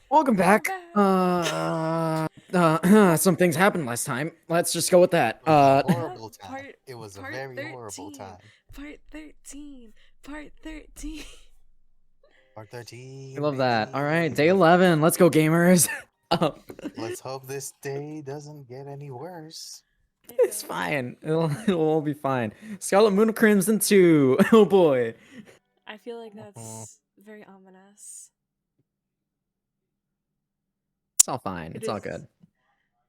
Welcome back. back. Some things happened last time. Let's just go with that. It was a Yep, horrible time. It was a part very horrible 13. time. Part 13. Part 13. Part I 13, love that. All right, day baby. 11. Let's go, gamers. Let's hope this day doesn't get any worse. It's fine. It'll all be fine. Scarlet Moon Crimson 2. Oh boy. I feel like Mhm. that's very ominous. It's all fine. It It's all is good.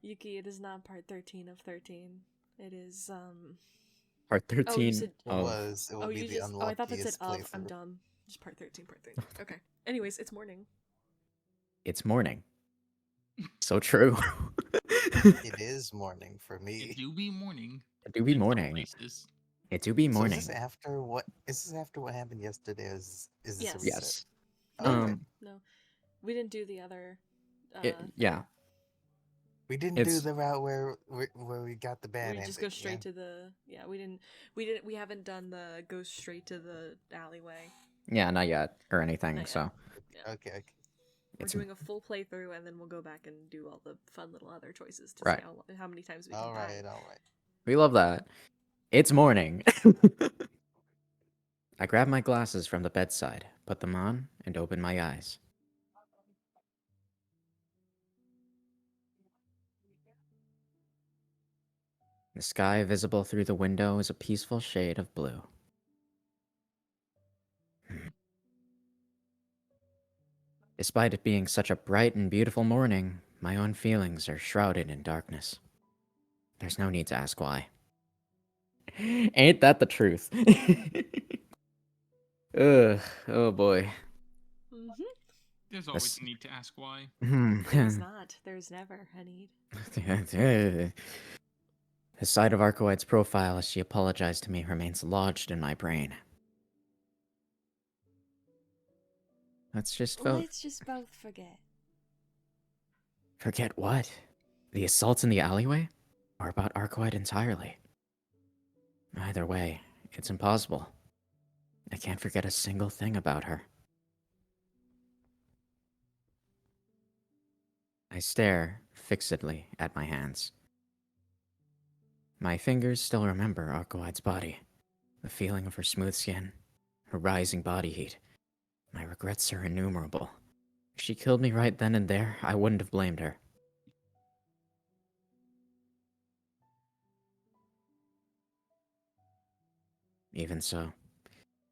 Yuki, it is not part 13 of 13. It is Part Oh, you 13 said of. It Oh, would be you the just Oh, I thought that said unluckiest of. I'm playthrough. dumb. Just part 13, part 13. Okay. Anyways, it's morning. It's morning. So true. It is morning for It me. do be morning. It do be in some morning. places. It do be So morning. is this after what happened yesterday? Is this a Yes. reset? Yes. No, Okay. no. We didn't do the other Yeah. We didn't do It's the route where we got the bad we ending. just go straight Yeah? to the we haven't done the go straight to the alleyway. yeah, not yet or anything. Not yet. So Yeah. Okay. We're it's doing a full playthrough and then we'll go back and do all the fun little other choices to right. see how many times we can All die. right. All right. We love that. It's morning. I grab my glasses from the bedside, put them on, and open my eyes. The sky visible through the window is a peaceful shade of blue. Despite it being such a bright and beautiful morning, my own feelings are shrouded in darkness. There's no need to ask why. Ain't that the truth? Ugh, oh boy. Mm-hmm. There's always a need to ask why. There's not. There's never a need. The sight of Arcueid's profile as she apologized to me remains lodged in my brain. Let's just vote. Let's just both forget. Forget what? The assault in the alleyway? Or about Arcueid entirely? Either way, it's impossible. I can't forget a single thing about her. I stare fixedly at my hands. My fingers still remember Arcueid's body, the feeling of her smooth skin, her rising body heat. My regrets are innumerable. If she killed me right then and there, I wouldn't have blamed her. Even so,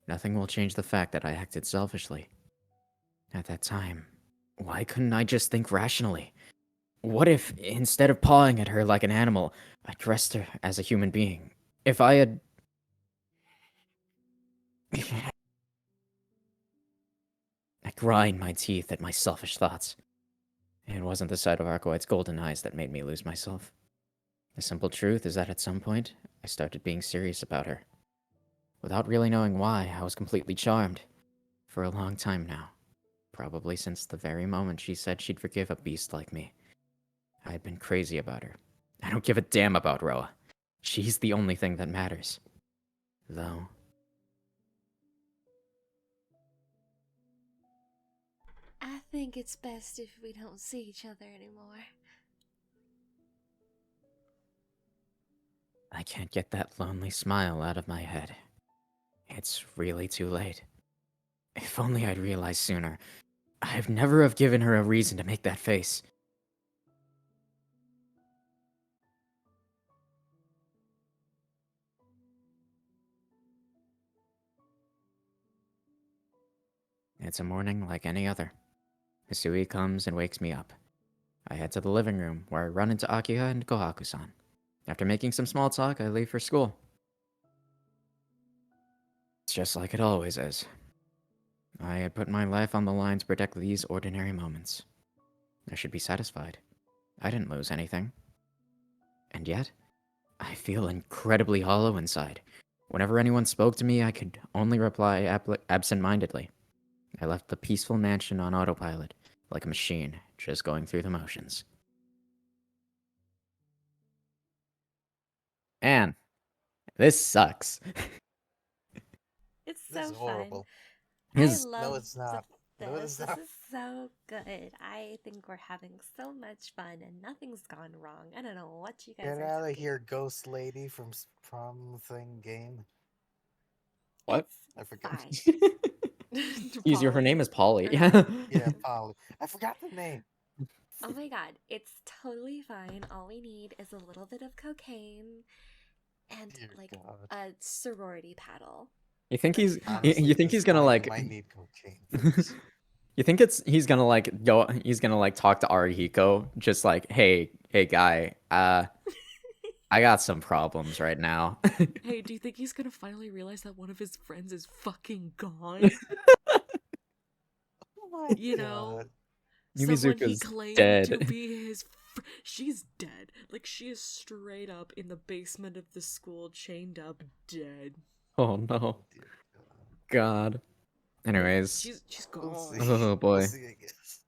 nothing will change the fact that I acted selfishly. At that time, why couldn't I just think rationally? What if, instead of pawing at her like an animal, I dressed her as a human being? If I had. I grind my teeth at my selfish thoughts. It wasn't the sight of Arcueid's golden eyes that made me lose myself. The simple truth is that at some point, I started being serious about her. Without really knowing why, I was completely charmed. For a long time now. Probably since the very moment she said she'd forgive a beast like me. I had been crazy about her. I don't give a damn about Roa. She's the only thing that matters. Though. I think it's best if we don't see each other anymore. I can't get that lonely smile out of my head. It's really too late. If only I'd realized sooner. I've never have given her a reason to make that face. It's a morning like any other. Hisui comes and wakes me up. I head to the living room, where I run into Akiha and Kohaku-san. After making some small talk, I leave for school. It's just like it always is. I had put my life on the line to protect these ordinary moments. I should be satisfied. I didn't lose anything. And yet, I feel incredibly hollow inside. Whenever anyone spoke to me, I could only reply absent-mindedly. I left the peaceful mansion on autopilot, like a machine, just going through the motions. Man, this sucks. It's This so is fun. horrible. I This love No, it's not. Know this. this This now? is so good. I think we're having so much fun and nothing's gone wrong. I don't know what you guys Get are out of talking. here, ghost lady from prom thing game. What? I forgot. Fine. Excuse you, her Polly? name is Polly. Or Yeah. not? Yeah, Polly. I forgot the name. Oh my god, it's totally fine. All we need is a little bit of cocaine and Dear like God. a sorority paddle. You think he's Honestly, you think this he's gonna guy like might need cocaine for this. you think he's gonna like talk to Arihiko just like, hey guy, I got some problems right now. Hey, do you think he's gonna finally realize that one of his friends is fucking gone? Oh my You know? God. Someone he Yumizuka's claimed to dead. be his she's dead. Like, she is straight up in the basement of the school, chained up, dead. Oh no. Dear God. Anyways. She's God. We'll gone. see. Oh We'll boy. see, I guess.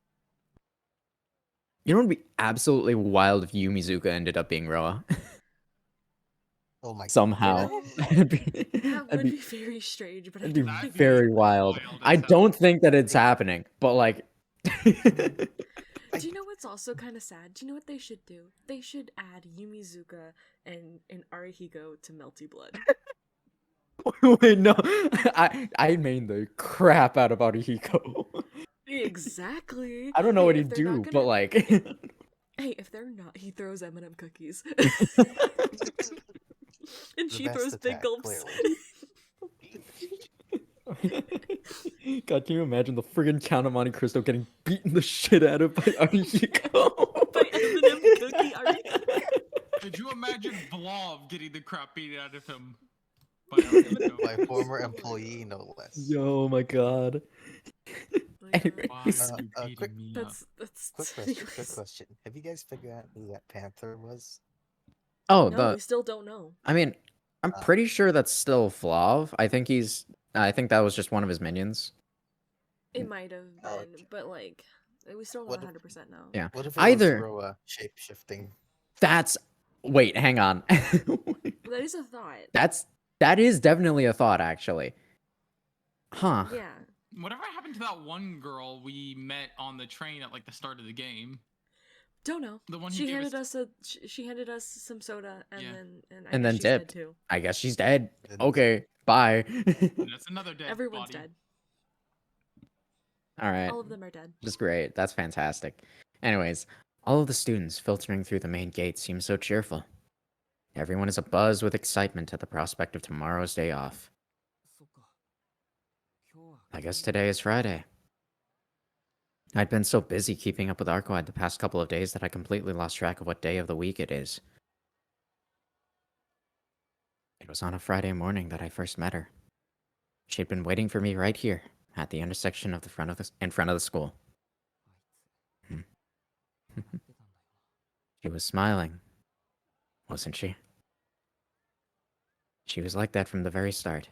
You know what would be absolutely wild if Yumizuka ended up being Roa? Oh my Somehow. You know, That'd be, that that'd would be, be very strange, but I that'd be don't That'd think be very it's wild. wild I as don't hell. think that it's Hey. happening, but like Do you know what's also kind of sad? Do you know what they should do? They should add Yumizuka and Arihiko to Melty Blood. wait, no. I mean the crap out of Arihiko. Exactly. I don't know Hey, what if he'd they're not do, gonna, but like hey, if they're not, he throws M&M cookies, and The she best throws big attack, gulps. God, can you imagine the friggin' Count of Monte Cristo getting beaten the shit out of by Arihiko? By M&M cookie Arihiko. Could you imagine Blob getting the crap beaten out of him by Arcueid? by former Oh my employee, God. no less. Yo, my God. Like, Why Anyways, are you quick- beating me up? that's Quick question. Quick anyways. question. Have you guys figured out who that panther was? oh, No, we still don't know. I mean, I'm pretty sure that's still Flav. I think that was just one of his minions. It might have been, Oh, okay. but like, we still don't What if- 100% know. Yeah. What if it Either was Roa shape-shifting? wait, hang on. That is a thought. that is definitely a thought, actually. Huh. Yeah. Whatever happened to that one girl we met on the train at like the start of the game? Don't know. The one who She gave handed us- us she handed us some soda, and Yeah. then I And guess then she's dead dipped. too. I guess she's dead. Then- Okay, bye. That's another dead Everyone's body. dead. All right. All of them are dead. Just great. That's fantastic. Anyways, all of the students filtering through the main gate seem so cheerful. Everyone is abuzz with excitement at the prospect of tomorrow's day off. I guess today is Friday. I'd been so busy keeping up with Arcueid the past couple of days that I completely lost track of what day of the week it is. It was on a Friday morning that I first met her. She'd been waiting for me right here, at the intersection of in front of the school. She was smiling, wasn't she? She was like that from the very start.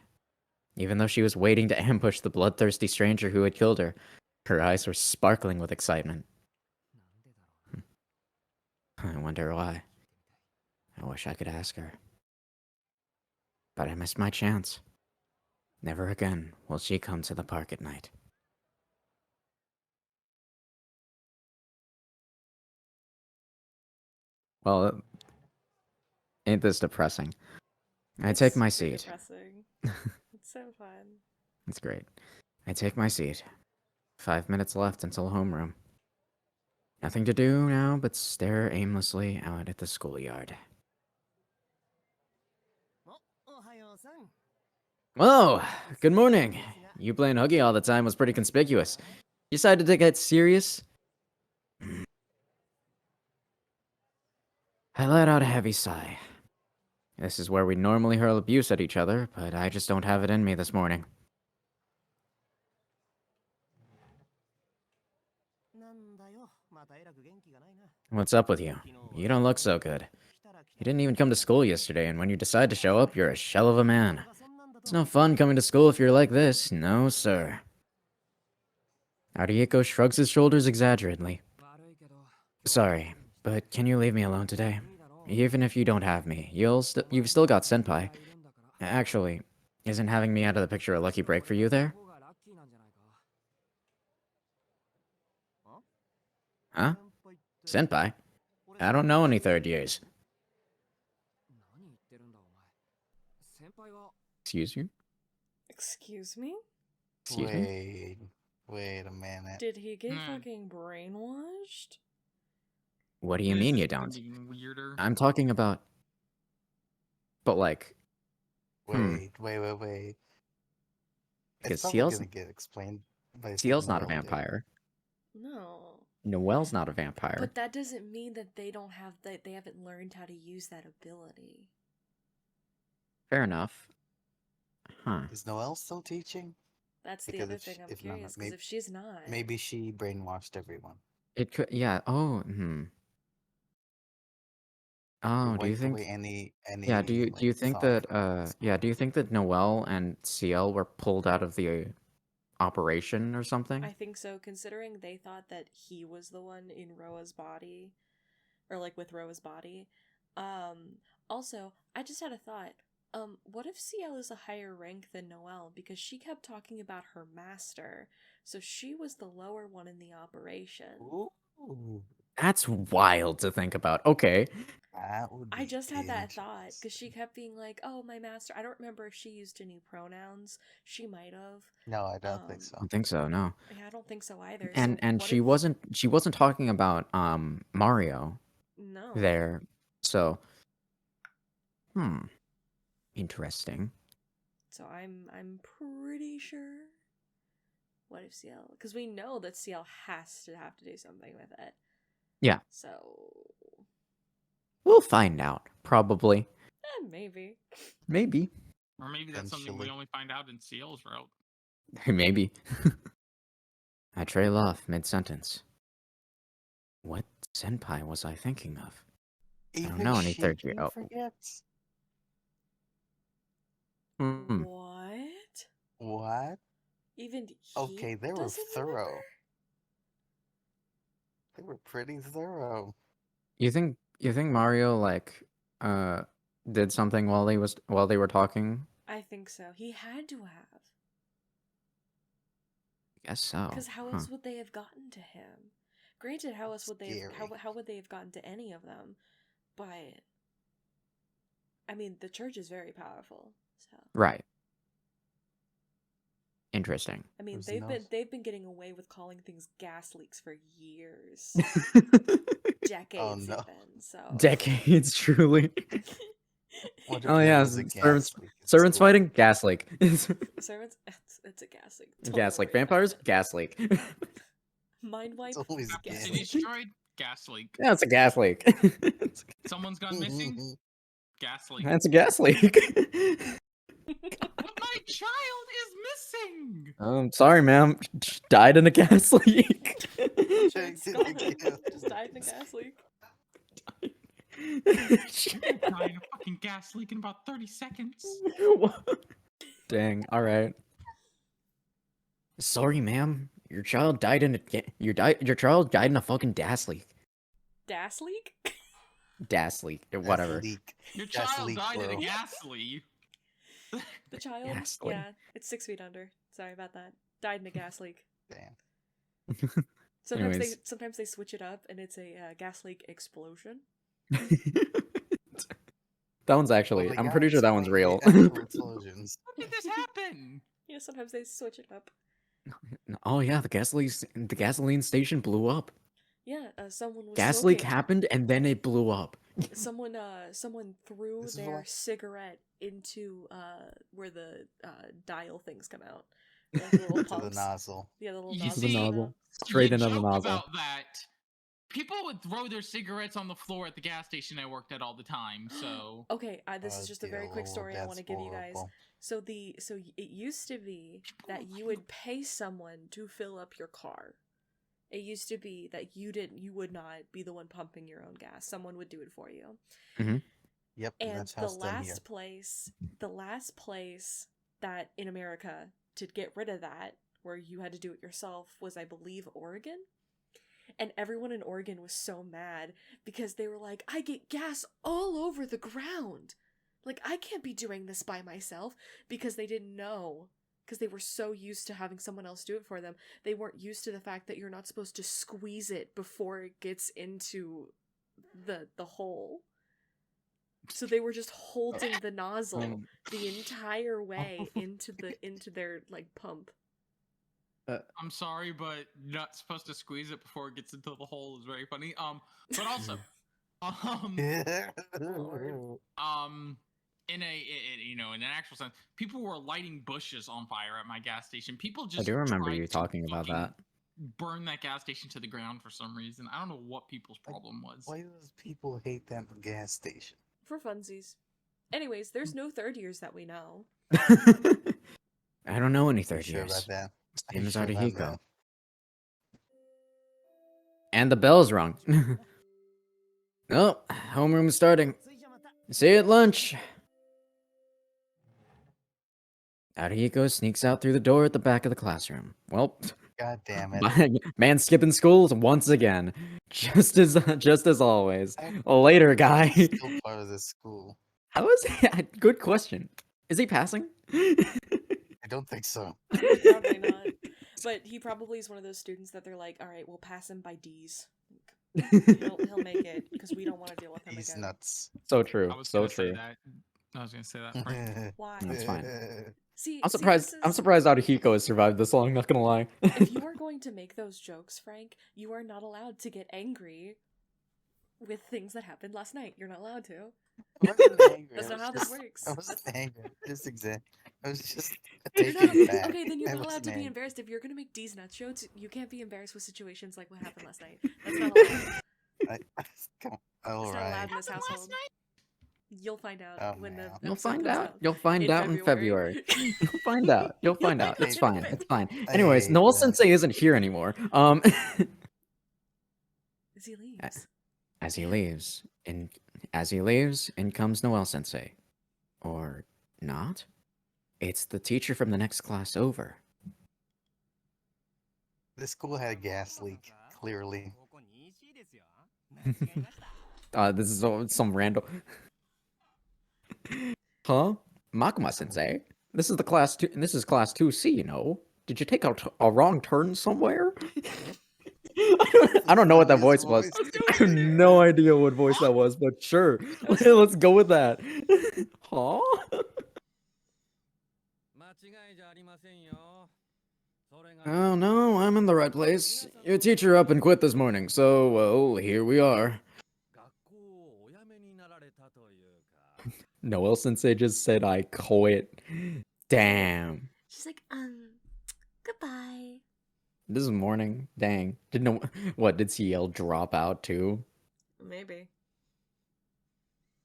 Even though she was waiting to ambush the bloodthirsty stranger who had killed her, her eyes were sparkling with excitement. I wonder why. I wish I could ask her. But I missed my chance. Never again will she come to the park at night. Well, ain't this depressing? I take my super seat. Depressing. It's so fun. It's great. I take my seat. 5 minutes left until homeroom. Nothing to do now but stare aimlessly out at the schoolyard. Whoa! Good morning. You playing hooky all the time was pretty conspicuous. You decided to get serious? I let out a heavy sigh. This is where we normally hurl abuse at each other, but I just don't have it in me this morning. What's up with you? You don't look so good. You didn't even come to school yesterday, and when you decide to show up, you're a shell of a man. It's no fun coming to school if you're like this. No, sir. Arihiko shrugs his shoulders exaggerately. Sorry, but can you leave me alone today? Even if you don't have me, you've still got Senpai. Actually, isn't having me out of the picture a lucky break for you there? Huh? Senpai? I don't know any third years. Excuse you? Excuse me? Excuse me? Wait a minute. Did he get Hmm. fucking brainwashed? What do you This mean is you don't? getting weirder. I'm talking about... But like... Wait. Because It's probably Ciel's... gonna get explained, but I think Ciel's not a Noel did. vampire. No. Noelle's not a vampire. But that doesn't mean that they don't have that they haven't learned how to use that ability. Fair enough. Huh. Is Noel still teaching? That's the Because other if thing she- I'm if not, curious, because if she's not, Maybe she brainwashed everyone. It could... Yeah. Oh, Oh, do you Wiped away think... any Yeah, do you like, think thought that from yeah, do you think that Noelle and Ciel were pulled out of the operation or something? I think so, considering they thought that he was the one in Roa's body, or like with Roa's body. Also, I just had a thought. What if Ciel is a higher rank than Noelle because she kept talking about her master, so she was the lower one in the operation. Ooh, That's wild to think about. Okay. that would be I just had that thought because she interesting. kept being like, "Oh, my master." I don't remember if she used any pronouns. She might have. No, I don't think I so. don't think so, no. Yeah, I don't think so either. And So what she if... wasn't talking about Mario No. there. So interesting. So I'm pretty sure. What if Ciel? Because we know that Ciel has to have to do something with it. Yeah. So We'll find out, probably. maybe. Maybe. Or maybe that's something we Eventually. only find out in Ciel's route. Maybe. I trail off mid-sentence. What senpai was I thinking of? Even know any she third year- can oh. forget. What? What? Even he Okay, they were doesn't thorough. remember? They were pretty thorough. You think Mario like did something while they were talking? I think so. He had to have. Guess so. Because how else would they have gotten to him? Granted, how else would they have, Scary. how would they have gotten to any of them? But I mean, the church is very powerful. So Right. Interesting. I mean, There's they've been getting away with calling things gas leaks for years, decades no. even. So Decades, truly. What if Oh there yeah, was a gas servants leak at servants school? fighting gas leak. servants, it's a gas leak. Gas leak. Don't worry about Vampires, it. gas leak. Mind wipe, It's always gas gas City leak. leak. destroyed? Gas leak. Yeah, it's a gas leak. Someone's gone missing? Gas leak. That's a gas leak. But my child is missing! Sorry, ma'am. Died in a gas leak. Checked it Scott again. just died in a gas leak. Die in a fucking gas leak in about 30 seconds. Dang. All right. Sorry, ma'am. Your child died in a your child died in a fucking gas leak. Gas leak? Gas leak. Or Gas whatever. leak. Your Gas child leak, died in a bro. gas leak. The child? Gas leak. Yeah, it's 6 feet under. Sorry about that. Died in a gas leak. Damn. Sometimes they switch it up and it's a gas leak explosion. That one's actually. Well, they I'm pretty gotta sure that one's explain real. the actual explosions. When did this happen? Yeah, sometimes they switch it up. Oh yeah, the gasoline station blew up. Yeah, someone was Gas smoking. leak happened and then it blew up. Someone threw This is their why- cigarette into where the dial things come out. Like the little To the pumps. nozzle. Yeah, the little You nozzles see- come nozzle. out. Straight You into the joke nozzle. about that. People would throw their cigarettes on the floor at the gas station I worked at all the time, so... Okay, this is just a very quick Ew, story I want to that's give you guys. horrible. So it used to be that you would pay someone to fill up your car. It used to be that you would not be the one pumping your own gas. Someone would do it for you. Yep, And that's how the it's done here. last place that in America to get rid of that, where you had to do it yourself, was I believe Oregon. And everyone in Oregon was so mad because they were like, I get gas all over the ground. Like, I can't be doing this by myself, because they didn't know because they were so used to having someone else do it for them. They weren't used to the fact that you're not supposed to squeeze it before it gets into the hole. So they were just holding the nozzle the entire way into their like pump. I'm sorry, but not supposed to squeeze it before it gets into the hole is very funny. But also, in an actual sense, people were lighting bushes on fire at my gas station. People I just do remember tried you to talking about fucking that. burn that gas station to the ground for some reason. I don't know what people's problem was. Why does people hate that gas station? For funsies. Anyways, there's no third years that we know. I don't know any Are you third sure about years. that? Are Same you as sure about Arcueid. that? And the bell's rung. Oh, homeroom is starting. See you at lunch. Arihiko sneaks out through the door at the back of the classroom. Well, God damn it. man skipping school once again. Just as always. Later, guy. He's still part of this school. How is he? Good question. Is he passing? I don't think so. Probably not. But he probably is one of those students that they're like, all right, we'll pass him by D's. He'll make it because we don't want to deal with him He's again. nuts. So true. I was So gonna say true. that. I was gonna say that. Frank. Why? That's fine. See, I'm surprised. this I'm is- surprised Arihiko has survived this long. Not gonna lie. If you are going to make those jokes, Frank, you are not allowed to get angry with things that happened last night. You're not allowed to. I wasn't angry. That's I not was how just- this works. I wasn't angry. I was just You're taken not, aback. okay, then you're I not allowed wasn't to be angry. embarrassed. If you're gonna make D's nuts jokes, you can't be embarrassed with situations like what happened last night. That's not allowed. Come on. It's All not allowed right. in this household. You'll find out Oh, when the man. You'll episode find comes out. You'll find out in February. You'll find out. You'll find out. It's fine. It's fine. I Anyways, hate Noel that. Sensei isn't here anymore. As he leaves. As he leaves, in comes Noel Sensei. Or not? It's the teacher from the next class over. This school had a gas leak, clearly. This is some random. Huh? Makuma Sensei? This is the class 2. This is class 2C. You know? Did you take a wrong turn somewhere? I don't know what that His voice was. voice. I have no idea what voice that was, but sure. Let's go with that. Huh? Oh no, I'm in the right place. Your teacher up and quit this morning, so, well, here we are. Noel Sensei just said I quit. Damn. She's like, goodbye. This is morning. Dang. Didn't know what did Ciel drop out too? Maybe.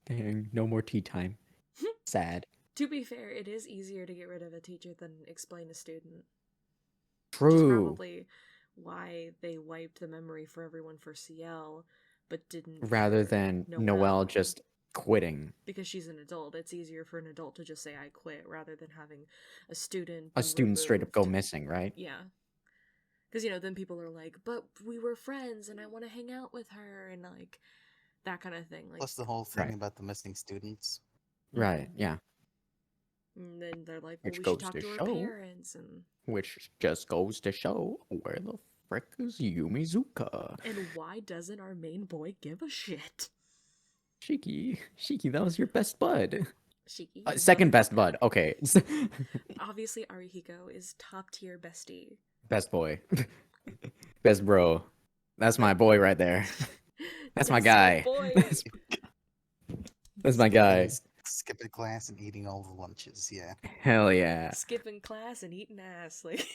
Dang, no more tea time. Sad. To be fair, it is easier to get rid of a teacher than explain a student. Which is True. probably why they wiped the memory for everyone for Ciel, but didn't Rather for than Noelle just quitting. because she's an adult. It's easier for an adult to just say I quit rather than having a student A be student straight up go removed. missing, right? Yeah. Because, then people are like, but we were friends and I want to hang out with her and, like, that kind of thing. Like, Plus the whole thing Right. about the missing students. Right, yeah. and then they're like, well, Which we should goes talk to to her show. parents. And Which just goes to show where the frick is Yumizuka. why doesn't our main boy give a shit? Shiki, that was your best bud. Shiki. Second best bud, okay. Obviously, Arihiko is top tier bestie. Best boy. Best bro. That's my boy right there. That's my guy. boy. That's my guy. Skipping class and eating all the lunches, yeah. Hell yeah. Skipping class and eating ass. Like,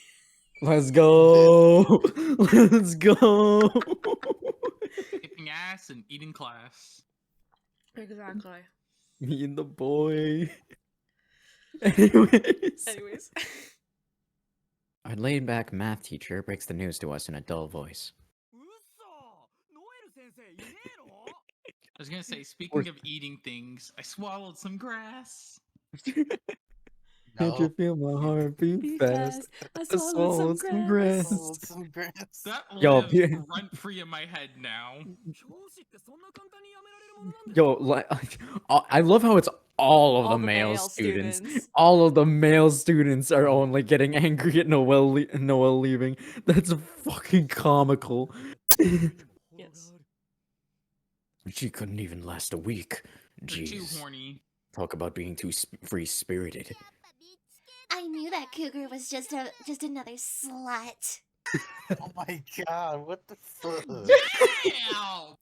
Let's go. Let's go. Kicking ass and eating class. exactly. Me and the boy. Anyways. Our laid back math teacher breaks the news to us in a dull voice. I was gonna say, speaking of eating things, I swallowed some grass. Can't you No. feel my heart beat Be fast? fast. I I swallowed some swallowed some grass. grass. Sold some grass. That Yo, lives yeah. rent free in my head now. Yo, like, I love how it's all of All the the male male students. students. All of the male students are only getting angry at Noel leaving. That's fucking comical. Yes. She couldn't even last a week. They're too Jeez. horny. Talk about being too free-spirited. I knew that cougar was just another slut. Oh my god, what the fuck? Damn!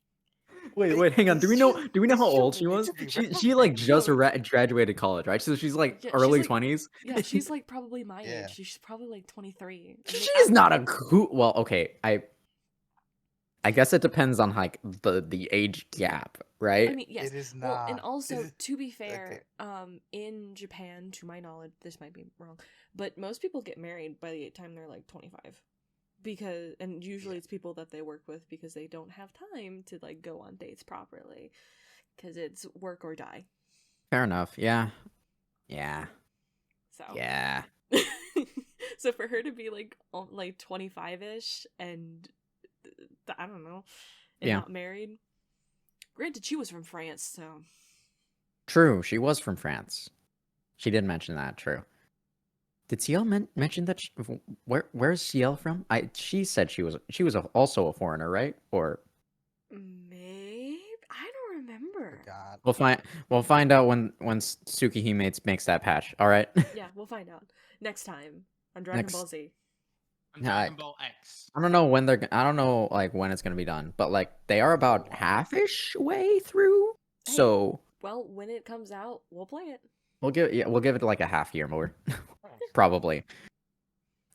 Wait, hang on. Do we know how old she was? She like just No. graduated college, right? So she's like Yeah, early she's, like- 20s. Yeah, she's like probably my Yeah. age. She's probably like 23. She's not a cool. Well, okay. I guess it depends on like the age gap, right? I mean, yes. It is Well, and not. also, It is- to be fair, okay. in Japan, to my knowledge, this might be wrong, but most people get married by the time they're like 25. And usually it's people that they work with because they don't have time to like go on dates properly. Because it's work or die. Fair enough. Yeah. Yeah. So. Yeah. So for her to be like 25-ish and I don't know, and Yeah. not married. Granted, she was from France, so True. She was from France. She did mention that. True. Did Ciel mention that? Where's Ciel from? She said she was also a foreigner, right? Or maybe I don't remember. God. we'll find out when Tsukihime makes that patch. All right. Yeah, we'll find out next time on Dragon Ball Z. On Dragon Ball X. I don't know when I don't know like when it's gonna be done, but like they are about half-ish way through. Hey. So Well, when it comes out, we'll play it. we'll give it like a half year more, probably.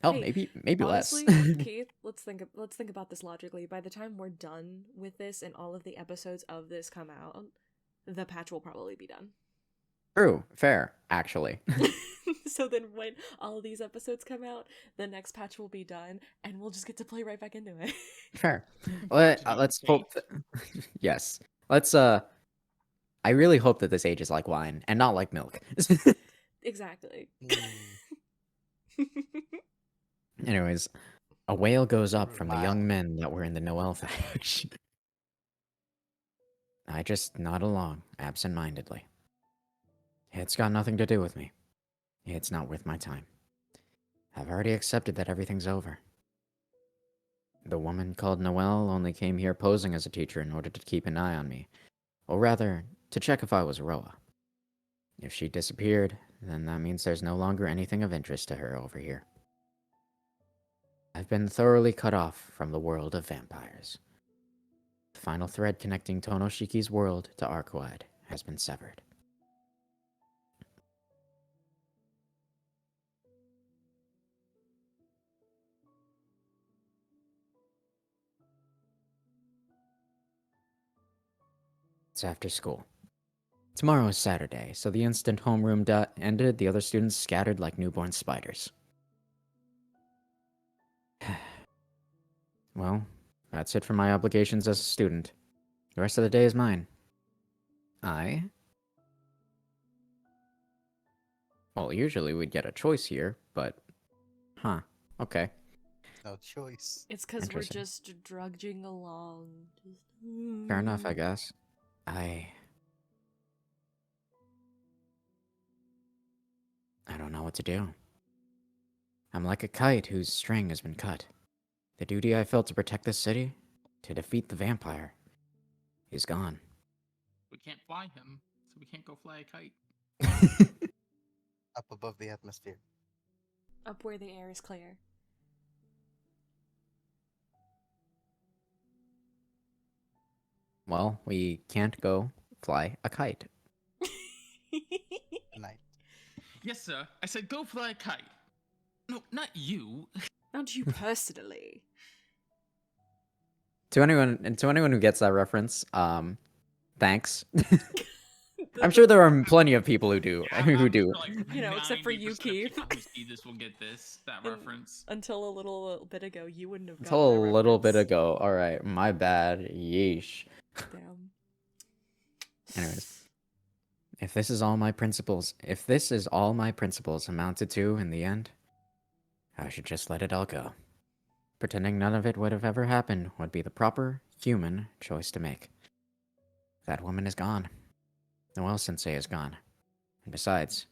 Oh, Hey, maybe Honestly, less. Keith, let's think about this logically. By the time we're done with this and all of the episodes of this come out, the patch will probably be done. True, fair, actually. So then when all of these episodes come out, the next patch will be done and we'll just get to play right back into it. Fair. To be Let's hope. Yes. Let's. I really hope that this ages like wine and not like milk. Exactly. Anyways, a wail goes up from the Wow. young men that were in the Noel thatch. I just nod along, absent-mindedly. It's got nothing to do with me. It's not worth my time. I've already accepted that everything's over. The woman called Noelle only came here posing as a teacher in order to keep an eye on me. Or rather, to check if I was Roa. If she disappeared, then that means there's no longer anything of interest to her over here. I've been thoroughly cut off from the world of vampires. The final thread connecting Tonoshiki's world to Arcueid has been severed. It's after school. Tomorrow is Saturday, so the instant homeroom ended, the other students scattered like newborn spiders. Well, that's it for my obligations as a student. The rest of the day is mine. Well, usually we'd get a choice here, but... Huh, okay. No choice. It's because we're Interesting. just drudging along. Fair enough, I guess. I don't know what to do. I'm like a kite whose string has been cut. The duty I felt to protect this city, to defeat the vampire, is gone. We can't fly him, so we can't go fly a kite. Up above the atmosphere. Up where the air is clear. Well, we can't go fly a kite. Night. Yes, sir. I said go fly a kite. No, not you. Not you personally. To anyone who gets that reference, thanks. I'm sure there are plenty of people who do. Yeah, who I'm do. sure, like, You know, except for you, 90% of Keith. people who see this will get that And- reference. Until a little bit ago, you wouldn't have gotten Until a that little bit reference. ago. All right, my bad. Yeesh. Damn. Anyways, if this is all my principles amounted to in the end, I should just let it all go. Pretending none of it would have ever happened would be the proper human choice to make. That woman is gone. Noelle Sensei is gone. And besides,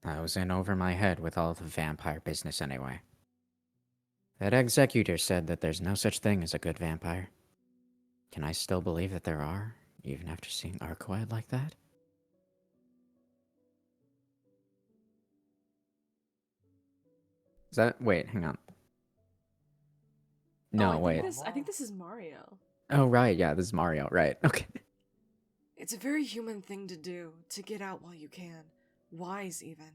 I was in over my head with all the vampire business anyway. That executor said that there's no such thing as a good vampire. Can I still believe that there are, even after seeing Arcueid like that? Is that... Wait, hang on. No, wait. I think this is Mario. Oh, right, yeah, this is Mario, right. Okay. It's a very human thing to do, to get out while you can. Wise, even.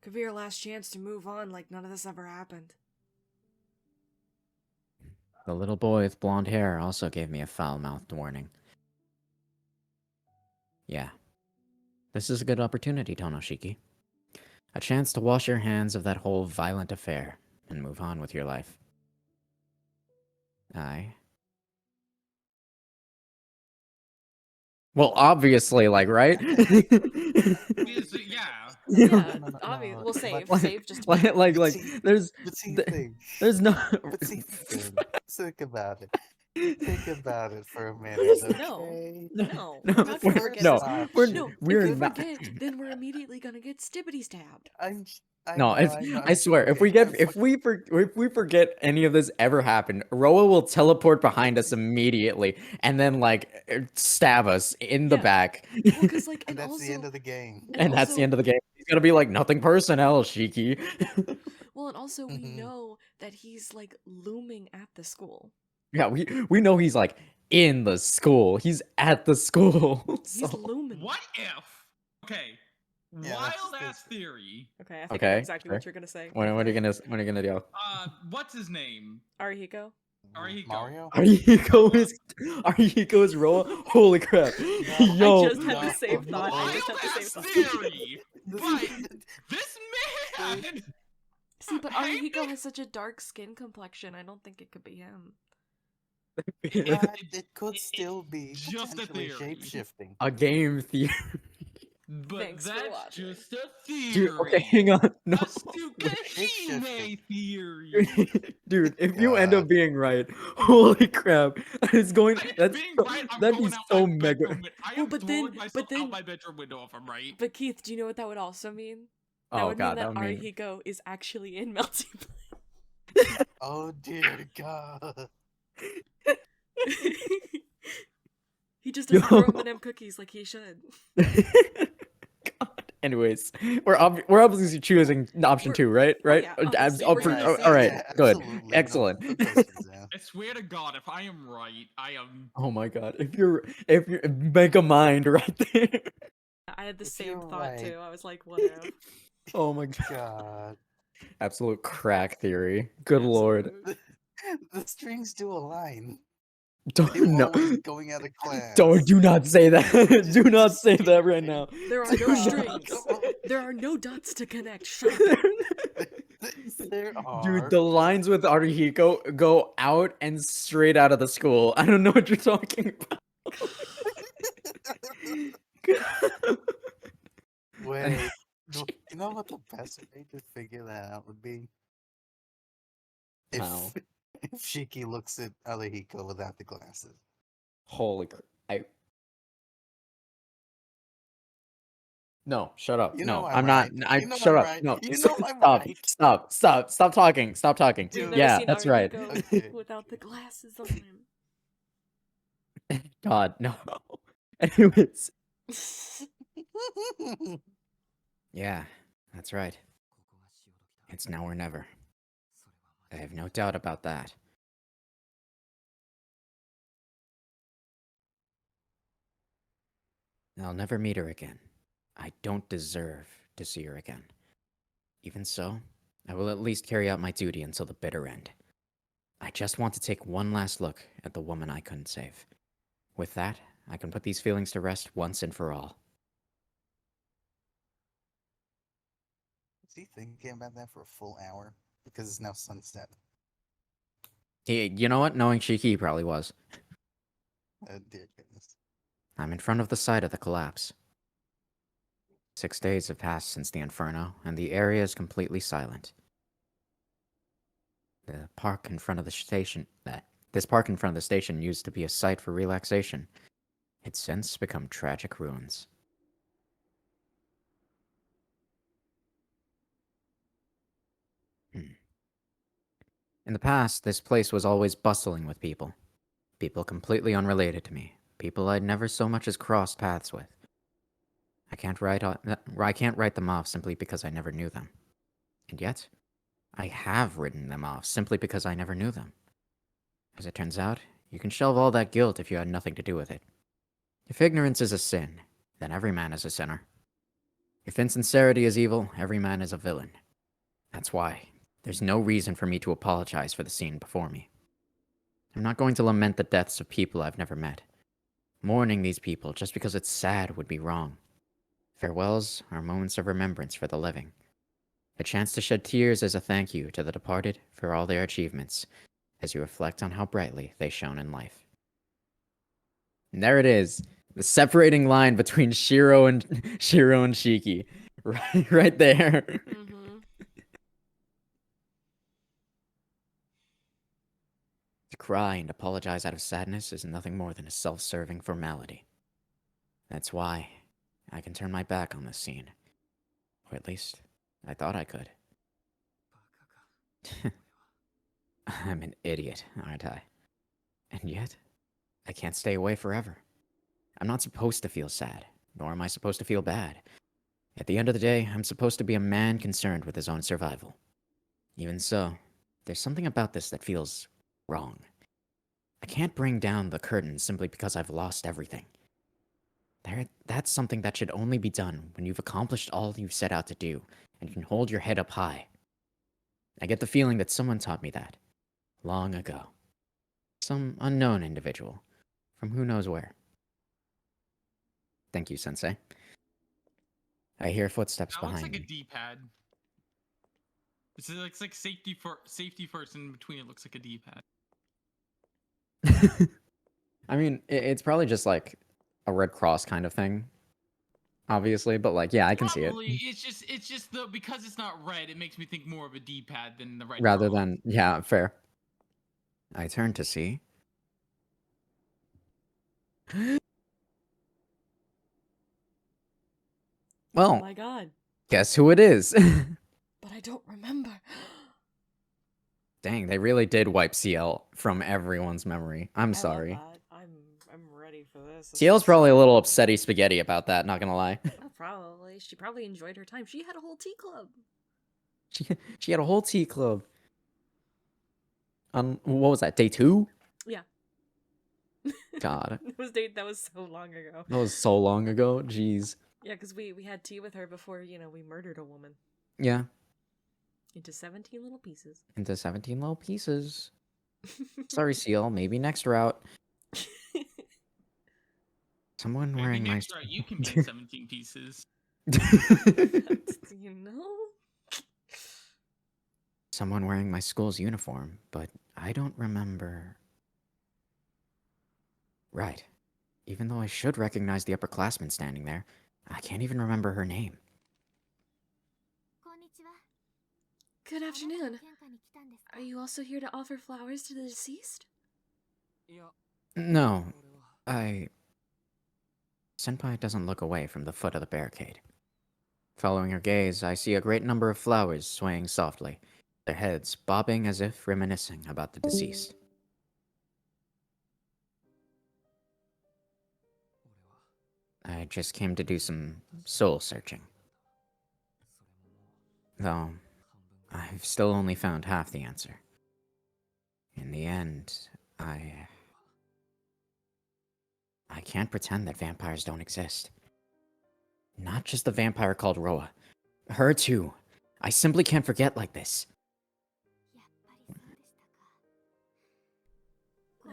Could be your last chance to move on like none of this ever happened. The little boy with blonde hair also gave me a foul-mouthed warning. Yeah. This is a good opportunity, Tonoshiki. A chance to wash your hands of that whole violent affair and move on with your life. Well, obviously, like, right? Yeah. Yeah, No. obvious. We'll save. Like- Save just like, there's... But see, th- there's no... but see, think about it. Think about it for a minute, No. okay? No, No, we're not gonna forget no, this. we're, No, we're if we not. forget, then we're immediately gonna get stibbity stabbed. No, I swear, if we forget any of this ever happened, Roa will teleport behind us immediately and then like stab us in the Yeah. back. Well, because like, and that's also, the end of the game. And that's the also- end of the game. He's gonna be like, nothing personnel, Shiki. well, and also we Mhm. know that he's like looming at the school. Yeah, we know he's like in the school. He's at the school. He's So- looming. What if? Okay. Yeah, Wild that's- ass theory. Okay, I think I know Okay, exactly sure. what you're gonna say. What are you gonna do? What's his name? Arihiko? Arihiko. Mario? Arihiko is Roa? Holy crap. Yo. I just had the no, same no. thought. I Wild just had the ass same thought. theory. But this man. See, but Hey, Arihiko has such a dark skin complexion. I don't think it could be him. It could still be just a potentially theory. shape-shifting. A game theory. But Thanks for that's watching. just a theory. Dude, okay, hang on. No. A Tsukihime theory. Dude, if you end up God. being right, holy crap. It's going that's Being so, right, I'm that'd going be out so my mega. bedroom. I Well, am but throwing then- myself but then- out my bedroom window if I'm right. But Keith, do you know what that would also mean? That Oh would god, mean that that would mean Arihiko is actually in Melty Oh dear God. He just doesn't Yo. throw M&M cookies like he should. God. Anyways, we're obviously choosing option We're- 2, right? Right? yeah, Oh, obviously, oh, we're for- gonna oh, say all right, Yeah, good, absolutely. excellent. No questions asked. I swear to God, if I am right, I am. Oh my god, if you're make a mind right there. I had the If same you're thought right. too. I was like, what if? Oh my god. God. Absolute crack theory. Good lord. Absolute. The strings do align. Don't They were no. always going out of class. Do not say that. Do not say that right now. There are no God, strings. come on. There are no dots to connect. Shut up. There are. Dude, the lines with Arihiko go out and straight out of the school. I don't know what you're talking about. Wait. You know what the best way to figure that out would be? If How? if Shiki looks at Alehiko without the glasses. Holy crap. No, shut up. You No, know I'm I'm not. right. You know Shut I'm up. right. No, You know stop. I'm Stop. right. Stop talking. Stop talking. We've Dude. never Yeah, seen that's right. Arihiko Okay. without the glasses on him. God, no. Anyways. Yeah, that's right. It's now or never. I have no doubt about that. I'll never meet her again. I don't deserve to see her again. Even so, I will at least carry out my duty until the bitter end. I just want to take one last look at the woman I couldn't save. With that, I can put these feelings to rest once and for all. Is he thinking about that for a full hour? Because it's now sunset. You know what? Knowing Shiki, he probably was. Dear goodness. I'm in front of the site of the collapse. 6 days have passed since the inferno, and the area is completely silent. The park in front of the station. This park in front of the station used to be a site for relaxation. It's since become tragic ruins. In the past, this place was always bustling with people. People completely unrelated to me. People I'd never so much as crossed paths with. I can't write them off simply because I never knew them. And yet, I have written them off simply because I never knew them. As it turns out, you can shelve all that guilt if you had nothing to do with it. If ignorance is a sin, then every man is a sinner. If insincerity is evil, every man is a villain. That's why there's no reason for me to apologize for the scene before me. I'm not going to lament the deaths of people I've never met. Mourning these people just because it's sad would be wrong. Farewells are moments of remembrance for the living. A chance to shed tears as a thank you to the departed for all their achievements, as you reflect on how brightly they shone in life. And there it is. The separating line between Shiro and Shiki. Right there. Mm-hmm. To cry and apologize out of sadness is nothing more than a self-serving formality. That's why I can turn my back on this scene. Or at least, I thought I could. I'm an idiot, aren't I? And yet, I can't stay away forever. I'm not supposed to feel sad, nor am I supposed to feel bad. At the end of the day, I'm supposed to be a man concerned with his own survival. Even so, there's something about this that feels wrong. I can't bring down the curtain simply because I've lost everything. That's something that should only be done when you've accomplished all you've set out to do, and you can hold your head up high. I get the feeling that someone taught me that, long ago. Some unknown individual, from who knows where. Thank you, Sensei. I hear footsteps That looks behind like a me. D-pad. It's like safety first, and in between it looks like a D-pad. I mean, it's probably just like a Red Cross kind of thing, obviously, but like, yeah, I can see it. Probably. It's just because it's not red, it makes me think more of a D-pad than the red. Rather cross. than, yeah, fair. I turn to see. Oh Well, my god. guess who it is? But I don't remember. Dang, they really did wipe Ciel from everyone's memory. I'm sorry. I love that. I'm ready for this. This Ciel's is probably so a little cool. upsetty spaghetti about that, not gonna lie. Oh, probably. She probably enjoyed her time. She had a whole tea club. She had a whole tea club. On, what was that, day 2? Yeah. God, That was so long ago. that was so long ago. Jeez. Yeah, because we had tea with her before, we murdered a woman. Yeah, Into 17 little pieces. into 17 little pieces. Sorry, Ciel. Maybe next route. Someone Maybe wearing my... next round you can be in 17 pieces. You know? Someone wearing my school's uniform, but I don't remember... Right. Even though I should recognize the upperclassman standing there, I can't even remember her name. Good afternoon. Are you also here to offer flowers to the deceased? No, Senpai doesn't look away from the foot of the barricade. Following her gaze, I see a great number of flowers swaying softly, their heads bobbing as if reminiscing about the deceased. I just came to do some soul searching. Though, I've still only found half the answer. In the end, I can't pretend that vampires don't exist. Not just the vampire called Roa. Her too. I simply can't forget like this.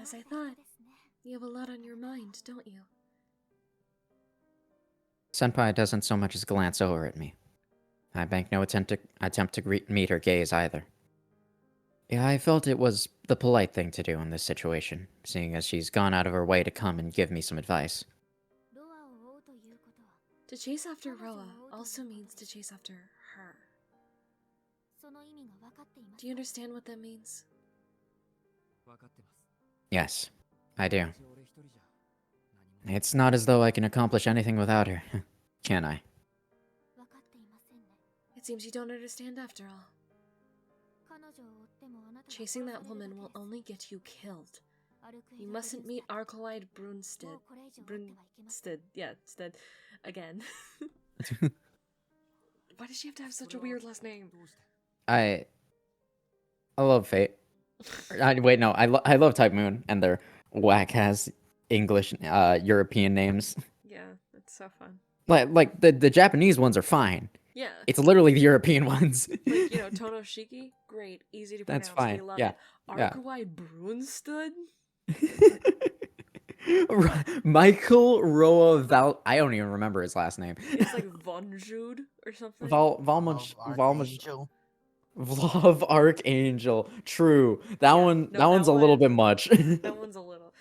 As I thought, you have a lot on your mind, don't you? Senpai doesn't so much as glance over at me. I bank no attempt to meet her gaze either. Yeah, I felt it was the polite thing to do in this situation, seeing as she's gone out of her way to come and give me some advice. To chase after Roa also means to chase after her. Do you understand what that means? Yes, I do. It's not as though I can accomplish anything without her, can I? It seems you don't understand after all. Chasing that woman will only get you killed. You mustn't meet Arcueid Brunstead. Yeah, Stead. Again. Why does she have to have such a weird last name? I love Fate. Wait, no, I love Type Moon and their whack ass English European names. Yeah, it's so fun. Like the Japanese ones are fine. Yeah. It's literally the European ones. Like, you know, Tono Shiki, great, easy to pronounce. That's fine. We love Yeah. it. Yeah. Arcueid Brunstead? Michael Roa Val. I don't even remember his last name. It's like Von Jude or something. Archangel. Love Archangel. True. That Yeah, one. no, that one's a little bit much. That one's a little.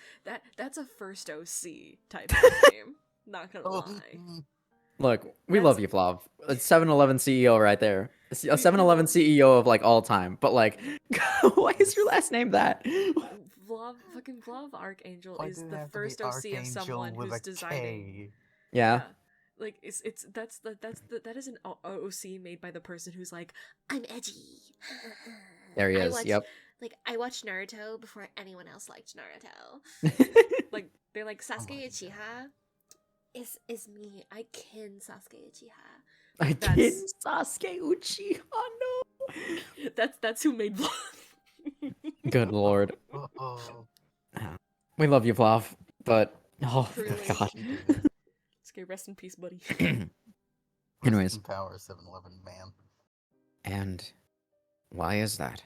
That's a first OC type of name. Not gonna lie. Look, we love you, Flav. A 7-Eleven CEO right there. A 7-Eleven CEO of like all time. But like, why is your last name that? Fucking Vlav Archangel Why is did it the have to be first OC of Archangel someone with who's a designing. K? Yeah. Like that is an OC made by the person who's like, I'm edgy. There he is. Yep. Like, I watched Naruto before anyone else liked Naruto. Like, they're like, Sasuke my Uchiha Is me. I kin Sasuke Uchiha. I That's- kid Sasuke Uchiha. No. That's who made Vlav. Good lord. Oh, We love you, Flav. But oh Truly. god. Okay, rest in peace, buddy. Anyways, Power 7-Eleven man. and why is that?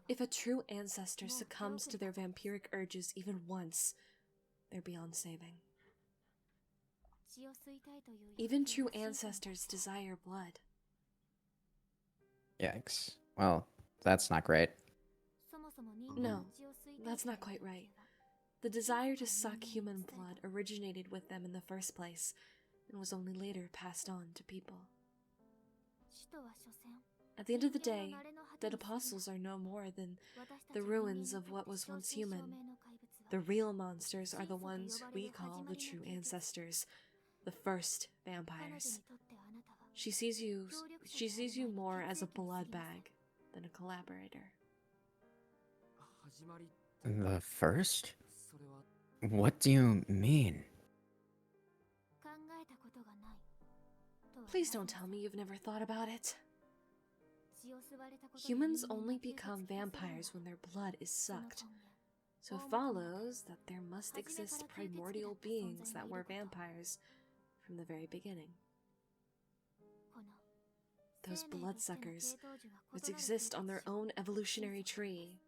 If a true ancestor succumbs to their vampiric urges even once, they're beyond saving. Even true ancestors desire blood. Yikes. Well, that's not great. No, that's not quite right. The desire to suck human blood originated with them in the first place, and was only later passed on to people. At the end of the day, dead apostles are no more than the ruins of what was once human. The real monsters are the ones we call the true ancestors, the first vampires. She sees you more as a blood bag than a collaborator. The first? What do you mean? Please don't tell me you've never thought about it. Humans only become vampires when their blood is sucked. So it follows that there must exist primordial beings that were vampires from the very beginning. Those bloodsuckers, which exist on their own evolutionary tree,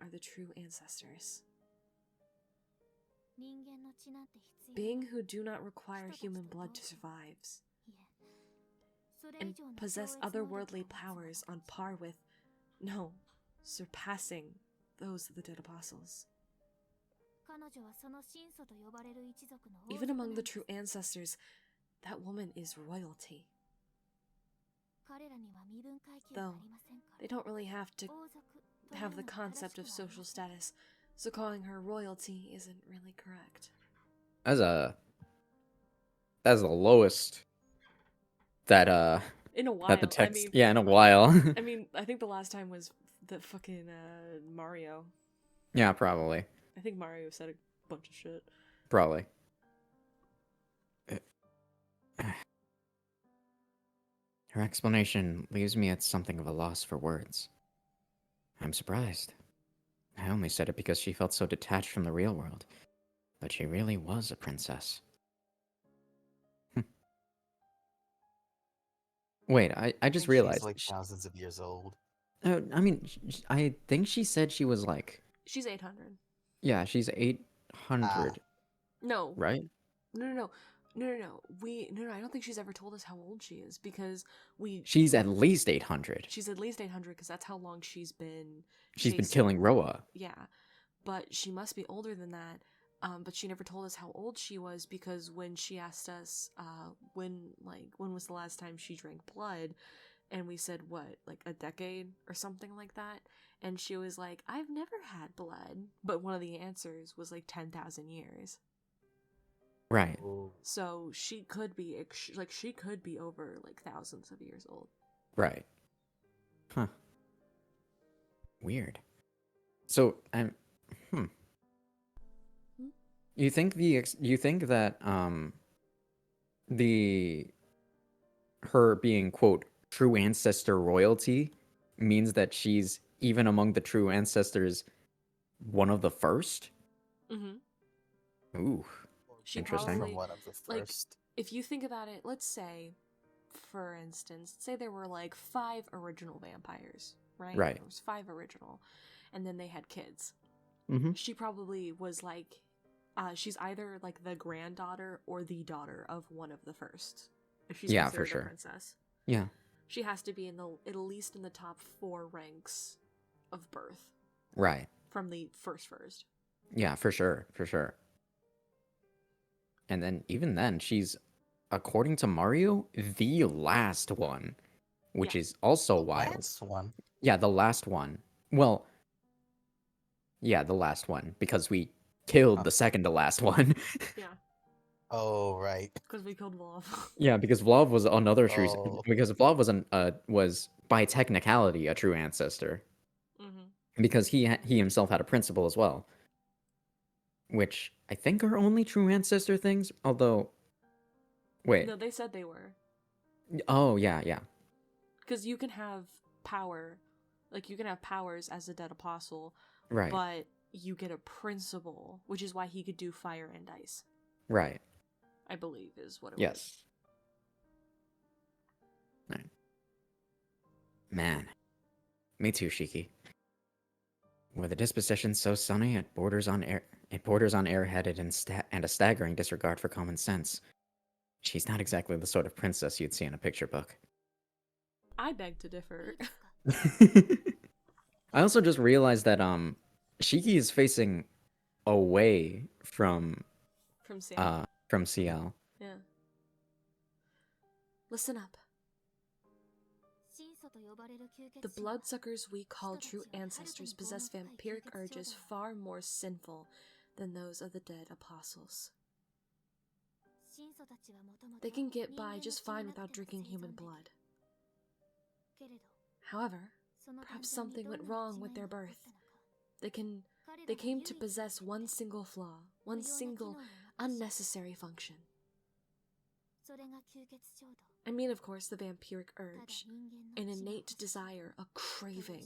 are the true ancestors. Being who do not require human blood to survive, and possess otherworldly powers on par with, no, surpassing those of the dead apostles. Even among the true ancestors, that woman is royalty. Though, they don't really have to have the concept of social status, so calling her royalty isn't really correct. That's the lowest that In a while, that the text. I mean, yeah, in a while. I mean, I think the last time was the fucking Mario. Yeah, probably. I think Mario said a bunch of shit. Probably. Her explanation leaves me at something of a loss for words. I'm surprised. I only said it because she felt so detached from the real world. But she really was a princess. Wait, I just realized. She's like thousands of years old. I mean, I think she said she was like. She's 800. Yeah, she's 800. No. Right? No. No. No. I don't think she's ever told us how old she is because She's at least 800. she's at least 800 because that's how long she's been. She's been chasing- killing Roa. Yeah, but she must be older than that. But she never told us how old she was because when she asked us, when was the last time she drank blood, and we said what, like a decade or something like that, and she was like, I've never had blood, but one of the answers was like 10,000 years. Right. Oh, So she could be she could be over like thousands of years old. Right. Huh. Weird. So, hmm. You think that the her being quote true ancestor royalty means that she's even among the true ancestors one of the first? Mm-hmm. Ooh. She Interesting. probably, from one of the like, first. if you think about it, let's say, for instance, say there were like 5 original vampires, right? Right. There was 5 original, and then they had kids. Mm-hmm. She probably was like, she's either like the granddaughter or the daughter of one of the first. If she's Yeah, for considered sure. a princess, Yeah. she has to be at least in the top 4 ranks of birth Right. from the first. Yeah, for sure. For sure. And then even then, she's, according to Mario, the last one, which Yeah. is also wild. Last one. Yeah, the last one. Well, yeah, the last one, because we killed the second to last one. Yeah, Oh, right. because we killed Wolf. Yeah, because Vlav was another true. Oh. Because Vlav was by technicality a true ancestor, Mm-hmm. because he himself had a principle as well, which I think are only true ancestor things. Although, wait, No, they said they were. oh yeah, Because you can have power, like you can have powers as a dead apostle, right, but you get a principle, which is why he could do fire and ice, right, I believe is what it was. yes. Right. Man, me too, Shiki. With a disposition so sunny it borders on airheaded and a staggering disregard for common sense. She's not exactly the sort of princess you'd see in a picture book. I beg to differ. I also just realized that Shiki is facing away from Ciel. Yeah. Listen up. The bloodsuckers we call true ancestors possess vampiric urges far more sinful than those of the dead apostles. They can get by just fine without drinking human blood. However, perhaps something went wrong with their birth. They came to possess one single flaw, one single unnecessary function. I mean, of course, the vampiric urge, an innate desire, a craving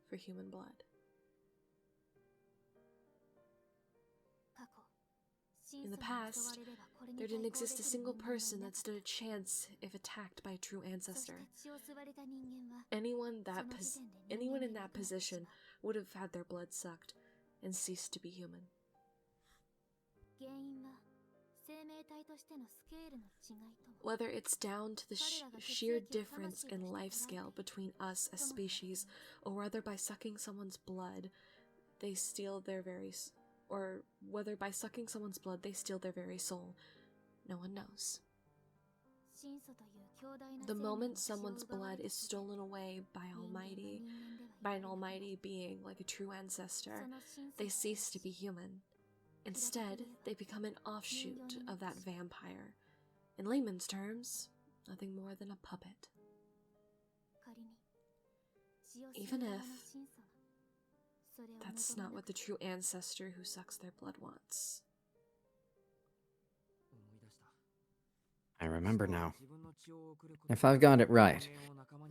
for human blood. In the past, there didn't exist a single person that stood a chance if attacked by a true ancestor. Anyone in that position would have had their blood sucked and ceased to be human. Whether it's down to the sheer difference in life scale between us as species, or whether by sucking someone's blood they steal their very soul, no one knows. The moment someone's blood is stolen away by an almighty being like a true ancestor, they cease to be human. Instead, they become an offshoot of that vampire. In layman's terms, nothing more than a puppet. Even if that's not what the true ancestor who sucks their blood wants. I remember now. If I've got it right,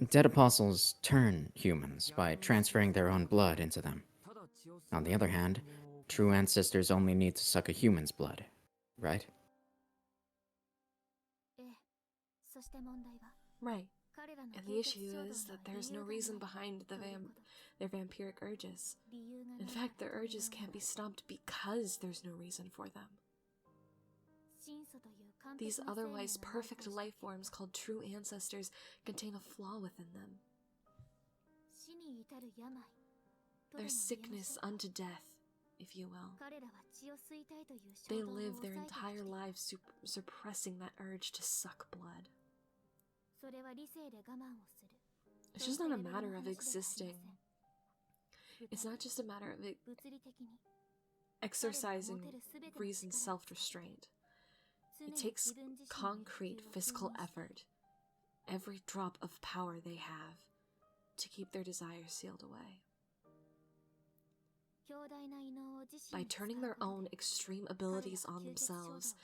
dead apostles turn humans by transferring their own blood into them. On the other hand, true ancestors only need to suck a human's blood, right? Right. And the issue is that there's no reason behind their vampiric urges. In fact, their urges can't be stopped because there's no reason for them. These otherwise perfect life forms called true ancestors contain a flaw within them. Their sickness unto death, if you will. They live their entire lives suppressing that urge to suck blood. It's just not a matter of existing. It's not just a matter of exercising reason's self-restraint. It takes concrete physical effort, every drop of power they have, to keep their desires sealed away. By turning their own extreme abilities on themselves,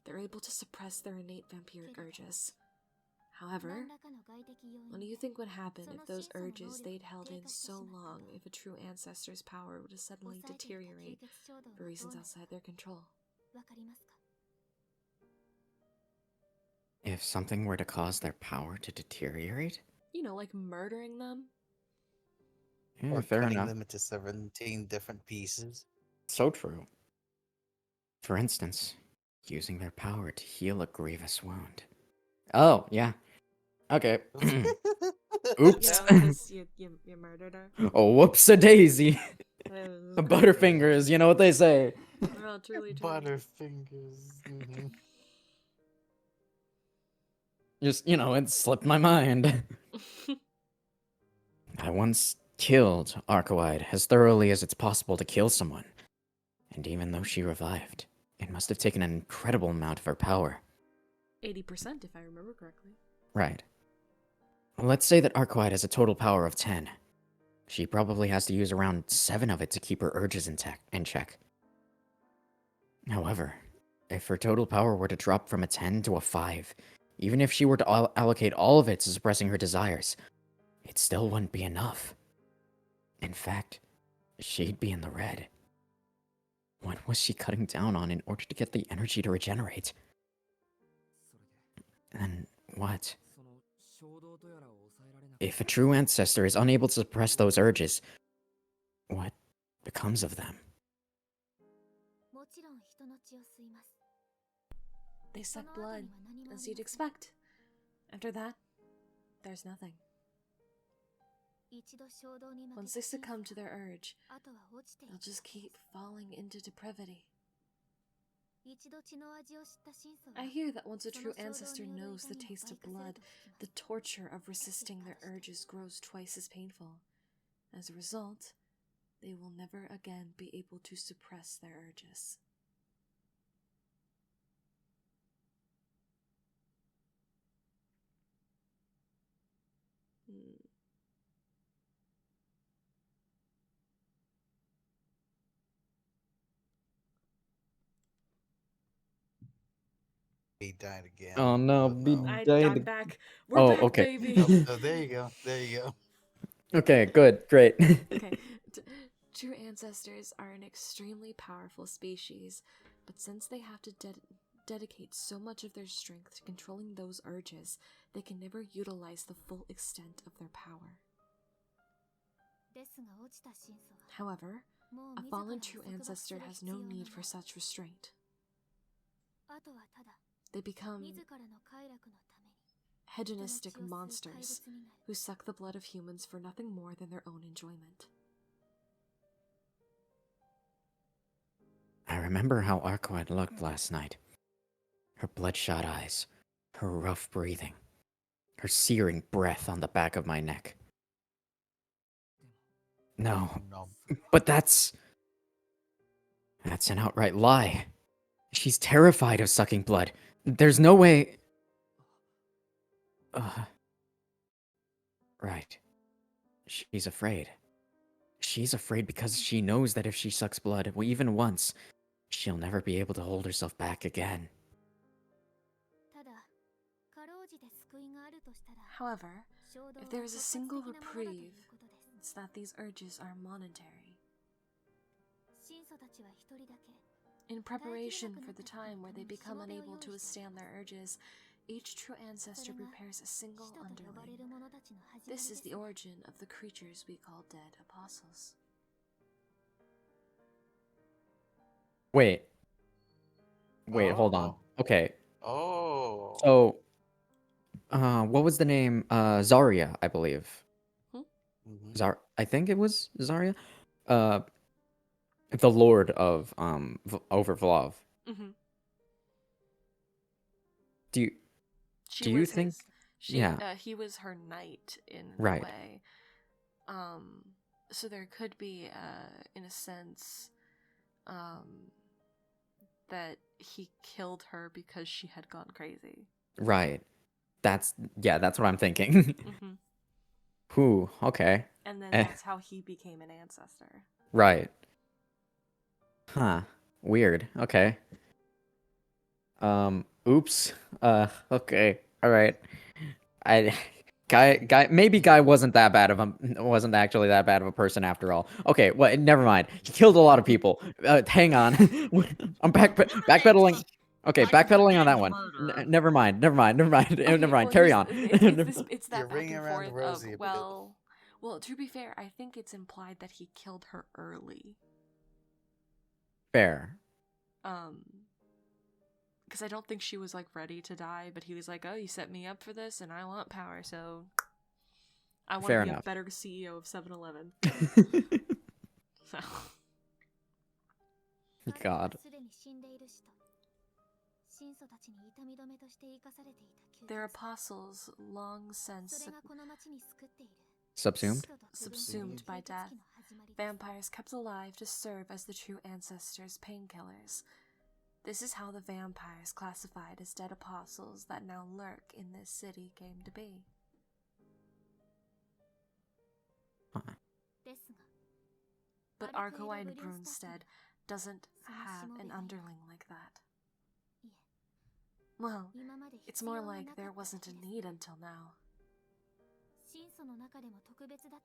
they're able to suppress their innate vampiric urges. However, what do you think would happen if those urges they'd held in so long, if a true ancestor's power were to suddenly deteriorate for reasons outside their control? If something were to cause their power to deteriorate? You know, like murdering them? Yeah, Or fair cutting enough. them into 17 different pieces. So true. For instance, using their power to heal a grievous wound. Oh, yeah. Okay. Oops. Yeah, because you murdered her. Oh, whoops-a-daisy. That was Butterfingers, you know what they say. well, truly. Butterfingers. Just, it slipped my mind. I once killed Arcueid as thoroughly as it's possible to kill someone. And even though she revived, it must have taken an incredible amount of her power. 80%, if I remember correctly. Right. Let's say that Arcueid has a total power of 10. She probably has to use around 7 of it to keep her urges in check. However, if her total power were to drop from a 10 to a 5, even if she were to allocate all of it to suppressing her desires, it still wouldn't be enough. In fact, she'd be in the red. What was she cutting down on in order to get the energy to regenerate? And what? If a true ancestor is unable to suppress those urges, what becomes of them? They suck blood, as you'd expect. After that, there's nothing. Once they succumb to their urge, they'll just keep falling into depravity. I hear that once a true ancestor knows the taste of blood, the torture of resisting their urges grows twice as painful. As a result, they will never again be able to suppress their urges. He died again. Oh no, I'm back. We're back, okay. baby. Oh, there you go. There you go. Okay, good, great. Okay. True ancestors are an extremely powerful species, but since they have to dedicate so much of their strength to controlling those urges, they can never utilize the full extent of their power. However, a fallen true ancestor has no need for such restraint. They become hedonistic monsters who suck the blood of humans for nothing more than their own enjoyment. I remember how Arcueid looked last night. Her bloodshot eyes, her rough breathing, her searing breath on the back of my neck. No, but that's an outright lie. She's terrified of sucking blood. There's no way... Right. She's afraid. She's afraid because she knows that if she sucks blood, even once, she'll never be able to hold herself back again. However, if there is a single reprieve, it's that these urges are momentary. In preparation for the time where they become unable to withstand their urges, each true ancestor prepares a single underling. This is the origin of the creatures we call dead apostles. Wait, hold on. Okay, Oh. so what was the name? Zarya, I believe. Mhm. I think it was Zarya. Uh, the Lord of over Vlav. Mm-hmm. Do you She do you was think? his. She Yeah, he was her knight in a right. way. So there could be in a sense that he killed her because she had gone crazy. Right. That's what I'm thinking. Mm-hmm. Whew, okay. And then Eh, that's how he became an ancestor. right. Huh. Weird. Okay. Oops. Okay. All right. I maybe Guy wasn't actually that bad of a person after all. Okay, well, never mind. He killed a lot of people. Hang on. I'm backpedaling. Okay, Guy backpedaling on committed that the one. murder. Never mind. Never mind. Never mind. Okay, Never mind. well, Carry here's on. it's that You're back ringing and around the forth of rosy a bit. well, to be fair, I think it's implied that he killed her early. Fair. Because I don't think she was like ready to die, but he was like, "Oh, you set me up for this, and I want power, so I want to Fair be enough. a better CEO of 7-Eleven." So God. their apostles, long since Subsumed? subsumed by death, vampires kept alive to serve as the true ancestors' painkillers. This is how the vampires classified as dead apostles that now lurk in this city came to be. But Arcueid Brunstead doesn't have an underling like that. Well, it's more like there wasn't a need until now.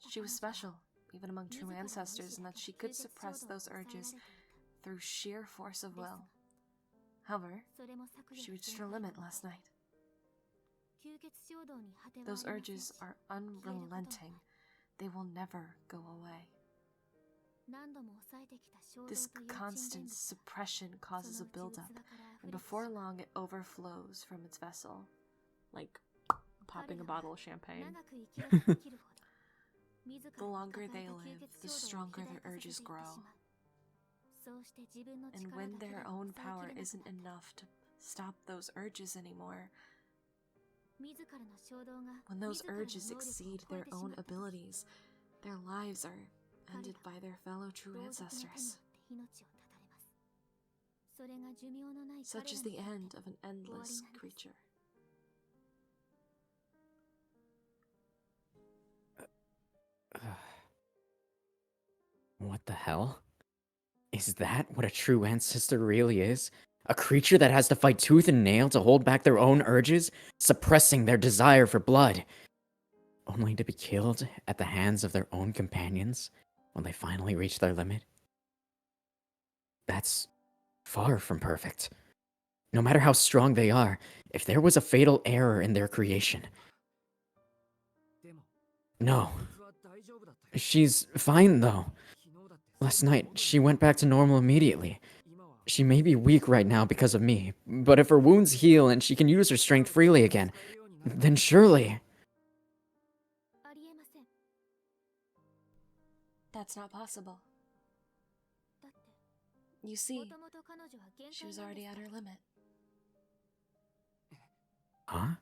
She was special, even among true ancestors, in that she could suppress those urges through sheer force of will. However, she reached her limit last night. Those urges are unrelenting. They will never go away. This constant suppression causes a buildup, and before long it overflows from its vessel, like popping a bottle of champagne. The longer they live, the stronger their urges grow. And when their own power isn't enough to stop those urges anymore, when those urges exceed their own abilities, their lives are ended by their fellow true ancestors. Such is the end of an endless creature. What the hell? Is that what a true ancestor really is? A creature that has to fight tooth and nail to hold back their own urges, suppressing their desire for blood, only to be killed at the hands of their own companions when they finally reach their limit? That's far from perfect. No matter how strong they are, if there was a fatal error in their creation... No. She's fine, though. Last night, she went back to normal immediately. She may be weak right now because of me, but if her wounds heal and she can use her strength freely again, then surely... That's not possible. You see, she was already at her limit. Huh?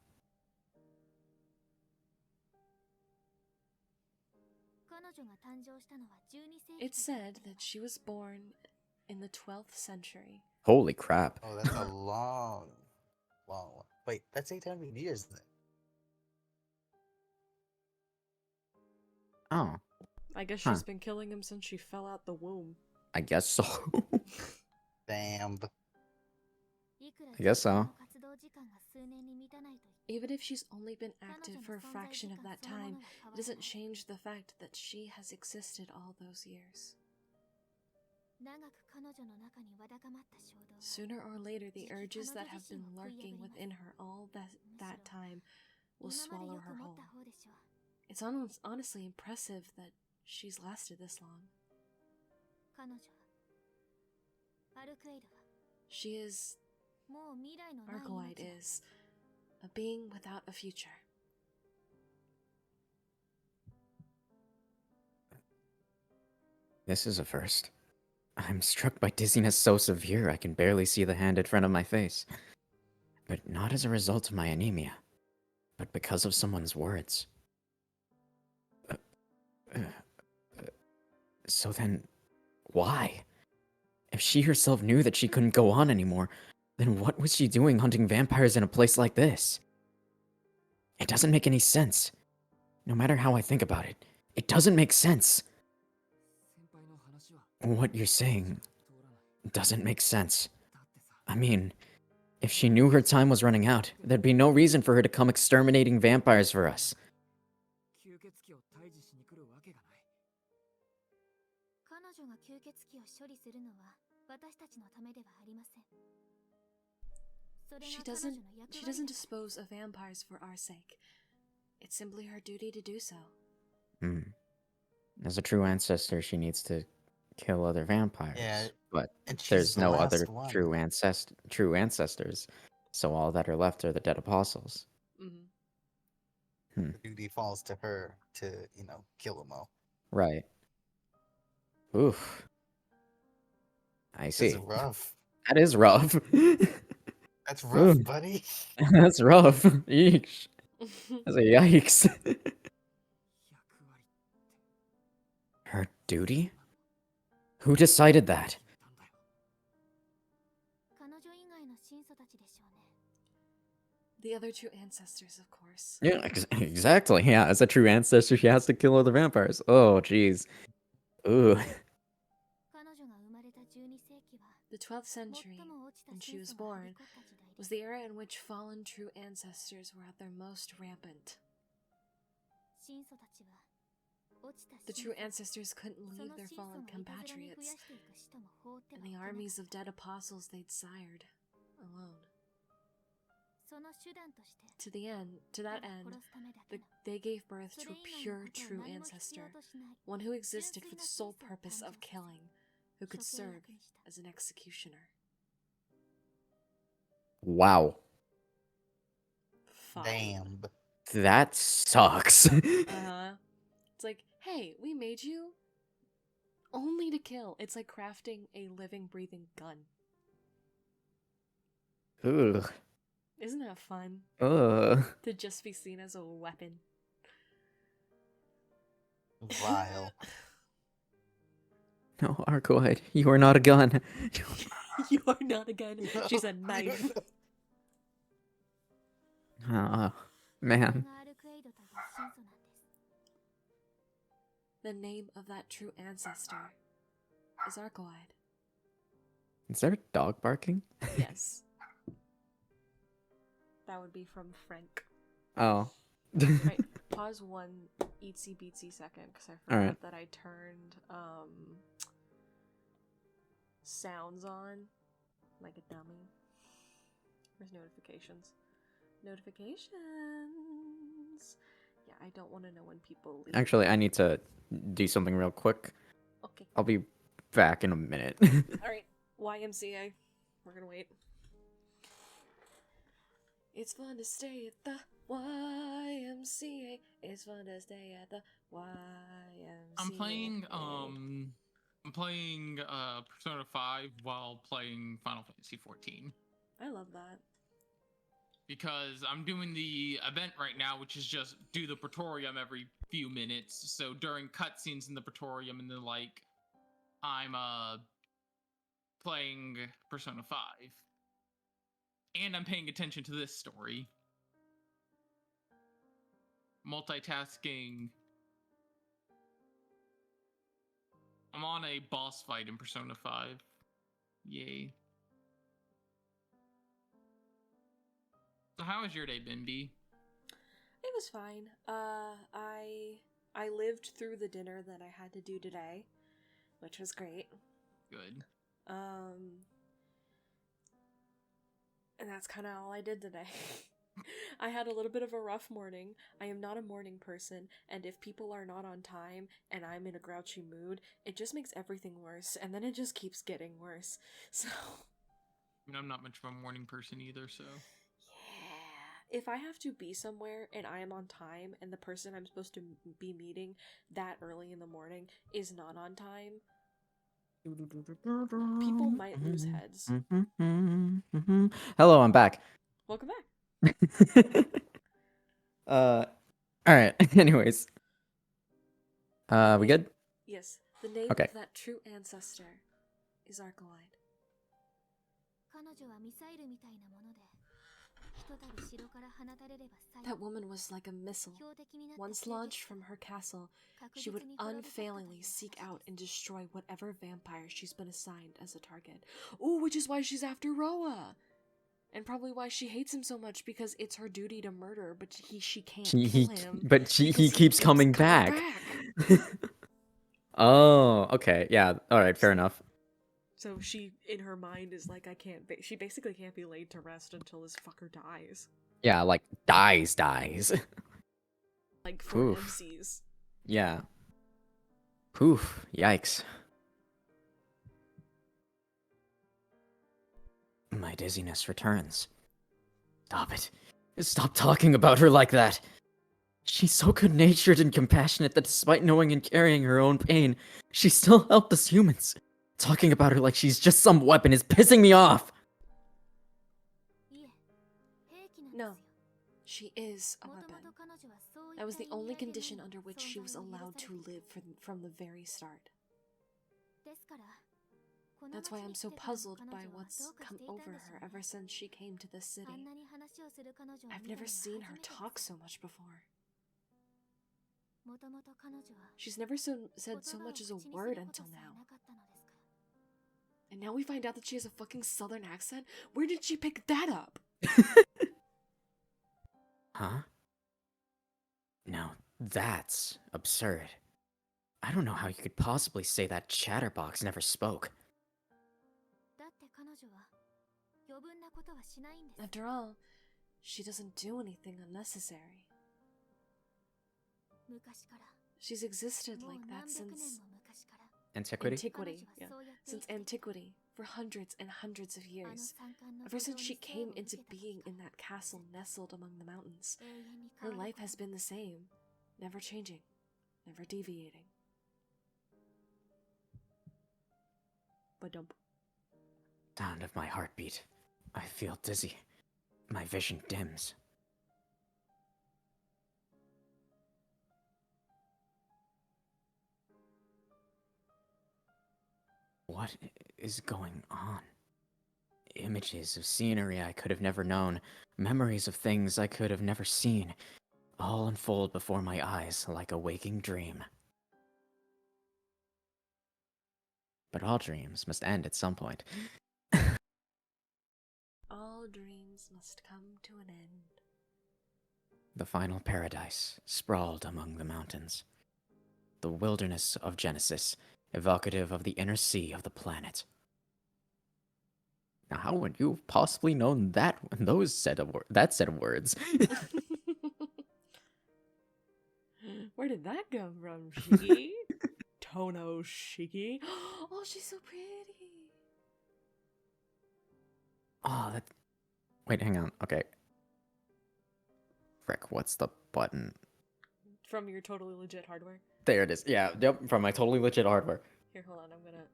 It's said that she was born in the 12th century. Holy crap. Oh, that's a long. Wait, that's 800 years then. Oh, I guess Huh. she's been killing him since she fell out the womb. I guess so. Damn. I guess so. Even if she's only been active for a fraction of that time, it doesn't change the fact that she has existed all those years. Sooner or later, the urges that have been lurking within her all that time will swallow her whole. It's honestly impressive that she's lasted this long. She is Arcueid is a being without a future. This is a first. I'm struck by dizziness so severe I can barely see the hand in front of my face. But not as a result of my anemia, but because of someone's words. Uh, uh, so then, why? If she herself knew that she couldn't go on anymore, then what was she doing hunting vampires in a place like this? It doesn't make any sense. No matter how I think about it, it doesn't make sense. What you're saying doesn't make sense. I mean, if she knew her time was running out, there'd be no reason for her to come exterminating vampires for us. She doesn't dispose of vampires for our sake. It's simply her duty to do so. As a true ancestor, she needs to kill other vampires. Yeah, but and she's there's the no last other one. true ancestors. So all that are left are the dead apostles. Mm-hmm. The duty falls to her to, kill them all. Right. Oof. I This see. is rough. That is rough. That's rough, Ooh. buddy. That's rough. Eesh. That's a yikes. Her duty? Who decided that? The other two ancestors, of course. Yeah, exactly. Yeah, as a true ancestor, she has to kill other vampires. Oh, jeez. Ooh. The 12th century, when she was born, was the era in which fallen true ancestors were at their most rampant. The true ancestors couldn't leave their fallen compatriots and the armies of dead apostles they'd sired alone. To that end, they gave birth to a pure true ancestor, one who existed for the sole purpose of killing, who could serve as an executioner. Wow. Fine. Damn. That sucks. It's like, hey, we made you only to kill. It's like crafting a living, breathing gun. Ugh. Isn't that fun? Ugh. To just be seen as a weapon. Vile. No, Arcueid, you are not a gun. You are not a gun. She's a knife. Oh, man. The name of that true ancestor is Arcueid. Is there a dog barking? Yes. That would be from Frank. Oh. Right, pause one itsy beatsy second, because I forgot Alright. that I turned sounds on like a dummy. Where's notifications? Notifications! Yeah, I don't want to know when people leave. Actually, I need to do something real quick. Okay. I'll be back in a minute. Alright, YMCA. We're gonna wait. It's fun to stay at the YMCA. It's fun to stay at the YMCA. I'm playing Persona 5 while playing Final Fantasy 14. I love that. Because I'm doing the event right now, which is just do the Praetorium every few minutes. So during cutscenes in the Praetorium and the like, I'm playing Persona 5. And I'm paying attention to this story. Multitasking. I'm on a boss fight in Persona 5. Yay. So how has your day been, B? It was fine. I lived through the dinner that I had to do today, which was great. Good. And that's kind of all I did today. I had a little bit of a rough morning. I am not a morning person, and if people are not on time and I'm in a grouchy mood, it just makes everything worse, and then it just keeps getting worse. So I mean, I'm not much of a morning person either, so. Yeah. If I have to be somewhere and I am on time and the person I'm supposed to be meeting that early in the morning is not on time, people might lose heads. Hello, I'm back. Welcome back. All right. Anyways, we good? Yes. The name Okay. of that true ancestor is Arcueid. That woman was like a missile. Once launched from her castle, she would unfailingly seek out and destroy whatever vampire she's been assigned as a target. Ooh, which is why she's after Roa. And probably why she hates him so much, because it's her duty to murder, but she can't kill him. He keeps coming back. Oh, okay. Yeah. All right. Fair enough. So she, in her mind, is like, she basically can't be laid to rest until this fucker dies. Yeah, like dies. Like, for Oof. MCs. Yeah. Poof. Yikes. My dizziness returns. Stop it. Stop talking about her like that. She's so good-natured and compassionate that despite knowing and carrying her own pain, she still helped us humans. Talking about her like she's just some weapon is pissing me off. No, she is a weapon. That was the only condition under which she was allowed to live from the very start. That's why I'm so puzzled by what's come over her ever since she came to this city. I've never seen her talk so much before. She's never said so much as a word until now. And now we find out that she has a fucking southern accent? Where did she pick that up? Huh? No, that's absurd. I don't know how you could possibly say that chatterbox never spoke. After all, she doesn't do anything unnecessary. She's existed like that since Antiquity? yeah. Since antiquity, for hundreds and hundreds of years. Ever since she came into being in that castle nestled among the mountains, her life has been the same, never changing, never deviating. Ba-dump. Sound of my heartbeat. I feel dizzy. My vision dims. What is going on? Images of scenery I could have never known, memories of things I could have never seen, all unfold before my eyes like a waking dream. But all dreams must end at some point. All dreams must come to an end. The final paradise sprawled among the mountains. The wilderness of Genesis, evocative of the inner sea of the planet. Now, how would you have possibly known that set of words? Where did that come from, Shiki? Tono Shiki. Oh, she's so pretty. Oh, that. Wait, hang on. Okay. Frick, what's the button? From your totally legit hardware. There it is. Yeah, yep, from my totally legit hardware. Here, hold on. I'm gonna.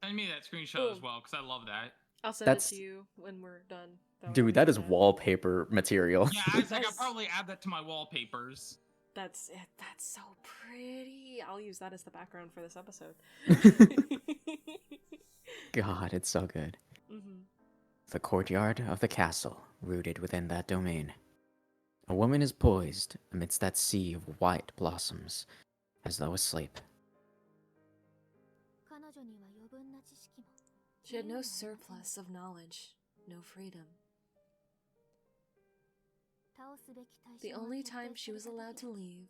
Send me that screenshot Boom. as well, because I love that. I'll send it to you when we're done. Dude, that is wallpaper material. Yeah, I was like, I'll probably add that to my wallpapers. That's it. That's so pretty. I'll use that as the background for this episode. God, it's so good. Mm-hmm. The courtyard of the castle, rooted within that domain. A woman is poised amidst that sea of white blossoms, as though asleep. She had no surplus of knowledge, no freedom. The only time she was allowed to leave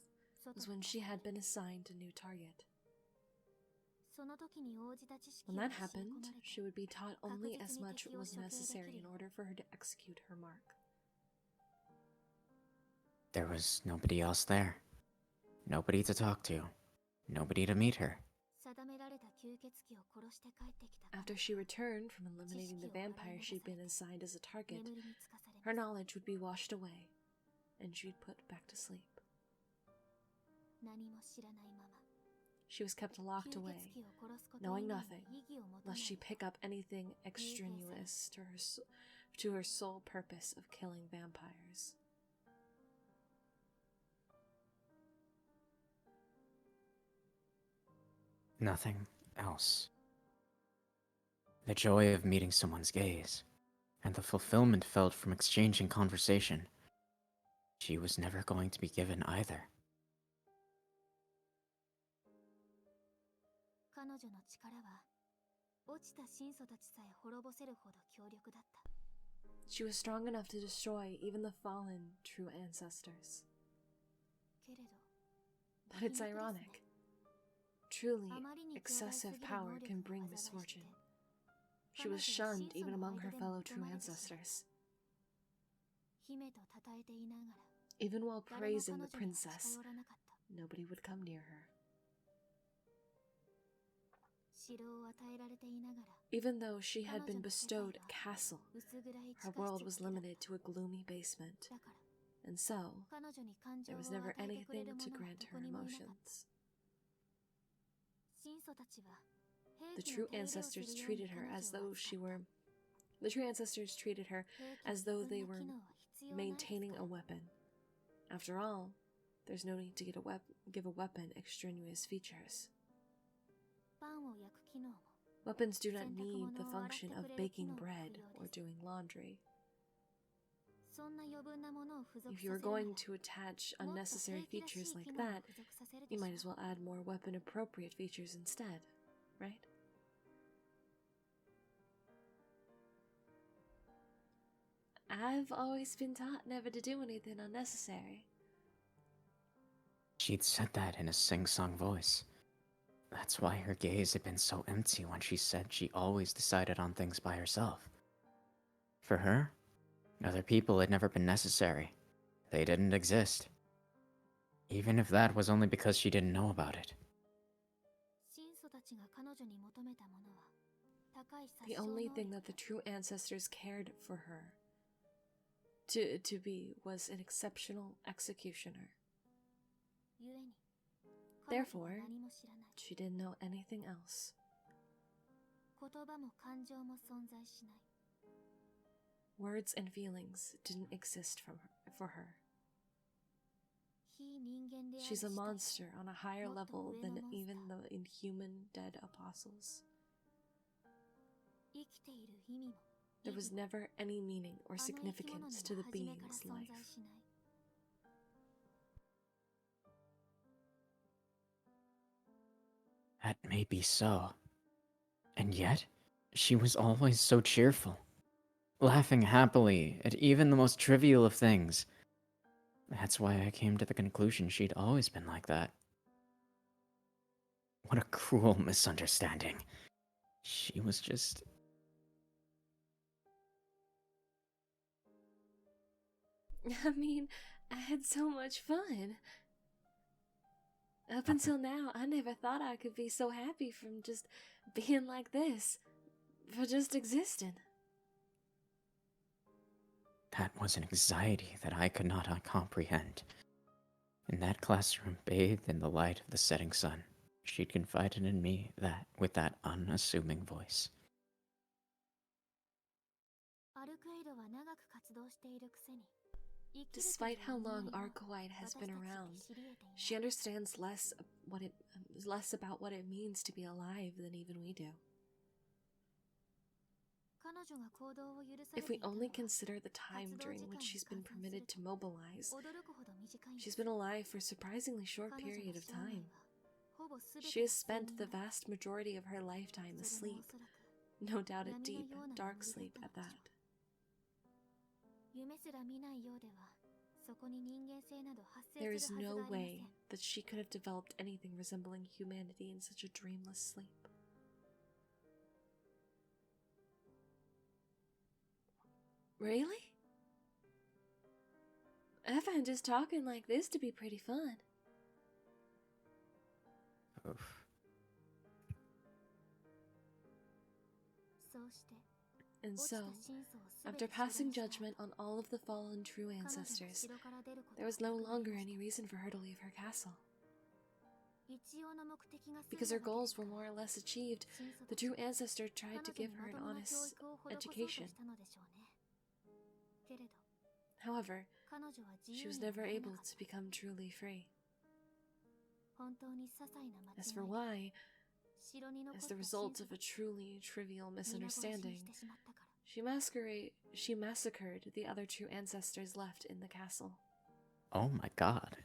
was when she had been assigned a new target. When that happened, she would be taught only as much was necessary in order for her to execute her mark. There was nobody else there. Nobody to talk to. Nobody to meet her. After she returned from eliminating the vampire she'd been assigned as a target, her knowledge would be washed away, and she'd put back to sleep. She was kept locked away, knowing nothing, lest she pick up anything extraneous to her sole purpose of killing vampires. Nothing else. The joy of meeting someone's gaze, and the fulfillment felt from exchanging conversation, she was never going to be given either. She was strong enough to destroy even the fallen true ancestors. But it's ironic. Truly, excessive power can bring misfortune. She was shunned even among her fellow true ancestors. Even while praising the princess, nobody would come near her. Even though she had been bestowed a castle, her world was limited to a gloomy basement, and so there was never anything to grant her emotions. The true ancestors treated her as though they were maintaining a weapon. After all, there's no need to give a weapon extraneous features. Weapons do not need the function of baking bread or doing laundry. If you are going to attach unnecessary features like that, you might as well add more weapon-appropriate features instead, right? I've always been taught never to do anything unnecessary. She'd said that in a sing-song voice. That's why her gaze had been so empty when she said she always decided on things by herself. For her, other people had never been necessary. They didn't exist. Even if that was only because she didn't know about it. The only thing that the true ancestors cared for her to be was an exceptional executioner. Therefore, she didn't know anything else. Words and feelings didn't exist for her. She's a monster on a higher level than even the inhuman dead apostles. There was never any meaning or significance to the being's life. That may be so. And yet, she was always so cheerful, laughing happily at even the most trivial of things. That's why I came to the conclusion she'd always been like that. What a cruel misunderstanding. She was just... I mean, I had so much fun. Up until now, I never thought I could be so happy from just being like this. For just existing. That was an anxiety that I could not comprehend. In that classroom, bathed in the light of the setting sun, she'd confided in me that with that unassuming voice. Despite how long Arcueid has been around, she understands less about what it means to be alive than even we do. If we only consider the time during which she's been permitted to mobilize, she's been alive for a surprisingly short period of time. She has spent the vast majority of her lifetime asleep, no doubt a deep, dark sleep at that. There is no way that she could have developed anything resembling humanity in such a dreamless sleep. Really? I find just talking like this to be pretty fun. Oof. And so, after passing judgment on all of the fallen true ancestors, there was no longer any reason for her to leave her castle. Because her goals were more or less achieved, the true ancestor tried to give her an honest education. However, she was never able to become truly free. As for why, as the result of a truly trivial misunderstanding, she massacred the other true ancestors left in the castle. Oh my god.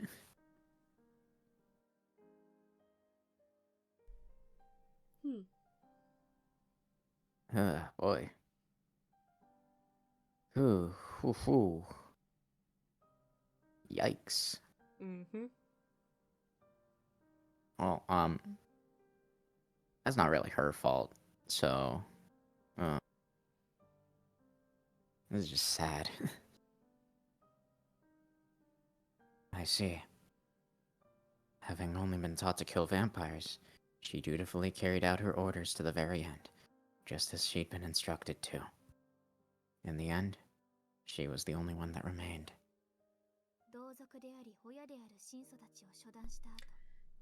Boy. Ooh, hoo, hoo. Yikes. Mm-hmm. Well, that's not really her fault. So, this is just sad. I see. Having only been taught to kill vampires, she dutifully carried out her orders to the very end, just as she'd been instructed to. In the end, she was the only one that remained.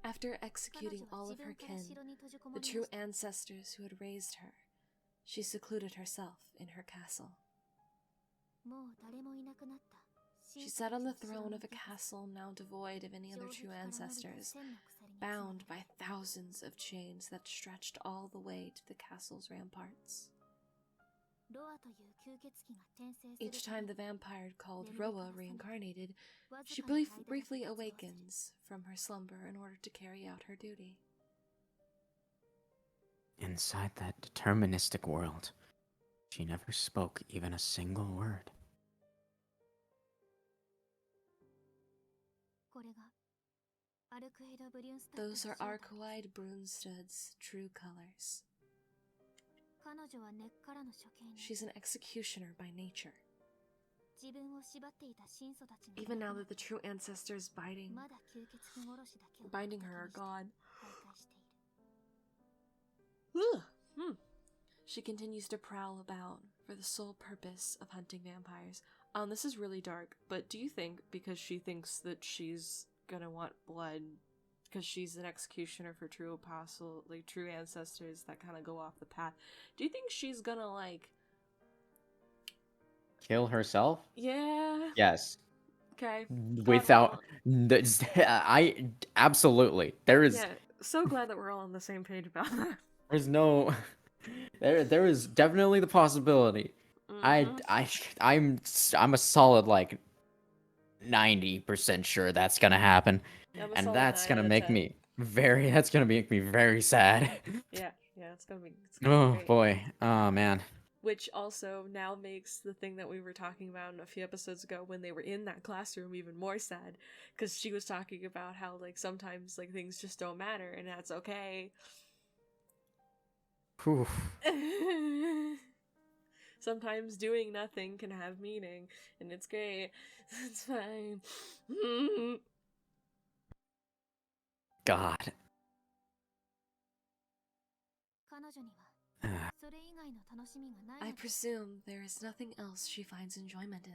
After executing all of her kin, the true ancestors who had raised her, she secluded herself in her castle. She sat on the throne of a castle now devoid of any other true ancestors, bound by thousands of chains that stretched all the way to the castle's ramparts. Each time the vampire called Roa reincarnated, she briefly awakens from her slumber in order to carry out her duty. Inside that deterministic world, she never spoke even a single word. Those are Arcueid Brunstad's true colors. She's an executioner by nature. Even now that the true ancestors binding her are gone, she continues to prowl about for the sole purpose of hunting vampires. This is really dark, but do you think because she thinks that she's gonna want blood, because she's an executioner for true apostle, like true ancestors that kind of go off the path, do you think she's gonna, like... Kill herself? Yeah. Yes. Okay. Without... I... Absolutely. There is... Yeah, so glad that we're all on the same page about that. There's no... There is definitely the possibility. I'm a solid, like, 90% sure that's gonna happen. And that's gonna make me very sad. Yeah, it's gonna be Oh great. boy. Oh man. Which also now makes the thing that we were talking about a few episodes ago when they were in that classroom even more sad, because she was talking about how, like, sometimes, like, things just don't matter and that's okay. Whew. Sometimes doing nothing can have meaning, and it's great. It's fine. God. I presume there is nothing else she finds enjoyment in.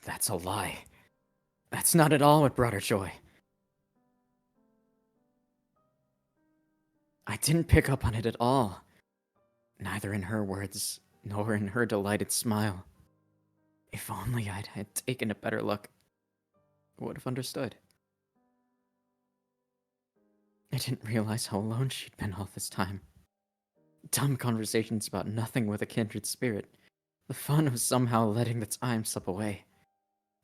That's a lie. That's not at all what brought her joy. I didn't pick up on it at all. Neither in her words, nor in her delighted smile. If only I'd had taken a better look, I would have understood. I didn't realize how alone she'd been all this time. Dumb conversations about nothing with a kindred spirit. The fun of somehow letting the time slip away.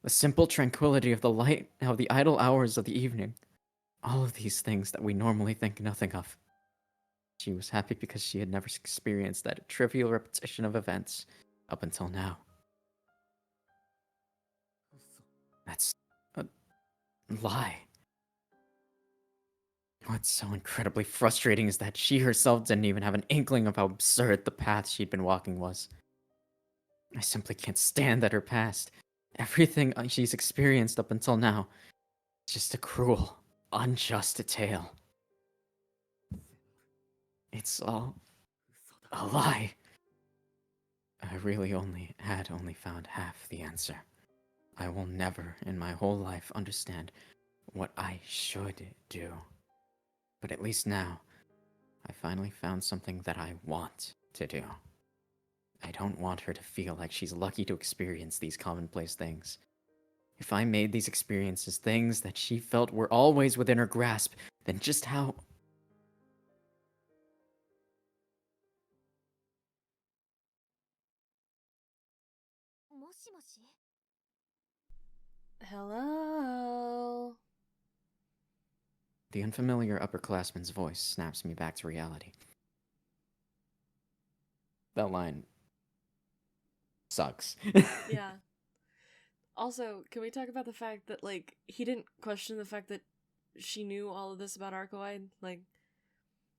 The simple tranquility of the light, of the idle hours of the evening. All of these things that we normally think nothing of. She was happy because she had never experienced that trivial repetition of events up until now. That's a lie. What's so incredibly frustrating is that she herself didn't even have an inkling of how absurd the path she'd been walking was. I simply can't stand that her past, everything she's experienced up until now, is just a cruel, unjust tale. It's all a lie. I really only found half the answer. I will never in my whole life understand what I should do. But at least now, I finally found something that I want to do. I don't want her to feel like she's lucky to experience these commonplace things. If I made these experiences things that she felt were always within her grasp, then just how... Hello? The unfamiliar upperclassman's voice snaps me back to reality. That line sucks. Yeah. Also, can we talk about the fact that, like, he didn't question the fact that she knew all of this about Arcueid? Like,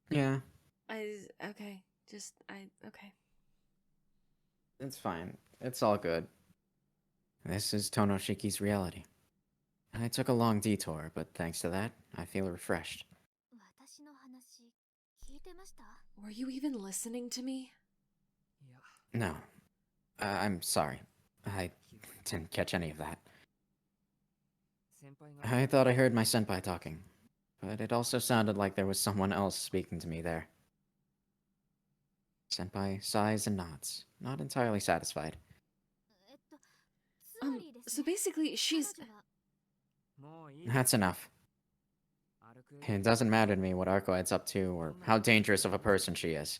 Yeah, okay. it's fine. It's all good. This is Tonoshiki's reality. I took a long detour, but thanks to that, I feel refreshed. Were you even listening to me? No. I'm sorry. I didn't catch any of that. I thought I heard my senpai talking, but it also sounded like there was someone else speaking to me there. Senpai sighs and nods, not entirely satisfied. So basically, she's... That's enough. It doesn't matter to me what Arcueid's up to or how dangerous of a person she is.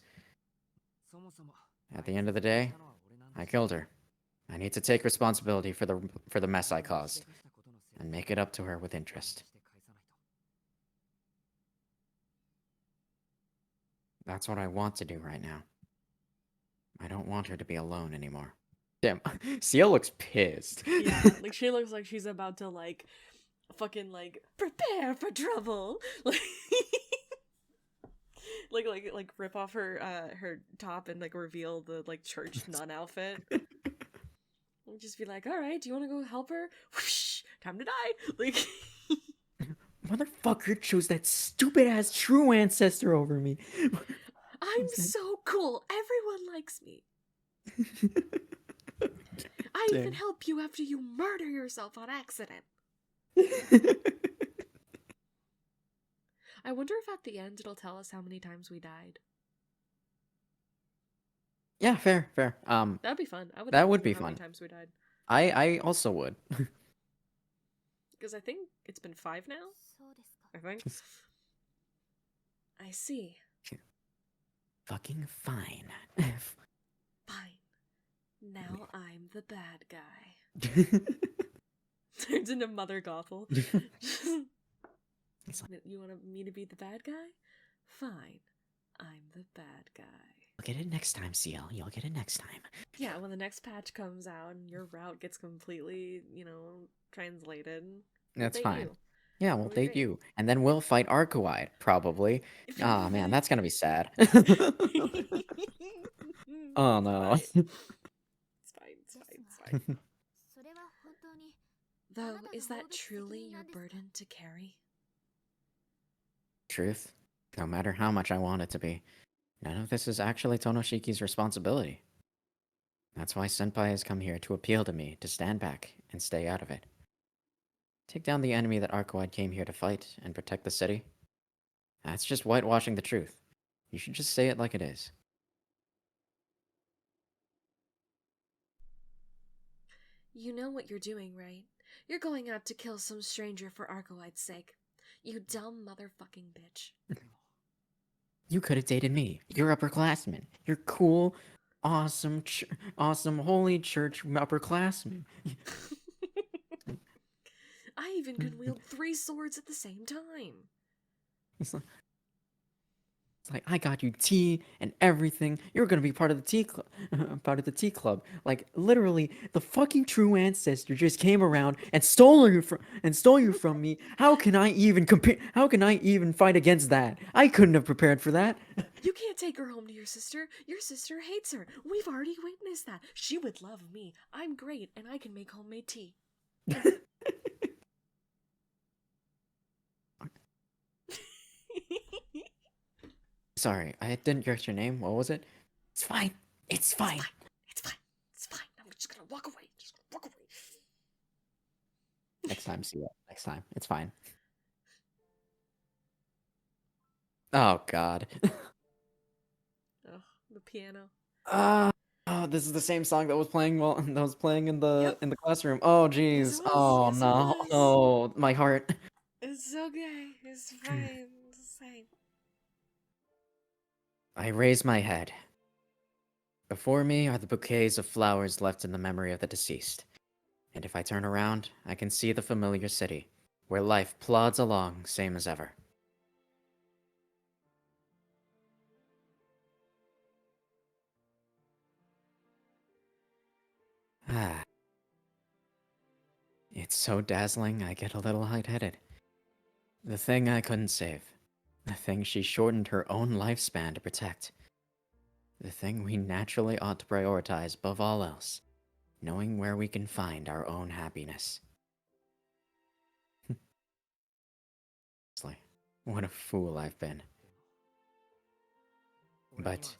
At the end of the day, I killed her. I need to take responsibility for the mess I caused, and make it up to her with interest. That's what I want to do right now. I don't want her to be alone anymore. Damn, Ciel looks pissed. Yeah, like, she looks like she's about to, like, fucking, like, prepare for trouble. Like rip off her top and, like, reveal the, like, church nun outfit. And just be like, alright, do you want to go help her? Whoosh, time to die. Like... Motherfucker chose that stupid ass true ancestor over me. I'm so cool. Everyone likes me. I even Damn. help you after you murder yourself on accident. I wonder if at the end it'll tell us how many times we died. Yeah, fair. That'd be fun. I would. That like to would know be how fun. many times we died. I also would. Because I think it's been 5 now. I think. I see. Fucking fine. Fine. Now I'm the bad guy. Turns into Mother Gothel. You want me to be the bad guy? Fine. I'm the bad guy. You'll get it next time, Ciel. You'll get it next time. Yeah, when the next patch comes out and your route gets completely, translated. That's date fine. you. Yeah, we'll It'll be date great. you. And then we'll fight Arcueid, probably. Ah, man, that's gonna be sad. Oh, no. It's fine. Though, is that truly your burden to carry? Truth. No matter how much I want it to be, none of this is actually Tonoshiki's responsibility. That's why Senpai has come here to appeal to me to stand back and stay out of it. Take down the enemy that Arcueid came here to fight and protect the city. That's just whitewashing the truth. You should just say it like it is. You know what you're doing, right? You're going out to kill some stranger for Arcueid's sake. You dumb motherfucking bitch. You could have dated me. You're upperclassmen. You're cool, awesome holy church upperclassmen. I even can wield 3 swords at the same time. It's like I got you tea and everything. You're gonna be part of the tea club. Part of the tea club. Like literally, the fucking true ancestor just came around and stole you from me. How can I even compare? How can I even fight against that? I couldn't have prepared for that. You can't take her home to your sister. Your sister hates her. We've already witnessed that. She would love me. I'm great, and I can make homemade tea. Sorry, I didn't get your name. What was it? It's fine. It's fine. It's fine. It's fine. I'm just gonna walk away. Just walk away. Next time, see it. Next time. It's fine. Oh, God. Oh, the piano. Oh, this is the same song that was playing in the Yep. in the classroom. Oh, Yes, jeez. it was. Oh, Yes, it no. was. Oh, my heart. It's okay. It's fine. It's fine. I raise my head. Before me are the bouquets of flowers left in the memory of the deceased. And if I turn around, I can see the familiar city, where life plods along, same as ever. Ah. It's so dazzling, I get a little lightheaded. The thing I couldn't save. The thing she shortened her own lifespan to protect. The thing we naturally ought to prioritize above all else. Knowing where we can find our own happiness. Honestly, what a fool I've been. But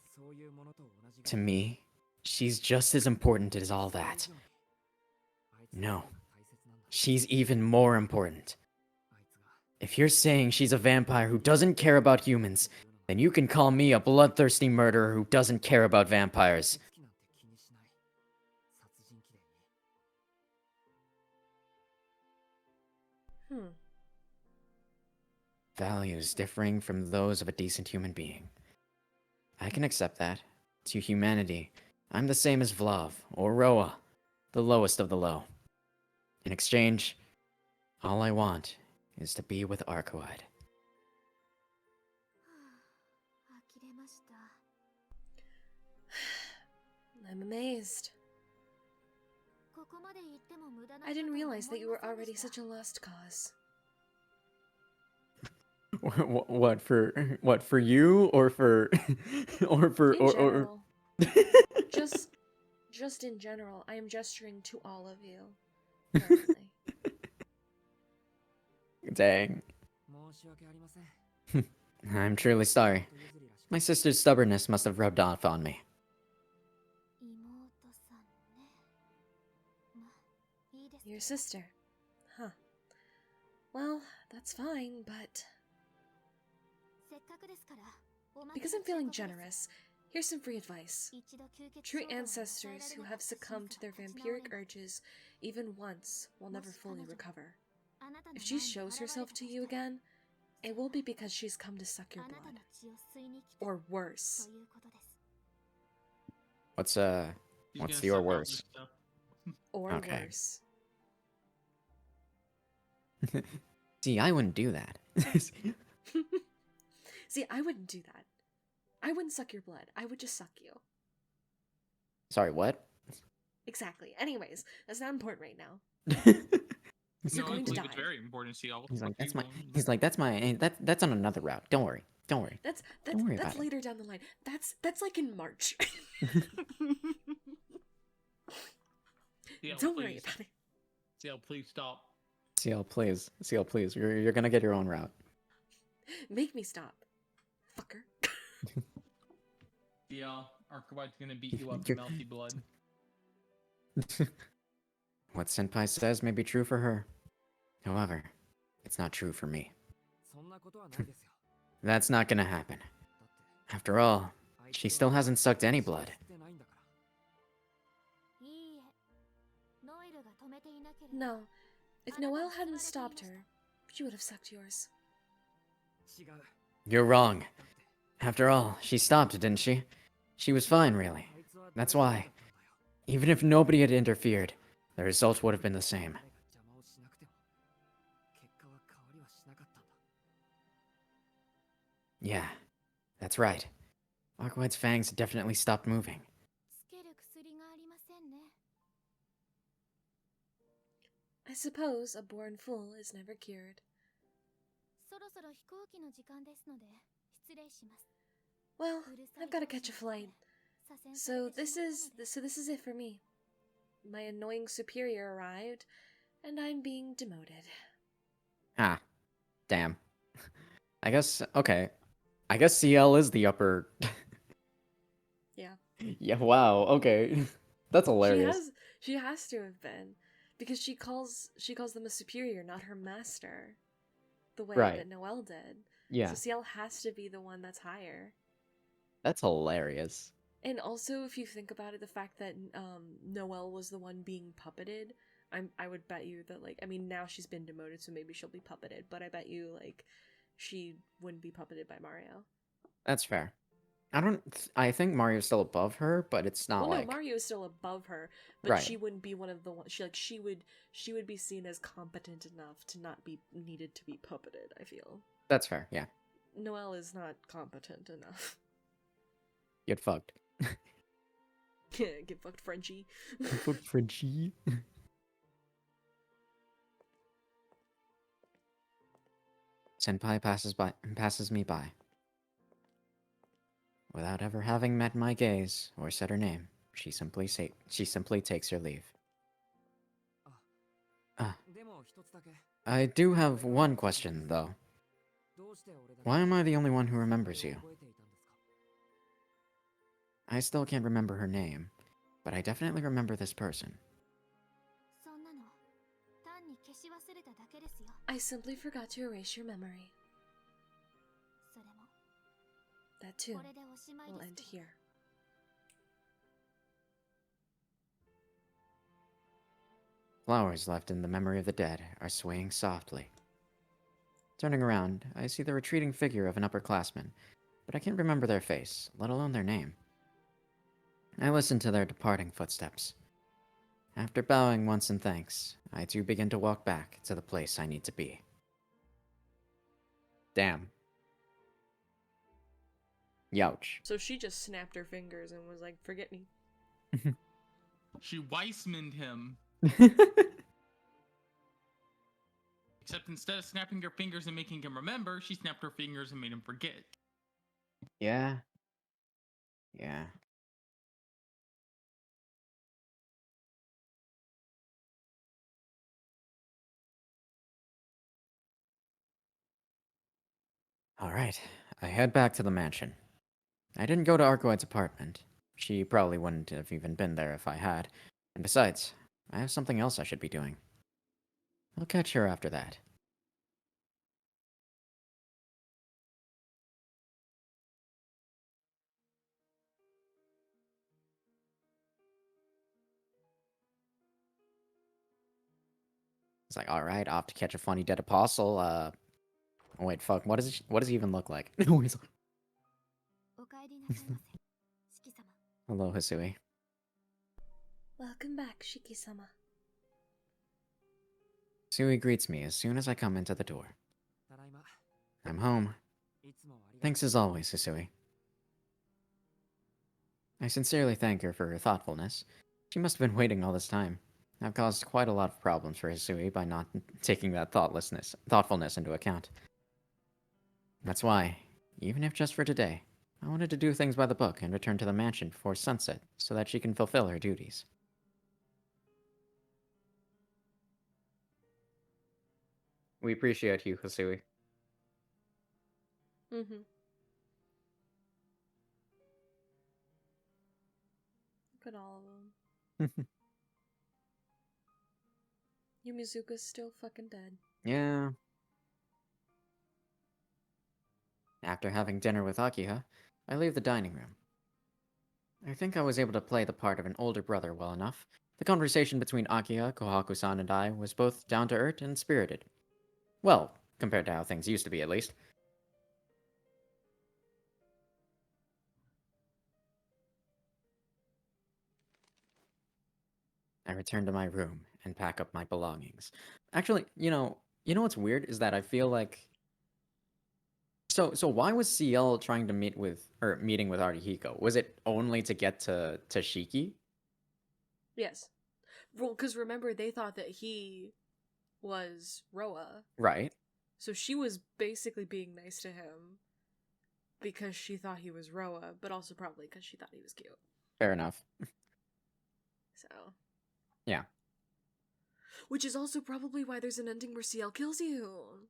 to me, she's just as important as all that. No, she's even more important. If you're saying she's a vampire who doesn't care about humans, then you can call me a bloodthirsty murderer who doesn't care about vampires. Values differing from those of a decent human being. I can accept that. To humanity, I'm the same as Vlav, or Roa, the lowest of the low. In exchange, all I want is to be with Arcueid. I'm amazed. I didn't realize that you were already such a lost cause. What for you or for In general. Just in general, I am gesturing to all of you. Currently. Dang. I'm truly sorry. My sister's stubbornness must have rubbed off on me. Your sister. Huh. Well, that's fine, but... Because I'm feeling generous, here's some free advice. True ancestors who have succumbed to their vampiric urges even once will never fully recover. If she shows herself to you again, it will be because she's come to suck your blood. Or worse. What's She's gonna your suck all worse? this stuff. Or Okay. worse. See, I wouldn't do that. See, I wouldn't do that. I wouldn't suck your blood. I would just suck you. Sorry, what? Exactly. Anyways, that's not important right now. He's You're No, I going to believe die. it's very important, Ciel. like, that's my. Fuck you, He's like, that's on another route. Don't worry. Don't worry. That's Don't worry that's about it. later down the line. That's like in March. Ciel, Don't worry please. about it. Ciel, please stop. CL, please. CL, please. You're gonna get your own route. Make me stop. Fucker. Ciel, Arcueid's gonna beat you up for You're- melty blood. What Senpai says may be true for her. However, it's not true for me. That's not gonna happen. After all, she still hasn't sucked any blood. No. If Noelle hadn't stopped her, she would have sucked yours. You're wrong. After all, she stopped, didn't she? She was fine, really. That's why. Even if nobody had interfered, the result would have been the same. Yeah, that's right. Arcueid's fangs definitely stopped moving. I suppose a born fool is never cured. Well, I've got to catch a flight. So this is it for me. My annoying superior arrived, and I'm being demoted. Ah, damn. I guess, okay. I guess Ciel is the upper. Yeah. Yeah. Wow. Okay. That's hilarious. She has to have been, because she calls them a superior, not her master, the way Right. that Noelle did. Yeah. So Ciel has to be the one that's higher. That's hilarious. And also, if you think about it, the fact that Noelle was the one being puppeted, I would bet you that, like, I mean, now she's been demoted, so maybe she'll be puppeted, but I bet you, like, she wouldn't be puppeted by Mario. That's fair. I think Mario's still above her, but it's not Well, no, like Mario is still above her, but right. she wouldn't be one of the ones. She would be seen as competent enough to not be needed to be puppeted. I feel That's fair. Yeah. Noelle is not competent enough. Get fucked. Get fucked, Frenchie. Fuck Frenchie. Senpai passes me by. Without ever having met my gaze or said her name, she simply takes her leave. I do have one question, though. Why am I the only one who remembers you? I still can't remember her name, but I definitely remember this person. I simply forgot to erase your memory. That too will end here. Flowers left in the memory of the dead are swaying softly. Turning around, I see the retreating figure of an upperclassman, but I can't remember their face, let alone their name. I listen to their departing footsteps. After bowing once in thanks, I too begin to walk back to the place I need to be. Damn. Youch. So she just snapped her fingers and was like, "Forget me." She Weissmaned him. Except instead of snapping her fingers and making him remember, she snapped her fingers and made him forget. Yeah. Yeah. Alright, I head back to the mansion. I didn't go to Arcueid's apartment. She probably wouldn't have even been there if I had. And besides, I have something else I should be doing. I'll catch her after that. It's like, alright, off to catch a funny dead apostle. Oh wait, fuck, what does he even look like? He's like, hello, Hisui. Welcome back, Shiki-sama. Hisui greets me as soon as I come into the door. I'm home. Thanks as always, Hisui. I sincerely thank her for her thoughtfulness. She must have been waiting all this time. I've caused quite a lot of problems for Hisui by not taking that thoughtfulness into account. That's why, even if just for today, I wanted to do things by the book and return to the mansion before sunset so that she can fulfill her duties. We appreciate you, Hisui. Mm-hmm. Look at all of them. Yumizuka's still fucking dead. Yeah. After having dinner with Akiha, I leave the dining room. I think I was able to play the part of an older brother well enough. The conversation between Akiha, Kohaku-san, and I was both down-to-earth and spirited. Well, compared to how things used to be, at least. I return to my room and pack up my belongings. Actually, you know what's weird is that I feel like so why was Ciel trying to meeting with Arihiko? Was it only to get to Shiki? Yes. Well, because remember, they thought that he was Roa. Right. So she was basically being nice to him because she thought he was Roa, but also probably because she thought he was cute. Fair enough. So. Yeah. Which is also probably why there's an ending where Ciel kills you.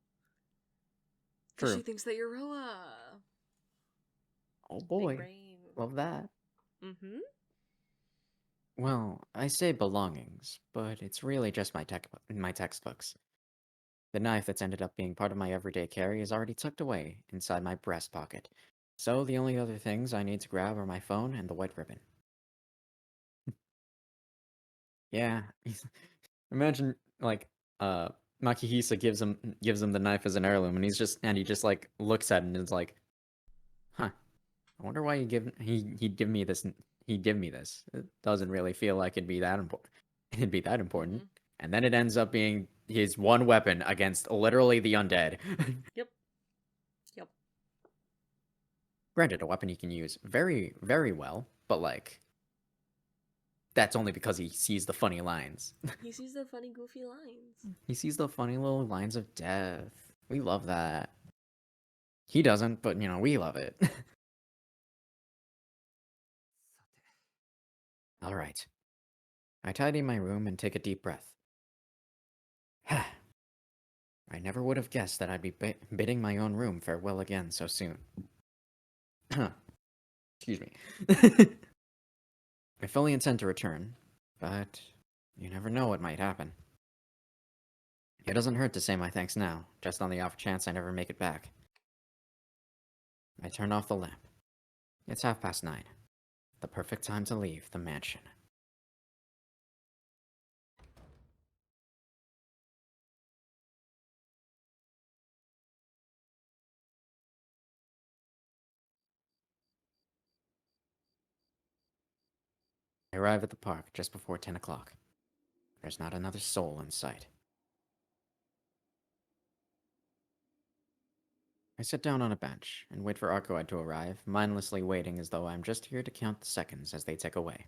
True. Because she thinks that you're Roa. Oh Big boy, brain. love that. Mm-hmm. Well, I say belongings, but it's really just my textbooks. The knife that's ended up being part of my everyday carry is already tucked away inside my breast pocket. So the only other things I need to grab are my phone and the white ribbon. Yeah, imagine like uh Makihisa gives him the knife as an heirloom, and he just like looks at it and is like, "Huh, I wonder why he'd give me this. He'd give me this. It doesn't really feel like it'd be that important. It'd be that important." Mm-hmm. And then it ends up being his one weapon against literally the undead. Yep. Yep. Granted, a weapon he can use very, very well, but like that's only because he sees the funny lines. He sees the funny, goofy lines. He sees the funny little lines of death. We love that. He doesn't, but we love it. All right. I tidy my room and take a deep breath. I never would have guessed that I'd be bidding my own room farewell again so soon. Excuse me. I fully intend to return, but you never know what might happen. It doesn't hurt to say my thanks now, just on the off chance I never make it back. I turn off the lamp. It's 9:30. The perfect time to leave the mansion. I arrive at the park just before 10 o'clock. There's not another soul in sight. I sit down on a bench and wait for Arcueid to arrive, mindlessly waiting as though I'm just here to count the seconds as they tick away.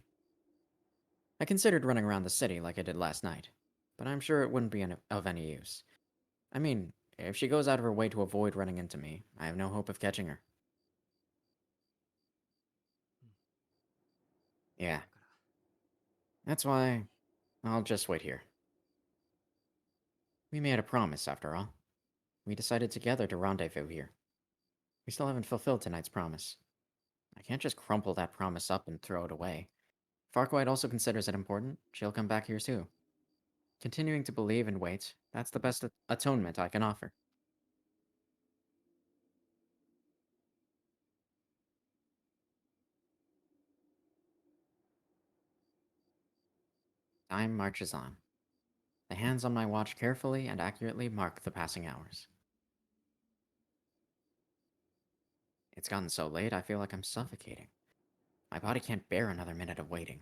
I considered running around the city like I did last night, but I'm sure it wouldn't be of any use. I mean, if she goes out of her way to avoid running into me, I have no hope of catching her. Yeah. That's why I'll just wait here. We made a promise, after all. We decided together to rendezvous here. We still haven't fulfilled tonight's promise. I can't just crumple that promise up and throw it away. Farquaad also considers it important. She'll come back here too. Continuing to believe and wait, that's the best atonement I can offer. Time marches on. The hands on my watch carefully and accurately mark the passing hours. It's gotten so late, I feel like I'm suffocating. My body can't bear another minute of waiting.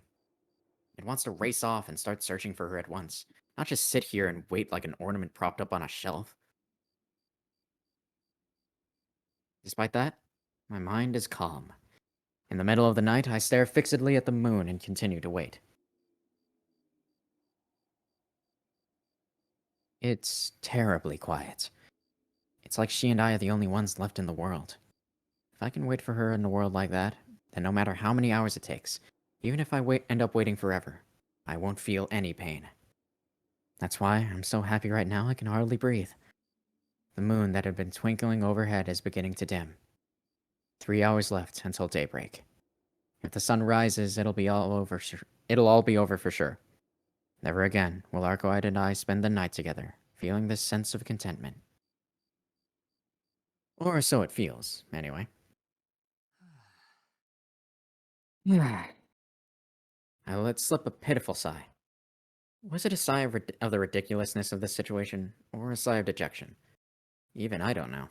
It wants to race off and start searching for her at once, not just sit here and wait like an ornament propped up on a shelf. Despite that, my mind is calm. In the middle of the night, I stare fixedly at the moon and continue to wait. It's terribly quiet. It's like she and I are the only ones left in the world. If I can wait for her in a world like that, then no matter how many hours it takes, even if I end up waiting forever, I won't feel any pain. That's why I'm so happy right now I can hardly breathe. The moon that had been twinkling overhead is beginning to dim. 3 hours left until daybreak. If the sun rises, it'll all be over for sure. Never again will Arcueid and I spend the night together, feeling this sense of contentment. Or so it feels, anyway. I let slip a pitiful sigh. Was it a sigh of the ridiculousness of this situation, or a sigh of dejection? Even I don't know.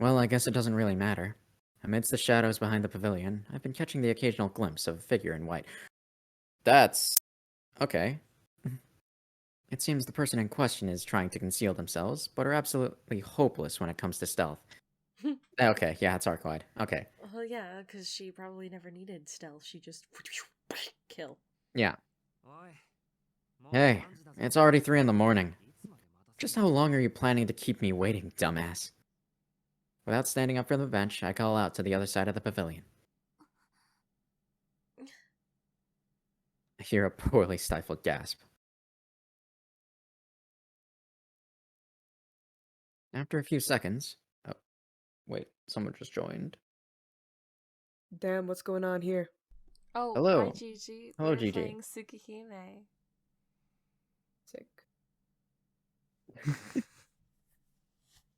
Well, I guess it doesn't really matter. Amidst the shadows behind the pavilion, I've been catching the occasional glimpse of a figure in white. That's... okay. It seems the person in question is trying to conceal themselves, but are absolutely hopeless when it comes to stealth. Okay, yeah, it's Arcueid. Okay. Well, yeah, because she probably never needed stealth. She just kill. Yeah. Hey, it's already 3 in the morning. Just how long are you planning to keep me waiting, dumbass? Without standing up from the bench, I call out to the other side of the pavilion. I hear a poorly stifled gasp. After a few seconds... Oh, wait, someone just joined. Damn, what's going on here? Oh, Hello. hi Gigi. Hello, We're Gigi. playing Tsukihime. Sick.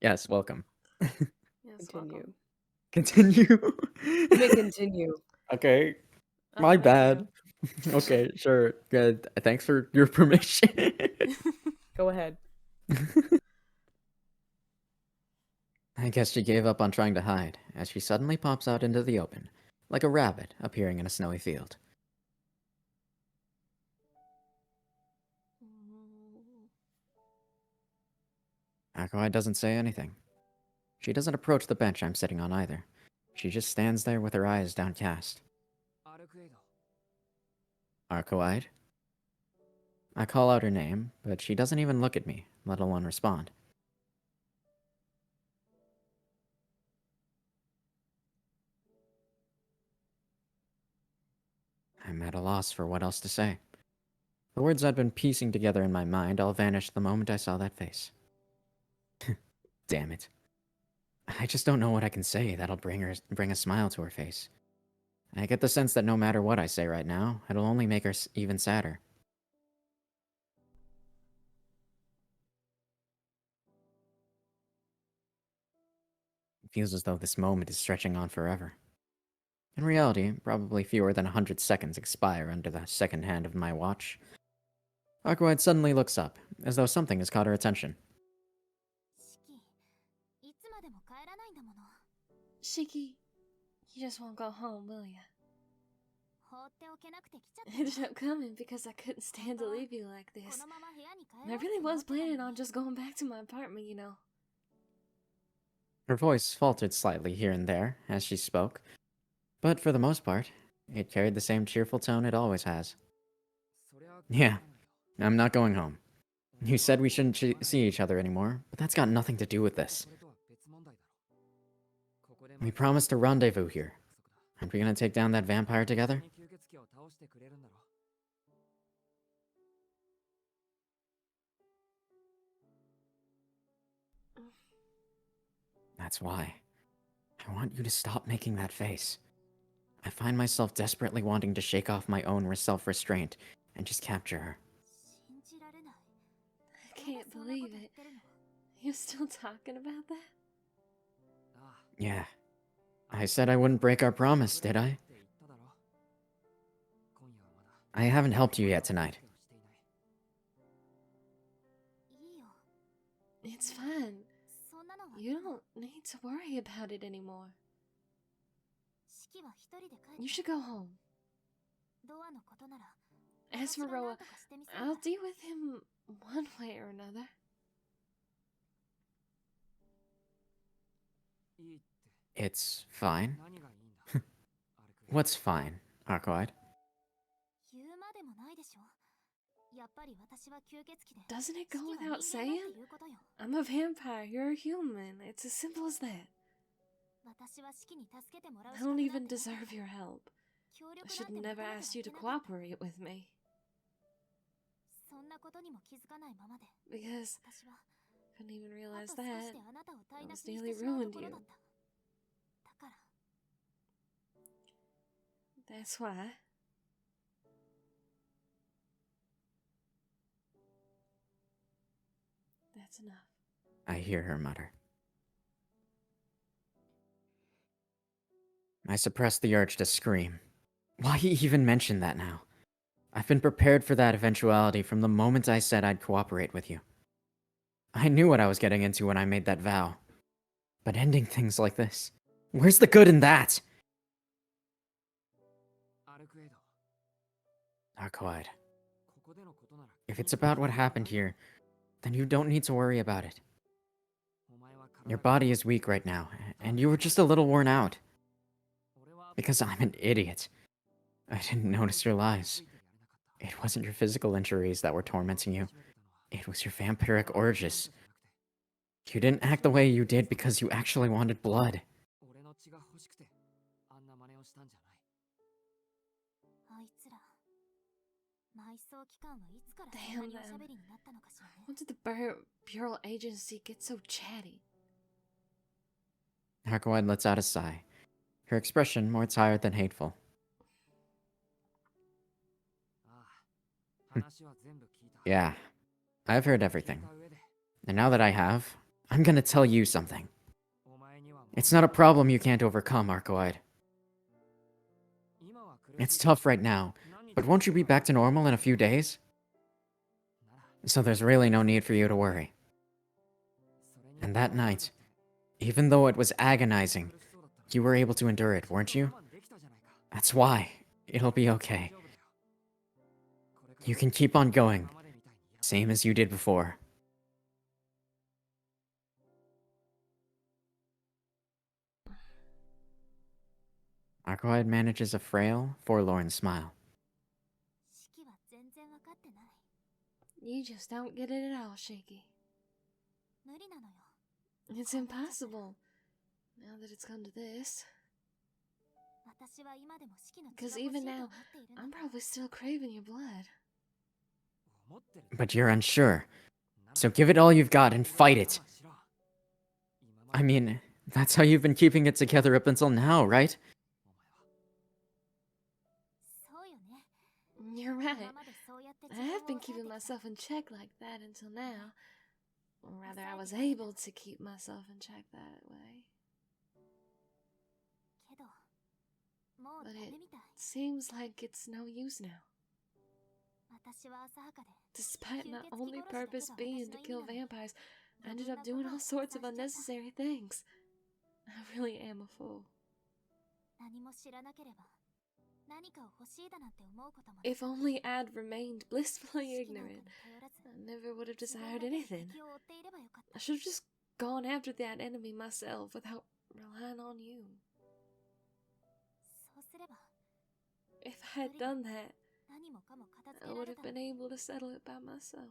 Yes, welcome. Yes, Continue. welcome. Continue. You may continue. Okay, Oh, my thank bad. you. Okay, sure. Good. Thanks for your permission. Go ahead. I guess she gave up on trying to hide, as she suddenly pops out into the open, like a rabbit appearing in a snowy field. Arcueid doesn't say anything. She doesn't approach the bench I'm sitting on either. She just stands there with her eyes downcast. Arcueid? I call out her name, but she doesn't even look at me, let alone respond. I'm at a loss for what else to say. The words I'd been piecing together in my mind all vanished the moment I saw that face. Damn it. I just don't know what I can say that'll bring a smile to her face. I get the sense that no matter what I say right now, it'll only make her even sadder. It feels as though this moment is stretching on forever. In reality, probably fewer than 100 seconds expire under the second hand of my watch. Arcueid suddenly looks up, as though something has caught her attention. Shiki, you just won't go home, will ya? I ended up coming because I couldn't stand to leave you like this. And I really was planning on just going back to my apartment, you know. Her voice faltered slightly here and there as she spoke, but for the most part, it carried the same cheerful tone it always has. Yeah, I'm not going home. You said we shouldn't see each other anymore, but that's got nothing to do with this. We promised to rendezvous here. Aren't we gonna take down that vampire together? That's why. I want you to stop making that face. I find myself desperately wanting to shake off my own self-restraint and just capture her. I can't believe it. You're still talking about that? Yeah. I said I wouldn't break our promise, did I? I haven't helped you yet tonight. It's fine. You don't need to worry about it anymore. You should go home. As for Roa, I'll deal with him one way or another. It's fine. What's fine, Arcueid? Doesn't it go without saying? I'm a vampire, you're a human. It's as simple as that. I don't even deserve your help. I should never ask you to cooperate with me. Because I couldn't even realize that. I was nearly ruined you. That's why. That's enough. I hear her mutter. I suppress the urge to scream. Why even mention that now? I've been prepared for that eventuality from the moment I said I'd cooperate with you. I knew what I was getting into when I made that vow. But ending things like this, where's the good in that? Arcueid, if it's about what happened here, then you don't need to worry about it. Your body is weak right now, and you were just a little worn out. Because I'm an idiot. I didn't notice your lies. It wasn't your physical injuries that were tormenting you. It was your vampiric urges. You didn't act the way you did because you actually wanted blood. Damn them. When did the Bureau Agency get so chatty? Arcueid lets out a sigh, her expression more tired than hateful. Yeah, I've heard everything. And now that I have, I'm gonna tell you something. It's not a problem you can't overcome, Arcueid. It's tough right now, but won't you be back to normal in a few days? So there's really no need for you to worry. And that night, even though it was agonizing, you were able to endure it, weren't you? That's why. It'll be okay. You can keep on going, same as you did before. Arcueid manages a frail, forlorn smile. You just don't get it at all, Shaky. It's impossible, now that it's come to this. Because even now, I'm probably still craving your blood. But you're unsure. So give it all you've got and fight it. I mean, that's how you've been keeping it together up until now, right? You're right. I have been keeping myself in check like that until now. Or rather, I was able to keep myself in check that way. But it seems like it's no use now. Despite my only purpose being to kill vampires, I ended up doing all sorts of unnecessary things. I really am a fool. If only I'd remained blissfully ignorant, I never would have desired anything. I should have just gone after that enemy myself without relying on you. If I had done that, I would have been able to settle it by myself.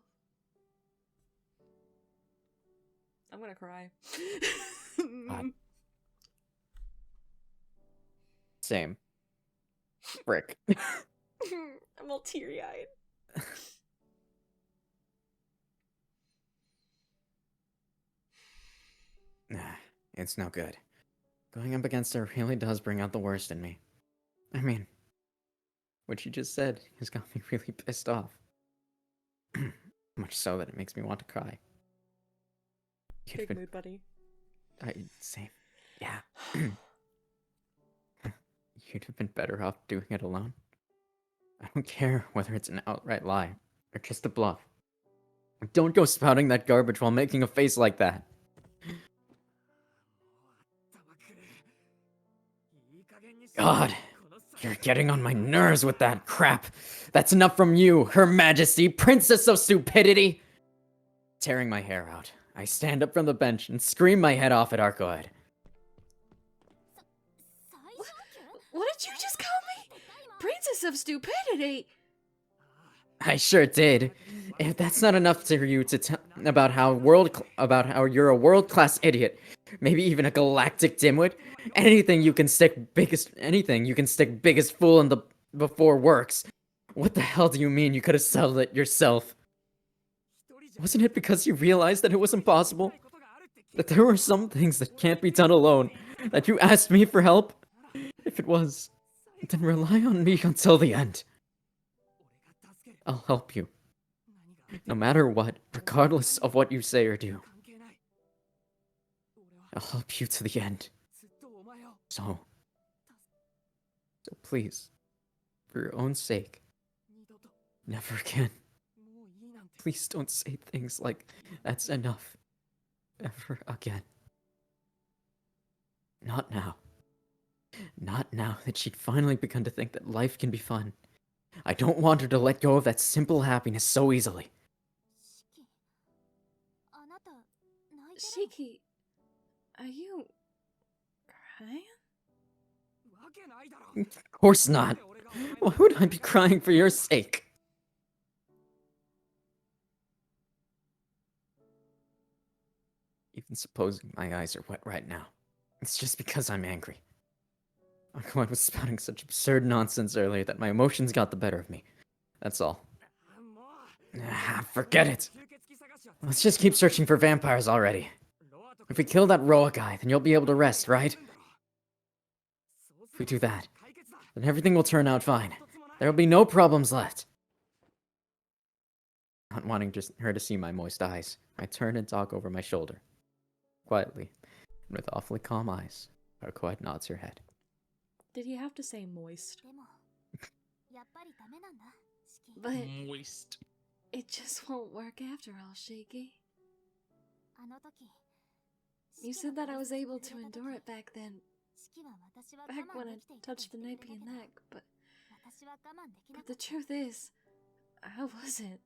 I'm gonna cry. Same. Frick. I'm all teary-eyed. Nah, it's no good. Going up against her really does bring out the worst in me. I mean, what you just said has got me really pissed off. Much so that it makes me want to cry. Big mood, buddy. Same. Yeah. You'd have been better off doing it alone. I don't care whether it's an outright lie or just a bluff. Don't go spouting that garbage while making a face like that. God, you're getting on my nerves with that crap. That's enough from you, Her Majesty, Princess of Stupidity. Tearing my hair out, I stand up from the bench and scream my head off at Arcueid. What did you just call me? Princess of Stupidity! I sure did. If that's not enough for you to tell about how you're a world-class idiot, maybe even a galactic dimwit, anything you can stick biggest fool in the before works. What the hell do you mean you could have settled it yourself? Wasn't it because you realized that it was impossible? That there were some things that can't be done alone, that you asked me for help? If it was, then rely on me until the end. I'll help you. No matter what, regardless of what you say or do. I'll help you to the end. So please, for your own sake, never again. Please don't say things like, that's enough. Ever again. Not now. Not now that she'd finally begun to think that life can be fun. I don't want her to let go of that simple happiness so easily. Shiki, are you crying? Of course not. Why would I be crying for your sake? Even supposing my eyes are wet right now, it's just because I'm angry. I was spouting such absurd nonsense earlier that my emotions got the better of me. That's all. Forget it. Let's just keep searching for vampires already. If we kill that Roa guy, then you'll be able to rest, right? If we do that, then everything will turn out fine. There will be no problems left. Not wanting her to see my moist eyes, I turn and talk over my shoulder. Quietly, and with awfully calm eyes, Arcueid nods her head. Did you have to say moist? But Moist. it just won't work after all, Shaky. You said that I was able to endure it back then, back when I touched the Napian neck, but the truth is, I wasn't.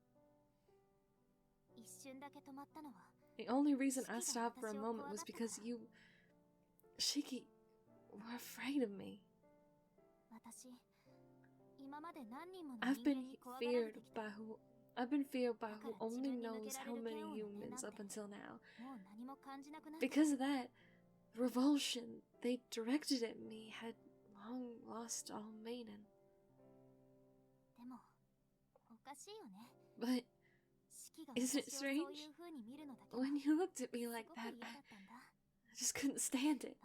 The only reason I stopped for a moment was because you, Shiki, were afraid of me. I've been feared by who only knows how many humans up until now. Because of that, the revulsion they directed at me had long lost all meaning. But isn't it strange? When you looked at me like that, I just couldn't stand it.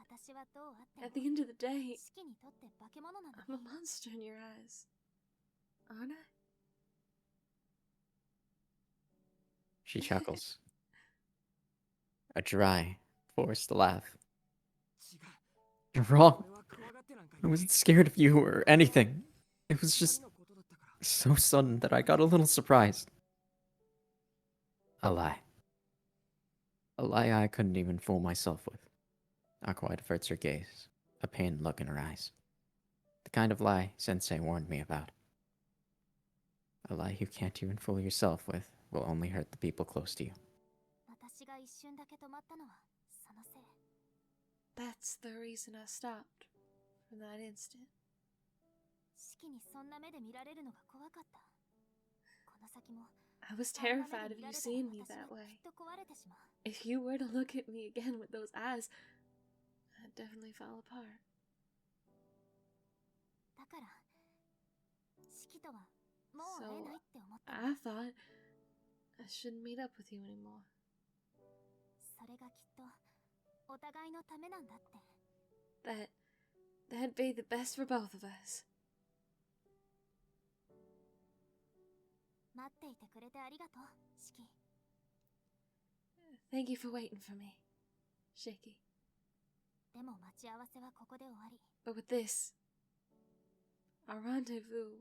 At the end of the day, I'm a monster in your eyes, aren't I? She chuckles. A dry, forced laugh. You're wrong. I wasn't scared of you or anything. It was just so sudden that I got a little surprised. A lie. A lie I couldn't even fool myself with. Arcueid averts her gaze, a pained look in her eyes. The kind of lie Sensei warned me about. A lie you can't even fool yourself with will only hurt the people close to you. That's the reason I stopped from that instant. I was terrified of you seeing me that way. If you were to look at me again with those eyes, I'd definitely fall apart. So, I thought I shouldn't meet up with you anymore. That'd be the best for both of us. Thank you for waiting for me, Shiki. But with this, our rendezvous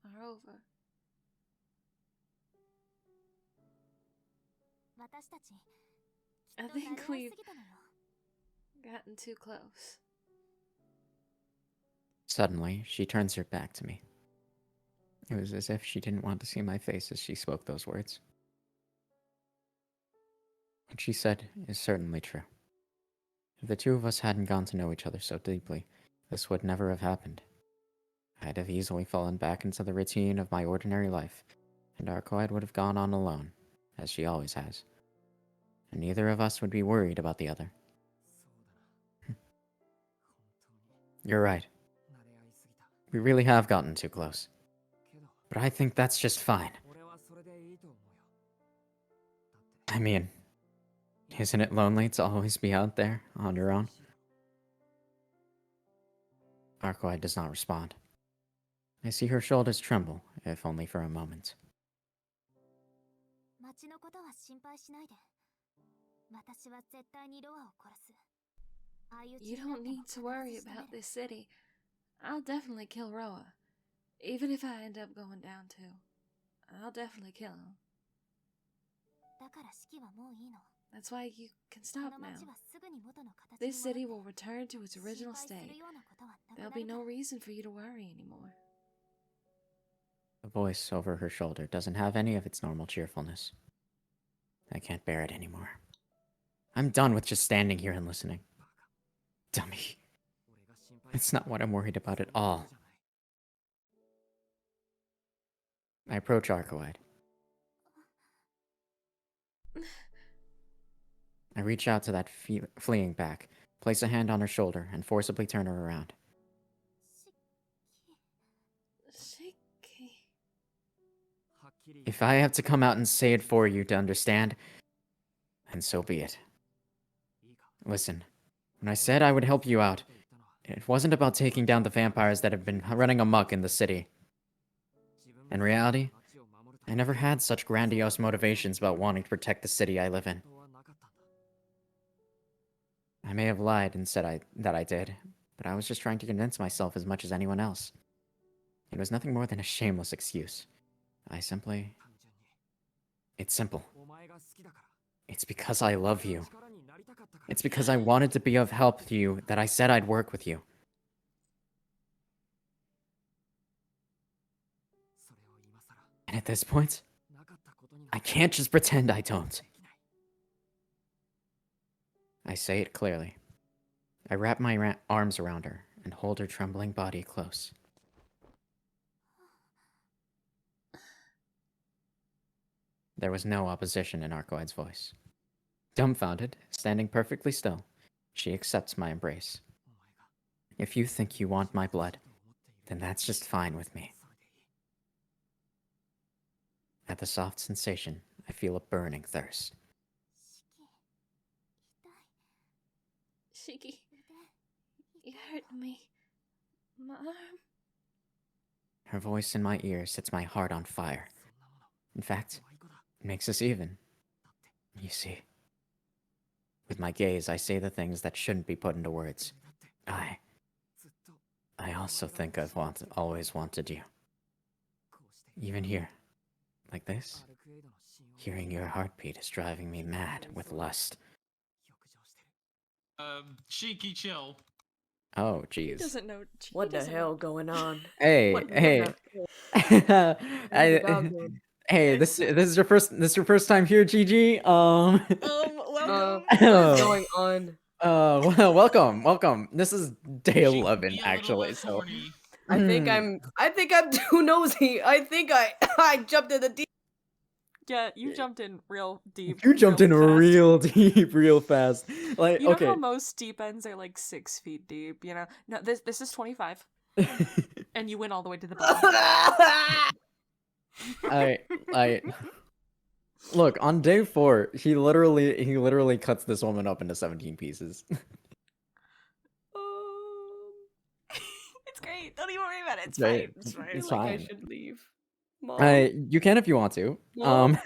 are over. I think we've gotten too close. Suddenly, she turns her back to me. It was as if she didn't want to see my face as she spoke those words. What she said is certainly true. If the two of us hadn't gone to know each other so deeply, this would never have happened. I'd have easily fallen back into the routine of my ordinary life, and Arcueid would have gone on alone, as she always has. And neither of us would be worried about the other. You're right. We really have gotten too close. But I think that's just fine. I mean, isn't it lonely to always be out there on your own? Arcueid does not respond. I see her shoulders tremble, if only for a moment. You don't need to worry about this city. I'll definitely kill Roa. Even if I end up going down too. I'll definitely kill him. That's why you can stop now. This city will return to its original state. There'll be no reason for you to worry anymore. The voice over her shoulder doesn't have any of its normal cheerfulness. I can't bear it anymore. I'm done with just standing here and listening. Dummy. It's not what I'm worried about at all. I approach Arcueid. I reach out to that fleeing back, place a hand on her shoulder, and forcibly turn her around. Shiki. If I have to come out and say it for you to understand, then so be it. Listen, when I said I would help you out, It wasn't about taking down the vampires that have been running amok in the city. In reality, I never had such grandiose motivations about wanting to protect the city I live in. I may have lied and said that I did, but I was just trying to convince myself as much as anyone else. It was nothing more than a shameless excuse. It's simple. It's because I love you. It's because I wanted to be of help to you that I said I'd work with you. And at this point, I can't just pretend I don't. I say it clearly. I wrap my arms around her and hold her trembling body close. There was no opposition in Arcueid's voice. Dumbfounded, standing perfectly still, she accepts my embrace. If you think you want my blood, then that's just fine with me. At the soft sensation, I feel a burning thirst. Shiki, you hurt me. My arm. Her voice in my ear sets my heart on fire. In fact, it makes us even. You see. With my gaze, I say the things that shouldn't be put into words. I also think I've always wanted you. Even here, like this, hearing your heartbeat is driving me mad with lust. Shiki, chill. Oh, He jeez. doesn't know. He What the doesn't hell know. going on? Hey, What hey. What about them? Hey, this is your first time here, Gigi. Welcome. What is going on? Well, welcome. This is day Shiki, 11 be a little actually, less so horny. I think I'm too nosy. I think I jumped in the deep. Yeah, you jumped in real deep. you jumped in fast. real deep, real fast. Like, You know okay. how most deep ends are like 6 feet deep, you know? No, this is 25. And you went all the way to the bottom. I look, on day 4, he literally cuts this woman up into 17 pieces. It's great. Don't even worry about it. It's Right. fine. It's fine. It's like fine. I should leave. Mom. You can if you want to. Mom.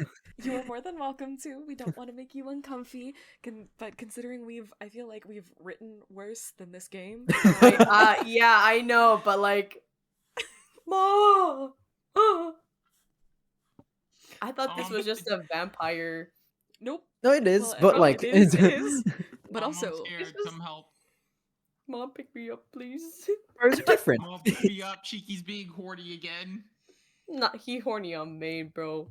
You are more than welcome to. We don't want to make you uncomfy. But considering I feel like we've written worse than this game. Yeah, I know, but like, Mom. I thought this was just a vampire. Nope. No, it is, Well, but it like is. But Mom, also, I'm scared. Come help. Mom, pick me up, please. it's different. Mom, pick me up. Chiki's being horny again. Not he horny on main, bro.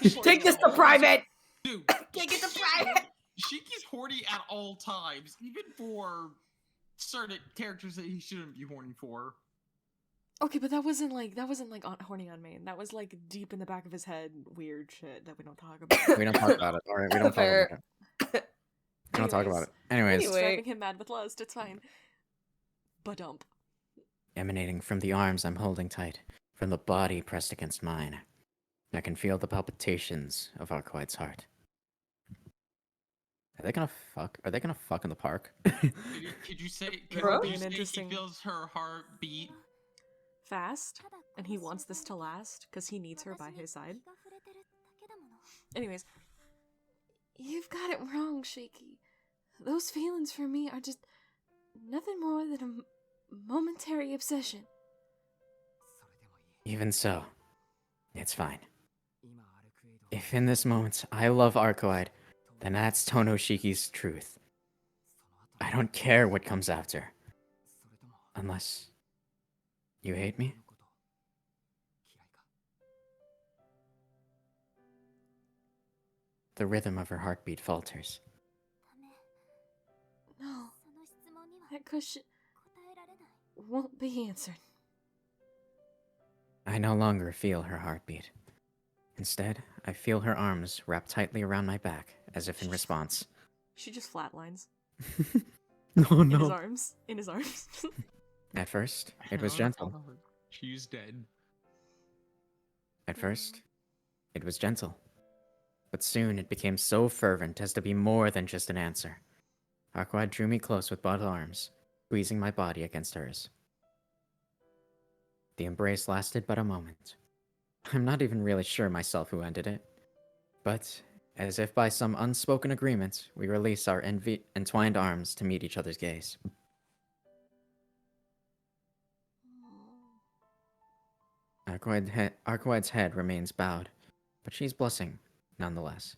He's Take horny this at to all private. Dude, Take it to private. Shiki's horny at all times, even for certain characters that he shouldn't be horny for. okay, but that wasn't like horny on main. That was like deep in the back of his head, weird shit that we don't talk about. We don't talk about it. All right, we don't talk Fair. about it. We don't talk about it. Anyways, It's Anyway. driving him mad with lust. It's fine. Ba-dump. emanating from the arms I'm holding tight, from the body pressed against mine, I can feel the palpitations of Arcueid's heart. Are they gonna fuck? Are they gonna fuck in the park? Could you say? Bro? Could you say Interesting- he feels her heartbeat? Fast, and he wants this to last because he needs her by his side. Anyways, you've got it wrong, Shaky. Those feelings for me are just nothing more than a momentary obsession. Even so, it's fine. If in this moment I love Arcueid, then that's Tono Shiki's truth. I don't care what comes after. Unless you hate me? The rhythm of her heartbeat falters. No, that question won't be answered. I no longer feel her heartbeat. Instead, I feel her arms wrapped tightly around my back, as if in response. She just flatlines Oh in his no. arms. In his arms. At first, it was gentle. She's dead. At first, it was gentle. But soon it became so fervent as to be more than just an answer. Arcueid drew me close with both arms, squeezing my body against hers. The embrace lasted but a moment. I'm not even really sure myself who ended it. But, as if by some unspoken agreement, we release our entwined arms to meet each other's gaze. Arcueid's head remains bowed, but she's blushing, nonetheless.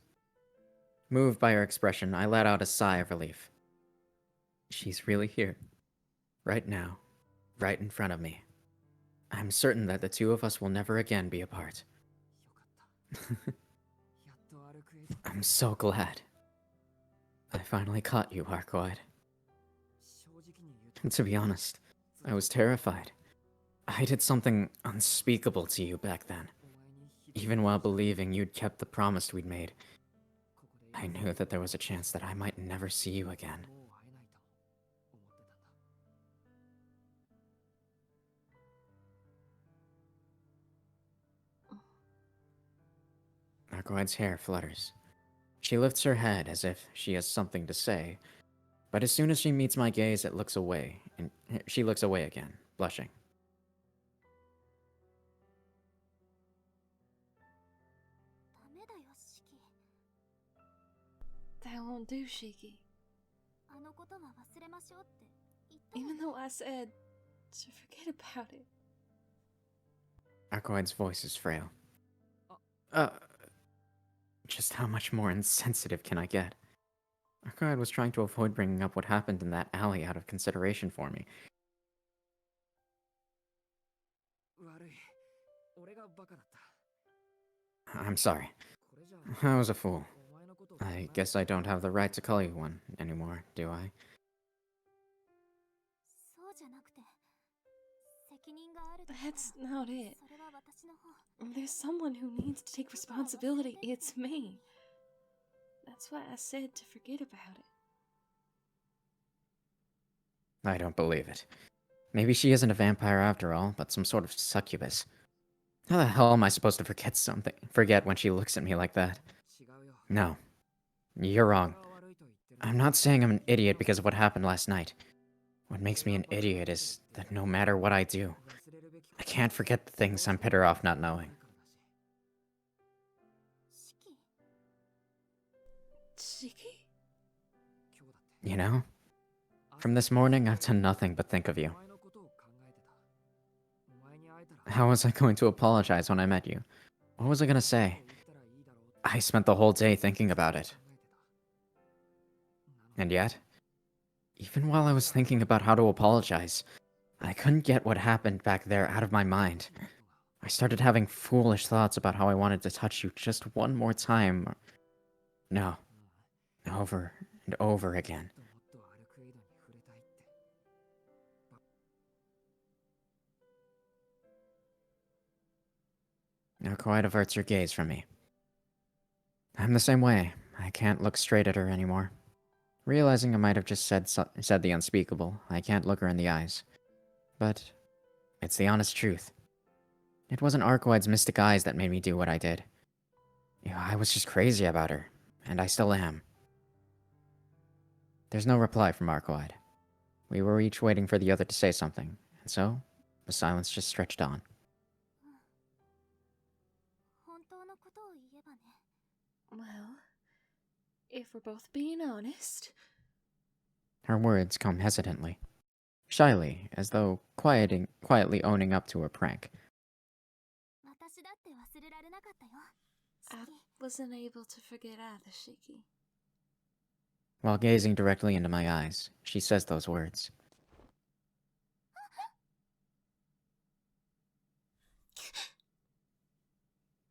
Moved by her expression, I let out a sigh of relief. She's really here. Right now. Right in front of me. I'm certain that the two of us will never again be apart. I'm so glad. I finally caught you, Arcueid. To be honest, I was terrified. I did something unspeakable to you back then. Even while believing you'd kept the promise we'd made, I knew that there was a chance that I might never see you again. Arcueid's hair flutters. She lifts her head as if she has something to say, but as soon as she meets my gaze, it looks away, and she looks away again, blushing. That won't do, Shiki. Even though I said to forget about it. Arcueid's voice is frail. Just how much more insensitive can I get? Arcueid was trying to avoid bringing up what happened in that alley out of consideration for me. I'm sorry. I was a fool. I guess I don't have the right to call you one anymore, do I? That's not it. There's someone who needs to take responsibility. It's me. That's why I said to forget about it. I don't believe it. Maybe she isn't a vampire after all, but some sort of succubus. How the hell am I supposed to forget when she looks at me like that? No. You're wrong. I'm not saying I'm an idiot because of what happened last night. What makes me an idiot is that no matter what I do, I can't forget the things I'm better off not knowing. Shiki? You know? From this morning, I've done nothing but think of you. How was I going to apologize when I met you? What was I gonna say? I spent the whole day thinking about it. And yet, even while I was thinking about how to apologize, I couldn't get what happened back there out of my mind. I started having foolish thoughts about how I wanted to touch you just one more time. No. Over and over again. Arcueid averts her gaze from me. I'm the same way. I can't look straight at her anymore. Realizing I might have just said the unspeakable, I can't look her in the eyes. But it's the honest truth. It wasn't Arcueid's mystic eyes that made me do what I did. I was just crazy about her, and I still am. There's no reply from Arcueid. We were each waiting for the other to say something, and so the silence just stretched on. Well, if we're both being honest. Her words come hesitantly, shyly, as though quietly owning up to her prank. I wasn't able to forget either, Shiki. While gazing directly into my eyes, she says those words.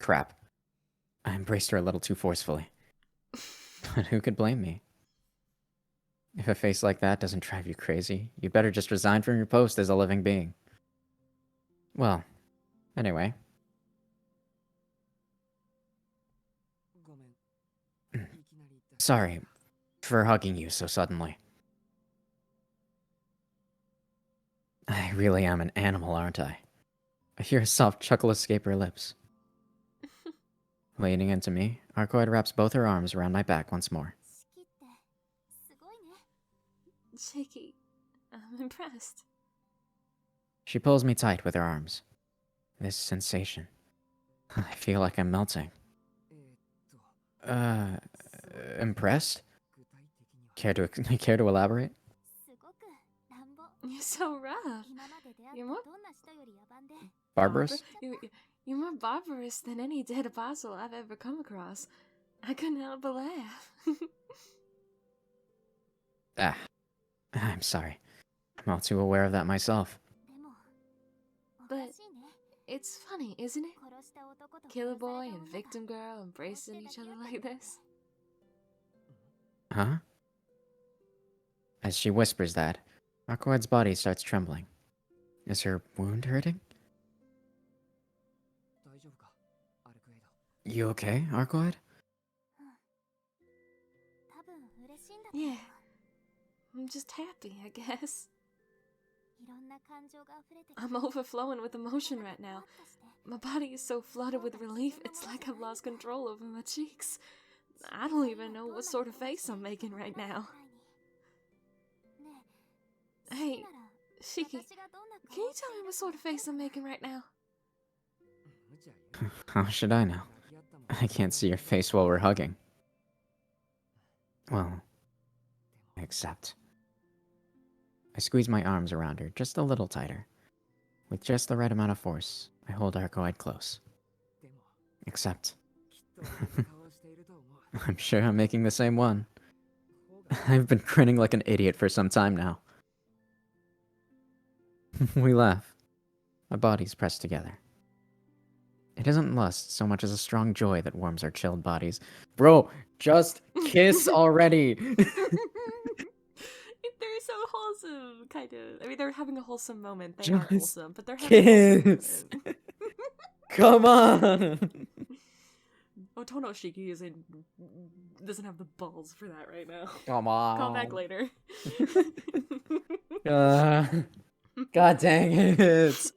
Crap. I embraced her a little too forcefully. But who could blame me? If a face like that doesn't drive you crazy, you'd better just resign from your post as a living being. Well, anyway. Sorry for hugging you so suddenly. I really am an animal, aren't I? I hear a soft chuckle escape her lips. Leaning into me, Arcueid wraps both her arms around my back once more. Shiki, I'm impressed. She pulls me tight with her arms. This sensation. I feel like I'm melting. Impressed? Care to care to elaborate? You're so rough. You're more Barbarous? You're more barbarous than any dead apostle I've ever come across. I couldn't help but laugh. I'm sorry. I'm all too aware of that myself. But it's funny, isn't it? Killer boy and victim girl embracing each other like this. Huh? As she whispers that, Arcueid's body starts trembling. Is her wound hurting? You okay, Arcueid? Yeah. I'm just happy, I guess. I'm overflowing with emotion right now. My body is so flooded with relief, it's like I've lost control over my cheeks. I don't even know what sort of face I'm making right now. Hey, Shiki, can you tell me what sort of face I'm making right now? How should I know? I can't see your face while we're hugging. Well, except... I squeeze my arms around her just a little tighter. With just the right amount of force, I hold Arcueid close. Except... I'm sure I'm making the same one. I've been grinning like an idiot for some time now. We laugh. Our bodies press together. It isn't lust so much as a strong joy that warms our chilled bodies. Bro, just kiss already! They're so wholesome, kind of. I mean, they're having a wholesome moment. They Just are wholesome, but they're having a wholesome kiss! moment. Come on! Oh, Tono Shiki doesn't have the balls for that right now. Come on. Call back later. God dang it!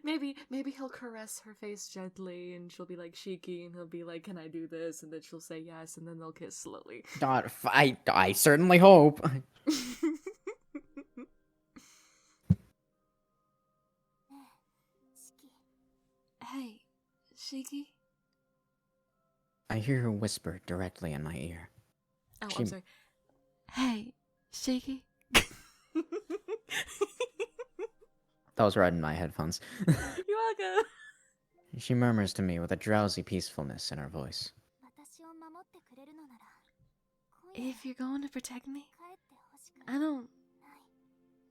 Maybe he'll caress her face gently, and she'll be like Shiki, and he'll be like, "Can I do this?" And then she'll say yes, and then they'll kiss slowly. God, I certainly hope. Hey, Shiki? I hear her whisper directly in my ear. Oh, She- I'm sorry. Hey, Shiki? That was right in my headphones. You're welcome. She murmurs to me with a drowsy peacefulness in her voice. If you're going to protect me, I don't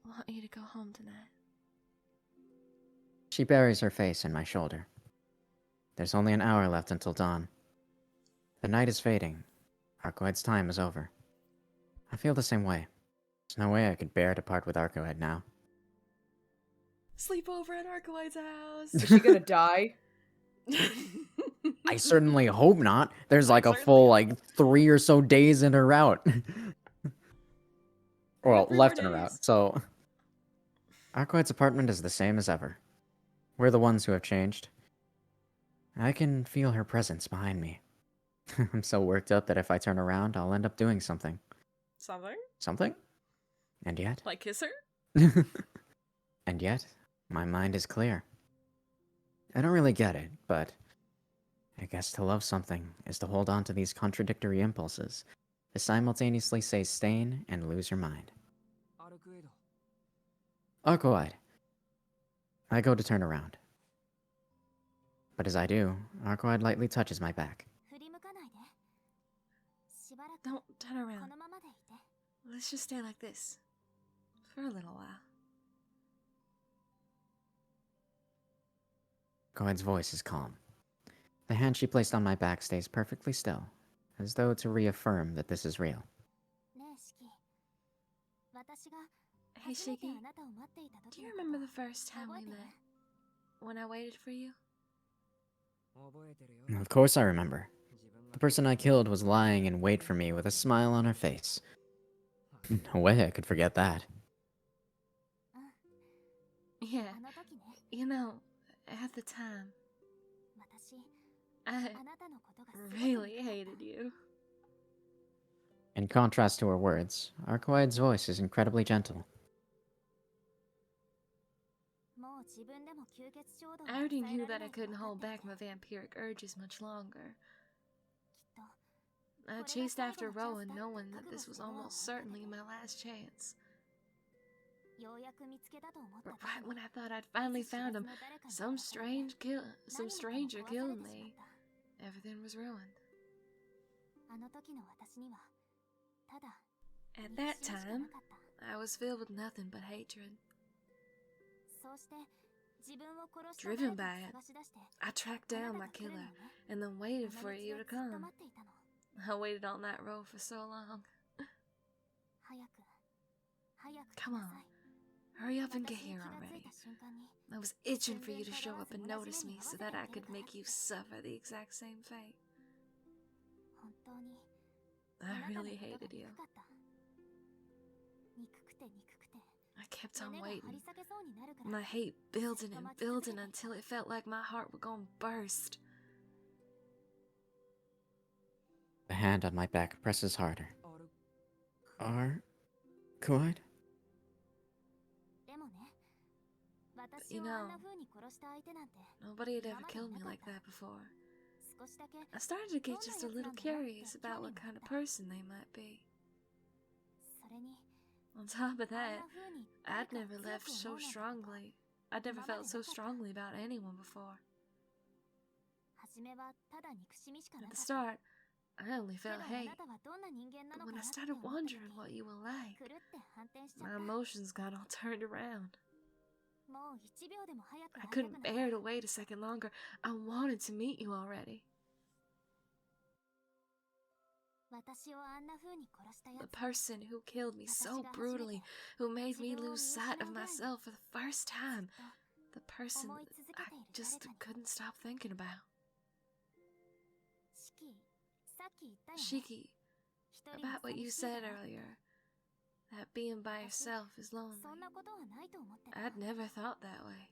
want you to go home tonight. She buries her face in my shoulder. There's only an hour left until dawn. The night is fading. Arcueid's time is over. I feel the same way. There's no way I could bear to part with Arcueid now. Sleep over at Arcueid's house. Is she gonna die? I certainly hope not. There's like a certainly full, hope. 3 or so days in her route. Well, 3 left more in her route, days. so... Arcueid's apartment is the same as ever. We're the ones who have changed. I can feel her presence behind me. I'm so worked up that if I turn around, I'll end up doing something. Something? Something? And yet... Like kiss her? And yet, my mind is clear. I don't really get it, but... I guess to love something is to hold on to these contradictory impulses, to simultaneously say stain and lose your mind. Arcueid. I go to turn around. But as I do, Arcueid lightly touches my back. Don't turn around. Let's just stay like this. For a little while. Arcueid's voice is calm. The hand she placed on my back stays perfectly still, as though to reaffirm that this is real. Hey, Shiki, do you remember the first time we met? When I waited for you? Of course I remember. The person I killed was lying in wait for me with a smile on her face. No way I could forget that. Yeah. You know, at the time, I really hated you. In contrast to her words, Arcueid's voice is incredibly gentle. I already knew that I couldn't hold back my vampiric urges much longer. I chased after Rowan knowing that this was almost certainly my last chance. But right when I thought I'd finally found him, some stranger killed me. Everything was ruined. At that time, I was filled with nothing but hatred. Driven by it, I tracked down my killer and then waited for you to come. I waited on that road for so long. Come on, hurry up and get here already. I was itching for you to show up and notice me so that I could make you suffer the exact same fate. I really hated you. I kept on waiting. My hate building and building until it felt like my heart was gonna burst. The hand on my back presses harder. Arcueid? You know, nobody had ever killed me like that before. I started to get just a little curious about what kind of person they might be. On top of that, I'd never felt so strongly about anyone before. At the start, I only felt hate, but when I started wondering what you were like, my emotions got all turned around. I couldn't bear to wait a second longer. I wanted to meet you already. The person who killed me so brutally, who made me lose sight of myself for the first time. The person I just couldn't stop thinking about. Shiki, about what you said earlier, that being by yourself is lonely. I'd never thought that way.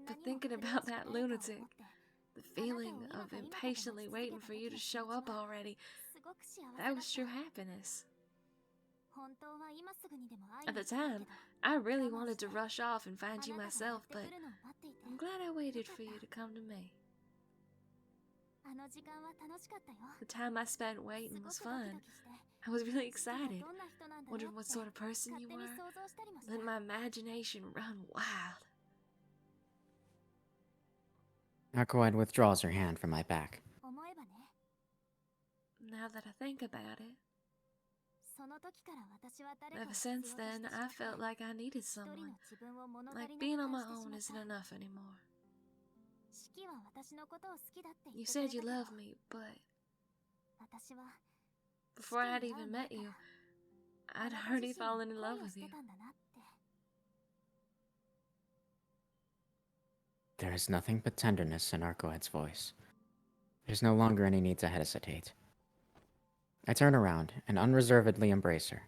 But thinking about that lunatic, the feeling of impatiently waiting for you to show up already, that was true happiness. At the time, I really wanted to rush off and find you myself, but I'm glad I waited for you to come to me. The time I spent waiting was fun. I was really excited, wondering what sort of person you were, letting my imagination run wild. Arcueid withdraws her hand from my back. Now that I think about it, ever since then, I felt like I needed someone. Like being on my own isn't enough anymore. You said you loved me, but before I'd even met you, I'd already fallen in love with you. There is nothing but tenderness in Arcueid's voice. There's no longer any need to hesitate. I turn around and unreservedly embrace her.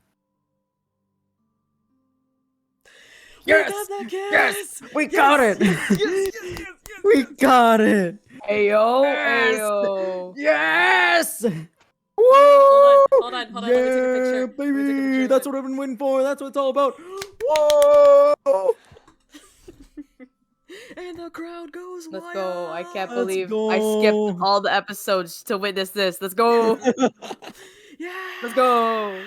Yes! We got that kiss! Yes! We got it! Yes! We got it! Ayo, Yes! ayo. Yes! Woo! Hold on, let me take a Yeah, picture. baby! That's what I've been waiting for. That's what it's all about. Whoa! And the crowd goes Let's wild. go. I can't Let's believe go. I skipped all the episodes to witness this. Let's go. Yeah. Let's go.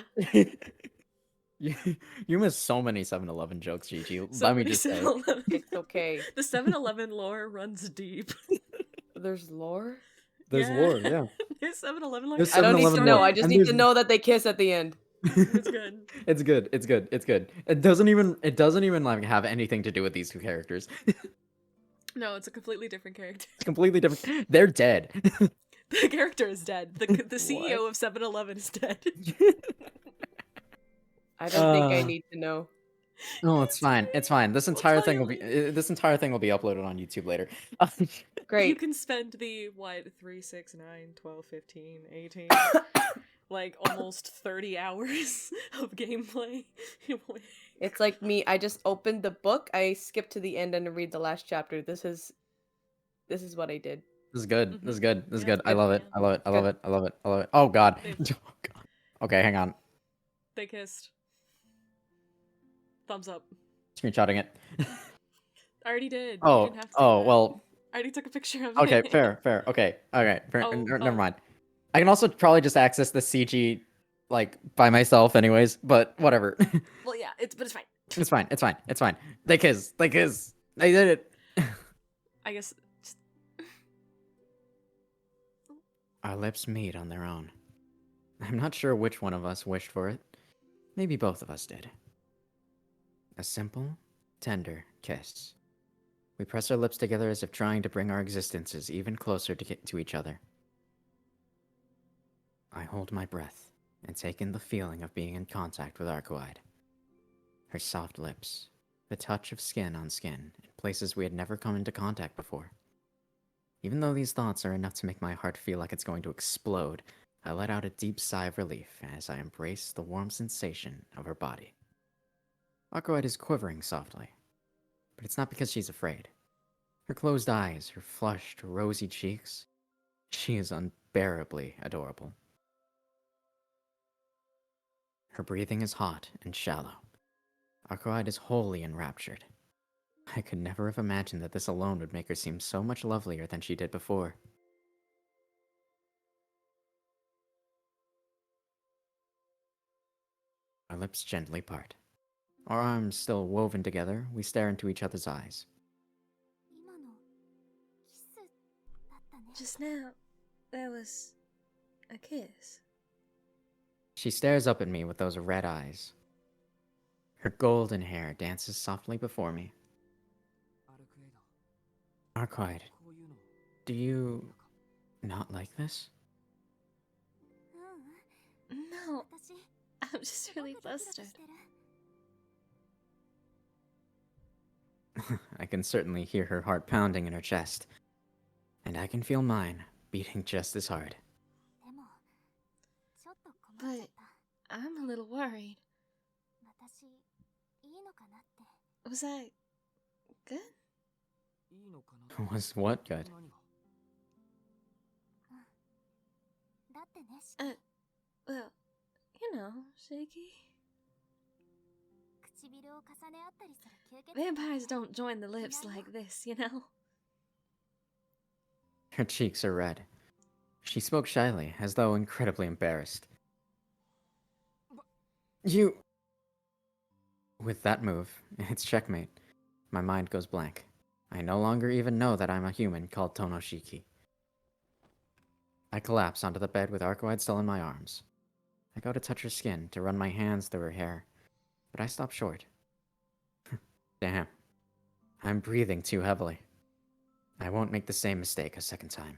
You missed so many 7-Eleven jokes, Gigi. Let me just say. 7-Eleven. It's okay. The 7-Eleven lore runs deep. There's lore? There's lore, yeah. There's 7-Eleven lore. There's I don't need to 7-Eleven know. lore. I just And need to there's- know that they kiss at the end. It's good. It's good. It's good. It's good. It doesn't even like have anything to do with these two characters. No, it's a completely different character. It's completely different. They're dead. The character is dead. The CEO of 7-Eleven is dead. I don't think I need to know. No, it's fine. It's fine. This entire thing will be uploaded on YouTube later. Great. You can spend the 3, 6, 9, 12, 15, 18 like almost 30 hours of gameplay. It's like me. I just opened the book. I skipped to the end and read the last chapter. This is what I did. This is good. This is good. This is Yeah, good. I love it. yeah. I love it. I love Good. it. I love it. I love it. Oh God. They- Oh, God. Okay, hang on. They kissed. Thumbs up. Screenshotting it. I already did. You Oh. didn't have to do Oh that. well. I already took a picture of Okay. it. Fair. Fair. Okay. Okay. Fair, Oh, never oh. mind. I can also probably just access the CG like by myself, anyways. But whatever. Well, yeah, but it's fine. It's fine. It's fine. It's fine. They kiss. They kiss. They did it. I guess. Just... Our lips meet on their own. I'm not sure which one of us wished for it. Maybe both of us did. A simple, tender kiss. We press our lips together as if trying to bring our existences even closer to each other. I hold my breath and take in the feeling of being in contact with Arcueid. Her soft lips, the touch of skin on skin in places we had never come into contact before. Even though these thoughts are enough to make my heart feel like it's going to explode, I let out a deep sigh of relief as I embrace the warm sensation of her body. Arcueid is quivering softly, but it's not because she's afraid. Her closed eyes, her flushed, rosy cheeks, she is unbearably adorable. Her breathing is hot and shallow. Arcueid is wholly enraptured. I could never have imagined that this alone would make her seem so much lovelier than she did before. Our lips gently part. Our arms still woven together, we stare into each other's eyes. Just now, there was a kiss. She stares up at me with those red eyes. Her golden hair dances softly before me. Arcueid, do you not like this? No, I'm just really flustered. I can certainly hear her heart pounding in her chest. And I can feel mine beating just as hard. But I'm a little worried. Was that good? Was what good? Well, you know, shaky. Vampires don't join the lips like this, you know? Her cheeks are red. She spoke shyly, as though incredibly embarrassed. You... With that move, it's checkmate. My mind goes blank. I no longer even know that I'm a human called Tono Shiki. I collapse onto the bed with Arcueid still in my arms. I go to touch her skin, to run my hands through her hair, but I stop short. Damn. I'm breathing too heavily. I won't make the same mistake a second time.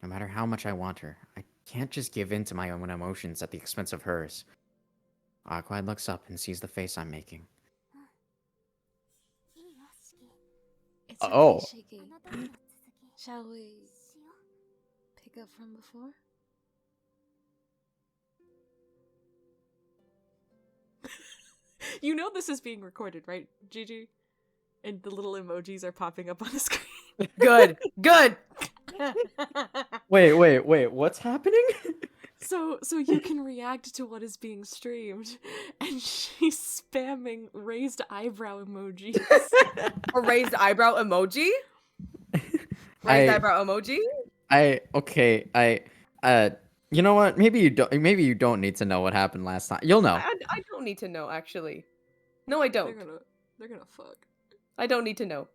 No matter how much I want her, I can't just give in to my own emotions at the expense of hers. Arcueid looks up and sees the face I'm making. It's okay, Oh. Shaky. Shall we pick up from before? You know this is being recorded, right, Gigi? And the little emojis are popping up on the screen. Good. Good. Wait, what's happening? So you can react to what is being streamed, and she's spamming raised eyebrow emojis. A raised eyebrow emoji? Raised eyebrow emoji? You know what? Maybe you don't need to know what happened last time. You'll know. I don't need to know, actually. No, I don't. They're gonna fuck. I don't need to know.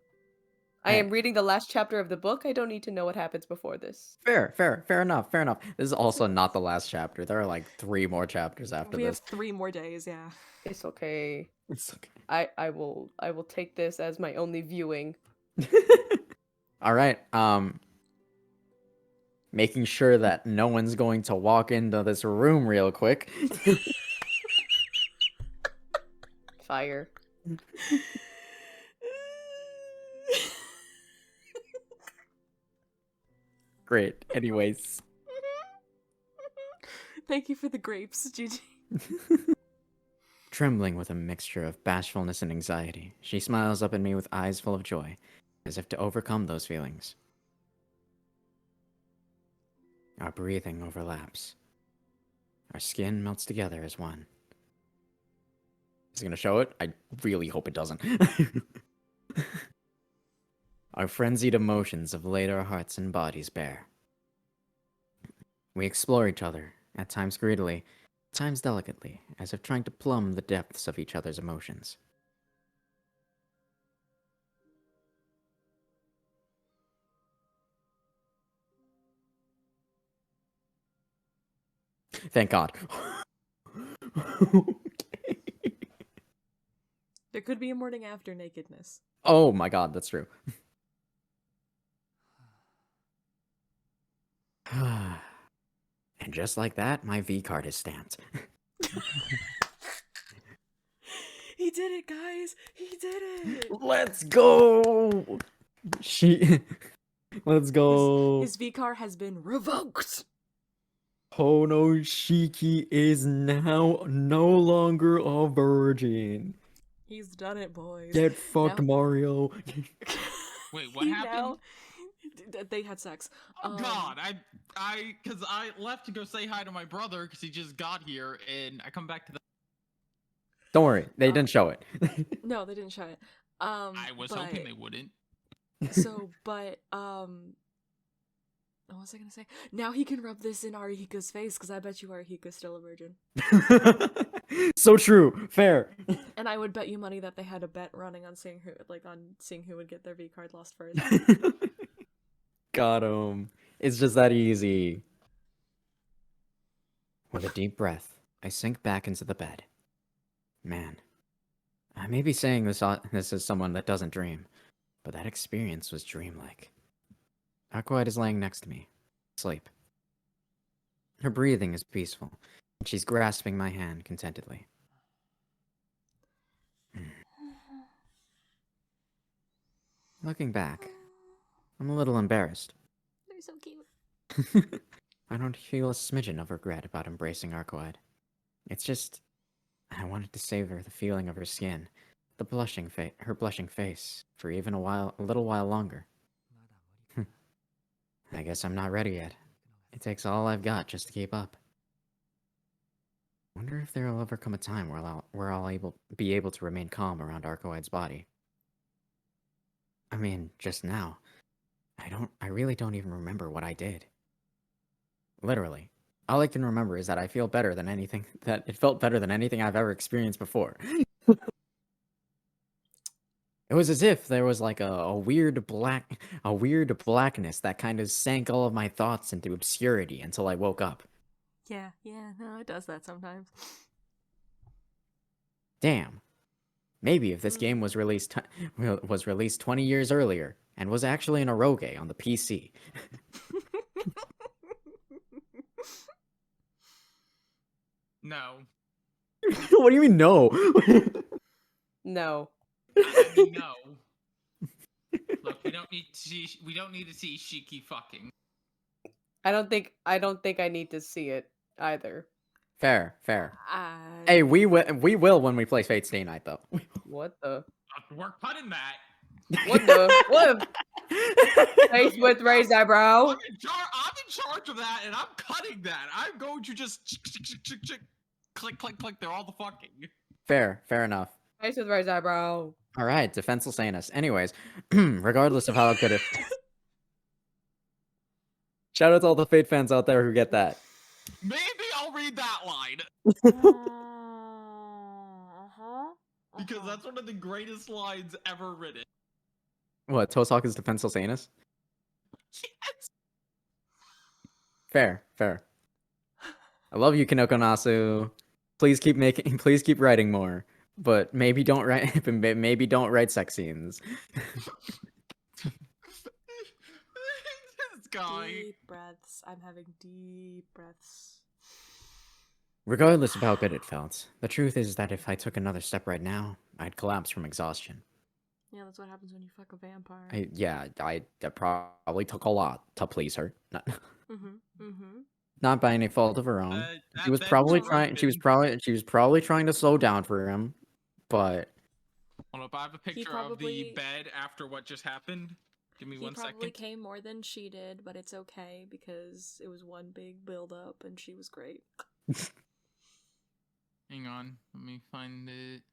I am reading the last chapter of the book. I don't need to know what happens before this. Fair enough. This is also not the last chapter. There are like 3 more chapters after We have this. 3 more days, yeah. It's okay. It's okay. I will take this as my only viewing. All right. Making sure that no one's going to walk into this room real quick. Fire. Great. Anyways. Thank you for the grapes, Gigi. Trembling with a mixture of bashfulness and anxiety, she smiles up at me with eyes full of joy, as if to overcome those feelings. Our breathing overlaps. Our skin melts together as one. Is it gonna show it? I really hope it doesn't. Our frenzied emotions have laid our hearts and bodies bare. We explore each other, at times greedily, at times delicately, as if trying to plumb the depths of each other's emotions. Thank God. There could be a morning after nakedness. Oh my God, that's true. And just like that, my V card is stamped. He did it, guys! He did it! Let's go! Let's go. His V-car has been revoked! Tono Shiki is now no longer a virgin. He's done it, boys. Get fucked, Now- Mario. Wait, what He happened? They had sex. Oh God, because I left to go say hi to my brother because he just got here, and I come back to the. Don't worry, they didn't show it. No, they didn't show it. I was hoping they wouldn't. What was I gonna say? Now he can rub this in Arihika's face, because I bet you Arihika's still a virgin. So true. Fair. And I would bet you money that they had a bet running on seeing who would get their V card lost first. Got him. It's just that easy. With a deep breath, I sink back into the bed. Man, I may be saying this as someone that doesn't dream, but that experience was dreamlike. Arcueid is laying next to me, asleep. Her breathing is peaceful, and she's grasping my hand contentedly. Looking back, I'm a little embarrassed. They're so cute. I don't feel a smidgen of regret about embracing Arcueid. It's just, I wanted to savor the feeling of her skin, her blushing face, for even a little while longer. I guess I'm not ready yet. It takes all I've got just to keep up. Wonder if there'll ever come a time where I'll be able to remain calm around Arcueid's body. I mean, just now, I really don't even remember what I did. Literally. All I can remember is that it felt better than anything I've ever experienced before. It was as if there was like a weird blackness that kind of sank all of my thoughts into obscurity until I woke up. Yeah, no, it does that sometimes. Damn. Maybe if this game was released 20 years earlier and was actually an eroge on the PC. No. What do you mean no? No. I mean, no. Look, we don't need to see Shiki fucking. I don't think I need to see it either. Fair. Hey, we will when we play Fate Stay Night though. What the? We're cutting that. What the? What? Face with raised eyebrow. I'm in charge of that, and I'm cutting that. I'm going to just click. They're all the fucking. Fair enough. Face with raised eyebrow. All right, defense will say us. Anyways, regardless of how good it. Shout out to all the Fate fans out there who get that. Maybe I'll read that line. Because that's one of the greatest lines ever written. What, Tosaka's defense will say us? Yes. Fair. I love you, Kinoko Nasu. Please keep writing more. But maybe don't write sex scenes. This guy. Deep breaths. I'm having deep breaths. Regardless of how good it felt, the truth is that if I took another step right now, I'd collapse from exhaustion. Yeah, that's what happens when you fuck a vampire. I probably took a lot to please her. Not by any fault of her own. She was probably trying to slow down for him, but Hold up, I have a picture of the bed after what just happened. Give me He 1 probably second. came more than she did, but it's okay because it was one big build up and she was great. Hang on. Let me find it.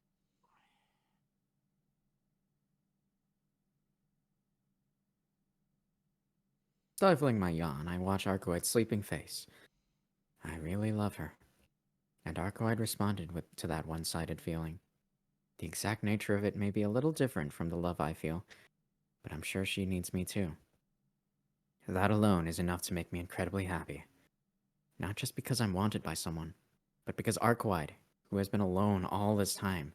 Stifling my yawn, I watch Arcueid's sleeping face. I really love her. And Arcueid responded to that one-sided feeling. The exact nature of it may be a little different from the love I feel, but I'm sure she needs me too. That alone is enough to make me incredibly happy. Not just because I'm wanted by someone, but because Arcueid, who has been alone all this time,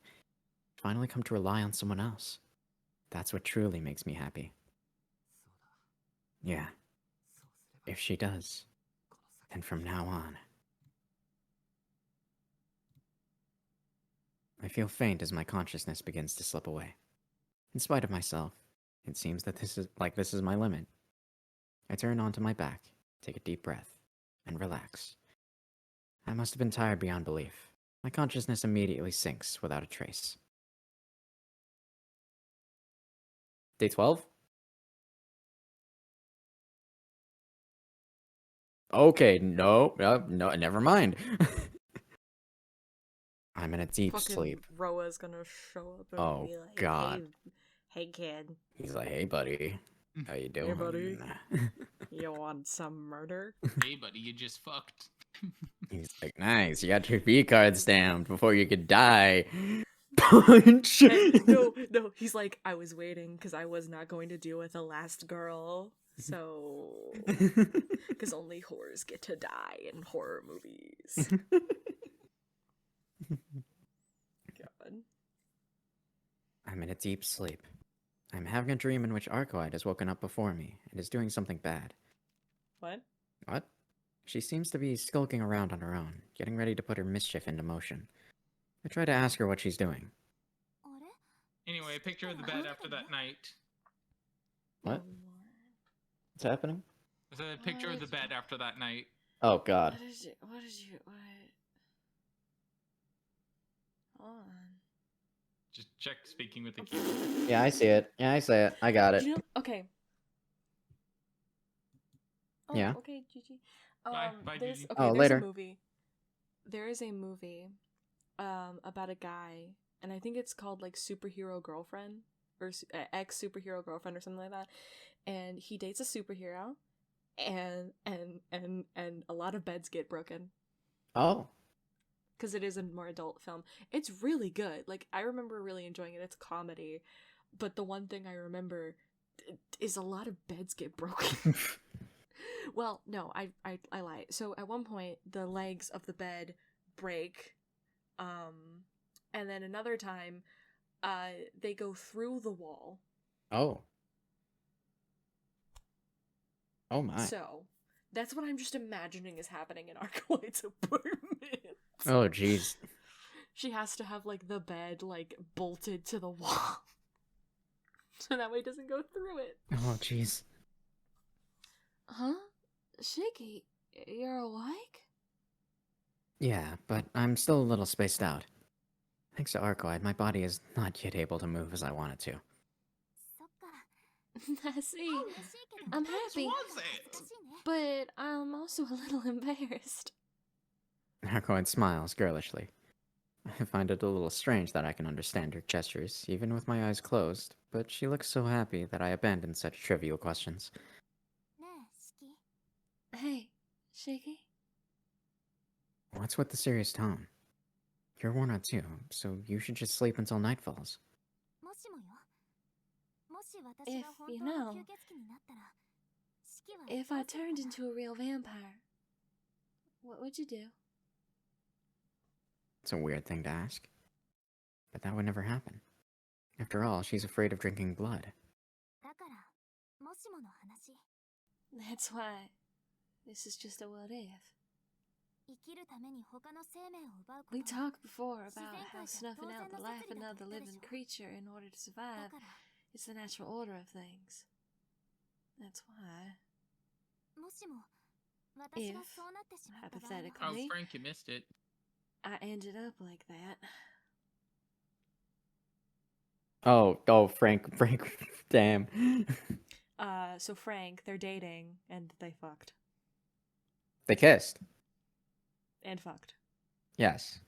finally come to rely on someone else. That's what truly makes me happy. Yeah. If she does, then from now on... I feel faint as my consciousness begins to slip away. In spite of myself, it seems that this is my limit. I turn onto my back, take a deep breath, and relax. I must have been tired beyond belief. My consciousness immediately sinks without a trace. Day 12? Okay, no, never mind. I'm in a deep Fucking sleep. Roa's gonna show up and Oh, be like, God. hey kid, He's like, hey, buddy. How you doing? Hey, buddy. You want some murder? Hey, buddy, you just fucked. He's like, nice, you got your V card stamped before you could die. Punch! No, he's like, I was waiting because I was not going to deal with the last girl, so... Because only whores get to die in horror movies. God. I'm in a deep sleep. I'm having a dream in which Arcueid has woken up before me and is doing something bad. What? What? She seems to be skulking around on her own, getting ready to put her mischief into motion. I try to ask her what she's doing. Anyway, picture of the bed after that night. What? What's happening? There's a picture of the bed after that night. Oh, God. What did you, Hold on. Just check speaking with the keyboard. Yeah, I see it. I got it. You know, okay. Oh, Yeah. okay, GG. Bye, There's, GG. okay, Oh, there's later. a movie. There is a movie, about a guy, and I think it's called like Superhero Girlfriend or ex Superhero Girlfriend or something like that. And he dates a superhero, and a lot of beds get broken Oh. because it is a more adult film. It's really good. Like, I remember really enjoying it. It's a comedy, but the one thing I remember is a lot of beds get broken. Well, no, I lie. So at one point, the legs of the bed break, and then another time, they go through the wall. Oh. Oh, my. So that's what I'm just imagining is happening in Arcueid's apartment. Oh, jeez. She has to have like the bed like bolted to the wall, so that way it doesn't go through it. Oh, jeez. Huh? Shaky, you're awake? Yeah, but I'm still a little spaced out. Thanks to Arcueid, my body is not yet able to move as I want it to. I see. I'm happy, was it? but I'm also a little embarrassed. Arcueid smiles girlishly. I find it a little strange that I can understand her gestures, even with my eyes closed, but she looks so happy that I abandon such trivial questions. Hey, Shaky? What's with the serious tone? You're worn out too, so you should just sleep until night falls. If, you know, if I turned into a real vampire, what would you do? It's a weird thing to ask. But that would never happen. After all, she's afraid of drinking blood. That's why this is just a what if. We talked before about how snuffing out the life of another living creature in order to survive is the natural order of things. That's why. If, hypothetically, Oh, Frank, you missed it. I ended up like that. Oh, Frank, damn. So Frank, they're dating, and they fucked. They kissed. And fucked. Yes.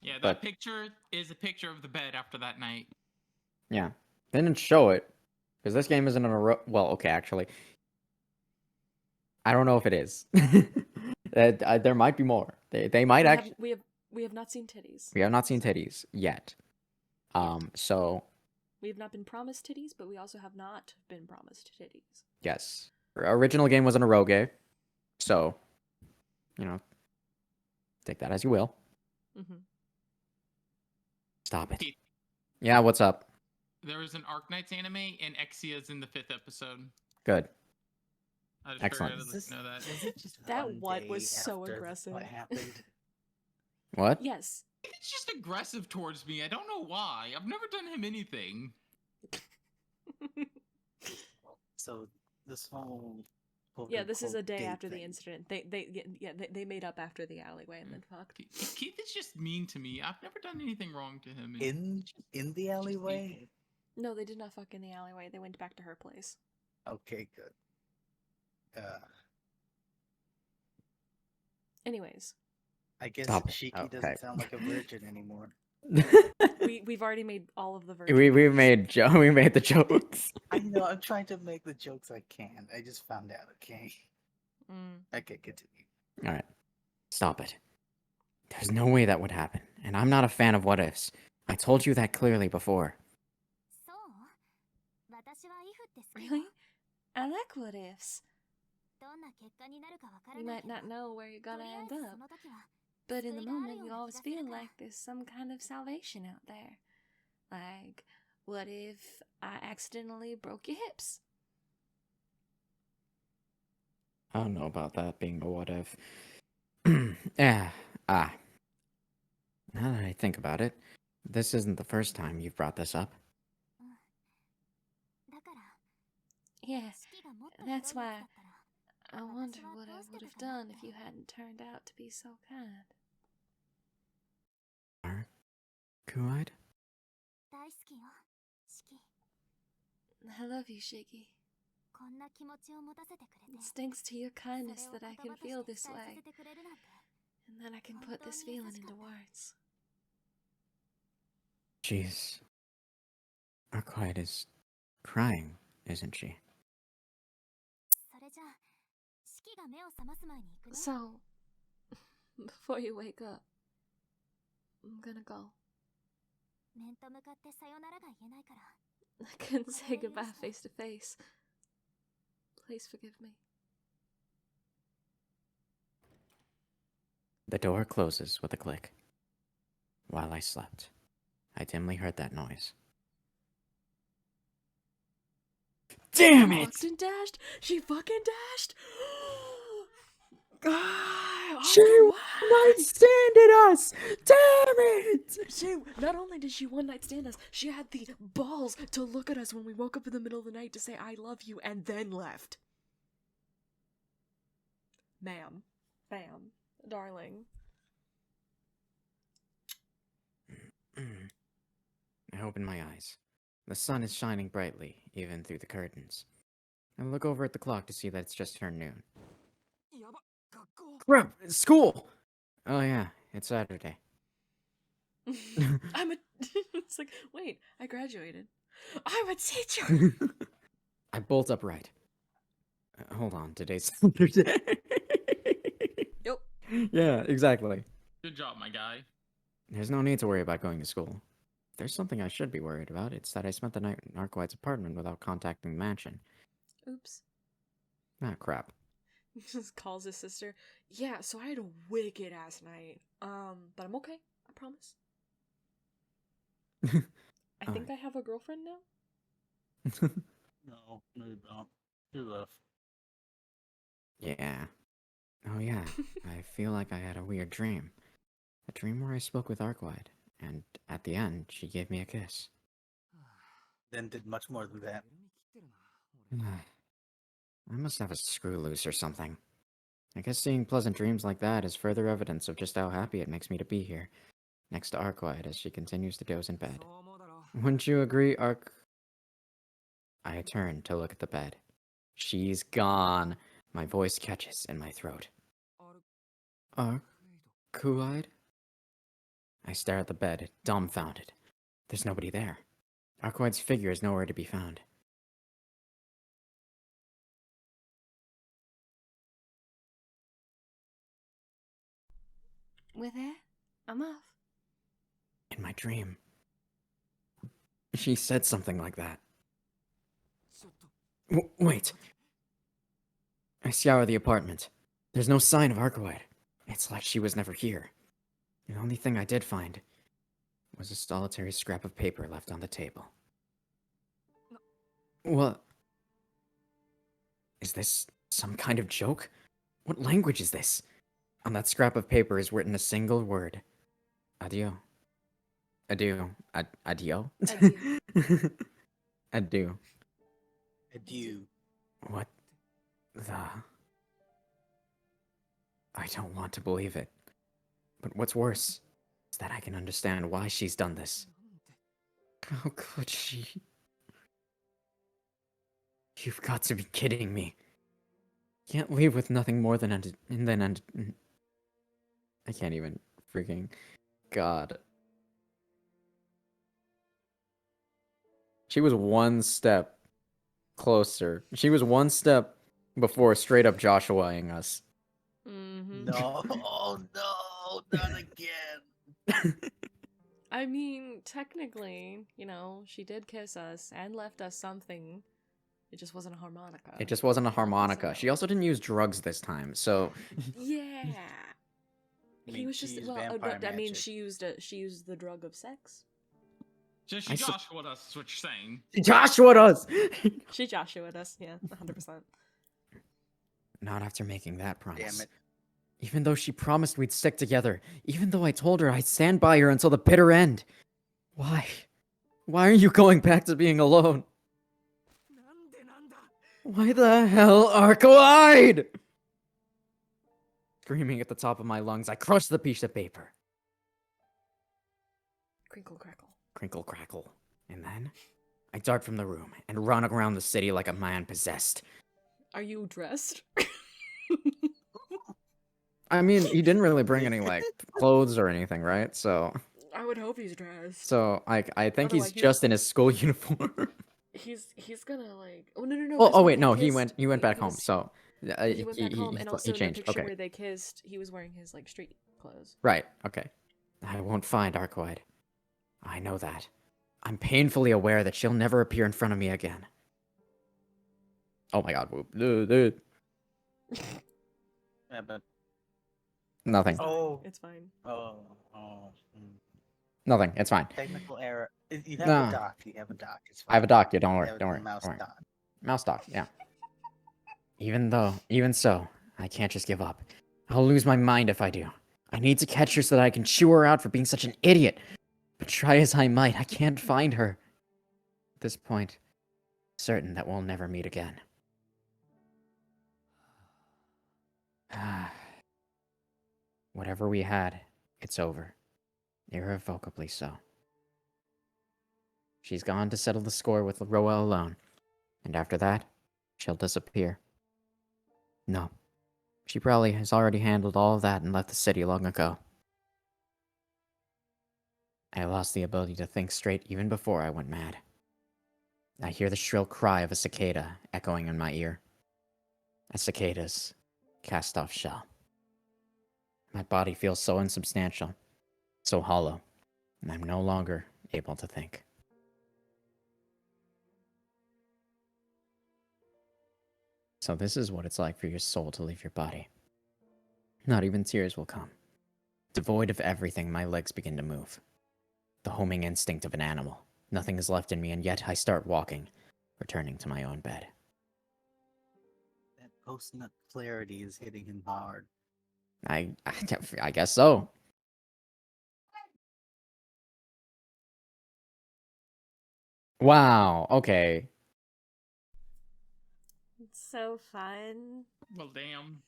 Yeah, that But- picture is a picture of the bed after that night. Yeah. They didn't show it. Because this game isn't well, okay, actually. I don't know if it is. There might be more. They might actually. We have not seen titties. We have not seen titties yet. So We have not been promised titties, but we also have not been promised titties. yes. Original game was an eroge. So, take that as you will. Mm-hmm. Stop it. Keith, Yeah, what's up? there was an Arknights anime, and Exia's in the 5th episode. Good. I just Excellent. figured I'd let you know that. Was it just That one what day was so after aggressive. What happened? What? Yes. He's just aggressive towards me. I don't know why. I've never done him anything. So this whole Yeah, this is a quote-unquote day date after the thing. incident. They made up after the alleyway and then fucked. Keith is just mean to me. I've never done anything wrong to him. and in it's the just alleyway. hateful. No, they did not fuck in the alleyway. They went back to her place. Okay, good. Anyways, I guess Stop it. Shiki Okay. doesn't sound like a virgin anymore. we've already made all of the versions. we made the jokes. I know. I'm trying to make the jokes I can. I just found out. Okay. Okay, continue. All right. Stop it. There's no way that would happen, and I'm not a fan of what ifs. I told you that clearly before. Really? I like what ifs. You might not know where you're gonna end up, but in the moment you always feel like there's some kind of salvation out there. Like, what if I accidentally broke your hips? I don't know about that being a what if. Yeah. Now that I think about it, this isn't the first time you've brought this up. Yeah, that's why I wonder what I would have done if you hadn't turned out to be so kind. Arcueid? I love you, Shiggy. It's thanks to your kindness that I can feel this way, and that I can put this feeling into words. Jeez. Arcueid is crying, isn't she? So, before you wake up, I'm gonna go. I couldn't say goodbye face to face. Please forgive me. The door closes with a click. While I slept, I dimly heard that noise. Damn She it! fucking dashed. She fucking dashed. God, She one-night standed us! Damn it! She not only did she one night stand us, she had the balls to look at us when we woke up in the middle of the night to say I love you and then left. Ma'am. Darling. I open my eyes. The sun is shining brightly, even through the curtains. I look over at the clock to see that it's just turned noon. Crap! School! Oh yeah, it's Saturday. It's like, wait, I graduated. I'm a teacher! I bolt upright. Hold on, today's Saturday. Yep. Yeah, exactly. Good job, my guy. There's no need to worry about going to school. If there's something I should be worried about, it's that I spent the night in Arcueid's apartment without contacting the mansion. Oops. Ah, crap. Just calls his sister. Yeah, so I had a wicked ass night. But I'm okay. I promise. I think I have a girlfriend now. No, you don't. You left. Yeah. Oh yeah, I feel like I had a weird dream. A dream where I spoke with Arcueid, and at the end, she gave me a kiss. Then did much more than that. I must have a screw loose or something. I guess seeing pleasant dreams like that is further evidence of just how happy it makes me to be here, next to Arcueid as she continues to doze in bed. Wouldn't you agree, I turned to look at the bed. She's gone. My voice catches in my throat. Arcueid? I stare at the bed, dumbfounded. There's nobody there. Arcueid's figure is nowhere to be found. We're there. I'm off. In my dream. She said something like that. Wait. I scour the apartment. There's no sign of Arcueid. It's like she was never here. The only thing I did find was a solitary scrap of paper left on the table. What? Is this some kind of joke? What language is this? On that scrap of paper is written a single word. Adieu. Adieu. Adieu? Adieu. Adieu. Adieu. What the... I don't want to believe it. But what's worse is that I can understand why she's done this. How could she? You've got to be kidding me. Can't leave with nothing more than I can't even freaking... God. She was one step closer. She was one step before straight up Joshuaing us. Mm-hmm. No, oh no, not again. I mean, technically, you know, she did kiss us and left us something. It just wasn't a harmonica. It just wasn't a Help us harmonica. out. She also didn't use drugs this time, so... Yeah. I He mean, was she just used well. vampire I mean, magic. she used the drug of sex. Just I she sup- Joshua us is what you're saying. Joshua does! She Joshua'd us, yeah, 100%. Not after making that promise. Damn it. Even though she promised we'd stick together. Even though I told her I'd stand by her until the bitter end. Why? Why are you going back to being alone? Why the hell, Arcueid? Screaming at the top of my lungs, I crushed the piece of paper. Crinkle crackle. Crinkle crackle. And then, I dart from the room and run around the city like a man possessed. Are you dressed? I mean, he didn't really bring any, like, clothes or anything, right? So I would hope he's dressed. I think no, he's like, he's- just in his school uniform. He's gonna like. Oh no. Oh, 'cause oh when wait, they no, kissed, he went back he home. was- So he went back home, and also he changed. in the picture Okay, where they kissed, he was wearing his like street clothes. right. Okay, I won't find Arcueid. I know that. I'm painfully aware that she'll never appear in front of me again. Oh my God, whoop. Dude. Yeah, but Nothing. It's fine. Oh. It's fine. Nothing. It's fine. Technical error. You have Nah. a doc. You have a doc. It's fine. I have a doc. Yeah, don't You worry. have Don't a worry. mouse Don't worry. doc. Mouse doc. Yeah. Even so, I can't just give up. I'll lose my mind if I do. I need to catch her so that I can chew her out for being such an idiot. But try as I might, I can't find her. At this point, certain that we'll never meet again. Whatever we had, it's over. Irrevocably so. She's gone to settle the score with Roa alone. And after that, she'll disappear. No. She probably has already handled all of that and left the city long ago. I lost the ability to think straight even before I went mad. I hear the shrill cry of a cicada echoing in my ear. A cicada's cast-off shell. My body feels so insubstantial, so hollow, and I'm no longer able to think. So this is what it's like for your soul to leave your body. Not even tears will come. Devoid of everything, my legs begin to move. The homing instinct of an animal. Nothing is left in me, and yet I start walking, returning to my own bed. That post-nut clarity is hitting him hard. I guess so. Wow, okay. It's so fun. Well, damn.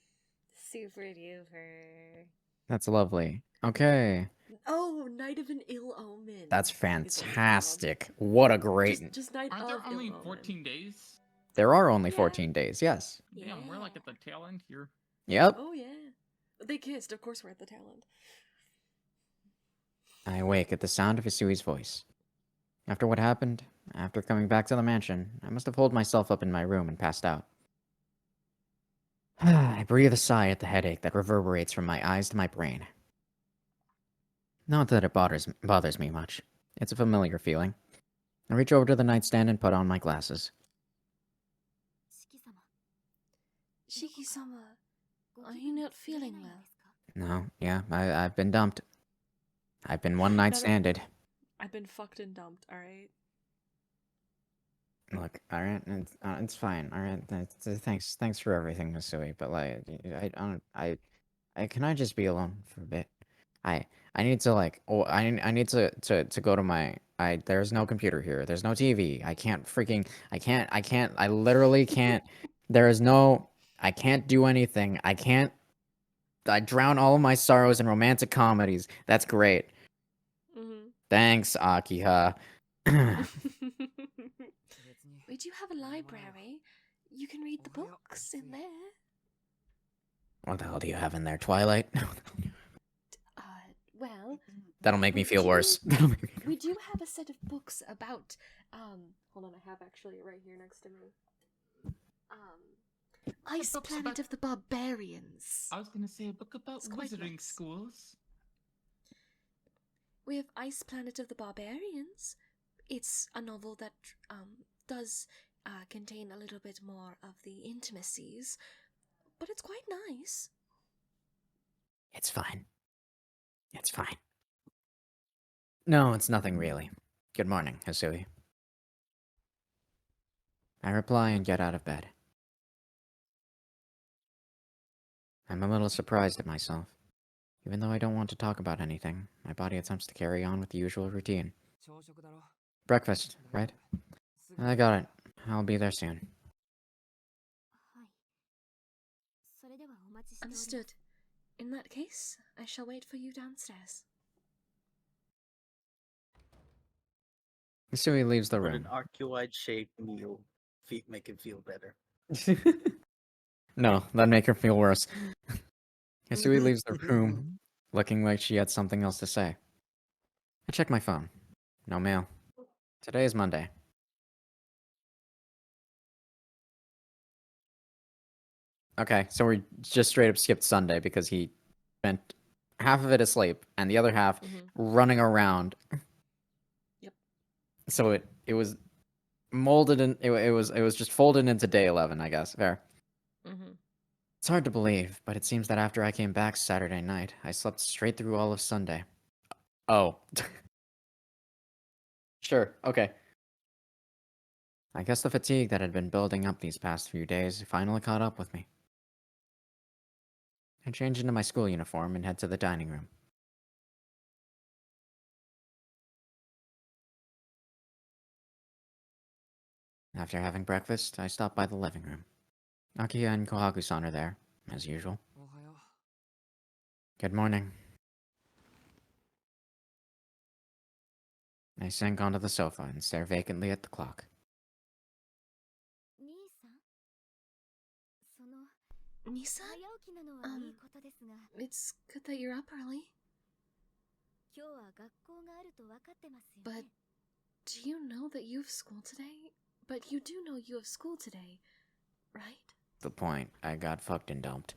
Super duper. That's lovely. Okay. Oh, Night of an Ill Omen. That's is what it's called. fantastic. What a great... Just Night Aren't of there only Ill Omen. 14 days? There are only Yeah. 14 days, yes. Damn, we're like at the tail end here. Yep. Oh yeah. They kissed. Of course, we're at the tail end. I awake at the sound of Isui's voice. After what happened, after coming back to the mansion, I must have holed myself up in my room and passed out. I breathe a sigh at the headache that reverberates from my eyes to my brain. Not that it bothers me much. It's a familiar feeling. I reach over to the nightstand and put on my glasses. Shiki-sama, are you not feeling well? No, yeah, I've been dumped. I've been one night No, no. standed. I've been fucked and dumped. All right. Look, alright, it's fine, alright. Thanks for everything, Misui. But like, can I just be alone for a bit? I need to like, I need to go to my. There's no computer here. There's no TV. I literally can't. There is no. I can't do anything. I drown all of my sorrows in romantic comedies. That's great. Mm-hmm. Thanks, Akiha. We do have a library. You can read the books in there. What the hell do you have in there, Twilight? Well, That'll make me we feel do- worse. we do have a set of books about, hold on, I have actually it right here next to me. Ice books Planet about- of the Barbarians. I was gonna say a book about It's quite wizarding nice. schools. We have Ice Planet of the Barbarians. It's a novel that does contain a little bit more of the intimacies, but it's quite nice. It's fine. It's fine. No, it's nothing really. Good morning, Hisui. I reply and get out of bed. I'm a little surprised at myself. Even though I don't want to talk about anything, my body attempts to carry on with the usual routine. Breakfast, right? I got it. I'll be there soon. Understood. In that case, I shall wait for you downstairs. Hisui leaves the Put room. an Arcueid shaped meal. Feet make it feel better. No, that'd make her feel worse. Hisui leaves the room, looking like she had something else to say. I check my phone. No mail. Today is Monday. Okay, so we just straight up skipped Sunday because he spent half of it asleep and the other half running around. Yep. So it was molded in it was just folded into day 11, I guess. Fair. Mm-hmm. It's hard to believe, but it seems that after I came back Saturday night, I slept straight through all of Sunday. Oh. Sure, okay. I guess the fatigue that had been building up these past few days finally caught up with me. I change into my school uniform and head to the dining room. After having breakfast, I stop by the living room. Nakia and Kohaku-san are there, as usual. Good morning. I sink onto the sofa and stare vacantly at the clock. Nisa? It's good that you're up early. But do you know that you have school today? But you do know you have school today, right? The point, I got fucked and dumped.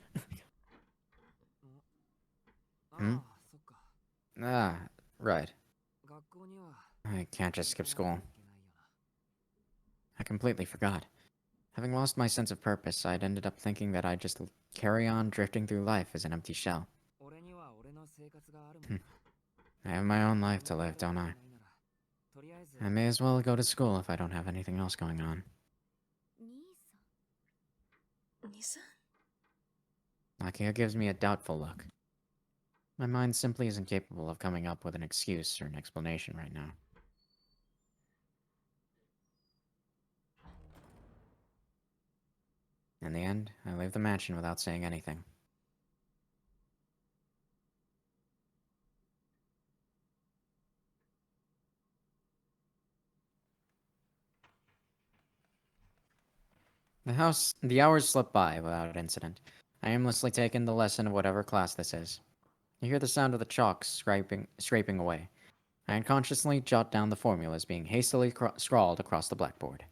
Hmm? Ah, right. I can't just skip school. I completely forgot. Having lost my sense of purpose, I'd ended up thinking that I'd just carry on drifting through life as an empty shell. I have my own life to live, don't I? I may as well go to school if I don't have anything else going on. Nisa? Nakia gives me a doubtful look. My mind simply isn't capable of coming up with an excuse or an explanation right now. In the end, I leave the mansion without saying anything. The hours slip by without incident. I aimlessly take in the lesson of whatever class this is. I hear the sound of the chalk scraping away. I unconsciously jot down the formulas being hastily scrawled across the blackboard.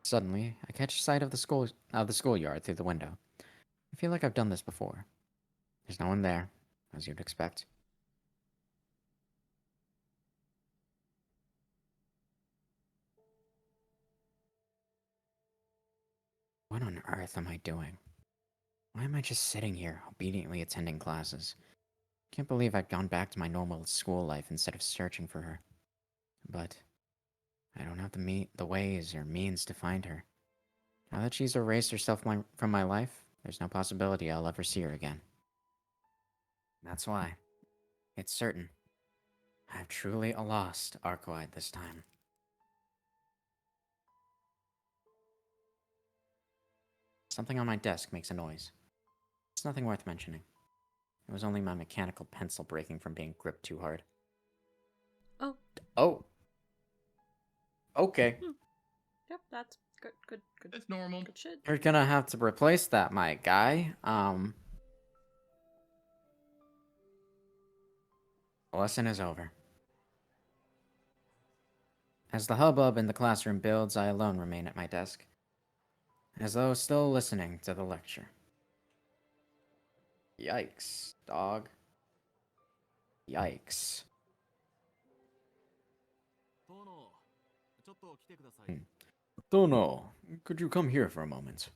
Suddenly, I catch sight of the schoolyard through the window. I feel like I've done this before. There's no one there, as you'd expect. What on earth am I doing? Why am I just sitting here, obediently attending classes? Can't believe I'd gone back to my normal school life instead of searching for her. But I don't have the ways or means to find her. Now that she's erased herself from my life, there's no possibility I'll ever see her again. That's why. It's certain. I've truly lost Arcueid this time. Something on my desk makes a noise. It's nothing worth mentioning. It was only my mechanical pencil breaking from being gripped too hard. Oh. Oh. Okay. Yep, that's good. That's normal. Good shit. You're gonna have to replace that, my guy. The lesson is over. As the hubbub in the classroom builds, I alone remain at my desk, as though still listening to the lecture. Yikes, dog. Yikes. Tono, could you come here for a moment?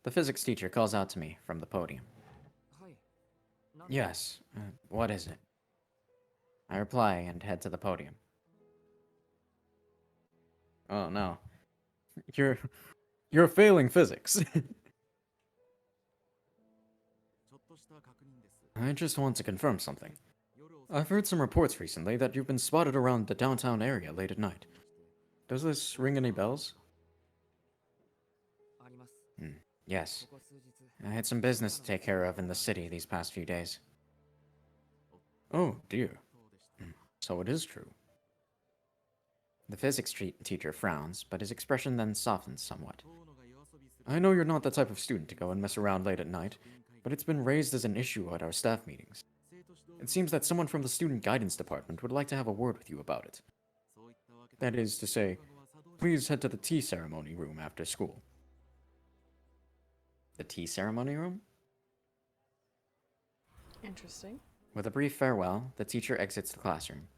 The physics teacher calls out to me from the podium. Yes, what is it? I reply and head to the podium. Oh no. You're failing physics. I just want to confirm something. I've heard some reports recently that you've been spotted around the downtown area late at night. Does this ring any bells? Yes. I had some business to take care of in the city these past few days. Oh, dear. So it is true. The physics teacher frowns, but his expression then softens somewhat. I know you're not the type of student to go and mess around late at night, but it's been raised as an issue at our staff meetings. It seems that someone from the student guidance department would like to have a word with you about it. That is to say, please head to the tea ceremony room after school. The tea ceremony room? Interesting. With a brief farewell, the teacher exits the classroom.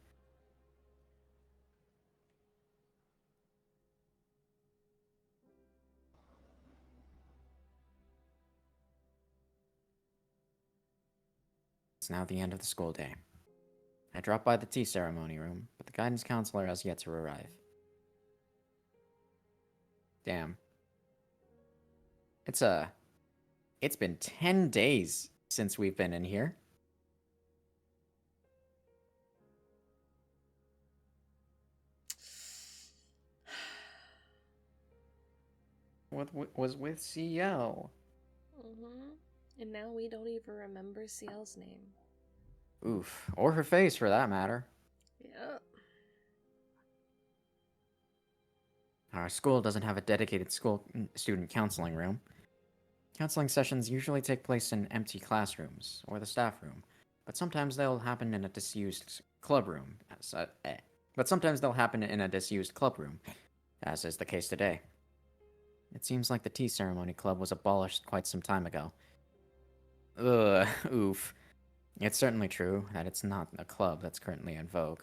It's now the end of the school day. I drop by the tea ceremony room, but the guidance counselor has yet to arrive. Damn. It's been 10 days since we've been in here. What was with Ciel? And now we don't even remember Ciel's name. Oof. Or her face, for that matter. Yep. Our school doesn't have a dedicated student counseling room. Counseling sessions usually take place in empty classrooms or the staff room, but sometimes they'll happen in a disused clubroom. As is the case today. It seems like the tea ceremony club was abolished quite some time ago. Ugh, oof. It's certainly true that it's not a club that's currently in vogue.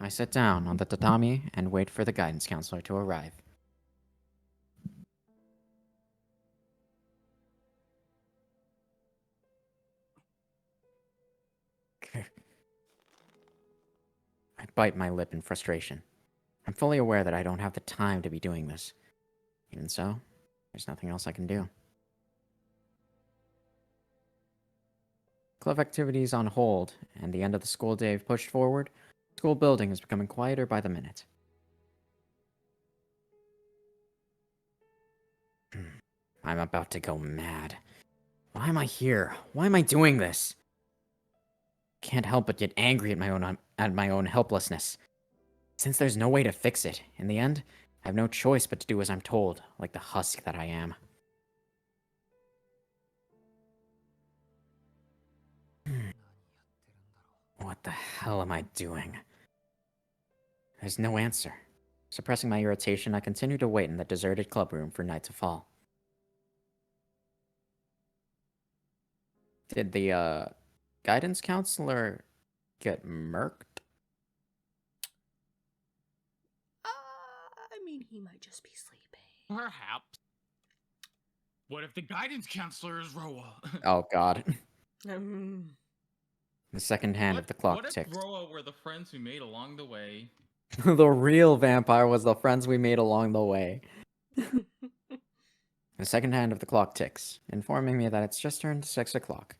I sit down on the tatami and wait for the guidance counselor to arrive. I bite my lip in frustration. I'm fully aware that I don't have the time to be doing this. Even so, there's nothing else I can do. Club activities on hold, and the end of the school day pushed forward, the school building is becoming quieter by the minute. I'm about to go mad. Why am I here? Why am I doing this? Can't help but get angry at my own helplessness. Since there's no way to fix it, in the end, I have no choice but to do as I'm told, like the husk that I am. What the hell am I doing? There's no answer. Suppressing my irritation, I continue to wait in the deserted clubroom for night to fall. Did the, guidance counselor get murked? I mean, he might just be sleeping. Perhaps. What if the guidance counselor is Roa? Oh god. Um, The second hand of the clock What if ticked. Roa were the friends we made along the way? The real vampire was the friends we made along the way. The second hand of the clock ticks, informing me that it's just turned 6 o'clock.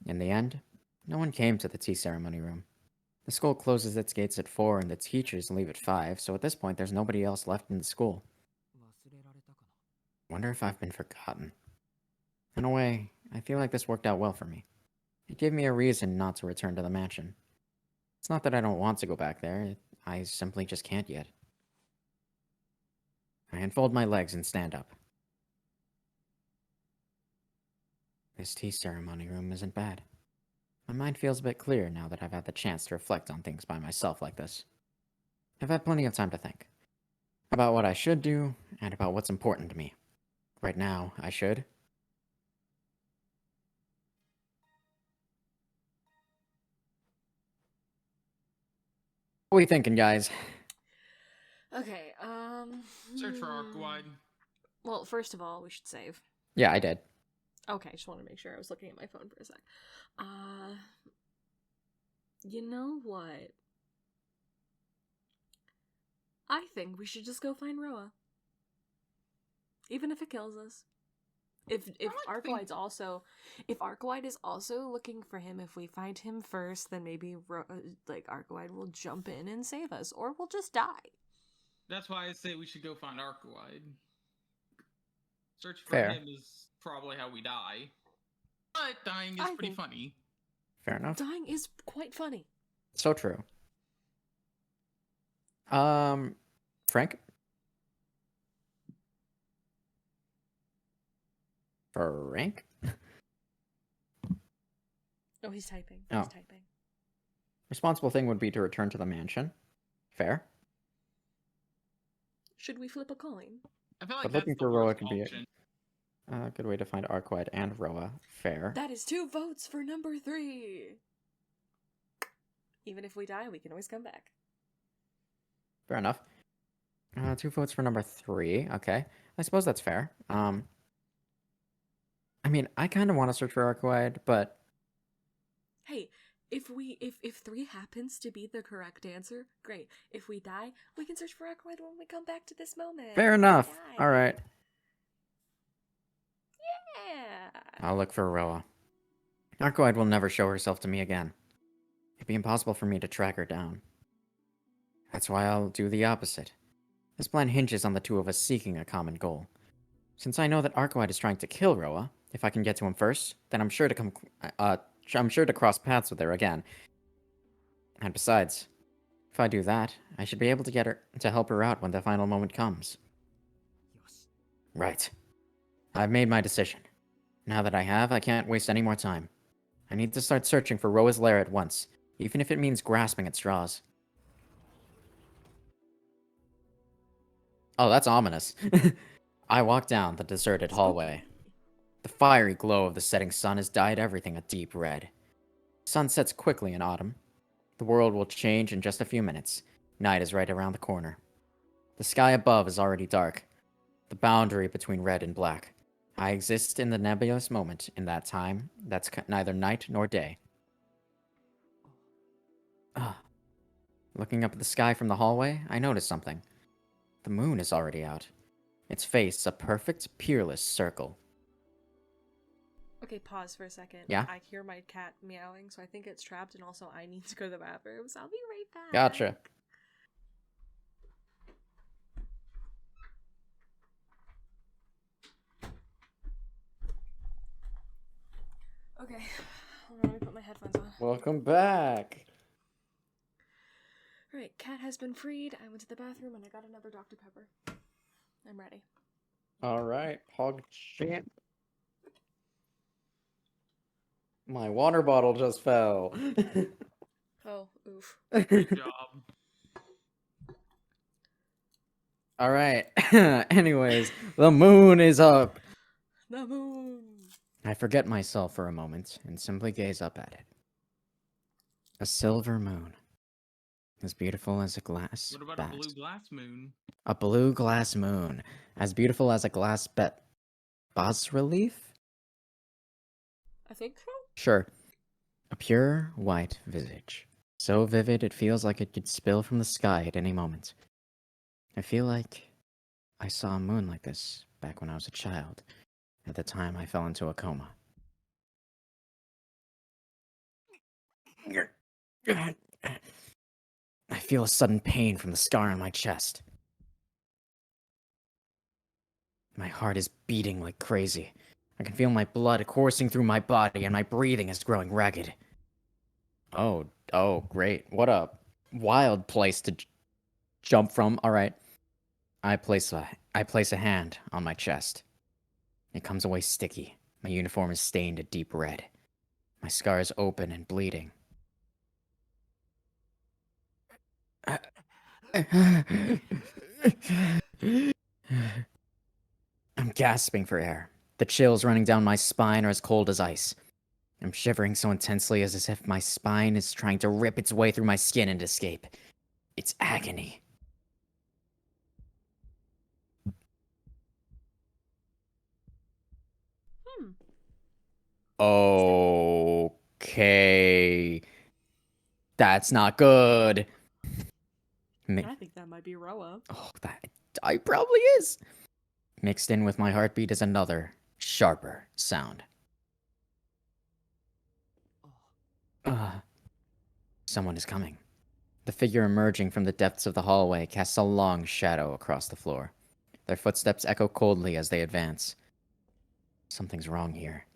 In the end, no one came to the tea ceremony room. The school closes its gates at 4 and the teachers leave at 5, so at this point there's nobody else left in the school. Wonder if I've been forgotten. In a way, I feel like this worked out well for me. It gave me a reason not to return to the mansion. It's not that I don't want to go back there, I simply just can't yet. I unfold my legs and stand up. This tea ceremony room isn't bad. My mind feels a bit clearer now that I've had the chance to reflect on things by myself like this. I've had plenty of time to think. About what I should do, and about what's important to me. Right now, I should. What are we thinking, guys? okay, Search for Arcueid. Well, first of all, we should save. Yeah, I did. Okay, just want to make sure. I was looking at my phone for a sec. You know what? I think we should just go find Roa. Even if it kills us. If Arcueid is also looking for him, if we find him first, then maybe Arcueid will jump in and save us, or we'll just die. That's why I say we should go find Arcueid. Search for Fair. him is probably how we die. But dying is pretty funny. Fair enough. Dying is quite funny. So true. Frank? Frank? Oh, he's typing. Oh. He's typing. Responsible thing would be to return to the mansion. Fair. Should we flip a coin? I feel like But that's looking the for Roa worst could be option. a good way to find Arcueid and Roa. Fair. That is 2 votes for number 3. Even if we die, we can always come back. Fair enough. 2 votes for number 3. Okay. I suppose that's fair. I mean, I kind of want to search for Arcueid, but... Hey, if 3 happens to be the correct answer, great. If we die, we can search for Arcueid when we come back to this moment. Fair enough. Die. Alright. Yeah. I'll look for Roa. Arcueid will never show herself to me again. It'd be impossible for me to track her down. That's why I'll do the opposite. This plan hinges on the two of us seeking a common goal. Since I know that Arcueid is trying to kill Roa, if I can get to him first, then I'm sure to cross paths with her again. And besides, if I do that, I should be able to get her to help her out when the final moment comes. Right. I've made my decision. Now that I have, I can't waste any more time. I need to start searching for Roa's lair at once, even if it means grasping at straws. Oh, that's ominous. I walk down the deserted hallway. The fiery glow of the setting sun has dyed everything a deep red. Sun sets quickly in autumn. The world will change in just a few minutes. Night is right around the corner. The sky above is already dark, the boundary between red and black. I exist in the nebulous moment in that time that's neither night nor day. Looking up at the sky from the hallway, I notice something. The moon is already out. Its face a perfect, peerless circle. Okay, pause for a second. Yeah? I hear my cat meowing, so I think it's trapped, and also I need to go to the bathroom, so I'll be right back. Gotcha. Okay. Hold on, let me put my headphones on. Welcome back. Alright, cat has been freed. I went to the bathroom and I got another Dr. Pepper. I'm ready. All right, Pog Champ. My water bottle just fell. Oh, oof. Good job. All right. Anyways, the moon is up. The moon! I forget myself for a moment and simply gaze up at it. A silver moon. As beautiful as a glass What about bat. a blue glass moon? A blue glass moon. As beautiful as a glass bas relief? I think so? Sure. A pure white visage. So vivid it feels like it could spill from the sky at any moment. I feel like I saw a moon like this back when I was a child, at the time I fell into a coma. I feel a sudden pain from the scar on my chest. My heart is beating like crazy. I can feel my blood coursing through my body and my breathing is growing ragged. Oh, great. What a wild place to jump from. All right. I place a hand on my chest. It comes away sticky. My uniform is stained a deep red. My scar is open and bleeding. I'm gasping for air. The chills running down my spine are as cold as ice. I'm shivering so intensely as if my spine is trying to rip its way through my skin and escape. It's agony. Okay. That's not good. I think that might be Roa. Oh, that probably is. Mixed in with my heartbeat is another, sharper sound. Someone is coming. The figure emerging from the depths of the hallway casts a long shadow across the floor. Their footsteps echo coldly as they advance. Something's wrong here.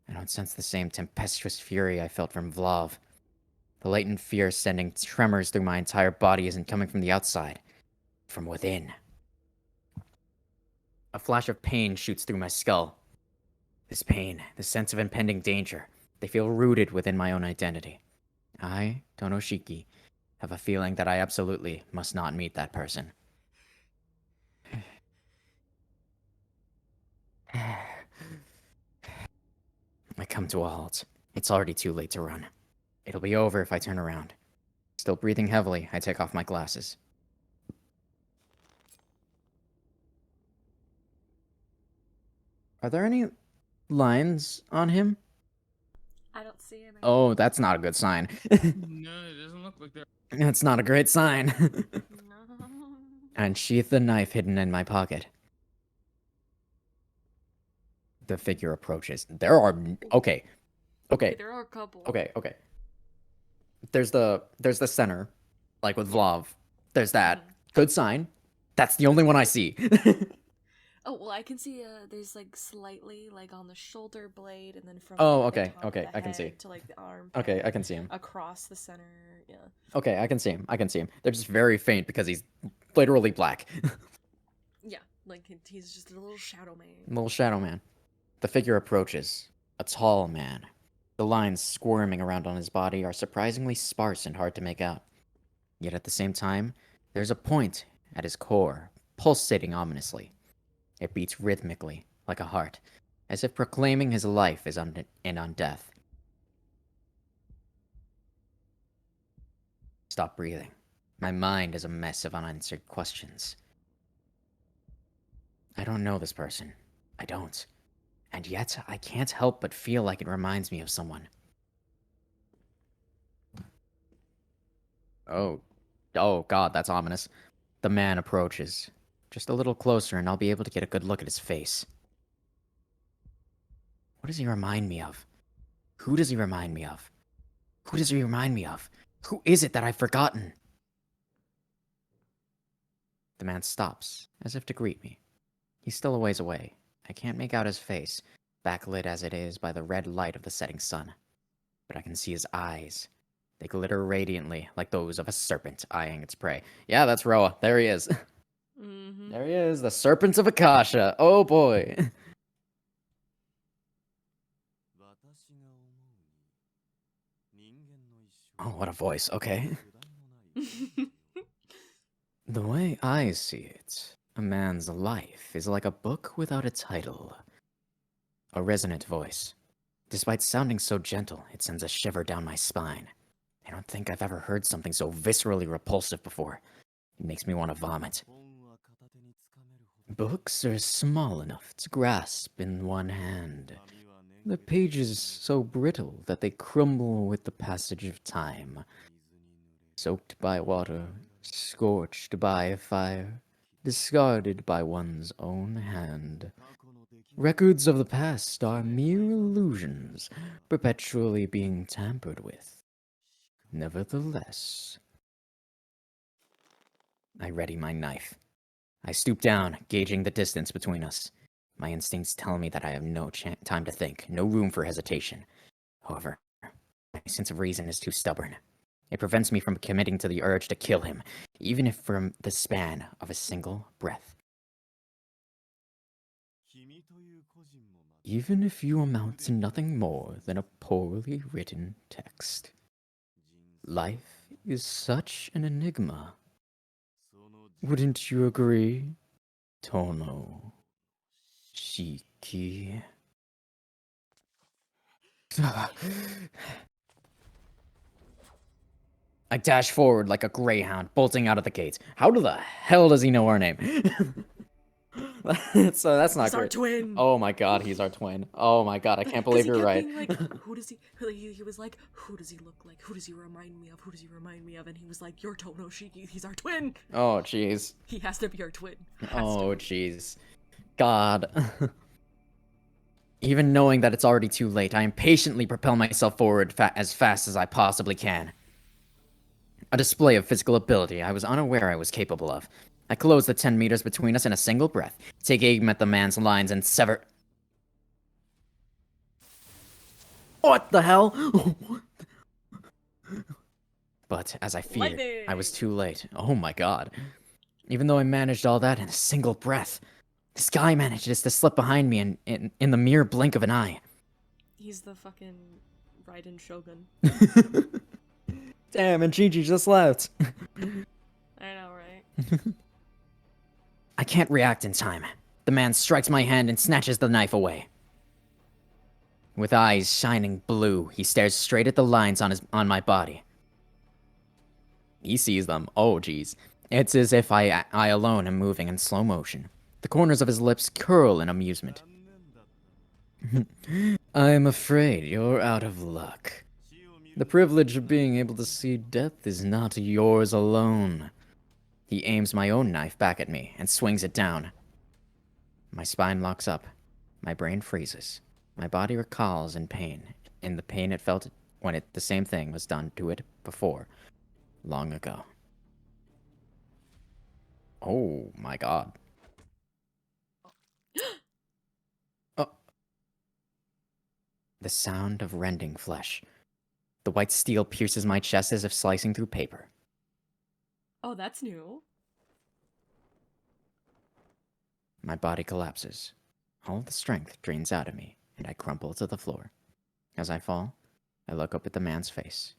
I don't sense the same tempestuous fury I felt from Vlav. The latent fear sending tremors through my entire body isn't coming from the outside, from within. A flash of pain shoots through my skull. This pain, the sense of impending danger, they feel rooted within my own identity. I, Tonoshiki, have a feeling that I absolutely must not meet that person. I come to a halt. It's already too late to run. It'll be over if I turn around. Still breathing heavily, I take off my glasses. Are there any lines on him? I don't see him. Oh, that's not a good sign. No, it doesn't look like there. That's not a great sign. No. And sheath the knife hidden in my pocket. The figure approaches. There are... Okay. There are a couple. Okay. There's the center, like with Vlav. There's that. Good sign. That's the only one I see. Oh, well, I can see there's like slightly like on the shoulder blade and then from Oh, like, okay, the top okay, of the I can see. head to like the arm. Okay, I can see him. Across the center, yeah. Okay, I can see him. They're just very faint because he's literally black. Yeah, like he's just a little shadow man. Little shadow man. The figure approaches. A tall man. The lines squirming around on his body are surprisingly sparse and hard to make out. Yet at the same time, there's a point at his core, pulsating ominously. It beats rhythmically, like a heart, as if proclaiming his life is on death. Stop breathing. My mind is a mess of unanswered questions. I don't know this person. I don't. And yet, I can't help but feel like it reminds me of someone. Oh God, that's ominous. The man approaches. Just a little closer and I'll be able to get a good look at his face. What does he remind me of? Who does he remind me of? Who does he remind me of? Who is it that I've forgotten? The man stops, as if to greet me. He's still a ways away. I can't make out his face, backlit as it is by the red light of the setting sun. but I can see his eyes. They glitter radiantly, like those of a serpent eyeing its prey. Yeah, that's Roa. There he is. Mm-hmm. There he is, the Serpent of Akasha. Oh boy. Oh, what a voice. Okay. The way I see it, a man's life is like a book without a title. A resonant voice. Despite sounding so gentle, it sends a shiver down my spine. I don't think I've ever heard something so viscerally repulsive before. It makes me want to vomit. Books are small enough to grasp in one hand. The pages so brittle that they crumble with the passage of time. Soaked by water, scorched by fire, discarded by one's own hand. Records of the past are mere illusions, perpetually being tampered with. Nevertheless, I ready my knife. I stoop down, gauging the distance between us. My instincts tell me that I have no time to think, no room for hesitation. However, my sense of reason is too stubborn. It prevents me from committing to the urge to kill him, even if for the span of a single breath. Even if you amount to nothing more than a poorly written text. Life is such an enigma. Wouldn't you agree, Tono? Shiki. I dash forward like a greyhound, bolting out of the gates. How the hell does he know our name? That's not He's our great. twin. Oh my god, he's our twin. Oh my god, I can't believe you're right. Being like, who does he? He was like, who does he look like? Who does he remind me of? Who does he remind me of? And he was like, you're Tono Shiki. He's our twin. Oh jeez. He has to be our twin. Oh jeez. God. Even knowing that it's already too late, I impatiently propel myself forward as fast as I possibly can. A display of physical ability I was unaware I was capable of. I close the 10 meters between us in a single breath, take aim at the man's lines, and sever... What the hell? But, as I feared, I was too late. Oh my god. Even though I managed all that in a single breath, this guy manages to slip behind me in the mere blink of an eye. He's the fucking Raiden Shogun. Damn, and Gigi just left. I know, right? I can't react in time. The man strikes my hand and snatches the knife away. With eyes shining blue, he stares straight at the lines on my body. He sees them. Oh, jeez. It's as if I alone am moving in slow motion. The corners of his lips curl in amusement. I'm afraid you're out of luck. The privilege of being able to see death is not yours alone. He aims my own knife back at me and swings it down. My spine locks up. My brain freezes. My body recalls in the pain it felt when the same thing was done to it before, long ago. Oh my god. Oh. The sound of rending flesh. The white steel pierces my chest as if slicing through paper. Oh, that's new. My body collapses. All the strength drains out of me, and I crumple to the floor. As I fall, I look up at the man's face.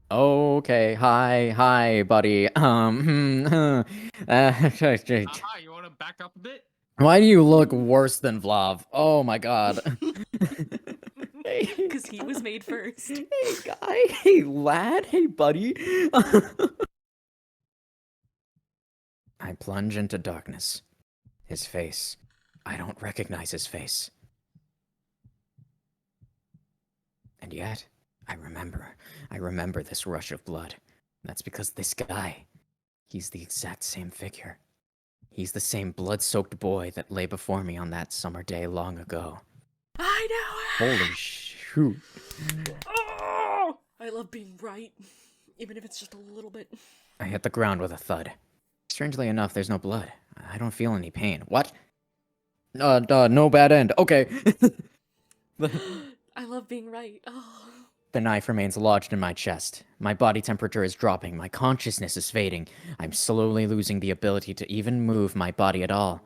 Okay, hi, buddy. You want to back up a bit? Why do you look worse than Vlav? Oh my god. Because he was made first. Hey, guy. Hey, lad. Hey, buddy. I plunge into darkness. His face. I don't recognize his face. And yet, I remember this rush of blood. That's because this guy, he's the exact same figure. He's the same blood-soaked boy that lay before me on that summer day long ago. I know it! Holy shoot. Oh! I love being right, even if it's just a little bit. I hit the ground with a thud. Strangely enough, there's no blood. I don't feel any pain. What? No bad end. Okay. I love being right. Oh. The knife remains lodged in my chest. My body temperature is dropping. My consciousness is fading. I'm slowly losing the ability to even move my body at all.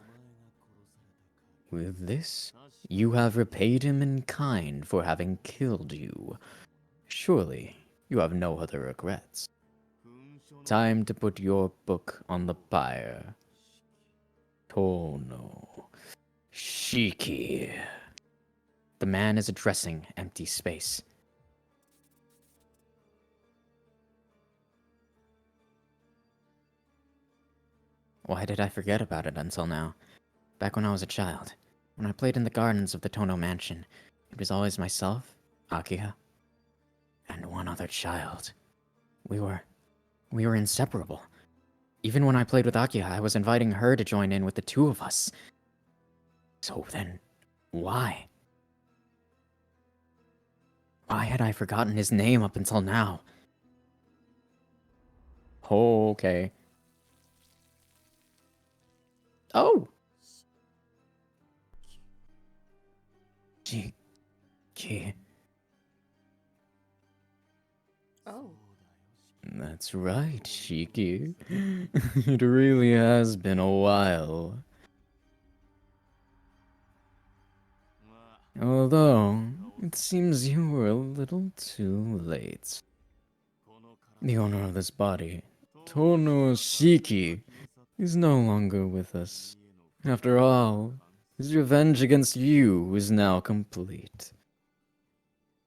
With this, you have repaid him in kind for having killed you. Surely, you have no other regrets. Time to put your book on the pyre. Tono. Shiki. The man is addressing empty space. Why did I forget about it until now? Back when I was a child, when I played in the gardens of the Tono mansion, it was always myself, Akiha, and one other child. We were inseparable. Even when I played with Akiha, I was inviting her to join in with the two of us. So then, why? Why had I forgotten his name up until now? Oh, okay. Oh! Shiki. Oh. That's right, Shiki. It really has been a while. Although, it seems you were a little too late. The owner of this body, Tono Shiki, is no longer with us. After all, his revenge against you is now complete.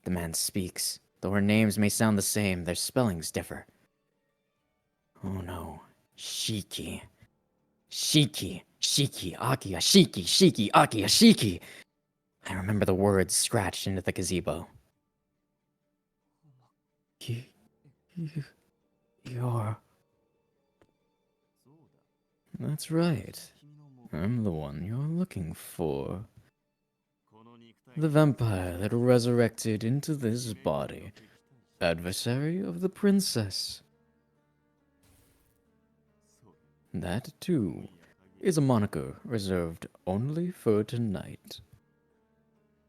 The man speaks. Though our names may sound the same, their spellings differ. Oh no. Shiki. Shiki. Shiki. Akiya. Shiki. Shiki. Akiya. Shiki. I remember the words scratched into the gazebo. You're... That's right. I'm the one you're looking for. The vampire that resurrected into this body. Adversary of the princess. That, too, is a moniker reserved only for tonight.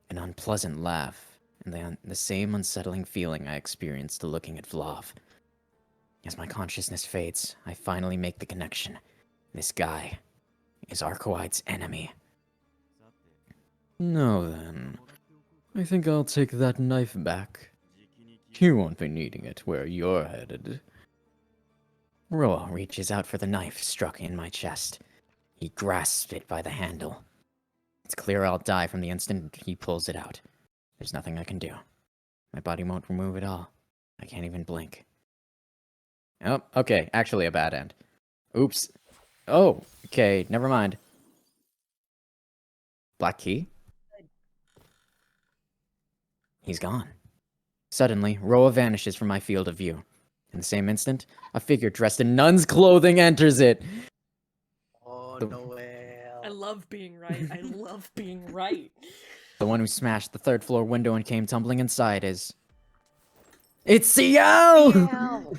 An unpleasant laugh, and the same unsettling feeling I experienced looking at Vlav. As my consciousness fades, I finally make the connection. This guy is Arcueid's enemy. Now then, I think I'll take that knife back. You won't be needing it where you're headed. Roa reaches out for the knife struck in my chest. He grasps it by the handle. It's clear I'll die from the instant he pulls it out. There's nothing I can do. My body won't remove it all. I can't even blink. Oh, okay, actually a bad end. Oops. Oh, okay, never mind. Black key? He's gone. Suddenly, Roa vanishes from my field of view. In the same instant, a figure dressed in nun's clothing enters it. Oh, The- I Noel. love being right. I love being right. The one who smashed the third floor window and came tumbling inside is... It's Ciel! Ciel!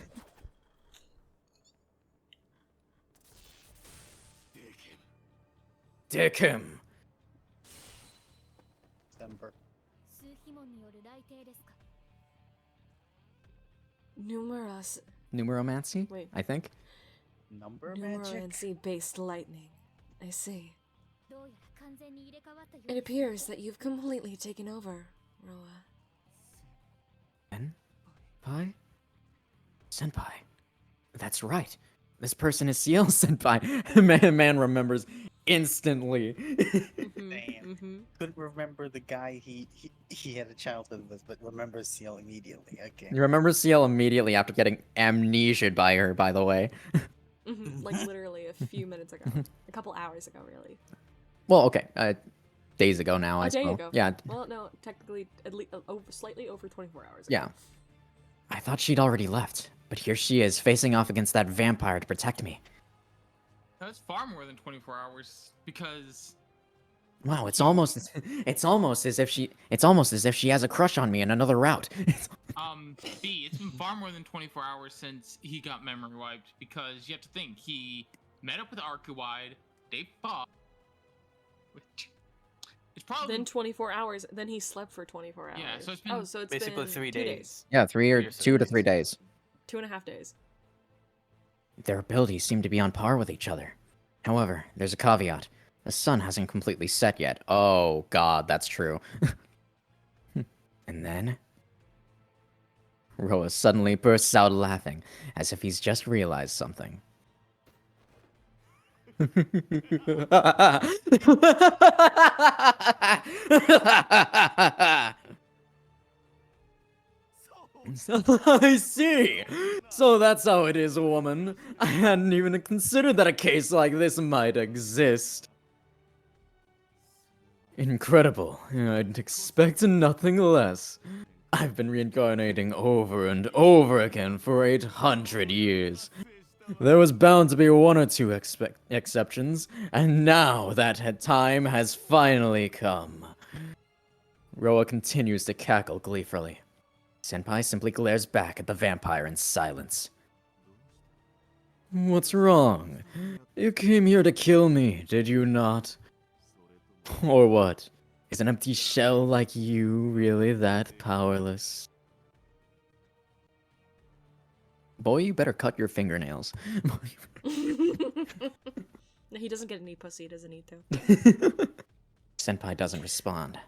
Dick him. December. Numeromancy? Wait. I think. Number magic? Numeromancy-based lightning. I see. It appears that you've completely taken over, Roa. Senpai? Senpai. That's right. This person is Ciel Senpai. Man remembers instantly. Damn. Couldn't remember the guy he had a childhood with, but remembers Ciel immediately. Okay. You remember Ciel immediately after getting amnesiaed by her, by the way. Like literally a few minutes ago. A couple hours ago, really. Well, okay. Days ago now, I A day suppose. ago. Yeah. Well, no, technically, at least slightly over 24 hours ago. Yeah. I thought she'd already left, but here she is, facing off against that vampire to protect me. That's far more than 24 hours because Wow, it's almost as if she has a crush on me in another route. B, it's been far more than 24 hours since he got memory wiped because you have to think he met up with Arcueid, they fought, which is probably Then 24 hours. Then he slept for 24 hours. Yeah, so it's been Oh, so it's Basically been 3 2 days. Yeah, 3 or 3 or 2 to 6 3 days. 2.5 days. Their abilities seem to be on par with each other. However, there's a caveat. The sun hasn't completely set yet. Oh god, that's true. And then... Roa suddenly bursts out laughing, as if he's just realized something. I see. So that's how it is, woman. I hadn't even considered that a case like this might exist. Incredible. I'd expect nothing less. I've been reincarnating over and over again for 800 years. There was bound to be 1 or 2 exceptions, and now that time has finally come. Roa continues to cackle gleefully. Senpai simply glares back at the vampire in silence. What's wrong? You came here to kill me, did you not? Or what? Is an empty shell like you really that powerless? Boy, you better cut your fingernails. No, he doesn't get any pussy. He doesn't need to. Senpai doesn't respond.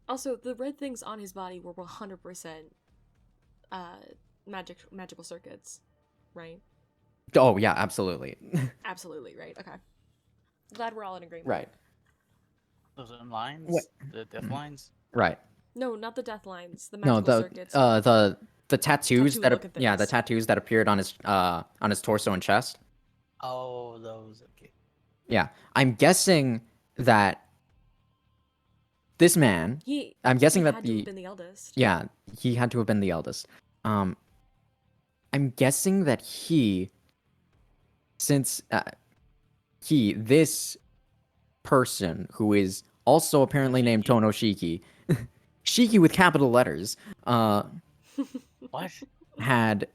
Also, the red things on his body were 100% magical circuits, right? Oh, yeah, absolutely. Absolutely, right? Okay. Glad we're all in agreement. Right. Those are lines? What? The death lines? Right. No, not the death lines. The No, magical circuits. the tattoos Tattoo-looking that the things. tattoos that appeared on his torso and chest. Oh, those. Okay. Yeah, I'm guessing that this man. I'm guessing he that had to have been the eldest. Yeah, he had to have been the eldest. I'm guessing that since this person who is also apparently named Tono Shiki, Shiki with capital letters, What? had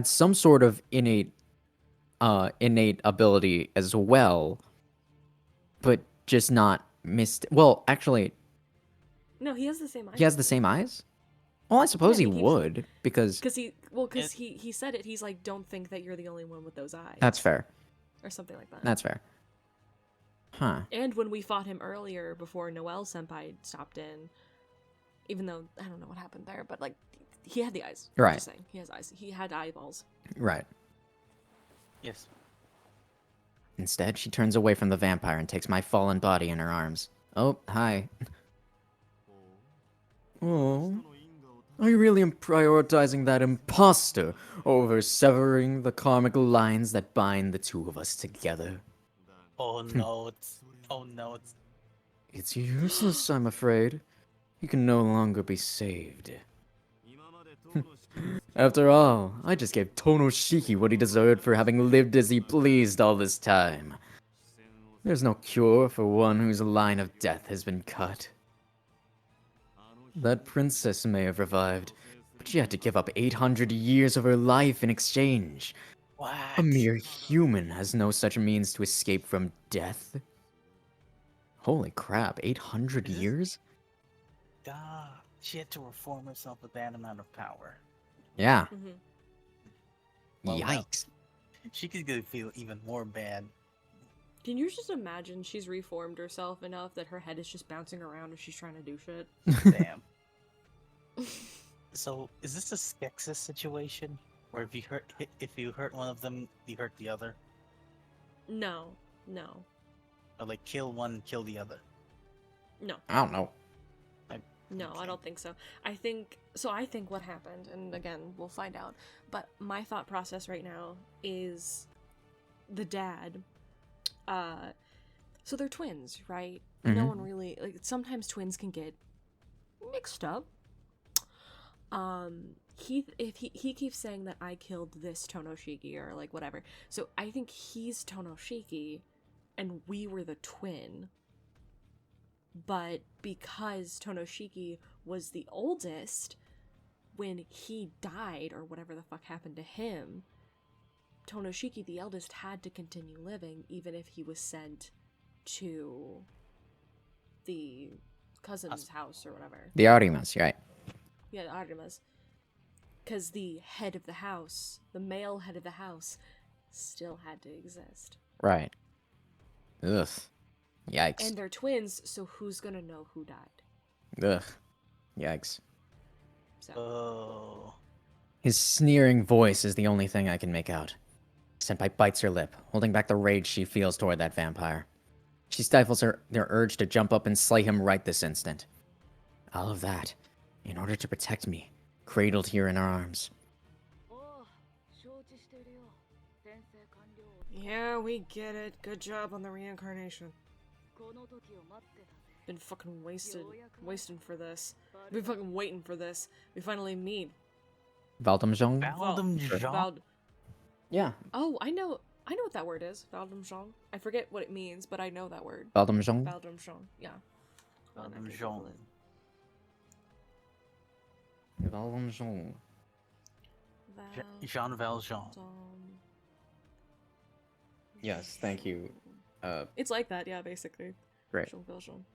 some sort of innate ability as well, but just not missed. Well, actually, No, he has the same eyes. he has the same eyes. Well, I suppose Yeah, he would because Because he said it. He's like, don't think that you're the only one with those eyes. that's fair. Or something like that. That's fair. Huh. And when we fought him earlier, before Noelle Senpai stopped in, even though I don't know what happened there, but like, he had the eyes. I'm Right. just saying, he has eyes. He had eyeballs. Right. Yes. Instead, she turns away from the vampire and takes my fallen body in her arms. Oh, hi. Oh. I really am prioritizing that imposter over severing the karmic lines that bind the two of us together. Oh no, it's It's useless, I'm afraid. He can no longer be saved. After all, I just gave Tono Shiki what he deserved for having lived as he pleased all this time. There's no cure for one whose line of death has been cut. That princess may have revived, but she had to give up 800 years of her life in exchange. what? A mere human has no such means to escape from death. Holy crap, 800 Is this- years? Duh. She had to reform herself with that amount of power. Yeah. Mm-hmm. Well, well. Yikes. She could get feel even more bad. Can you just imagine she's reformed herself enough that her head is just bouncing around as she's trying to do shit? Damn. So, is this a Skeksis situation? Where if you hurt one of them, you hurt the other? No. Or like kill one, kill the other? No. I don't know. No, I don't think so. I think what happened, and again, we'll find out, but my thought process right now is the dad, so they're twins, right? No Mhm. one really, like, sometimes twins can get mixed up. He keeps saying that I killed this Tonoshiki, or like whatever, so I think he's Tonoshiki, and we were the twin. But because Tonoshiki was the oldest, when he died, or whatever the fuck happened to him, Tonoshiki, the eldest, had to continue living, even if he was sent to the cousin's house or whatever. The Artemis, right? Yeah, the Artemis. Because the head of the house, the male head of the house, still had to exist. Right. Ugh. Yikes. And they're twins, so who's gonna know who died? Ugh. Yikes. So, Oh. His sneering voice is the only thing I can make out. Senpai bites her lip, holding back the rage she feels toward that vampire. She stifles their urge to jump up and slay him right this instant. All of that, in order to protect me, cradled here in her arms. yeah, we get it. Good job on the reincarnation. Been fucking wasting for this. Been fucking waiting for this. We finally meet. Valdemjong? Vald- Yeah. Oh, I know what that word is. Valdemjong. I forget what it means, but I know that word. Valdemjong? Valdemjong. Yeah. Valdemjong. Jean Valjean. Yes, thank you. It's like that, yeah, basically. Great. Jean Valjean.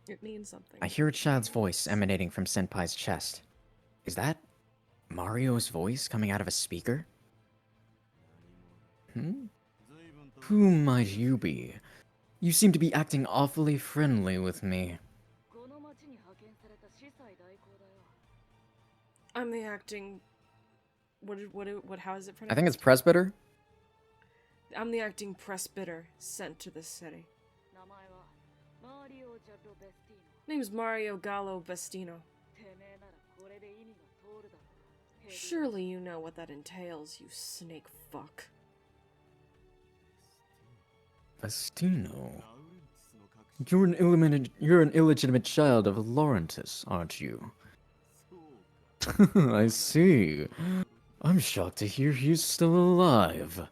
It means something. I hear a child's voice emanating from Senpai's chest. Is that Mario's voice coming out of a speaker? Who might you be? You seem to be acting awfully friendly with me. I'm the acting. How is it pronounced? I think it's presbyter. I'm the acting presbyter sent to this city. Name's Mario Gallo Bestino. Surely you know what that entails, you snake fuck. Bestino. You're an illegitimate child of Laurentis, aren't you? I see. I'm shocked to hear he's still alive.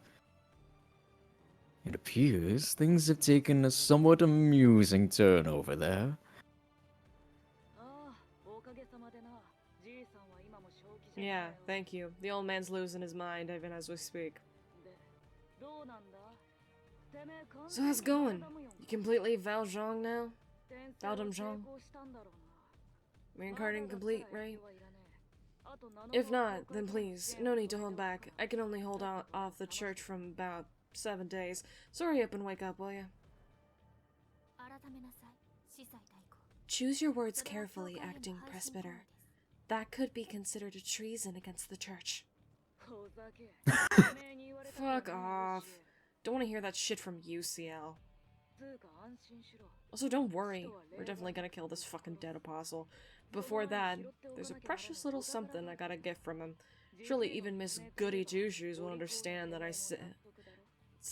It appears things have taken a somewhat amusing turn over there. Yeah, thank you. The old man's losing his mind even as we speak. So how's it going? You completely Valjean now? Valdemjong? Reincarnating complete, right? If not, then please, no need to hold back. I can only hold off the church from about 7 days. So hurry up and wake up, will ya? Choose your words carefully, acting presbyter. That could be considered a treason against the church. Fuck off. Don't want to hear that shit from you, Ciel. Also, don't worry. We're definitely gonna kill this fucking dead apostle. Before that, there's a precious little something I got a gift from him. Surely even Miss Goody Two-Shoes will understand that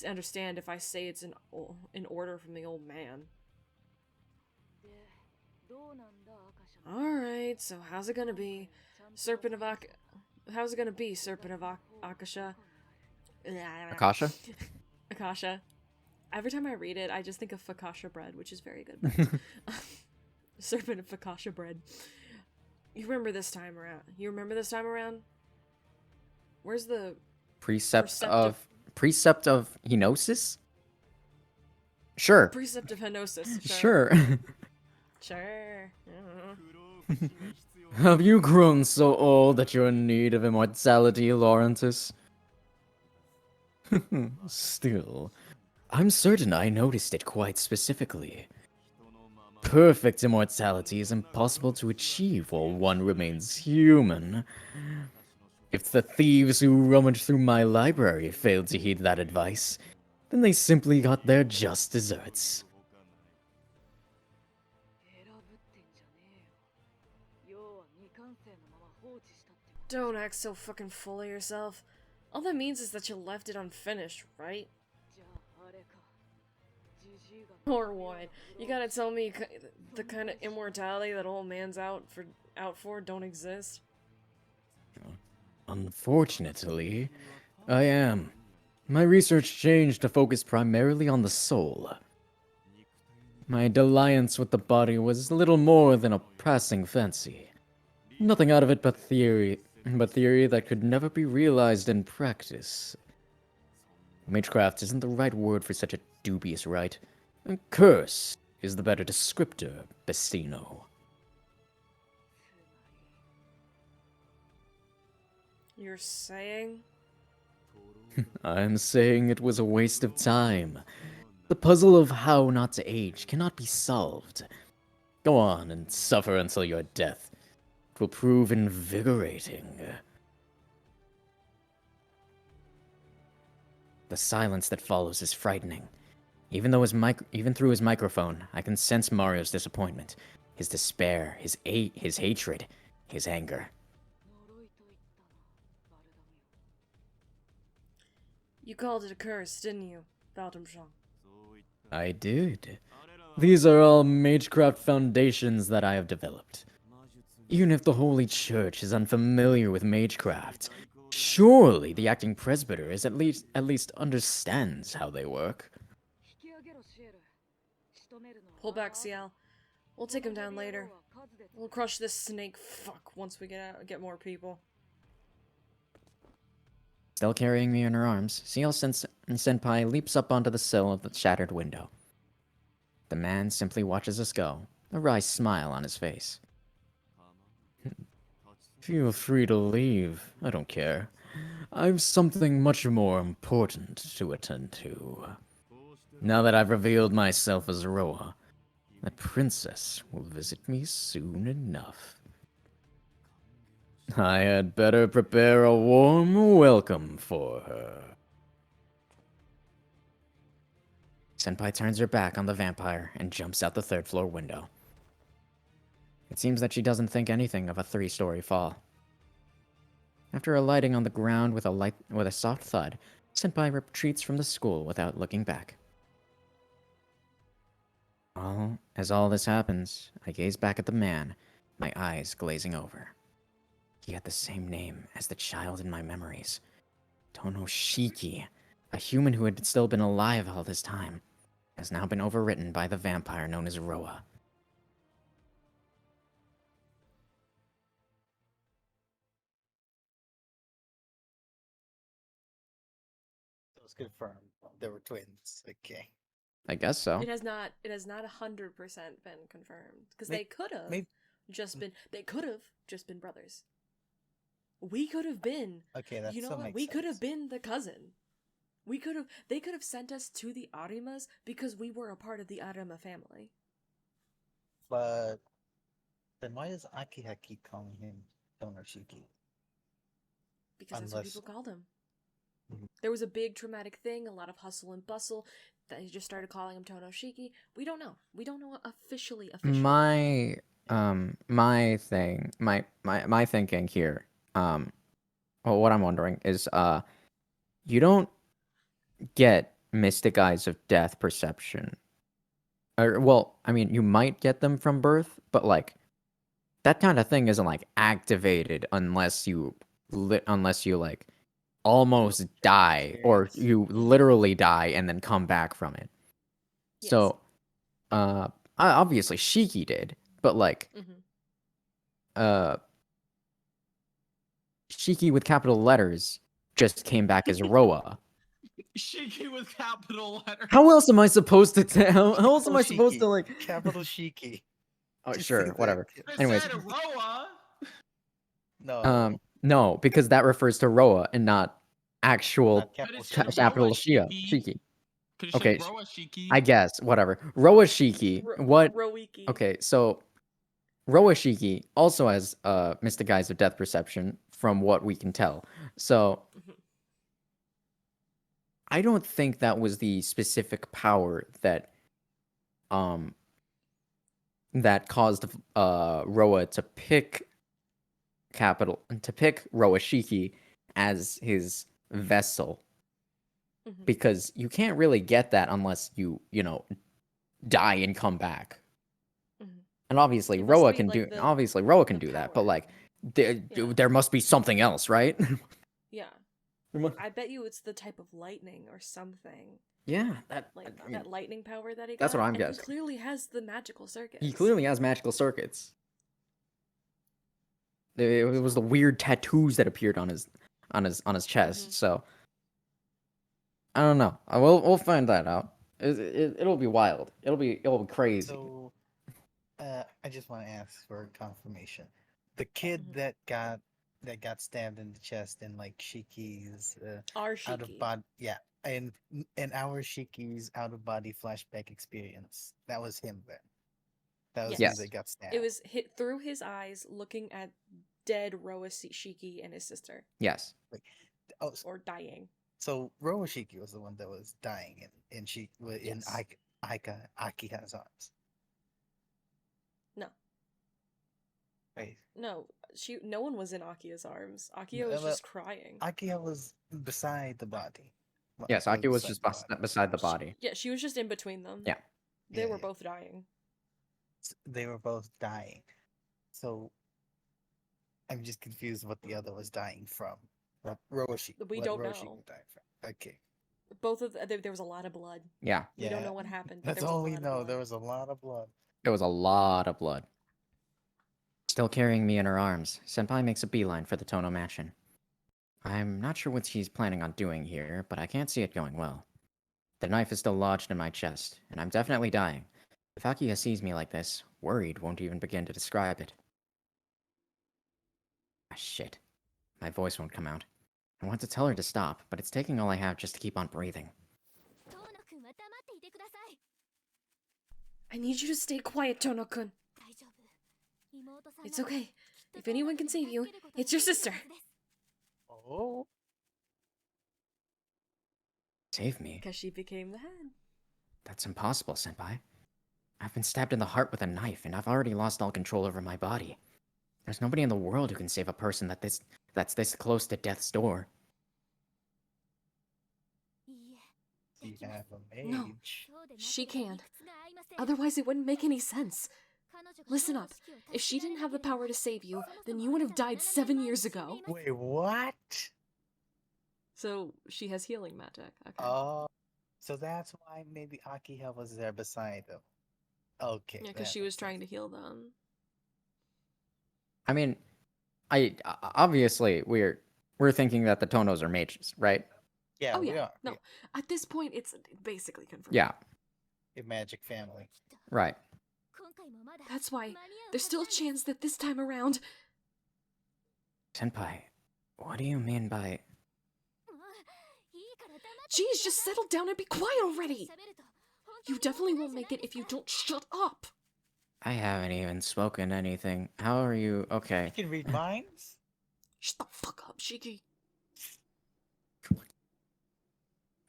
understand if I say it's in order from the old man. Alright, so how's it gonna be? How's it gonna be, Serpent of Akasha? Akasha? Akasha. Every time I read it, I just think of focaccia bread, which is very good. Serpent of focaccia bread. You remember this time around? Where's the Precept of Henosis? Sure. Precept of Henosis. Sure. Sure. Have you grown so old that you're in need of immortality, Laurentis? Still, I'm certain I noticed it quite specifically. Perfect immortality is impossible to achieve while one remains human. If the thieves who rummaged through my library failed to heed that advice, then they simply got their just desserts. Don't act so fucking full of yourself. All that means is that you left it unfinished, right? Or what? You gotta tell me the kind of immortality that old man's out for don't exist? Unfortunately, I am. My research changed to focus primarily on the soul. My dalliance with the body was little more than a passing fancy. Nothing out of it but theory that could never be realized in practice. Magecraft isn't the right word for such a dubious rite. Curse is the better descriptor, Bestino. You're saying? I'm saying it was a waste of time. The puzzle of how not to age cannot be solved. Go on and suffer until your death. It will prove invigorating. The silence that follows is frightening. Even through his microphone, I can sense Mario's disappointment, his despair, his hatred, his anger. You called it a curse, didn't you, Valdomshang? I did. These are all Magecraft foundations that I have developed. Even if the Holy Church is unfamiliar with Magecraft, surely the acting presbyter is at least understands how they work. Pull back, Ciel. We'll take him down later. We'll crush this snake fuck once we get more people. Still carrying me in her arms, Ciel Senpai leaps up onto the sill of the shattered window. The man simply watches us go, a wry smile on his face. Feel free to leave. I don't care. I've something much more important to attend to. Now that I've revealed myself as Roa, that princess will visit me soon enough. I had better prepare a warm welcome for her. Senpai turns her back on the vampire and jumps out the third-floor window. It seems that she doesn't think anything of a 3-story fall. After alighting on the ground with a soft thud, Senpai retreats from the school without looking back. As all this happens, I gaze back at the man, my eyes glazing over. He had the same name as the child in my memories. Tono Shiki, a human who had still been alive all this time, has now been overwritten by the vampire known as Roa. It was confirmed. They were twins. Okay. I guess so. It has not 100% been confirmed because they could have just been brothers. We could have been. Okay, that's you know what? We could have been the cousin. They could have sent us to the Arimas because we were a part of the Arima family. But then why does Akiha keep calling him Tonoshiki? Because that's what people called him. There was a big traumatic thing, a lot of hustle and bustle, that he just started calling him Tonoshiki. We don't know. We don't know officially. My thinking here, well, what I'm wondering is, you don't get Mystic Eyes of Death perception. Or, well, I mean, you might get them from birth, but, like, that kind of thing isn't, like, activated unless you, like, almost die, or you literally die and then come back from it. Yes. So, obviously Shiki did, but, like, Shiki with capital letters just came back as Roa. Shiki with capital letters. How else am I supposed to how else am I supposed to, like... Capital Shiki. Oh, Just sure, say that. whatever. It Anyways. said Roa. No. No, because that refers to Roa and not actual Not capital capital Shiki. Shiki. Could Okay, Roa Shiki. I guess, whatever. Roa Shiki. What? Roiki. Okay, so Roa Shiki also has Mystic Eyes of Death perception, from what we can tell. So I don't think that was the specific power that that caused Roa to pick Roa Shiki as his vessel. Because you can't really get that unless you die and come back. And obviously Roa can do that, but like there must be something else, right? Yeah. I bet you it's the type of lightning or something. Yeah, that lightning power that he got. That's what I'm and guessing. He clearly has the magical circuits. He clearly has magical circuits. It was the weird tattoos that appeared on his chest. So I don't know. We'll find that out. It'll be wild. It'll be crazy. So, I just want to ask for confirmation. The kid Mhm. that got stabbed in the chest in like Shiki's Our out of Shiki. body, yeah, and our Shiki's out of body flashback experience. That was him then. That was him Yes. that got stabbed. It was hit through his eyes, looking at dead Shiki and his sister, Yes. Oh, or dying. so Roashiki was the one that was dying in Yes. Akiha's arms. No, Wait, no, no one was in Akia's arms. Akia was well, just crying. Akiha was beside the body. Yes, Aki was just beside the body. Yeah, she was just in between them. Yeah. They Yeah, were yeah. both dying. They were both dying. So I'm just confused what the other was dying from. Roashiki. We What don't Roashiki know. died from. Okay. Both of there was a lot of blood. Yeah. We don't Yeah. know what happened. But That's there was all a we lot of know. blood. There was a lot of blood. There was a lot of blood. Still carrying me in her arms, Senpai makes a beeline for the Tono mansion. I'm not sure what she's planning on doing here, but I can't see it going well. The knife is still lodged in my chest, and I'm definitely dying. If Akiha sees me like this, worried won't even begin to describe it. Ah, shit. My voice won't come out. I want to tell her to stop, but it's taking all I have just to keep on breathing. I need you to stay quiet, Tono-kun. It's okay. If anyone can save you, it's your sister. Oh. Save me? Because she became the head. That's impossible, Senpai. I've been stabbed in the heart with a knife, and I've already lost all control over my body. There's nobody in the world who can save a person that's this close to death's door. You have a No. mage. She can. Otherwise, it wouldn't make any sense. Listen up. If she didn't have the power to save you, then you would have died 7 years ago. Wait, what? So she has healing magic. Okay. Oh, so that's why maybe Akiha was there beside him. Okay. Yeah, because that she was makes trying to sense. heal them. I mean, obviously we're thinking that the Tonos are mages, right? Yeah, Oh we yeah. are. No. We At this point, it's basically confirmed. Yeah, are a magic family. right. That's why there's still a chance that this time around. Senpai, what do you mean by... Geez, just settle down and be quiet already. You definitely won't make it if you don't shut up. I haven't even spoken anything. How are you? Okay. You can read minds? Shut the fuck up, Shiki.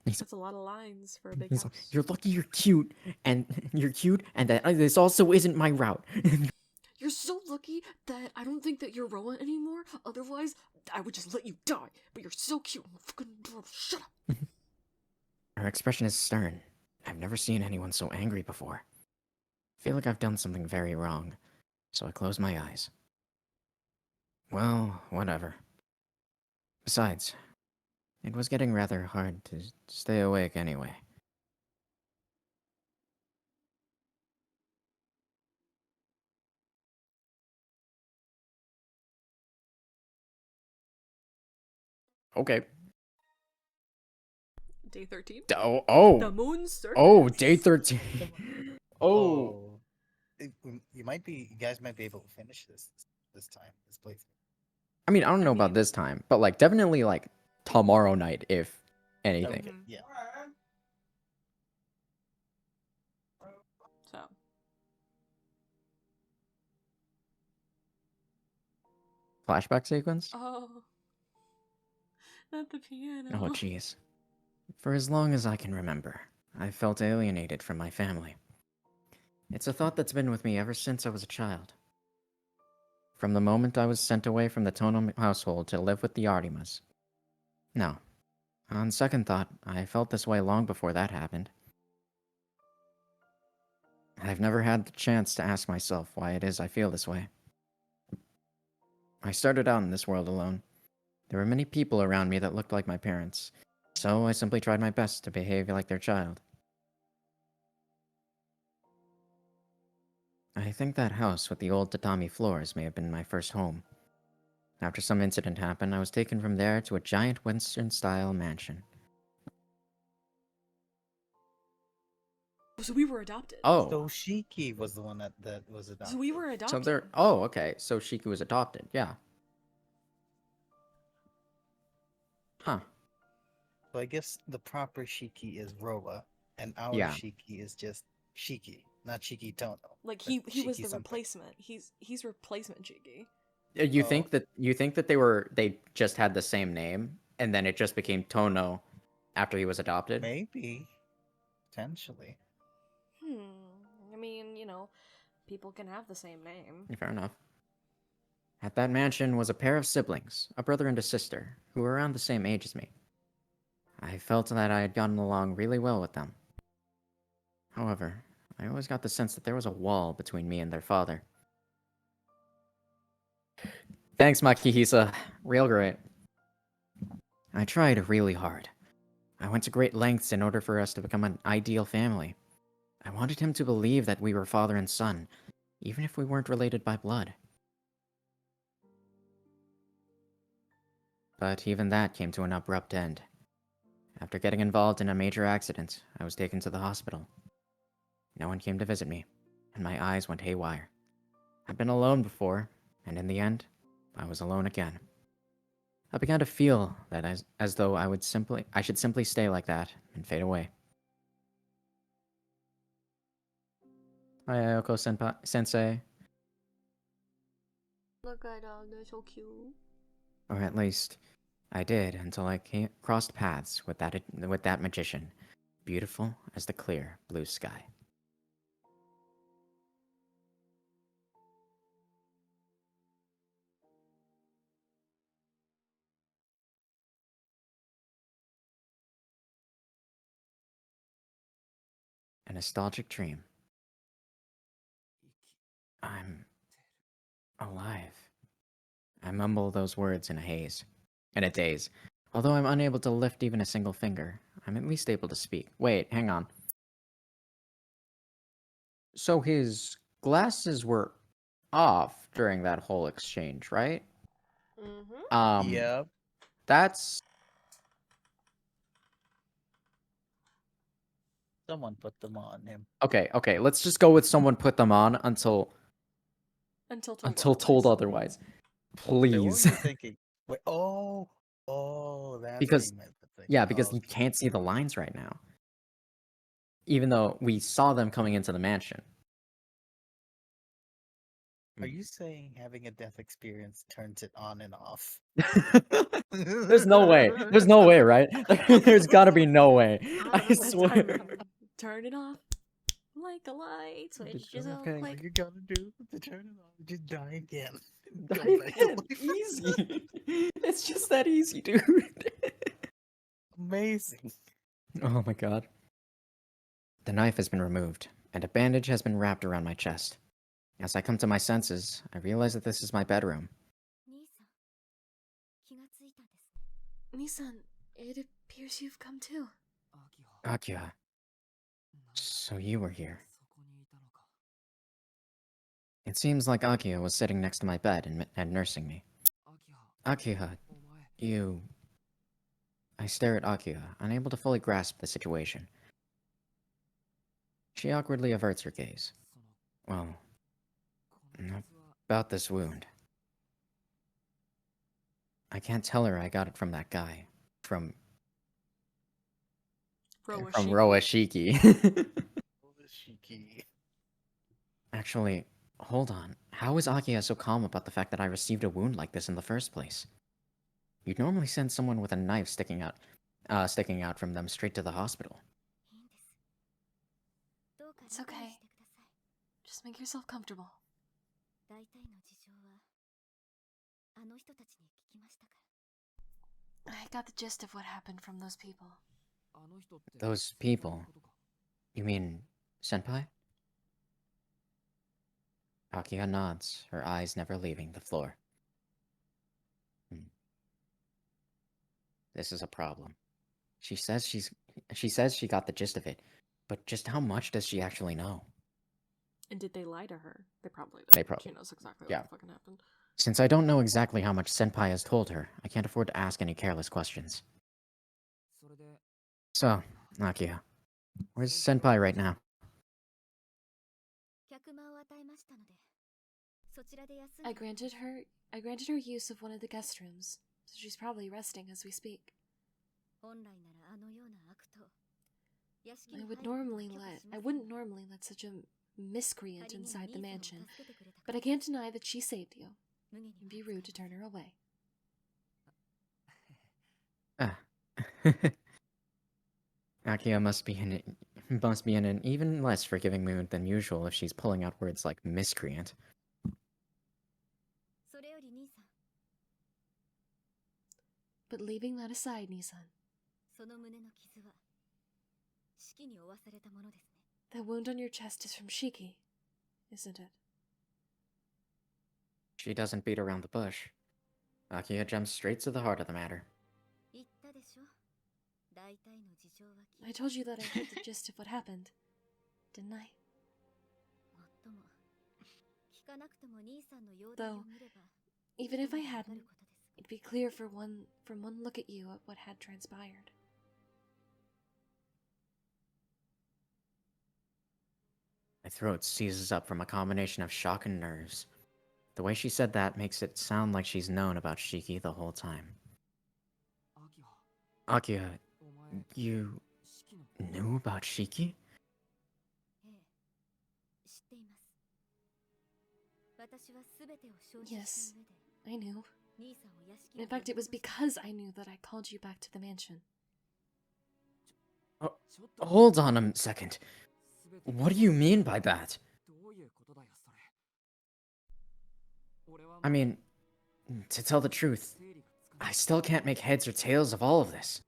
That's a lot of lines for a big He's house. like, you're lucky you're cute, and that this also isn't my route. You're so lucky that I don't think that you're Roa anymore. Otherwise, I would just let you die. But you're so cute. Fucking shut up. Her expression is stern. I've never seen anyone so angry before. I feel like I've done something very wrong, so I close my eyes. Well, whatever. Besides, it was getting rather hard to stay awake anyway. Okay. Day 13. Oh. The moon surface. Oh, day 13. Oh. You guys might be able to finish this time, this playthrough. I mean, I don't know about mean- this time, but like definitely like tomorrow night, if anything. Okay, Mhm. yeah. So. Flashback sequence? Oh. Not the piano. Oh, jeez. For as long as I can remember, I've felt alienated from my family. It's a thought that's been with me ever since I was a child. From the moment I was sent away from the Tono household to live with the Artemas. No. On second thought, I felt this way long before that happened. I've never had the chance to ask myself why it is I feel this way. I started out in this world alone. There were many people around me that looked like my parents, so I simply tried my best to behave like their child. I think that house with the old tatami floors may have been my first home. After some incident happened, I was taken from there to a giant Western-style mansion. so we were adopted. Oh, So Shiki was the one that was adopted. So we were so adopted. they're. Oh, okay. So Shiki was adopted. Yeah. Huh. So I guess the proper Shiki is Roa, and our Yeah. Shiki is just Shiki, not Shiki Tono. Like but he was Shiki the something. replacement. He's replacement Jiggy. You Oh. think that they just had the same name and then it just became Tono after he was adopted? Maybe, potentially. I mean, you know, people can have the same name. Fair enough. At that mansion was a pair of siblings, a brother and a sister, who were around the same age as me. I felt that I had gotten along really well with them. However, I always got the sense that there was a wall between me and their father. Thanks, Makihisa. Real great. I tried really hard. I went to great lengths in order for us to become an ideal family. I wanted him to believe that we were father and son, even if we weren't related by blood. But even that came to an abrupt end. After getting involved in a major accident, I was taken to the hospital. No one came to visit me, and my eyes went haywire. I'd been alone before, and in the end, I was alone again. I began to feel that as though I should simply stay like that and fade away. Hi, Ayoko sensei. Look at them, they're so cute. Or at least, I did until I crossed paths with that magician, beautiful as the clear blue sky. A nostalgic dream. I'm alive. I mumble those words in a daze. Although I'm unable to lift even a single finger, I'm at least able to speak. Wait, hang on. So his glasses were off during that whole exchange, right? Mm-hmm. Yep. That's Someone put them on him. okay. Let's just go with someone put them on until told otherwise. Wait, what were Please. you thinking? Wait, that's Because- what you meant to think. Yeah, because you Okay. can't see the lines right now. Even though we saw them coming into the mansion. Are you saying having a death experience turns it on and off? There's no way. There's no way, right? There's gotta be no way. I swear. Turn it off like a light switch. Just real Okay, quick. what you gotta do to turn it on? Just die again. Go Die back to again. life. Easy. It's just that easy, dude. Amazing. Oh my god. The knife has been removed, and a bandage has been wrapped around my chest. As I come to my senses, I realize that this is my bedroom. Nisan, it appears you've come too. Akira. So you were here. It seems like Akira was sitting next to my bed and nursing me. Akira, you... I stare at Akira, unable to fully grasp the situation. She awkwardly averts her gaze. Well, about this wound. I can't tell her I got it from that guy. From Roa Shiki. Shiki. Actually, hold on. How is Akira so calm about the fact that I received a wound like this in the first place? You'd normally send someone with a knife sticking out from them straight to the hospital. It's okay. Just make yourself comfortable. I got the gist of what happened from those people. Those people? You mean Senpai? Akira nods, her eyes never leaving the floor. This is a problem. She says she got the gist of it, but just how much does she actually know? And did they lie to her? They probably don't. They probably- She knows exactly yeah. what fucking happened. Since I don't know exactly how much Senpai has told her, I can't afford to ask any careless questions. So, Akira, where's Senpai right now? I granted her use of one of the guest rooms, so she's probably resting as we speak. I wouldn't normally let such a miscreant inside the mansion, but I can't deny that she saved you. It'd be rude to turn her away. Akia must be in an even less forgiving mood than usual if she's pulling out words like miscreant. But leaving that aside, Nisan, that wound on your chest is from Shiki, isn't it? She doesn't beat around the bush. Akia jumps straight to the heart of the matter. I told you that I heard the gist of what happened, didn't I? Though, even if I hadn't, it'd be clear from one look at you at what had transpired. My throat seizes up from a combination of shock and nerves. The way she said that makes it sound like she's known about Shiki the whole time. Akia, you knew about Shiki? Yes, I knew. In fact, it was because I knew that I called you back to the mansion. Hold on a second. What do you mean by that? I mean, to tell the truth, I still can't make heads or tails of all of this.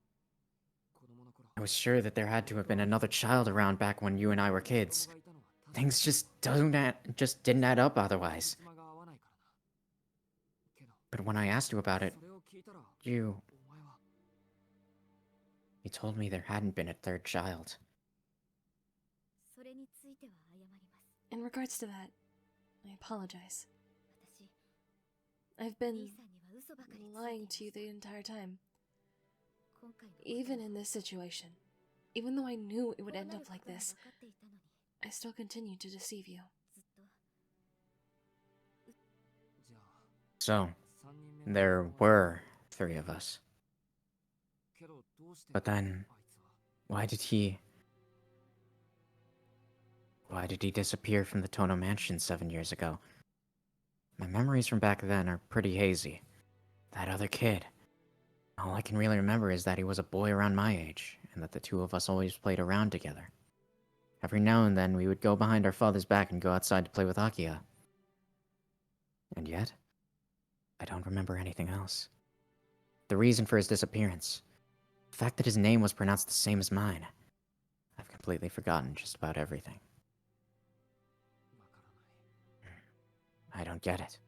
I was sure that there had to have been another child around back when you and I were kids. Things just didn't add up otherwise. But when I asked you about it, you told me there hadn't been a third child. In regards to that, I apologize. I've been lying to you the entire time. Even in this situation, even though I knew it would end up like this, I still continued to deceive you. So, there were 3 of us. But then, why did he disappear from the Tono mansion 7 years ago? My memories from back then are pretty hazy. That other kid. All I can really remember is that he was a boy around my age, and that the 2 of us always played around together. Every now and then we would go behind our father's back and go outside to play with Akia. And yet, I don't remember anything else. The reason for his disappearance. The fact that his name was pronounced the same as mine. I've completely forgotten just about everything. I don't get it.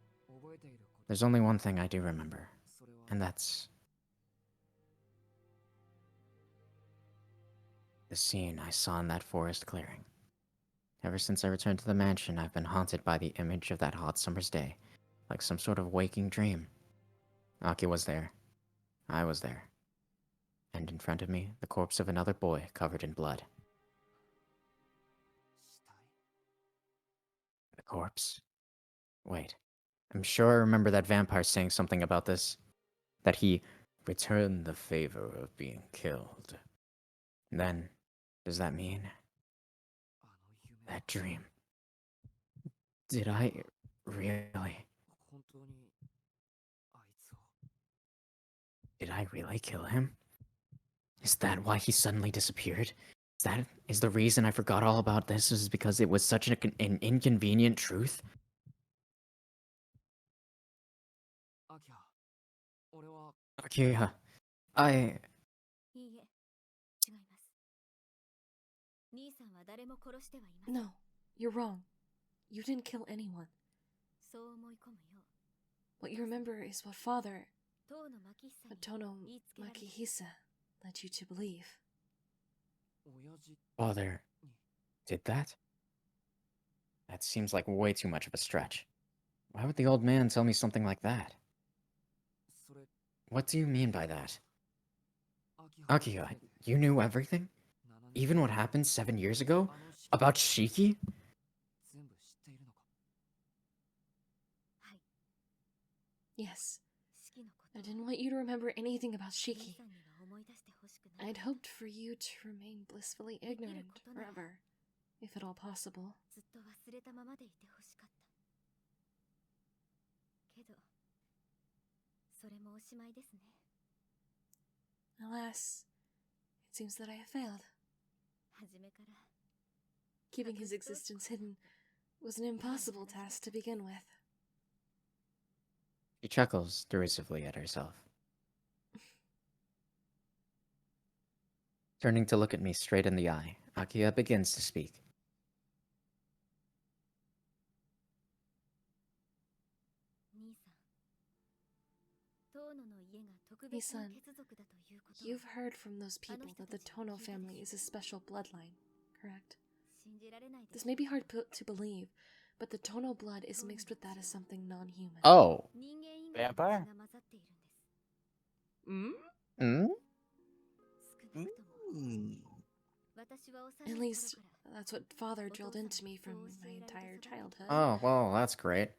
There's only one thing I do remember, and that's the scene I saw in that forest clearing. Ever since I returned to the mansion, I've been haunted by the image of that hot summer's day, like some sort of waking dream. Aki was there. I was there. And in front of me, the corpse of another boy covered in blood. The corpse? Wait. I'm sure I remember that vampire saying something about this. That he returned the favor of being killed. Then, does that mean that dream? Did I really? Did I really kill him? Is that why he suddenly disappeared? Is the reason I forgot all about this is because it was such an inconvenient truth? Akia, I... No, you're wrong. You didn't kill anyone. What you remember is what Father, Tono Makihisa, led you to believe. Father did that? That seems like way too much of a stretch. Why would the old man tell me something like that? What do you mean by that? Akia, you knew everything? Even what happened 7 years ago? About Shiki? Yes, I didn't want you to remember anything about Shiki. I'd hoped for you to remain blissfully ignorant forever, if at all possible. Alas, it seems that I have failed. Keeping his existence hidden was an impossible task to begin with. She chuckles derisively at herself. Turning to look at me straight in the eye, Akia begins to speak. Nisan, you've heard from those people that the Tono family is a special bloodline, correct? This may be hard to believe, but the Tono blood is mixed with that of something non-human. Oh. Vampire? Hmm? Hmm? At least, that's what Father drilled into me from my entire childhood. Oh, well, that's great.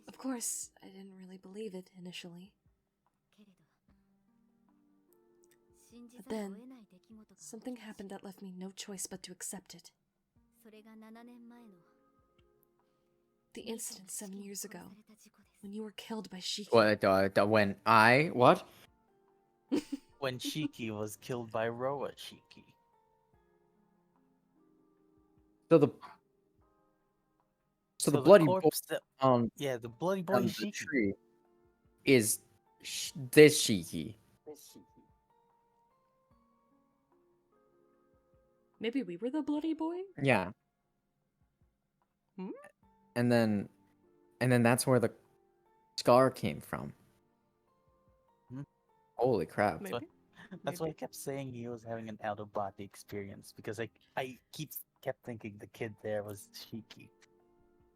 Of course, I didn't really believe it initially. But then, something happened that left me no choice but to accept it. The incident 7 years ago, when you were killed by Shiki. When I... What? When Shiki was killed by Roa Shiki. So the bloody corpse that, on yeah, the bloody boy on the Shiki. tree is this Shiki. Maybe we were the bloody boy? Yeah. Hmm? And then that's where the scar came from. Hmm? Holy crap. Maybe. That's why I kept saying he was having an out-of-body experience, because I kept thinking the kid there was Shiki.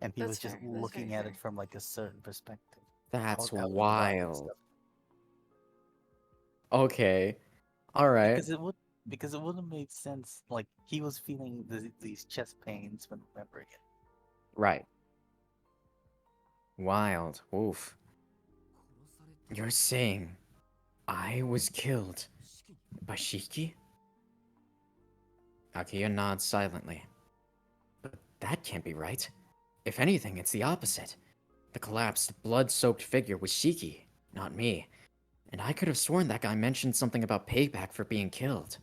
And he That's was just fair. That's looking very at it fair. from like a certain perspective. That's Out-of-body wild. stuff. Okay. All right. Because it wouldn't make sense. Like, he was feeling these chest pains when remembering it. Right. Wild. Oof. You're saying I was killed by Shiki? Akia nods silently. But that can't be right. If anything, it's the opposite. The collapsed, blood-soaked figure was Shiki, not me. And I could have sworn that guy mentioned something about payback for being killed.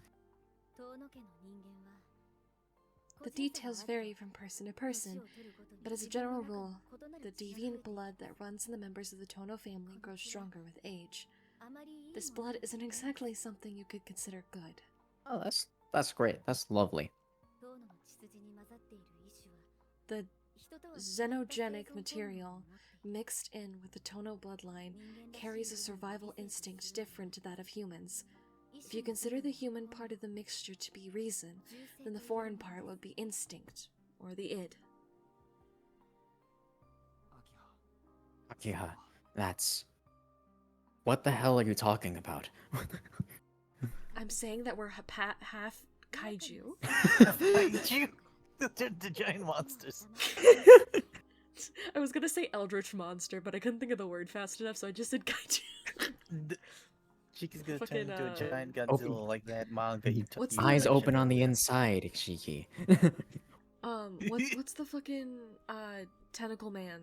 The details vary from person to person, but as a general rule, the deviant blood that runs in the members of the Tono family grows stronger with age. This blood isn't exactly something you could consider good. Oh, that's great. That's lovely. The xenogenic material mixed in with the Tono bloodline carries a survival instinct different to that of humans. If you consider the human part of the mixture to be reason, then the foreign part would be instinct, or the id. Akia, that's... What the hell are you talking about? I'm saying that we're half kaiju. Kaiju? The giant monsters. I was gonna say eldritch monster, but I couldn't think of the word fast enough, so I just said kaiju. Shiki's gonna Fucking, turn into a giant Godzilla Open. like that manga you took. What's you the- Eyes mentioned open on the earlier. inside, Shiki. What's the fucking tentacle man?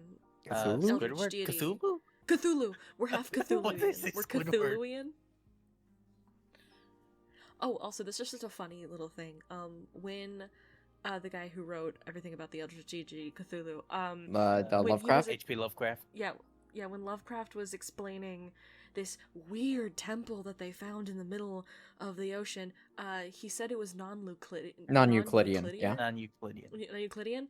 Cthulhu? Eldritch Squidward? deity. Cthulhu? Cthulhu. We're half What did I say, Cthulhuian. We're Squidward? Cthulhuian. Oh, also, this is just a funny little thing. When the guy who wrote everything about the Eldritch deity Cthulhu, The when he Lovecraft? was H.P. Lovecraft. yeah, when Lovecraft was explaining this weird temple that they found in the middle of the ocean, he said it was non-Euclidean. Non-Euclidean, yeah. Non-Euclidean. Non-Euclidean.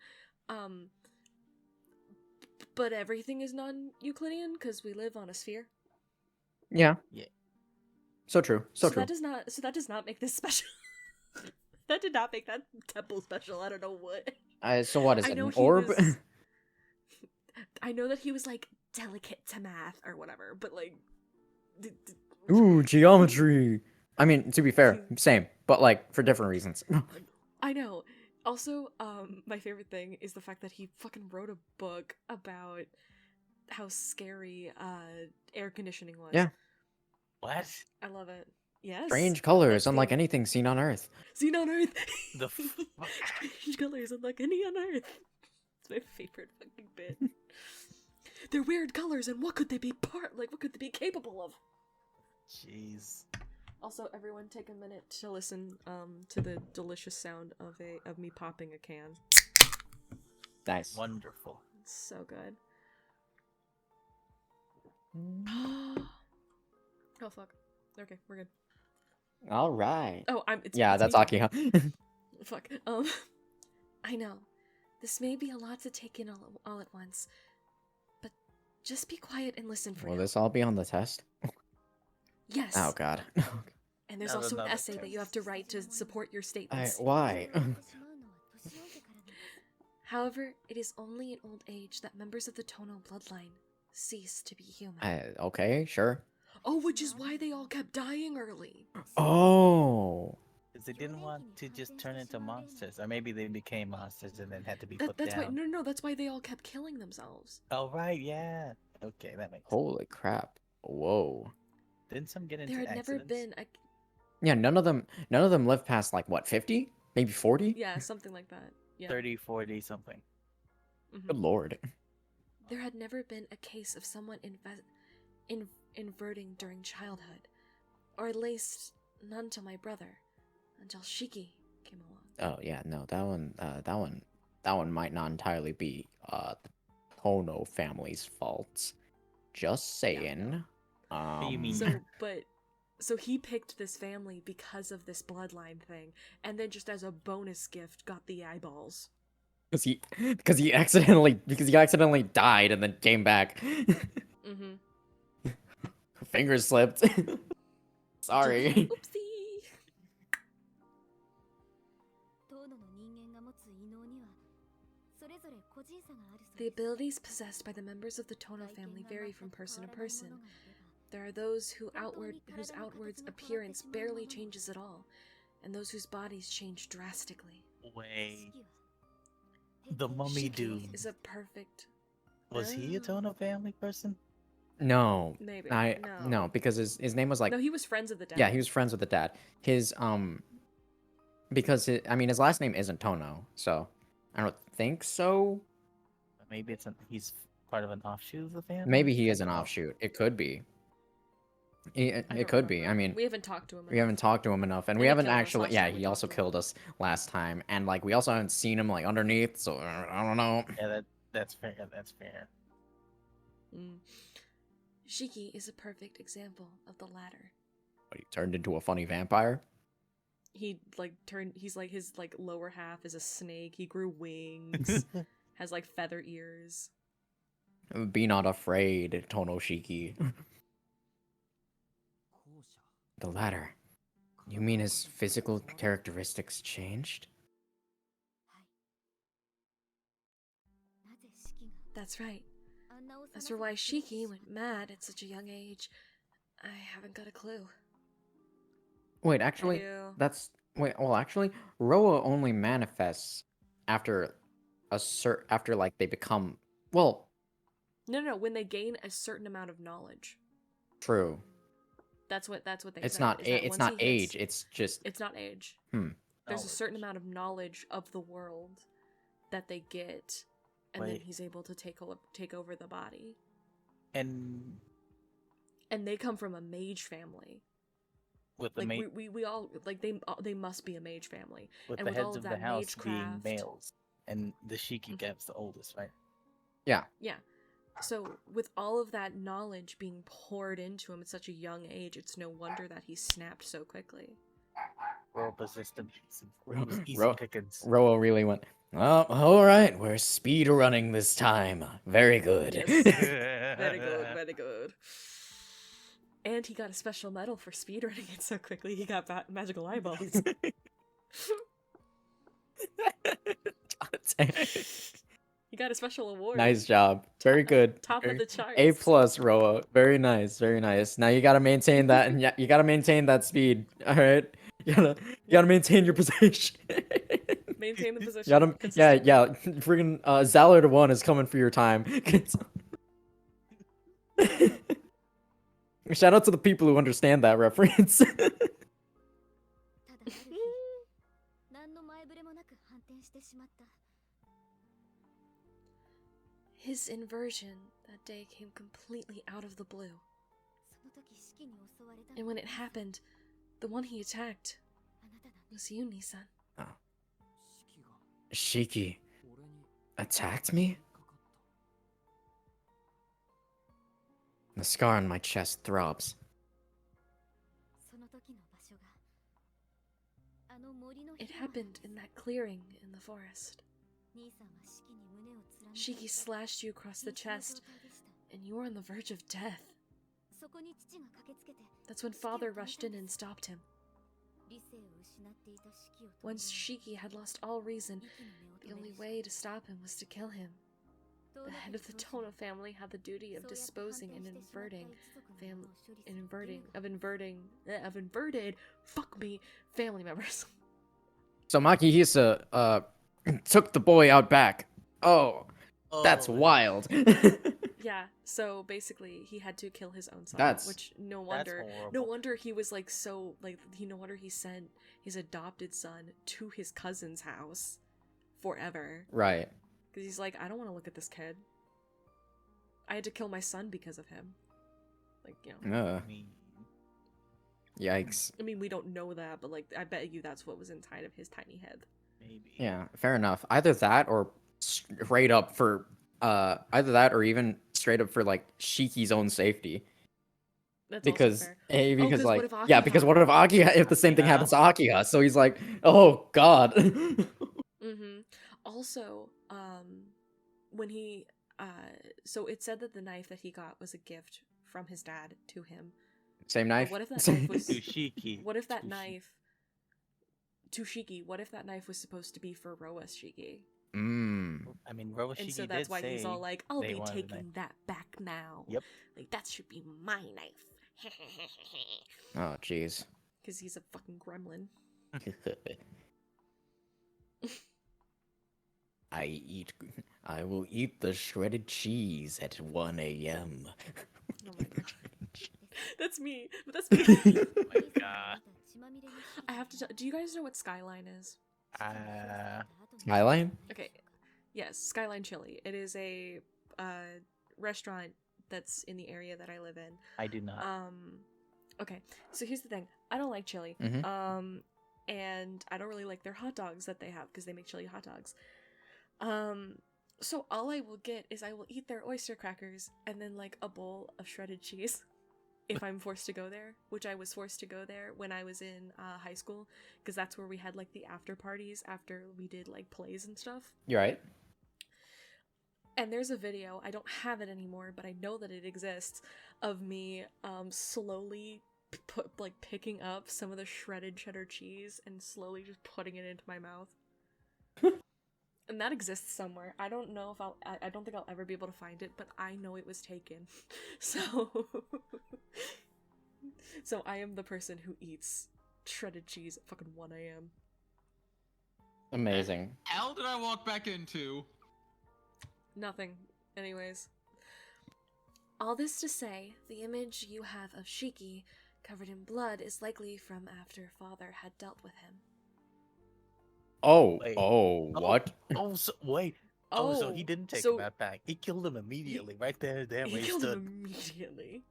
But everything is non-Euclidean because we live on a sphere. Yeah. Yeah. So true. So true. That does not make this special. That did not make that temple special. I don't know what. So what is I it? know An he orb? was- I know that he was like delicate to math or whatever, but like. Ooh, geometry. I mean, to be fair, same, but like for different reasons. I know. Also, my favorite thing is the fact that he fucking wrote a book about how scary air conditioning was. Yeah. What? I love it. Yes. Strange colors, That's unlike the- anything seen on Earth. Seen on Earth. The fuck? Strange colors unlike any on Earth. It's my favorite fucking bit. They're weird colors, and what could they be what could they be capable of? Jeez. Also, everyone take a minute to listen to the delicious sound of me popping a can. Nice. Wonderful. It's so good. Oh fuck. Okay, we're good. All right. Oh, it's Yeah, it's that's me Aki, huh? talking. Fuck. I know. This may be a lot to take in all at once, but just be quiet and listen for Will now. this all be on the test? Yes. Oh god. And there's Not also an another essay that you have to write to support your I, statements. why? However, it is only in old age that members of the Tono bloodline cease to be human. Okay, sure. Oh, which is why they all kept dying early. Oh. Because they didn't want to just turn into monsters. Or maybe they became monsters and then had to be That's put why. down. No, that's why they all kept killing themselves. Oh, right, yeah. Okay, that makes sense. Holy crap. Whoa. Didn't some get into There had never accidents? been a Yeah, none of them lived past like what, 50? Maybe 40? yeah, something like that. Yeah. 30, 40, something. Mhm. Good lord. There had never been a case of someone inverting during childhood, or at least none to my brother, until Shiki came along. Oh yeah, no, that one might not entirely be the Tono family's fault. Just saying. You mean- So he picked this family because of this bloodline thing, and then just as a bonus gift got the eyeballs. because he accidentally died and then came back. Mm-hmm. Fingers slipped. Sorry. Oopsie. The abilities possessed by the members of the Tono family vary from person to person. There are those whose outwards appearance barely changes at all, and those whose bodies change drastically. Wait. The mummy Shiki dude. is a perfect. Was he a Tono family person? No. Maybe. No, because his name was like No, he was friends with the dad. yeah, he was friends with the dad. His because his last name isn't Tono, so I don't think so. Maybe he's part of an offshoot of the family? Maybe he is I an don't know. offshoot. It could be. I It don't could be. remember. I mean, we haven't talked to him. we haven't talked to him enough, and And we he haven't killed us actually. last Yeah, time we he also talked to him. killed us last time, and like we also haven't seen him like underneath, so I don't know. Yeah, that's fair. That's fair. Mm. Shiki is a perfect example of the latter. What, he turned into a funny vampire? He he's like his like lower half is a snake. He grew wings, has like feather ears. Be not afraid, Tonoshiki. The latter. You mean his physical characteristics changed? That's right. As for why Shiki went mad at such a young age, I haven't got a clue. Wait, actually, do. well, actually, Roa only manifests after after like they become, well, No, when they gain a certain amount of knowledge. true. That's what they It's said, not is that it's once not he hits- age, it's just It's not age. hmm. There's a certain Knowledge. amount of knowledge of the world that they get, and then Wait. he's able to take over the body. And And they come from a mage family. with the Like ma- we all like they must be a mage family. with and the with all heads of of the that house being magecraft- males, and the Shiki Mhm. gap's the oldest, right? Yeah. Yeah. So with all of that knowledge being poured into him at such a young age, it's no wonder that he snapped so quickly. World persistent. He was easy Ro- pickings. Roa really went, oh, all right, we're speed running this time. Very good. Yes. Very good, very good. And he got a special medal for speedrunning it so quickly. He got magical eyeballs. He got a special award. Nice job. Very good. Top Very- of the charts. A plus, Roa. Very nice. Very nice. Now you gotta maintain that, and you gotta maintain that speed. All right. You gotta maintain your position. Maintain the position. Got him. Yeah, yeah. Friggin' Zallard 1 is coming for your time. Shout out to the people who understand that reference. His inversion that day came completely out of the blue. And when it happened, the one he attacked was you, Nisan. Oh. Shiki attacked me? The scar on my chest throbs. It happened in that clearing in the forest. Shiki slashed you across the chest, and you were on the verge of death. That's when Father rushed in and stopped him. Once Shiki had lost all reason, the only way to stop him was to kill him. The head of the Tono family had the duty of disposing and inverted family members. So Makihisa took the boy out back. Oh, that's wild. Yeah, so basically he had to kill his own son. That's- which no That's wonder horrible. he was like so like no wonder he sent his adopted son to his cousin's house forever. Right. Because he's like, I don't want to look at this kid. I had to kill my son because of him. Like, you know. I mean, Yikes. I mean, we don't know that, but like, I bet you that's what was inside of his tiny head. maybe. Yeah, fair enough. Either that or straight up for either that or even straight up for like Shiki's own safety. That's Because also fair. because 'cause like what if yeah, because Akiha- what if Akiha if the same thing Akiha. happens to Akiha? So he's like, oh god. Mm-hmm. Also, when he, so it said that the knife that he got was a gift from his dad to him. Same But knife. what if that knife was? Tushiki. What if that Tushi- knife? To Shiki, what if that knife was supposed to be for Roa's Shiki? I mean, Roboshiki And so that's did why he's say all like, I'll they be wanted a taking knife. that back now. Yep. Like, that should be my knife. Oh jeez. Because he's a fucking gremlin. I will eat the shredded cheese at 1 a.m. Oh my god. That's me. But that's me. Oh my god. I have to tell, do you guys know what Skyline is? Skyline? Okay. Yes, Skyline Chili. It is a restaurant that's in the area that I live in. I do not. Okay. So here's the thing. I don't like chili. Mhm. And I don't really like their hot dogs that they have because they make chili hot dogs. So all I will get is I will eat their oyster crackers and then like a bowl of shredded cheese if I'm forced to go there, which I was forced to go there when I was in high school because that's where we had like the after parties after we did like plays and stuff. You're right. And there's a video, I don't have it anymore, but I know that it exists, of me slowly picking up some of the shredded cheddar cheese and slowly just putting it into my mouth. And that exists somewhere. I don't know if I don't think I'll ever be able to find it, but I know it was taken. So so I am the person who eats shredded cheese at fucking 1 a.m. Amazing. Hell did I walk back into? Nothing. Anyways. All this to say, the image you have of Shiki, covered in blood, is likely from after Father had dealt with him. Oh, Wait. what? Oh, so, wait. Oh, so he didn't take so that back. He killed him immediately, right there. There, he where he killed stood. him immediately.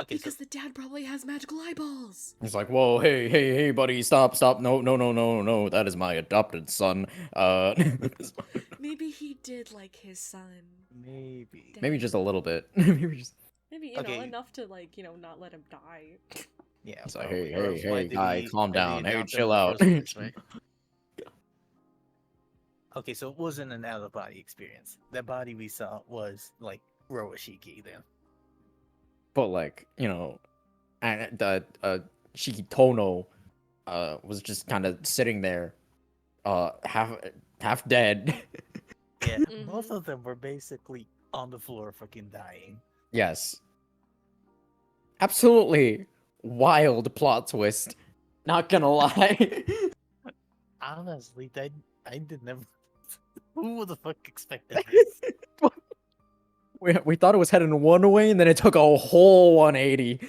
Okay, Because the dad probably has magical eyeballs. He's like, whoa, hey, buddy, stop, no, that is my adopted son. Maybe he did like his son. Maybe. Maybe just a little bit. Maybe just. Maybe, you know, Okay. enough to, like, you know, not let him die. Yeah. It's like, probably. hey, Or else why did guy, he- calm why did he down. Hey, adopt him chill in the out. first place, right? Okay, so it wasn't an out of body experience. That body we saw was like Roashiki then. But like, you know, and the Shiki Tono was just kind of sitting there, half dead. Yeah, Mhm. both of them were basically on the floor fucking dying. Yes. Absolutely wild plot twist. Not gonna lie. Honestly, I did never. Who the fuck expected this? We thought it was heading one way, and then it took a whole 180.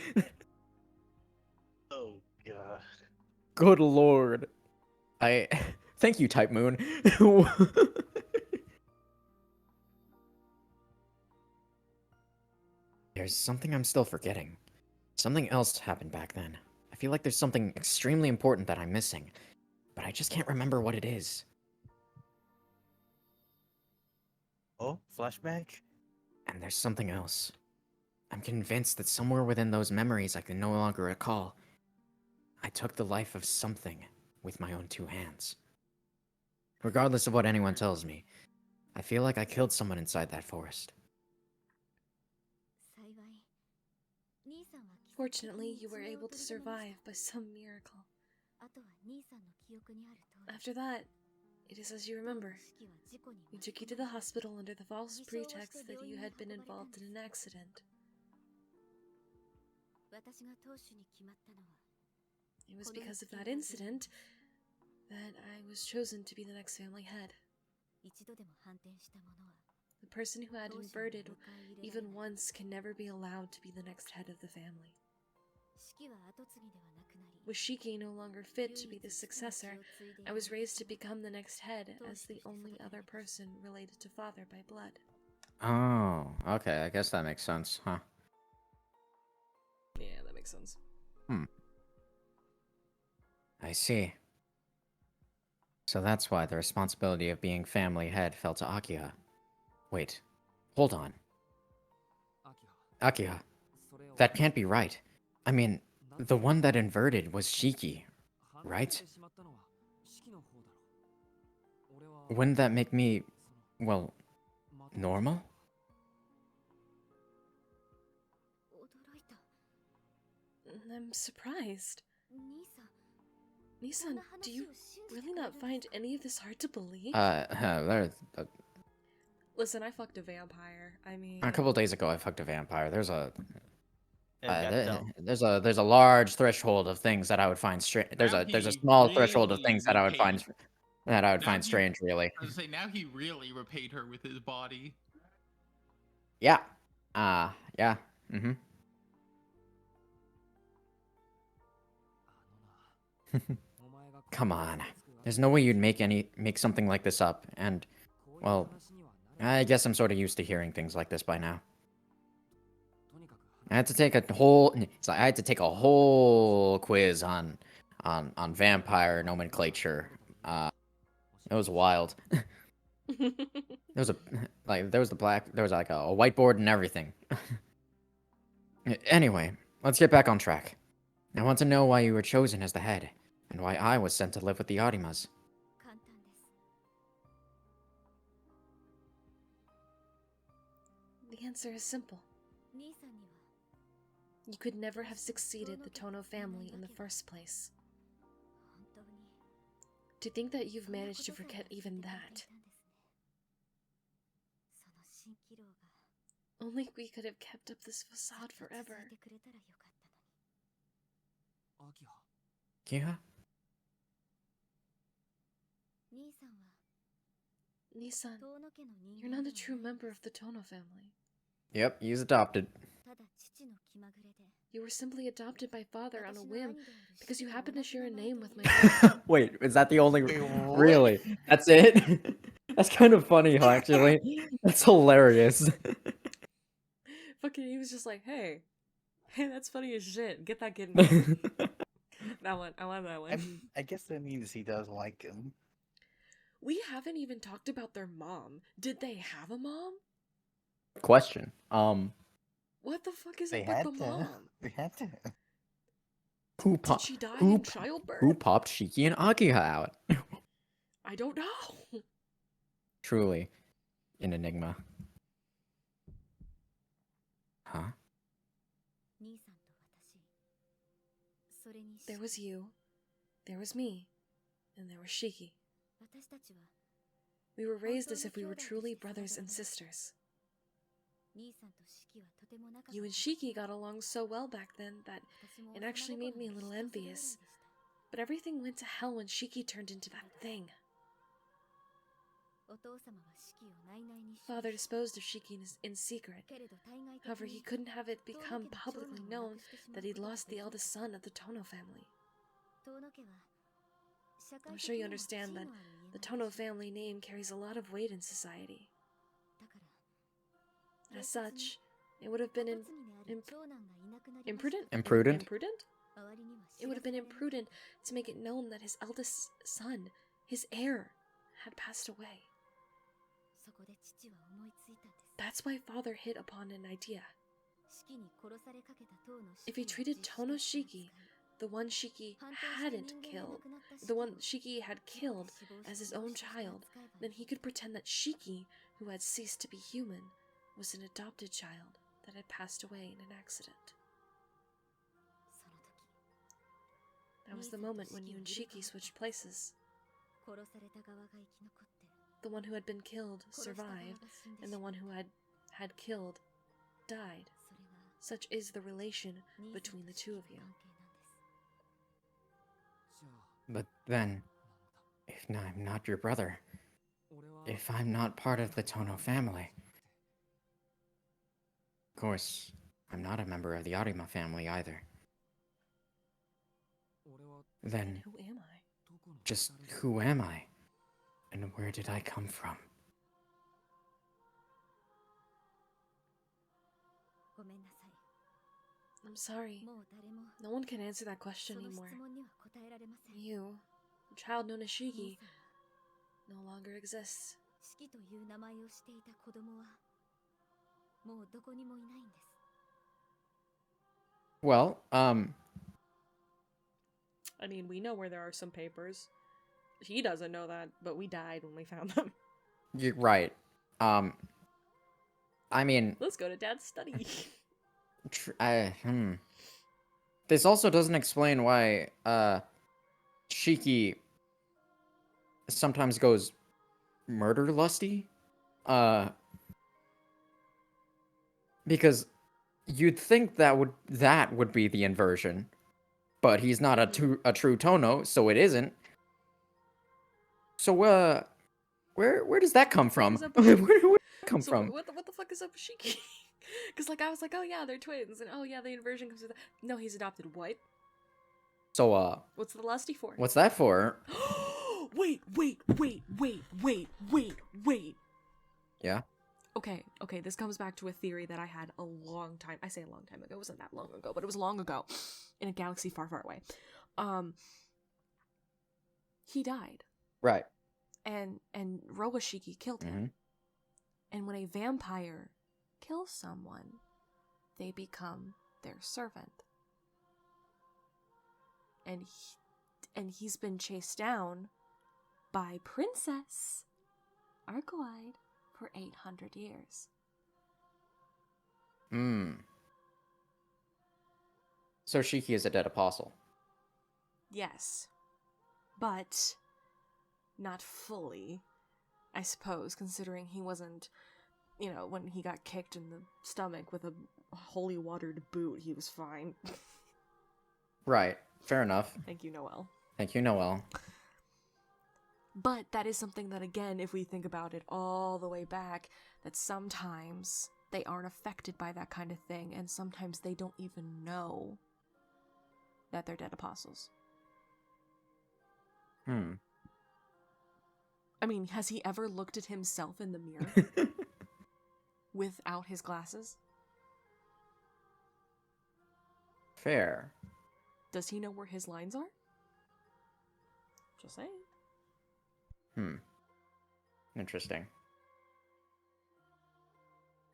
Oh god. Good lord. Thank you, Type Moon. There's something I'm still forgetting. Something else happened back then. I feel like there's something extremely important that I'm missing, but I just can't remember what it is. Oh, flashback? And there's something else. I'm convinced that somewhere within those memories I can no longer recall, I took the life of something with my own two hands. Regardless of what anyone tells me, I feel like I killed someone inside that forest. Fortunately, you were able to survive by some miracle. After that, it is as you remember. We took you to the hospital under the false pretext that you had been involved in an accident. It was because of that incident that I was chosen to be the next family head. The person who had inverted even once can never be allowed to be the next head of the family. With Shiki no longer fit to be the successor, I was raised to become the next head as the only other person related to father by blood. Oh, okay, I guess that makes sense, huh? Yeah, that makes sense. I see. So that's why the responsibility of being family head fell to Akiha. Wait, hold on. Akiha, that can't be right. I mean, the one that inverted was Shiki, right? Wouldn't that make me, well, normal? I'm surprised. Nisan, do you really not find any of this hard to believe? Listen, I fucked a vampire. I mean... A couple days ago I fucked a vampire. There's a There's there's a large threshold of things that I would find strange. There's Now a he small threshold of really things that I would find Now he- strange, really. I was gonna say, now he really repaid her with his body. Yeah. Yeah. Mm-hmm. Come on. There's no way you'd make something like this up, and well, I guess I'm sort of used to hearing things like this by now. I had to take a whole quiz on vampire nomenclature. It was wild. There was like a whiteboard and everything. Anyway, let's get back on track. I want to know why you were chosen as the head, and why I was sent to live with the Arimas. The answer is simple. You could never have succeeded the Tono family in the first place. To think that you've managed to forget even that. Only we could have kept up this facade forever. Kiha? Nisan, you're not a true member of the Tono family. Yep, he's adopted. You were simply adopted by father on a whim because you happen to share a name with my Wait, is that the only... Wait, what? Really? That's it? That's kind of funny, actually. That's hilarious. Fucking, he was just like, hey, that's funny as shit. Get that kid in. That one, I want that one. I guess that means he does like him. We haven't even talked about their mom. Did they have a mom? Question. What the fuck is They it with had the to. mom? They had to. Did she die in childbirth? Who popped Shiki and Akiha out? I don't know. Truly, an enigma. Huh? There was you, there was me, and there was Shiki. We were raised as if we were truly brothers and sisters. You and Shiki got along so well back then that it actually made me a little envious. But everything went to hell when Shiki turned into that thing. Father disposed of Shiki in secret. However, he couldn't have it become publicly known that he'd lost the eldest son of the Tono family. I'm sure you understand that the Tono family name carries a lot of weight in society. As such, it would have been imprudent? Imprudent? Imprudent? It would have been imprudent to make it known that his eldest son, his heir, had passed away. That's why father hit upon an idea. If he treated Tono Shiki, the one Shiki hadn't killed, the one Shiki had killed, as his own child, then he could pretend that Shiki, who had ceased to be human, was an adopted child that had passed away in an accident. That was the moment when you and Shiki switched places. The one who had been killed survived, and the one who had killed died. Such is the relation between the two of you. But then, if I'm not your brother, if I'm not part of the Tono family, of course, I'm not a member of the Arima family either. Then, Who am I? just who am I? And where did I come from? I'm sorry. No one can answer that question anymore. You, the child known as Shiki, no longer exists. Well, I mean, we know where there are some papers. He doesn't know that, but we died when we found them. you're right. I mean, Let's go to Dad's study. This also doesn't explain why, Shiki sometimes goes murder lusty. Because you'd think that would be the inversion, but he's not a true Tono, so it isn't. So, where does that come from? Where did it come from? What the fuck is up with Shiki? Because, like, I was like, oh yeah, they're twins, and oh yeah, the inversion comes with that. No, he's adopted. What? So, what's the lusty for? what's that for? Wait. Yeah? Okay, this comes back to a theory that I had a long time. I say a long time ago. It wasn't that long ago, but it was long ago in a galaxy far, far away. He died. Right. And Roashiki killed him. Mm-hmm. And when a vampire kills someone, they become their servant. And he's been chased down by Princess Arcueid for 800 years. So Shiki is a dead apostle. Yes. But not fully, I suppose, considering he wasn't, when he got kicked in the stomach with a holy watered boot, he was fine. Right. Fair enough. Thank you, Noelle. Thank you, Noelle. But that is something that, again, if we think about it all the way back, that sometimes they aren't affected by that kind of thing, and sometimes they don't even know that they're dead apostles. I mean, has he ever looked at himself in the mirror without his glasses? Fair. Does he know where his lines are? Just saying. Interesting.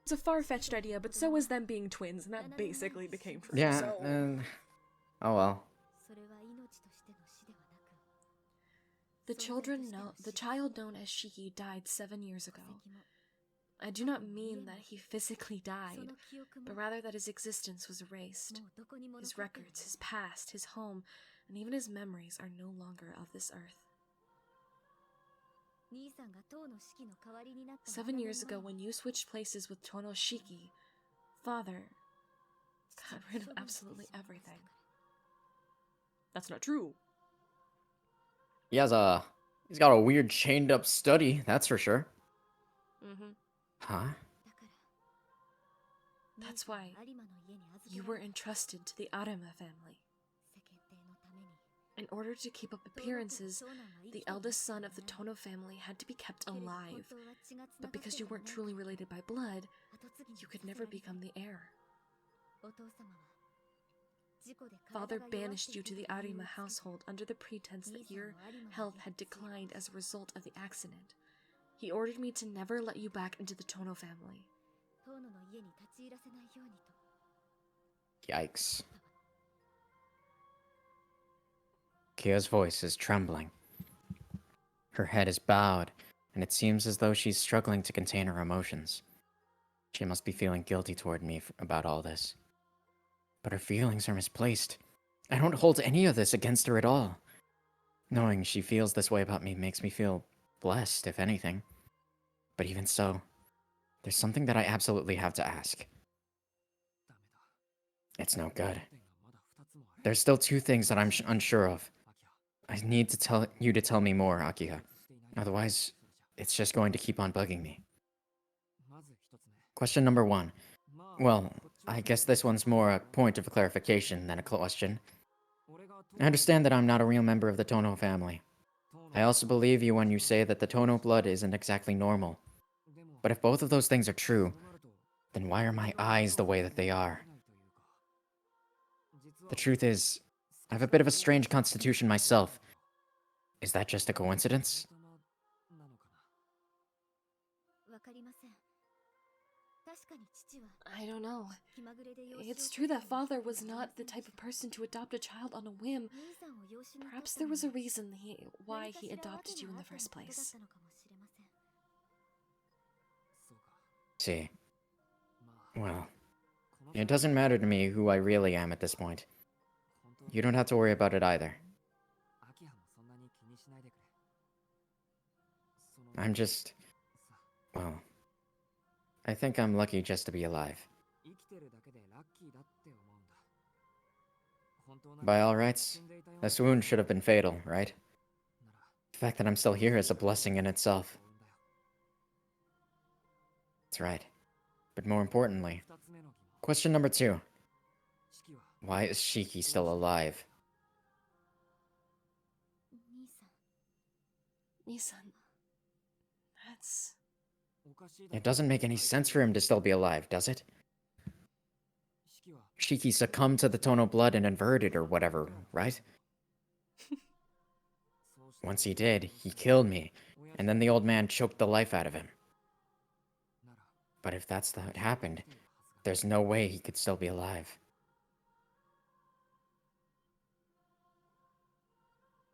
It's a far-fetched idea, but so is them being twins, and that basically became true. Yeah, so... oh well. The child known as Shiki died 7 years ago. I do not mean that he physically died, but rather that his existence was erased. His records, his past, his home, and even his memories are no longer of this earth. 7 years ago, when you switched places with Tono Shiki, Father got rid of absolutely everything. That's not true. He's got a weird chained up study, that's for sure. Mm-hmm. Huh? That's why you were entrusted to the Arima family. In order to keep up appearances, the eldest son of the Tono family had to be kept alive. But because you weren't truly related by blood, you could never become the heir. Father banished you to the Arima household under the pretense that your health had declined as a result of the accident. He ordered me to never let you back into the Tono family. Yikes. Kia's voice is trembling. Her head is bowed, and it seems as though she's struggling to contain her emotions. She must be feeling guilty toward me about all this. But her feelings are misplaced. I don't hold any of this against her at all. Knowing she feels this way about me makes me feel blessed, if anything. But even so, there's something that I absolutely have to ask. It's no good. There's still two things that I'm unsure of. I need to tell you to tell me more, Akiha. Otherwise, it's just going to keep on bugging me. Question number 1. Well, I guess this one's more a point of clarification than a question. I understand that I'm not a real member of the Tono family. I also believe you when you say that the Tono blood isn't exactly normal. But if both of those things are true, then why are my eyes the way that they are? The truth is, I have a bit of a strange constitution myself. Is that just a coincidence? I don't know. It's true that father was not the type of person to adopt a child on a whim. Perhaps there was a reason why he adopted you in the first place. See. Well, it doesn't matter to me who I really am at this point. You don't have to worry about it either. I'm just... well... I think I'm lucky just to be alive. By all rights, this wound should have been fatal, right? The fact that I'm still here is a blessing in itself. That's right. But more importantly, question number 2. Why is Shiki still alive? Nisan, that's... It doesn't make any sense for him to still be alive, does it? Shiki succumbed to the Tono blood and inverted or whatever, right? Once he did, he killed me, and then the old man choked the life out of him. But if that's what happened, there's no way he could still be alive.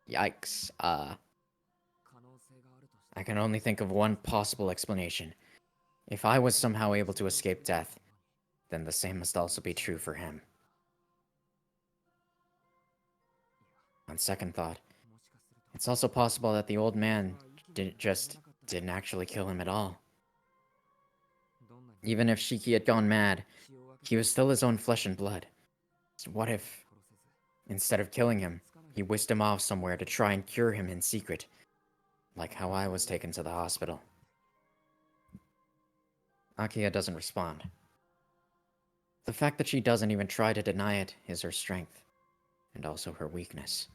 Yikes, I can only think of one possible explanation. If I was somehow able to escape death, then the same must also be true for him. On second thought, it's also possible that the old man didn't actually kill him at all. Even if Shiki had gone mad, he was still his own flesh and blood. So what if, instead of killing him, he whisked him off somewhere to try and cure him in secret, like how I was taken to the hospital? Akiha doesn't respond. The fact that she doesn't even try to deny it is her strength, and also her weakness.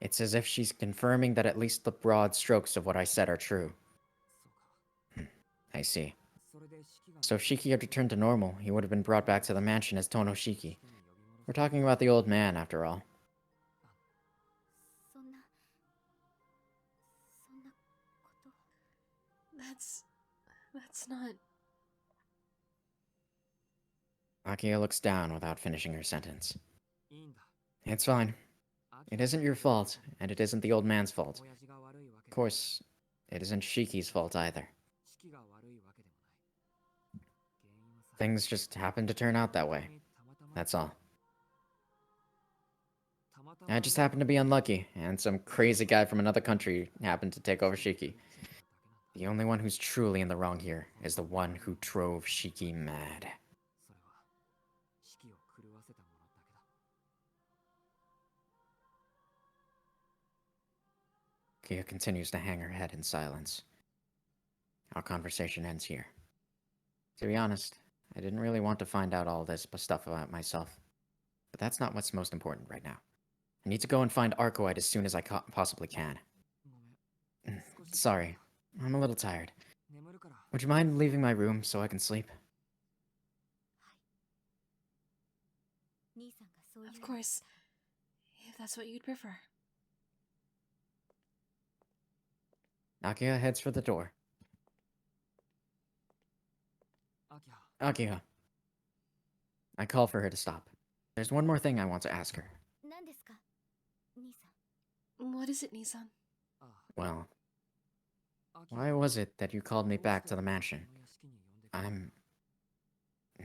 It's as if she's confirming that at least the broad strokes of what I said are true. I see. So if Shiki had returned to normal, he would have been brought back to the mansion as Tono Shiki. We're talking about the old man, after all. That's not... Akiha looks down without finishing her sentence. It's fine. It isn't your fault, and it isn't the old man's fault. Of course, it isn't Shiki's fault either. Things just happen to turn out that way. That's all. I just happened to be unlucky, and some crazy guy from another country happened to take over Shiki. The only one who's truly in the wrong here is the one who drove Shiki mad. Nakia continues to hang her head in silence. Our conversation ends here. To be honest, I didn't really want to find out all this stuff about myself. But that's not what's most important right now. I need to go and find Arcueid as soon as I possibly can. Sorry, I'm a little tired. Would you mind leaving my room so I can sleep? Of course, if that's what you'd prefer. Nakia heads for the door. Akia. I call for her to stop. There's one more thing I want to ask her. What is it, Nisan? Well, why was it that you called me back to the mansion? I'm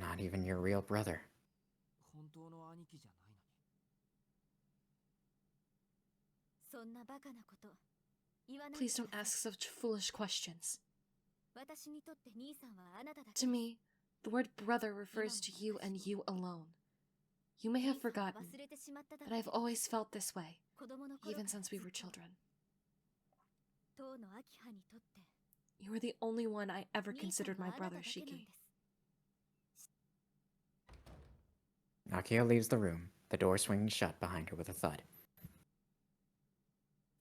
not even your real brother. Please don't ask such foolish questions. To me, the word brother refers to you and you alone. You may have forgotten, but I've always felt this way, even since we were children. You were the only one I ever considered my brother, Shiki. Nakia leaves the room, the door swinging shut behind her with a thud.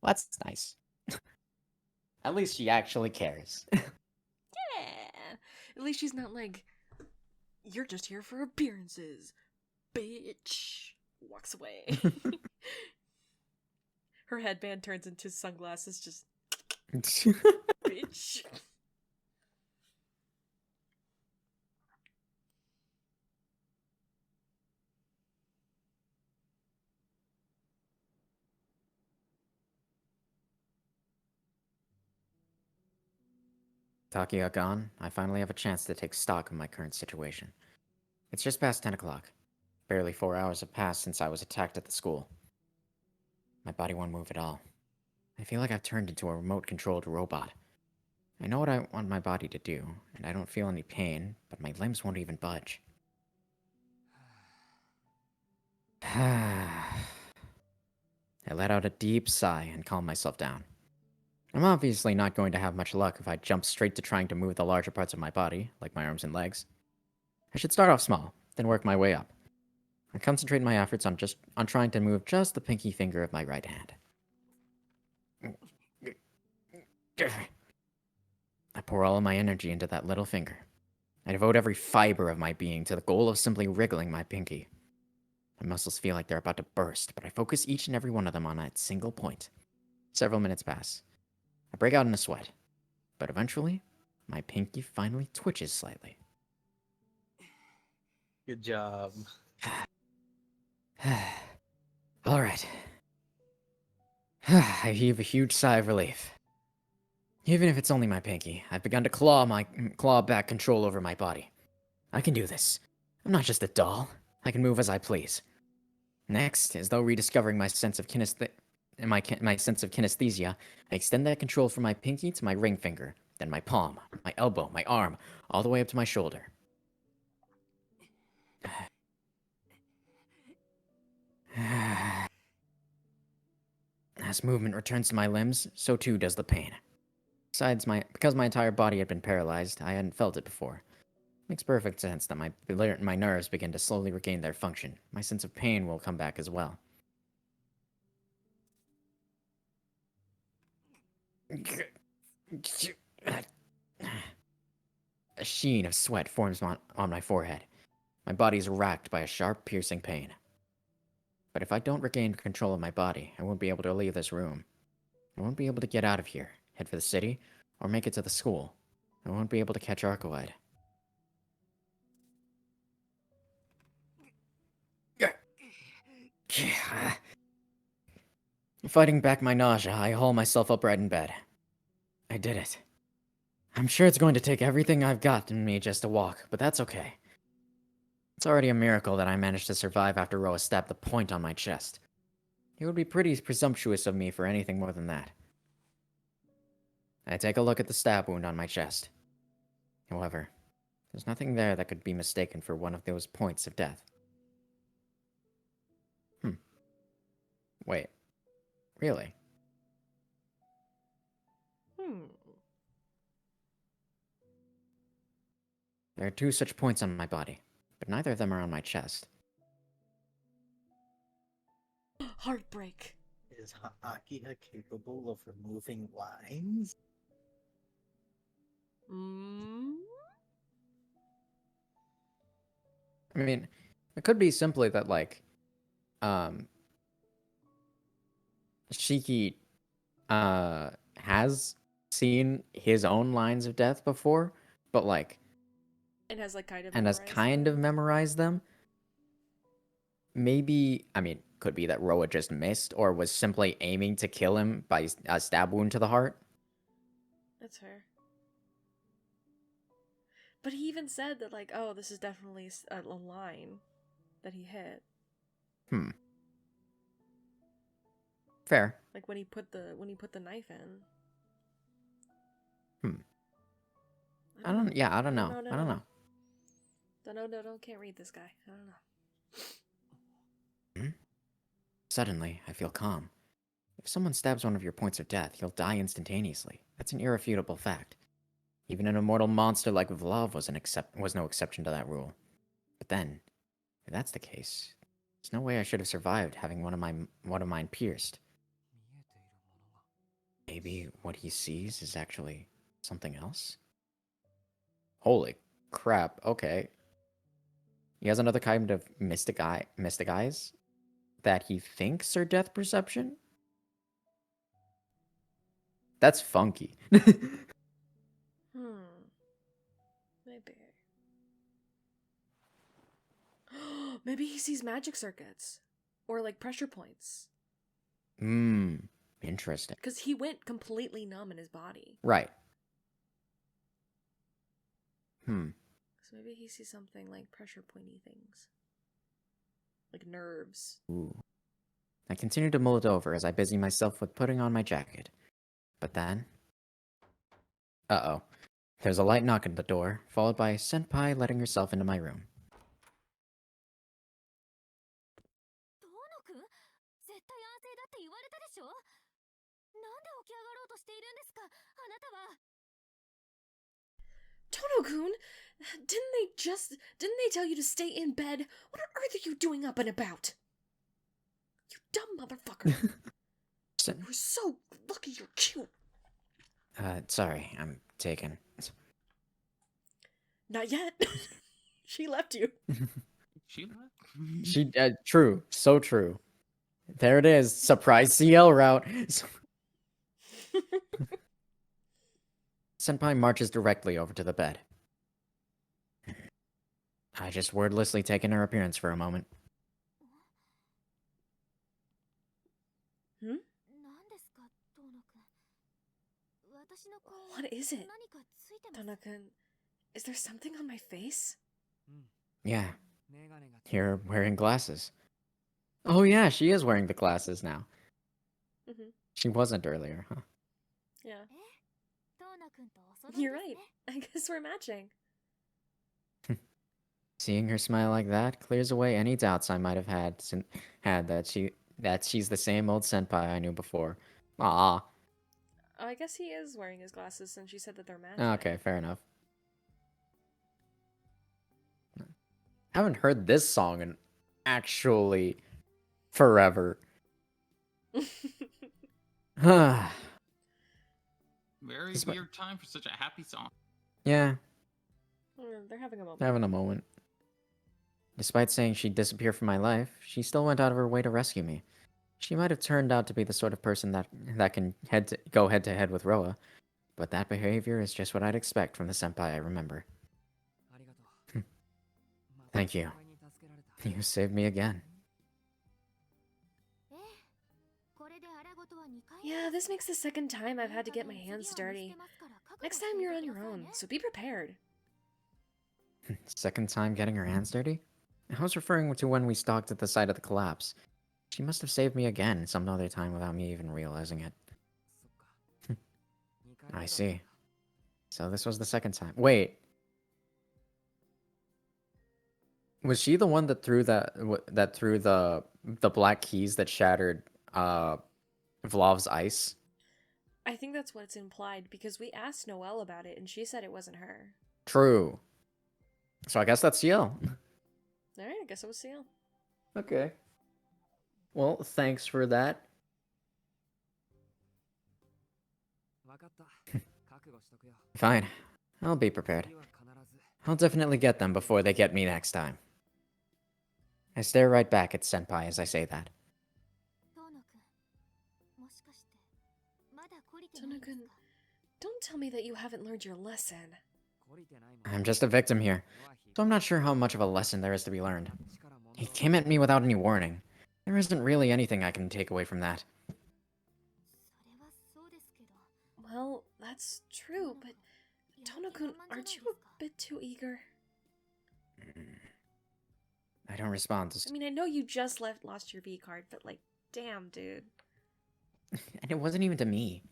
Well, that's nice. At least she actually cares. Yeah! At least she's not like, you're just here for appearances, bitch. Walks away. Her headband turns into sunglasses, just bitch. Takia gone, I finally have a chance to take stock of my current situation. It's just past 10 o'clock. Barely 4 hours have passed since I was attacked at the school. My body won't move at all. I feel like I've turned into a remote-controlled robot. I know what I want my body to do, and I don't feel any pain, but my limbs won't even budge. I let out a deep sigh and calmed myself down. I'm obviously not going to have much luck if I jump straight to trying to move the larger parts of my body, like my arms and legs. I should start off small, then work my way up. I concentrate my efforts on trying to move just the pinky finger of my right hand. I pour all of my energy into that little finger. I devote every fiber of my being to the goal of simply wriggling my pinky. My muscles feel like they're about to burst, but I focus each and every one of them on that single point. Several minutes pass. I break out in a sweat, but eventually, my pinky finally twitches slightly. Good job. Alright. I heave a huge sigh of relief. Even if it's only my pinky, I've begun to claw back control over my body. I can do this. I'm not just a doll. I can move as I please. Next, as though rediscovering my sense of my sense of kinesthesia, I extend that control from my pinky to my ring finger, then my palm, my elbow, my arm, all the way up to my shoulder. As movement returns to my limbs, so too does the pain. Because my entire body had been paralyzed, I hadn't felt it before. Makes perfect sense that my nerves begin to slowly regain their function. My sense of pain will come back as well. A sheen of sweat forms on my forehead. My body is racked by a sharp, piercing pain. But if I don't regain control of my body, I won't be able to leave this room. I won't be able to get out of here, head for the city, or make it to the school. I won't be able to catch Arcueid. Fighting back my nausea, I haul myself upright in bed. I did it. I'm sure it's going to take everything I've got in me just to walk, but that's okay. It's already a miracle that I managed to survive after Roa stabbed the point on my chest. It would be pretty presumptuous of me for anything more than that. I take a look at the stab wound on my chest. However, there's nothing there that could be mistaken for one of those points of death. Wait. Really? There are 2 such points on my body, but neither of them are on my chest. Heartbreak. Is Akira capable of removing lines? Mm? I mean, it could be simply that, like, Shiki, has seen his own lines of death before, but, like, And has like kind of and has memorized kind of them. memorized them. Maybe, I mean, could be that Roa just missed or was simply aiming to kill him by a stab wound to the heart. That's fair. But he even said that, like, oh, this is definitely a line that he hit. Fair. Like when he put the knife in. I don't know. I don't know. No, can't read this guy. I don't know. Suddenly, I feel calm. If someone stabs one of your points of death, he'll die instantaneously. That's an irrefutable fact. Even an immortal monster like Vlav was no exception to that rule. But then, if that's the case, there's no way I should have survived having one of mine pierced. Maybe what he sees is actually something else? Holy crap, okay. He has another kind of mystic eyes that he thinks are death perception? That's funky. Maybe. Maybe he sees magic circuits. Or like pressure points. Interesting. Because he went completely numb in his body. Right. So maybe he sees something like pressure pointy things. Like nerves. Ooh. I continue to mull it over as I busy myself with putting on my jacket. But then... Uh-oh. There's a light knock at the door, followed by Senpai letting herself into my room. Tono-kun! Didn't they tell you to stay in bed? What on earth are you doing up and about? You dumb motherfucker. You're so lucky you're cute. Sorry, I'm taken. Not yet. She left you. True. So true. There it is. Surprise Ciel route. Senpai marches directly over to the bed. I just wordlessly take in her appearance for a moment. What is it? Tono-kun, is there something on my face? Yeah. You're wearing glasses. Oh yeah, she is wearing the glasses now. She wasn't earlier, huh? Yeah. You're right. I guess we're matching. Seeing her smile like that clears away any doubts I might have had that she's the same old senpai I knew before. Ah. I guess he is wearing his glasses since she said that they're matching. Okay, fair enough. I haven't heard this song in actually forever. Very weird time for such a happy song. Yeah. They're having a moment. Having a moment. Despite saying she'd disappear from my life, she still went out of her way to rescue me. She might have turned out to be the sort of person that can go head to head with Roa, but that behavior is just what I'd expect from the senpai I remember. Thank you. You saved me again. Yeah, this makes the second time I've had to get my hands dirty. Next time you're on your own, so be prepared. Second time getting her hands dirty? I was referring to when we stalked at the site of the collapse. She must have saved me again some other time without me even realizing it. I see. So this was the second time. Wait. Was she the one that threw the black keys that shattered Vlov's ice? I think that's what's implied because we asked Noelle about it and she said it wasn't her. True. So I guess that's Ciel. Alright, I guess it was Ciel. Okay. Well, thanks for that. Fine. I'll be prepared. I'll definitely get them before they get me next time. I stare right back at Senpai as I say that. Tono-kun, don't tell me that you haven't learned your lesson. I'm just a victim here, so I'm not sure how much of a lesson there is to be learned. He came at me without any warning. There isn't really anything I can take away from that. Well, that's true, but Tono-kun, aren't you a bit too eager? I don't respond. I mean, I know you just lost your V card, but like, damn, dude. And it wasn't even to me.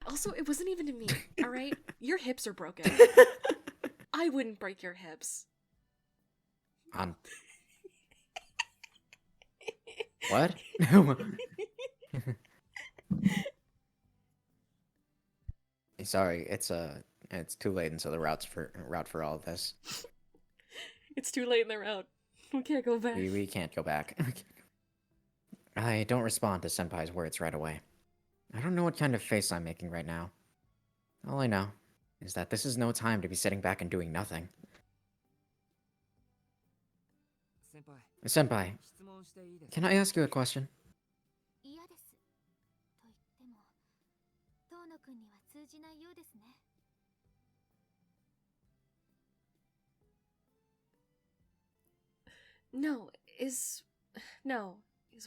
Also, it wasn't even to me, alright? Your hips are broken. I wouldn't break your hips. What? Sorry, it's too late into the route for all of this. It's too late in the route. We can't go back. We can't go back. I don't respond to Senpai's words right away. I don't know what kind of face I'm making right now. All I know is that this is no time to be sitting back and doing nothing. Senpai, can I ask you a question? No, is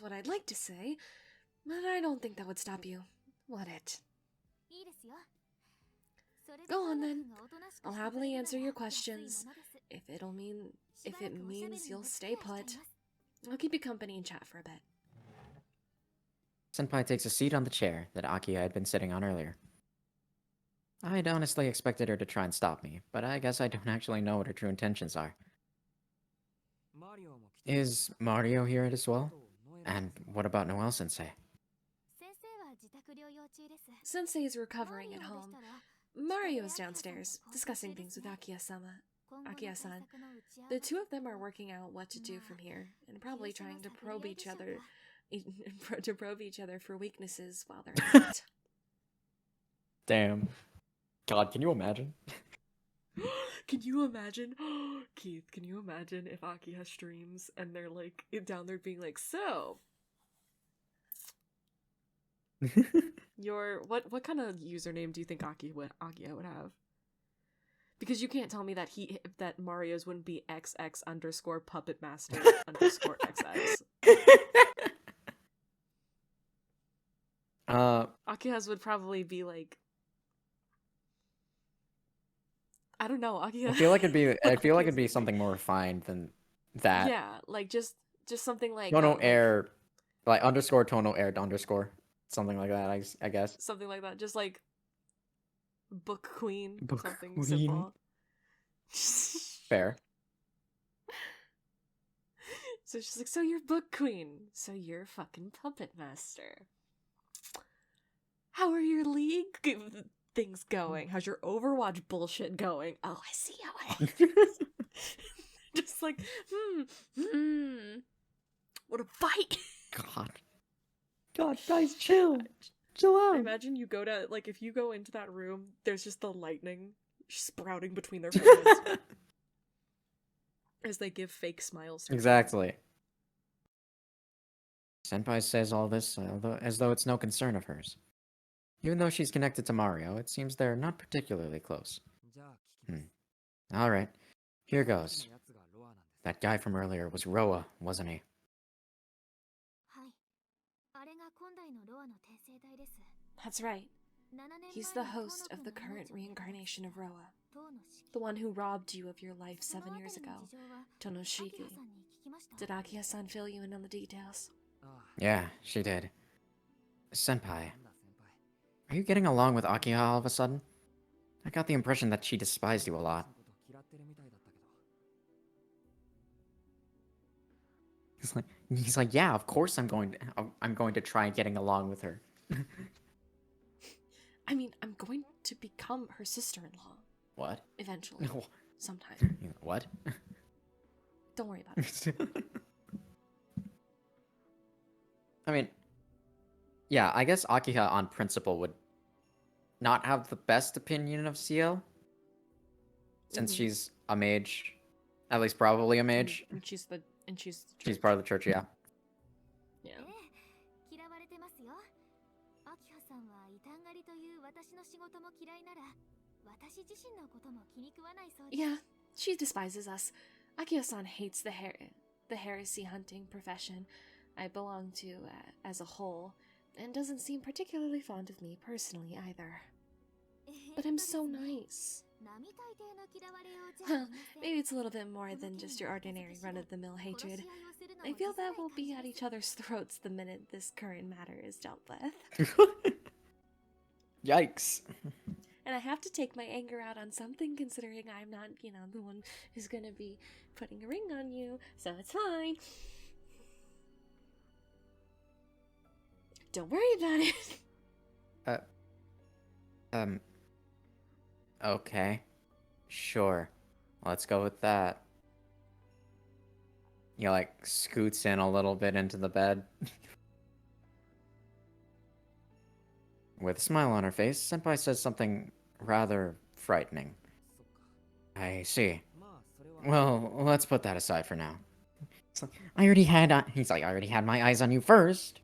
what I'd like to say, but I don't think that would stop you. Would it? Go on then. I'll happily answer your questions. If it means you'll stay put, I'll keep you company and chat for a bit. Senpai takes a seat on the chair that Akia had been sitting on earlier. I'd honestly expected her to try and stop me, but I guess I don't actually know what her true intentions are. Is Mario here as well? And what about Noelle-sensei? Sensei is recovering at home. Mario's downstairs, discussing things with Akia-san. The two of them are working out what to do from here, and probably trying to probe each other for weaknesses while they're at it. Damn. God, can you imagine? Can you imagine? Keith, can you imagine if Aki has streams and they're like down there being like, so what kind of username do you think Akia would have? Because you can't tell me that Mario's wouldn't be XX_puppetmaster_XX. Akia's would probably be like, I don't know, Akia. I feel like it'd be something more refined than that. Yeah, like just something like Tono air, like underscore Tono air underscore something like that. I guess something like that. Just like book queen, something queen. simple. Fair. So she's like, so you're book queen, so you're fucking puppet master. How are your league things going? How's your Overwatch bullshit going? Oh, I see how it is. Just like, what a fight. God, guys, chill out. I imagine you go to, like, if you go into that room, there's just the lightning sprouting between their foreheads as they give fake smiles to Exactly. Senpai says all this as though it's no concern of hers. Even though she's connected to Mario, it seems they're not particularly close. Alright, here goes. That guy from earlier was Roa, wasn't he? That's right. He's the host of the current reincarnation of Roa. The one who robbed you of your life 7 years ago, Tonoshiki. Did Akia-san fill you in on the details? Yeah, she did. Senpai, are you getting along with Akia all of a sudden? I got the impression that she despised you a lot. He's like, yeah, of course I'm going to try getting along with her. I mean, I'm going to become her sister-in-law. What? Eventually. Sometime. What? Don't worry about it. I mean, yeah, I guess Akiha on principle would not have the best opinion of Ciel, since Mhm. she's a mage, at least probably a mage. And she's the She's church. part of the church, yeah. Yeah. 嫌われてますよ。アキハさんは異端狩りという私の仕事も嫌いなら、私自身のことも気に食わないそうです。 Yeah, she despises us. Akiya-san hates the heresy hunting profession I belong to as a whole, and doesn't seem particularly fond of me personally either. But I'm so nice. 並大抵の嫌われようじゃあ Well, りません。 maybe it's a little bit more than just your ordinary run-of-the-mill hatred. I feel that we'll be at each other's throats the minute this current matter is dealt with. Yikes. And I have to take my anger out on something, considering I'm not, the one who's gonna be putting a ring on you, so it's fine. Don't worry about it. Okay. Sure. Let's go with that. He, like, scoots in a little bit into the bed. With a smile on her face, Senpai says something rather frightening. I see. Well, let's put that aside for now. It's like, he's like, I already had my eyes on you first.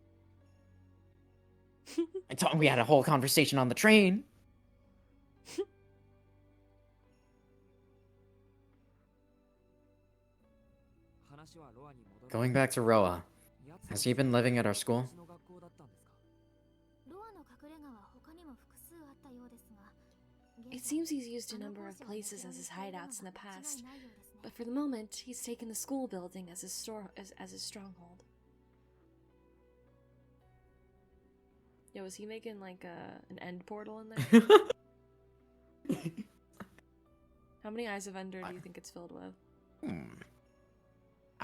I thought we had a whole conversation on the train. Going back to Roa, has he been living at our school? ロアの隠れ家は他にも複数あったようですが、 It seems he's used a number of places as his hideouts in the past, but for the moment, he's taken the school building as his stronghold. Yo, is he making like an end portal in there? How many eyes of Ender do you think it's filled with?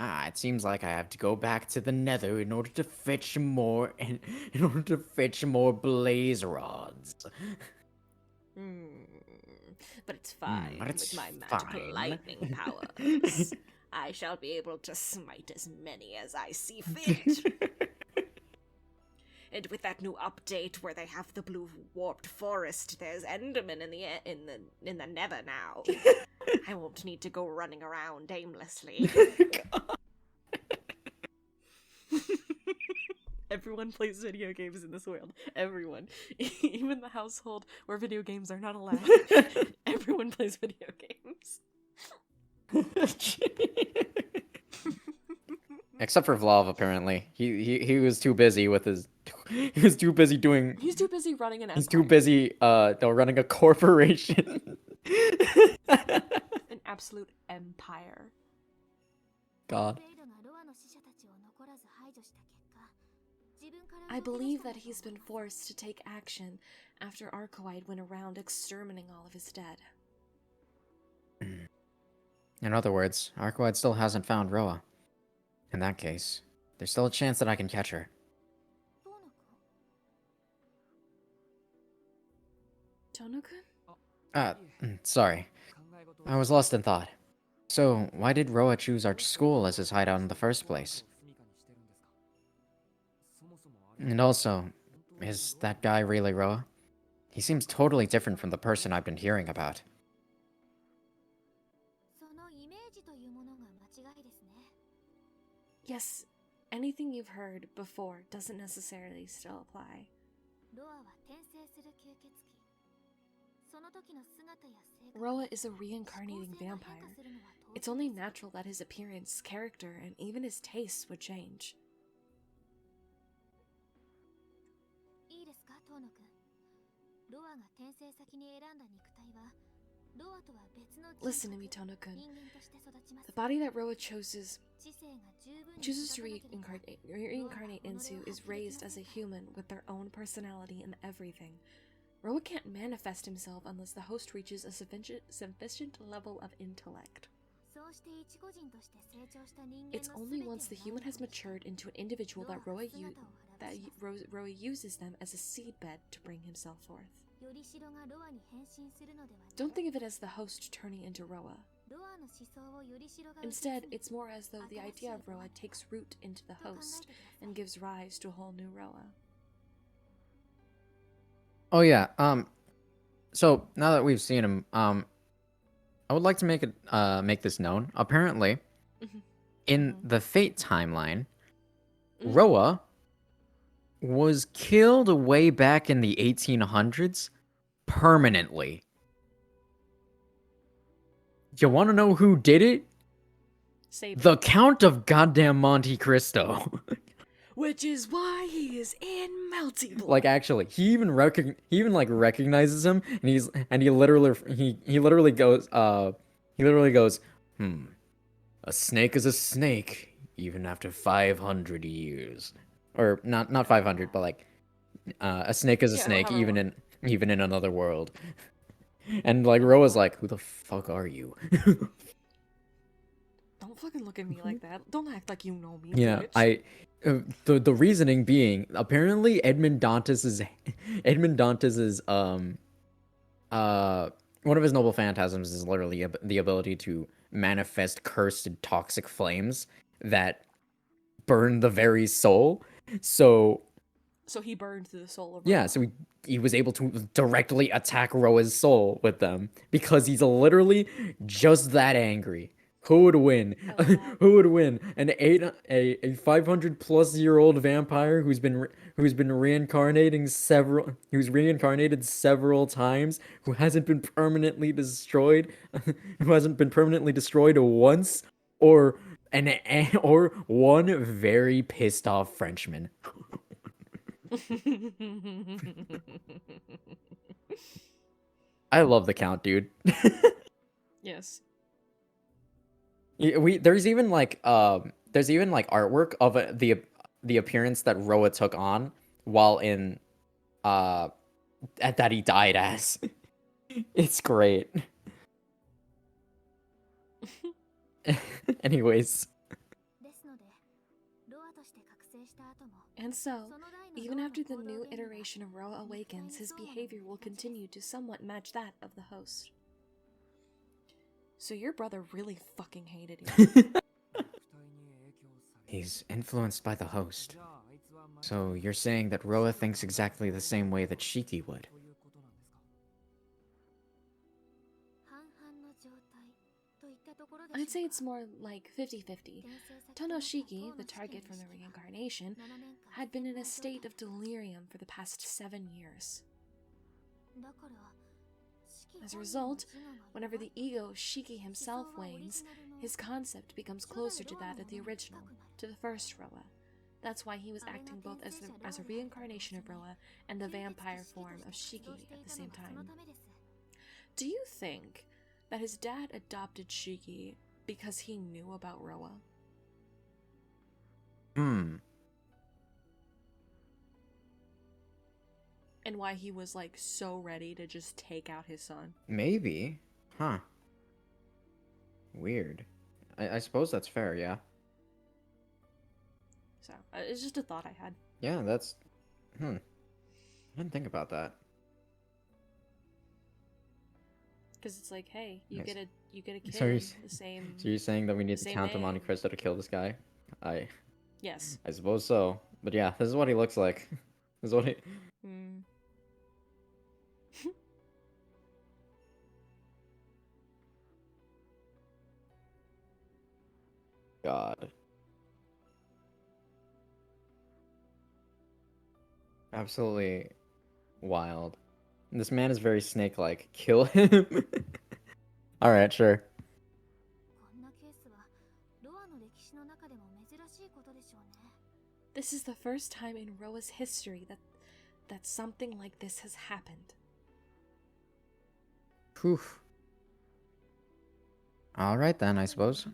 It seems like I have to go back to the Nether in order to fetch more blaze rods. But it's fine but it's with my magical fine. lightning powers. I shall be able to smite as many as I see fit. And with that new update where they have the blue warped forest, there's Enderman in the Nether now. I won't need to go running around aimlessly. Everyone plays video games in this world. Everyone. Even the household where video games are not allowed. Everyone plays video games. Except for Vlav, apparently. He was too busy with his... He was too busy doing... He's too busy running an empire. He's too busy, running a corporation. An absolute empire. God. I believe that he's been forced to take action after Arcueid went around exterminating all of his dead. In other words, Arcueid still hasn't found Roa. In that case, there's still a chance that I can catch her. Tono-kun? Sorry. I was lost in thought. So, why did Roa choose our school as his hideout in the first place? And also, is that guy really Roa? He seems totally different from the person I've been hearing about. Yes, anything you've heard before doesn't necessarily still apply. Roa is a reincarnating vampire. It's only natural that his appearance, character, and even his tastes would change. Listen to me, Tono-kun. The body that Roa chooses to reincarnate into is raised as a human with their own personality and everything. Roa can't manifest himself unless the host reaches a sufficient level of intellect. It's only once the human has matured into an individual that Roa uses them as a seedbed to bring himself forth. Don't think of it as the host turning into Roa. Instead, it's more as though the idea of Roa takes root into the host and gives rise to a whole new Roa. Oh yeah. So now that we've seen him, I would like to make this known. Apparently, in the Fate timeline, Roa was killed way back in the 1800s permanently. You want to know who did it? The Count of Goddamn Monte Cristo. Which is why he is in Melty Blood. Like actually, he even recognizes him, and he literally goes, a snake is a snake even after 500 years, or not 500, but like a snake is a snake even in another world. And like Roa's like, who the fuck are you? Don't fucking look at me like that. Don't act like you know me. Yeah, bitch. the reasoning being apparently Edmond Dantes' one of his noble phantasms is literally the ability to manifest cursed toxic flames that burn the very soul. So he burned the soul of Roa. Yeah, so he was able to directly attack Roa's soul with them because he's literally just that angry. Who would win? Who would win? A 500-plus-year-old vampire who's been reincarnated several times, who hasn't been permanently destroyed, once, or one very pissed off Frenchman. I love the Count, dude. Yes. There's even like artwork of the appearance that Roa took on while in that he died as. It's great. Anyways. And so, even after the new iteration of Roa awakens, his behavior will continue to somewhat match that of the host. So your brother really fucking hated you. He's influenced by the host. So you're saying that Roa thinks exactly the same way that Shiki would? I'd say it's more like 50-50. Tono Shiki, the target from the reincarnation, had been in a state of delirium for the past 7 years. As a result, whenever the ego Shiki himself wanes, his concept becomes closer to that of the original, to the first Roa. That's why he was acting both as a reincarnation of Roa and the vampire form of Shiki at the same time. Do you think that his dad adopted Shiki because he knew about Roa? And why he was like so ready to just take out his son? Maybe. Huh. Weird. I suppose that's fair, yeah. So, it's just a thought I had. Yeah, that's... I didn't think about that. Because it's like, hey, you get a kid So the same... So you're saying that we need the to same count the Monte name. Cristo to kill this guy? Yes. I suppose so. But yeah, this is what he looks like. This is what he... God. Absolutely wild. This man is very snake-like. Kill him. Alright, sure. This is the first time in Roa's history that something like this has happened. Poof. Alright then, I suppose.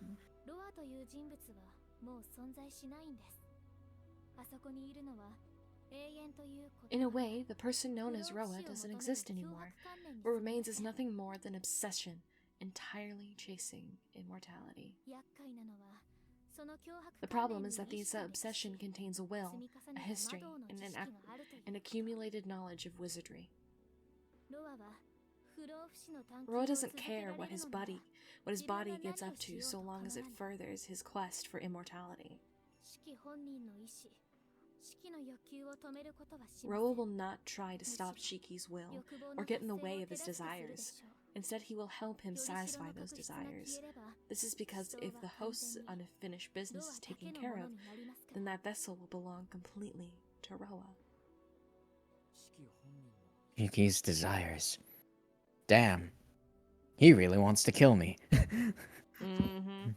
In a way, the person known as Roa doesn't exist anymore. What remains is nothing more than obsession, entirely chasing immortality. The problem is that this obsession contains a will, a history, and an accumulated knowledge of wizardry. Roa doesn't care what his body gets up to so long as it furthers his quest for immortality. Roa will not try to stop Shiki's will or get in the way of his desires. Instead, he will help him satisfy those desires. This is because if the host's unfinished business is taken care of, then that vessel will belong completely to Roa. Shiki's desires. Damn. He really wants to kill me. Mm-hmm.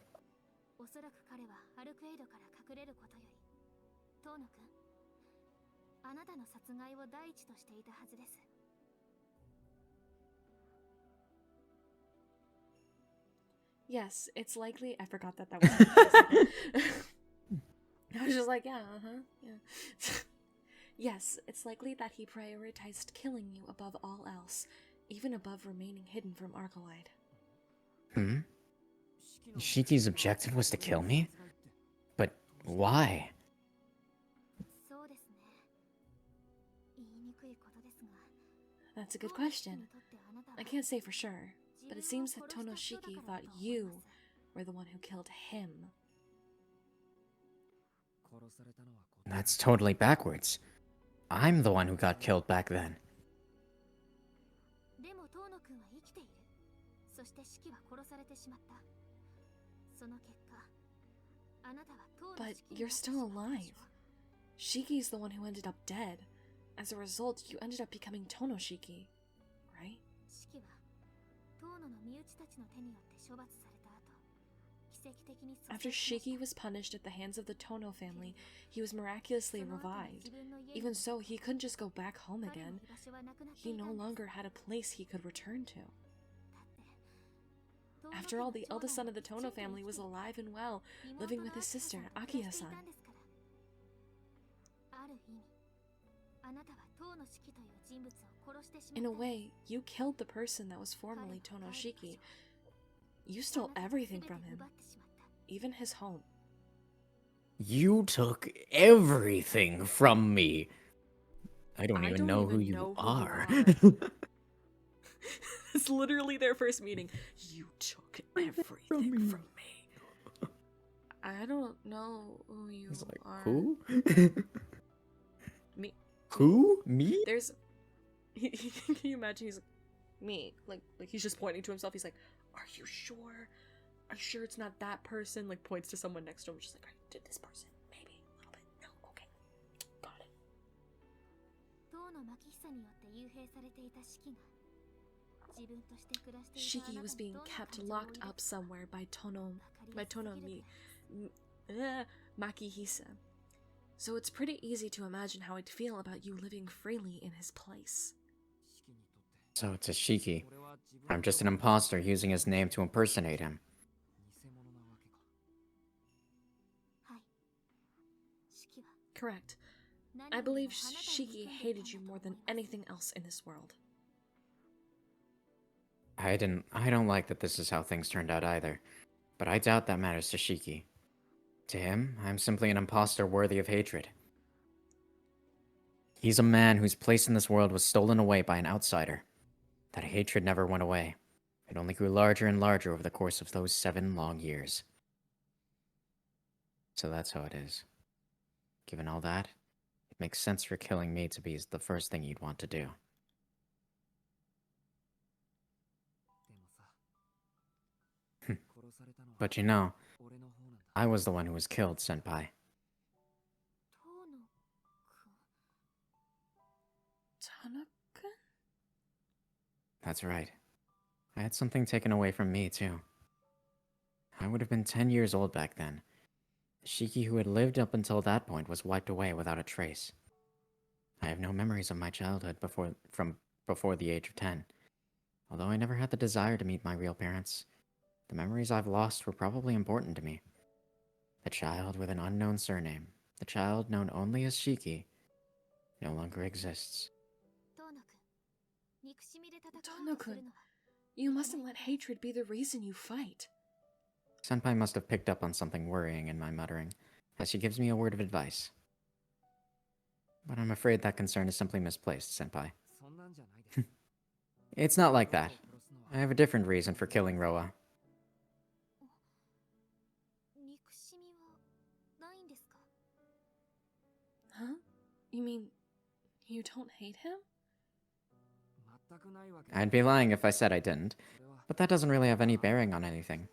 Yes, it's likely. I forgot that was. I was just like, yeah, yeah. Yes, it's likely that he prioritized killing you above all else, even above remaining hidden from Arcueid. Hmm? Shiki's objective was to kill me? But why? That's a good question. I can't say for sure, but it seems that Tono Shiki thought you were the one who killed him. That's totally backwards. I'm the one who got killed back then. But you're still alive. Shiki's the one who ended up dead. As a result, you ended up becoming Tono Shiki, right? After Shiki was punished at the hands of the Tono family, he was miraculously revived. Even so, he couldn't just go back home again. He no longer had a place he could return to. After all, the eldest son of the Tono family was alive and well, living with his sister, Akiya-san. In a way, you killed the person that was formerly Tono Shiki. You stole everything from him, even his home. You took everything from me. I don't even know who you are. It's literally their first meeting. You took everything from me. I don't know who you He's like, are. who? Me. Who? Me? There's. Can you imagine? He's like, me. Like he's just pointing to himself. He's like, are you sure? Are you sure it's not that person? Like points to someone next to him. Just like, did this person? Maybe a little bit. No. Okay. Got it. Shiki was being kept locked up somewhere by Tono Makihisa. So it's pretty easy to imagine how I'd feel about you living freely in his place. So it's a Shiki. I'm just an imposter using his name to impersonate him. Correct. I believe Shiki hated you more than anything else in this world. I don't like that this is how things turned out either, but I doubt that matters to Shiki. To him, I'm simply an imposter worthy of hatred. He's a man whose place in this world was stolen away by an outsider. That hatred never went away. It only grew larger and larger over the course of those 7 long years. So that's how it is. Given all that, it makes sense for killing me to be the first thing you'd want to do. But you know, I was the one who was killed, Senpai. Tanaka? That's right. I had something taken away from me, too. I would have been 10 years old back then. The Shiki who had lived up until that point was wiped away without a trace. I have no memories of my childhood before the age of 10. Although I never had the desire to meet my real parents, the memories I've lost were probably important to me. The child with an unknown surname, the child known only as Shiki, no longer exists. Tono-kun, you mustn't let hatred be the reason you fight. Senpai must have picked up on something worrying in my muttering, as she gives me a word of advice. But I'm afraid that concern is simply misplaced, Senpai. It's not like that. I have a different reason for killing Roa. 憎しみはないんですか？ Huh? You mean you don't hate him? I'd be lying if I said I didn't, but that doesn't really have any bearing on anything.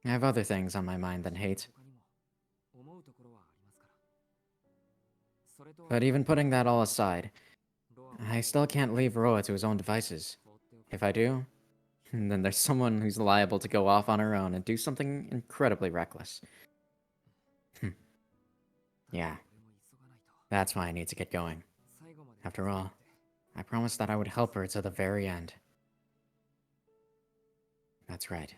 I have other things on my mind than hate. But even putting that all aside, I still can't leave Roa to his own devices. If I do, then there's someone who's liable to go off on her own and do something incredibly reckless. Yeah, that's why I need to get going. After all, I promised that I would help her to the very end. That's right.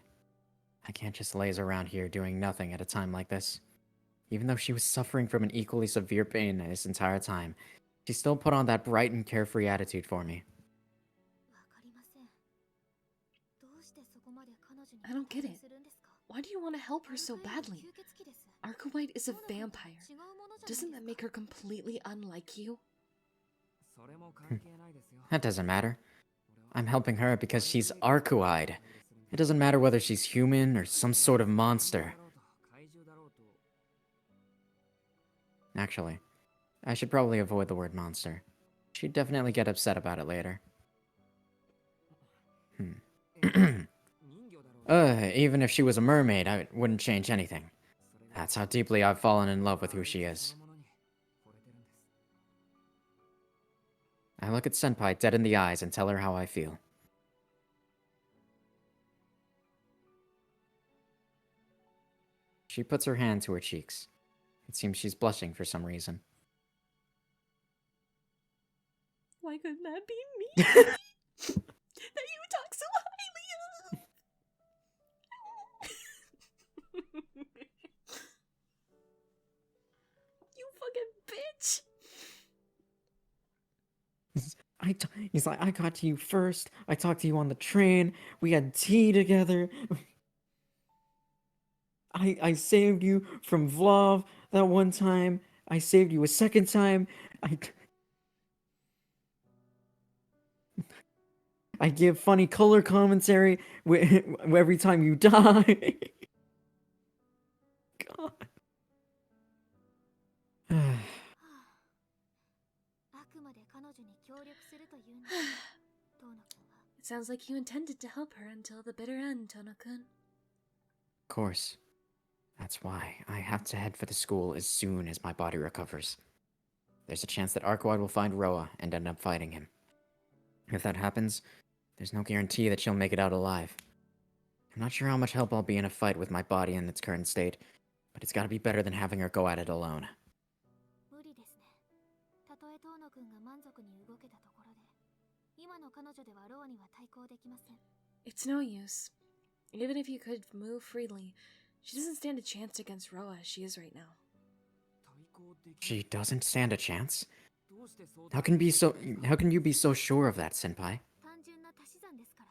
I can't just laze around here doing nothing at a time like this. Even though she was suffering from an equally severe pain this entire time, she still put on that bright and carefree attitude for me. わかりません。どうしてそこまで彼女に I don't get it. するんですか？ Why do you want to help her so アルカイド badly? 吸血鬼です。 Arcueid is a トノ君と vampire. 違うものじゃない Doesn't で that す make か？ her completely unlike you? That doesn't matter. I'm helping her because she's Arcueid. It doesn't matter whether she's human or some sort of monster. Actually, I should probably avoid the word monster. She'd definitely get upset about it later. Even if she was a mermaid, I wouldn't change anything. That's how deeply I've fallen in love with who she is. I look at Senpai dead in the eyes and tell her how I feel. She puts her hand to her cheeks. It seems she's blushing for some reason. Why couldn't that be me? That you talk so highly of. You fucking bitch. He's like, I got to you first. I talked to you on the train. We had tea together. I saved you from Vlav that one time. I saved you a second time. I give funny color commentary every time you die. God. あくまで彼女に協力するというのはトーノ君は It sounds like you intended to help her until the bitter end, Tono-kun. Of course. That's why I have to head for the school as soon as my body recovers. There's a chance that Arcueid will find Roa and end up fighting him. If that happens, there's no guarantee that she'll make it out alive. I'm not sure how much help I'll be in a fight with my body in its current state, but it's gotta be better than having her go at it alone. 無理ですね。たとえトーノ君が満足に動けたところで、今の彼女ではロアには対抗できません。 It's no use. Even if you could move freely, she doesn't stand a chance against Roa as she is right now. She doesn't stand a chance? How can you be so sure of that, Senpai? 単純な足し算ですから。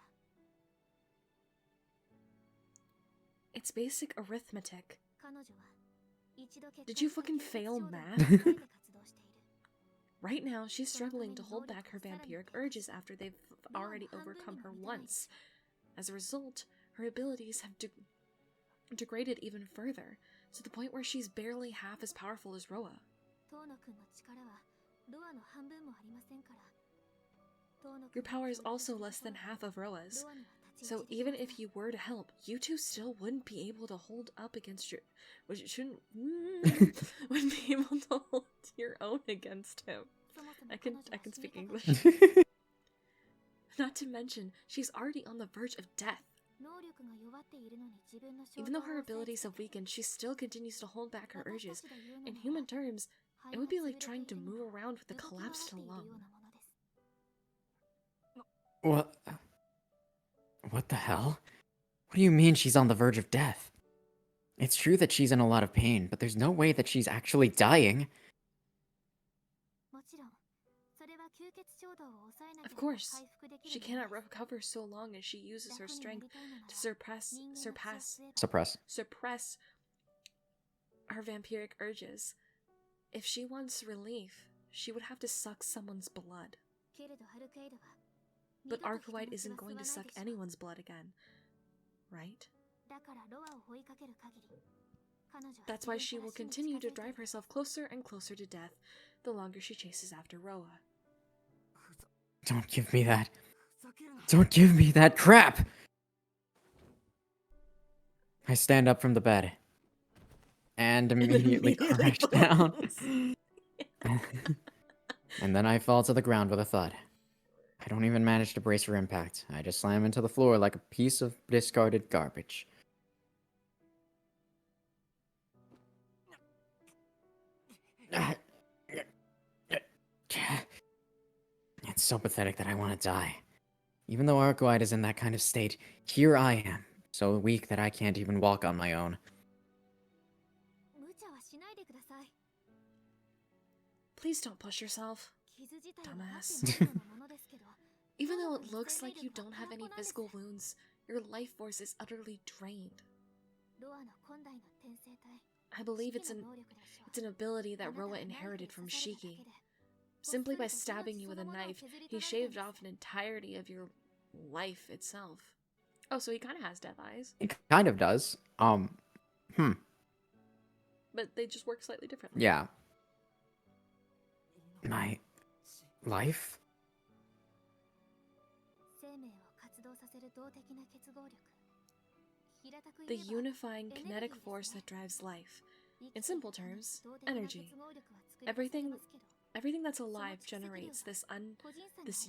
It's basic arithmetic. 彼女は一度結 Did you 婚 fucking した fail 血液 math? 症で活動している。 Right now, she's struggling to hold back her vampiric urges after they've already overcome her once. As a result, her abilities have degraded even further, to the point where she's barely half as powerful as Roa. トーノ君の力はロアの半分もありませんから。トーノ Your 君 power の is 協力 also する less than ところ half of Roa's. ロアには立ち So 打ちでき even ません if you were to help, you two still wouldn't be able to hold up against your... Which shouldn't... wouldn't be able to hold your own against him. そもそも I 彼 can 女は speak 死にかか English. Not to mention, she's already on the verge of death. 能力が弱っているのに自分の衝 Even 動 though her を抑え abilities つ have けて weakened, she still continues to hold back her 私た urges. ちが言うの In な human ら terms, 肺 it が would be 潰 like れて trying い to るの move が around with a 動き回って collapsed いるよう lung. なものです。 What the hell? What do you mean she's on the verge of death? It's true that she's in a lot of pain, but there's no way that she's actually dying. もちろん、それは吸血衝動を抑えなけ Of れば course, 回復でき she るもの cannot です recover so long as she uses her 楽にな strength りたいのなら to suppress 人間の血を suppress 吸えば Suppress. her vampiric urges. If she wants relief, she would have to suck someone's blood. けれどアルケイドは But Arcueid isn't going to suck anyone's blood again, right? That's why she will continue to drive herself closer and closer to death the longer she chases after Roa. Don't give me that. Don't give me that crap! I stand up from the bed and immediately crash down. And then I fall to the ground with a thud. I don't even manage to brace for impact. I just slam into the floor like a piece of discarded garbage. It's so pathetic that I want to die. Even though Arcueid is in that kind of state, here I am, so weak that I can't even walk on my own. Please don't push yourself, dumbass. Even though it looks like you don't have any physical wounds, your life force is utterly drained. I believe it's an ability that Roa inherited from Shiki. Simply by stabbing you with a knife, he shaved off an entirety of your life itself. Oh, so he kind of has death eyes. It kind of does. But they just work slightly differently. Yeah. My life? The unifying kinetic force that drives life. In simple terms, energy. Everything that's alive generates this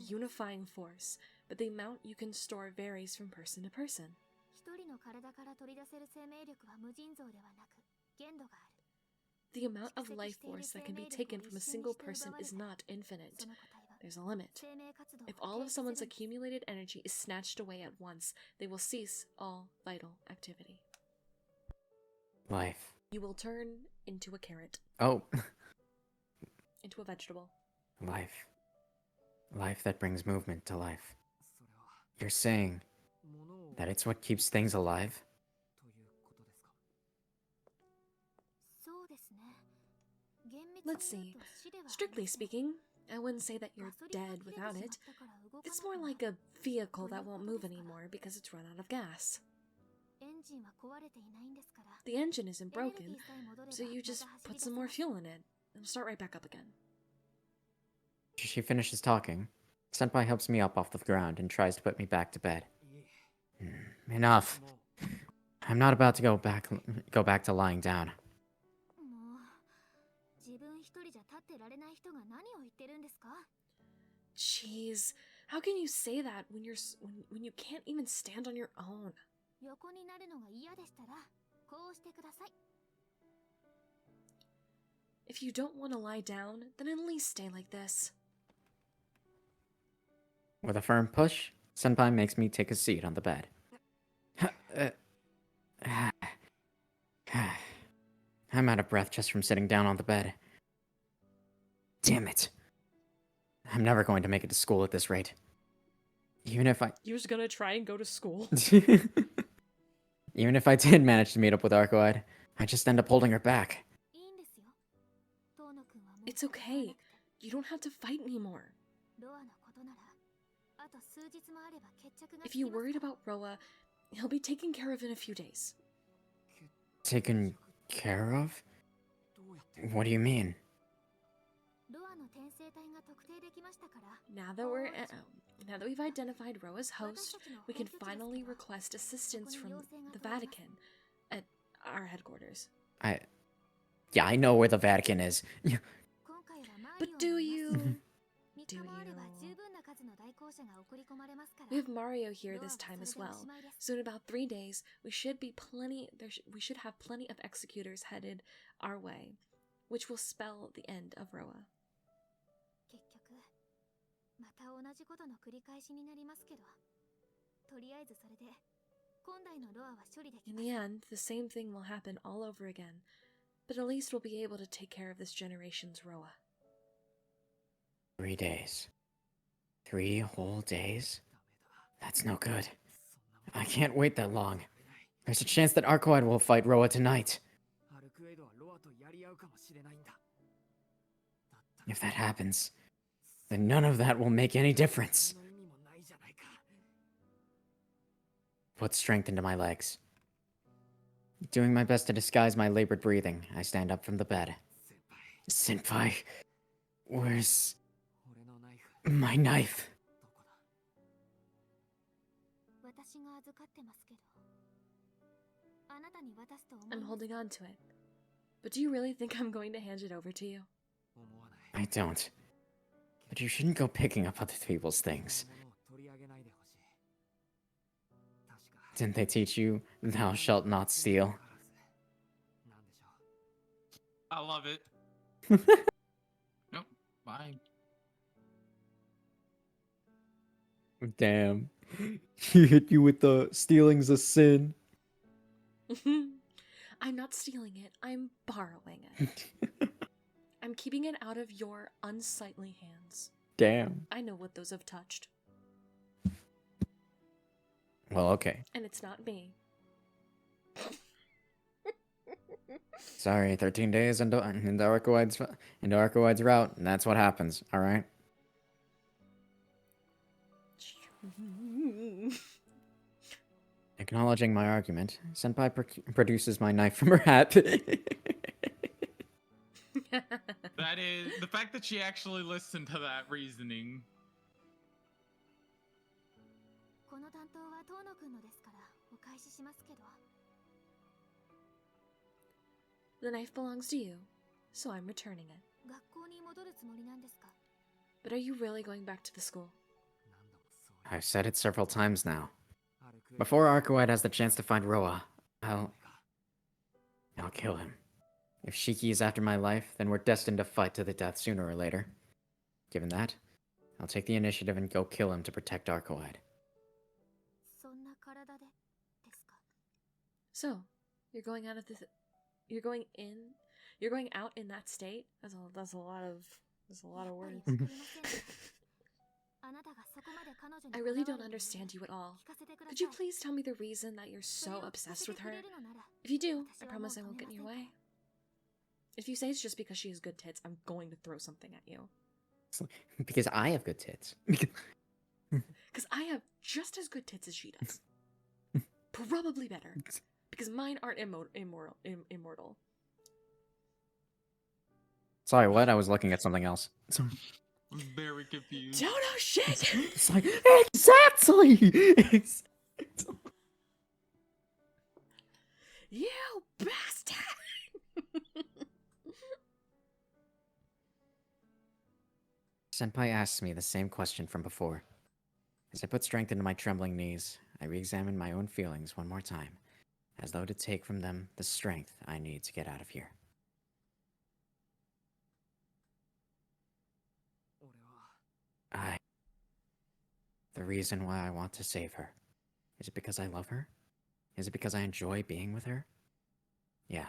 unifying force, but the amount you can store varies from person to person. The amount of life force that can be taken from a single person is not infinite. There's a limit. If all of someone's accumulated energy is snatched away at once, they will cease all vital activity. Life. You will turn into a carrot. Oh. Into a vegetable. Life. Life that brings movement to life. You're saying that it's what keeps things alive? Let's see. Strictly speaking, I wouldn't say that you're dead without it. It's more like a vehicle that won't move anymore because it's run out of gas. The engine isn't broken, so you just put some more fuel in it and start right back up again. She finishes talking. Senpai helps me up off the ground and tries to put me back to bed. Enough. I'm not about to go back to lying down. Jeez, how can you say that when you can't even stand on your own? If you don't want to lie down, then at least stay like this. With a firm push, Senpai makes me take a seat on the bed. I'm out of breath just from sitting down on the bed. Damn it. I'm never going to make it to school at this rate. Even if I... You're just gonna try and go to school? Even if I did manage to meet up with Arcueid, I just end up holding her back. It's okay. You don't have to fight anymore. If you're worried about Roa, he'll be taken care of in a few days. Taken care of? What do you mean? Now that we've identified Roa's host, we can finally request assistance from the Vatican at our headquarters. Yeah, I know where the Vatican is. But do you? Do you? We have Mario here this time as well, so in about 3 days, we should have plenty of executors headed our way, which will spell the end of Roa. In the end, the same thing will happen all over again, but at least we'll be able to take care of this generation's Roa. 3 days. 3 whole days? That's no good. I can't wait that long. There's a chance that Arcueid will fight Roa tonight. If that happens, then none of that will make any difference. put strength into my legs. Doing my best to disguise my labored breathing, I stand up from the bed. Senpai, where's my knife? 私が預かってますけど。あなたに渡すと思い I'm ます。 holding on to it. But do you really think I'm going to hand it over to you? I don't. But you shouldn't go picking up other people's things. Didn't they teach you, thou shalt not steal? I love it. Nope. Bye. Damn. He hit you with the stealing's a sin. I'm not stealing it. I'm borrowing it. I'm keeping it out of your unsightly hands. Damn. I know what those have touched. Well, okay. And it's not me. Sorry, 13 days into Arcueid's route, and that's what happens, alright? Acknowledging my argument, Senpai produces my knife from her hat. That is the fact that she actually listened to that reasoning. この担当は遠野くんのですからお返ししますけど。 The knife belongs to you, so I'm returning it. 学校に戻るつもりなんですか？ But are you really going back to the school? I've said it several times now. Before Arcueid has the chance to find Roa, I'll kill him. If Shiki is after my life, then we're destined to fight to the death sooner or later. Given that, I'll take the initiative and go kill him to protect Arcueid. そんな体でですか？ So, you're going out in that state? That's a lot of words. わかりません。あなたがそこまで彼女に I really don't understand you at all. 聞かせてくだ Could さ you い。 please tell me the reason that you're それ so を聞か obsessed せて with く her? れるのなら If you do, I 私はもう promise I 止 won't め get in ま your せん way. If you say it's just because she has good tits, I'm going to throw something at you. Because I have good tits. Because I have just as good tits as she does. Probably better. Because mine aren't immortal. Sorry, what? I was looking at something else. I'm very confused. Tono shit! It's like, exactly! You bastard! Senpai asks me the same question from before. As I put strength into my trembling knees, I re-examine my own feelings one more time, as though to take from them the strength I need to get out of here. The reason why I want to save her. Is it because I love her? Is it because I enjoy being with her? Yeah,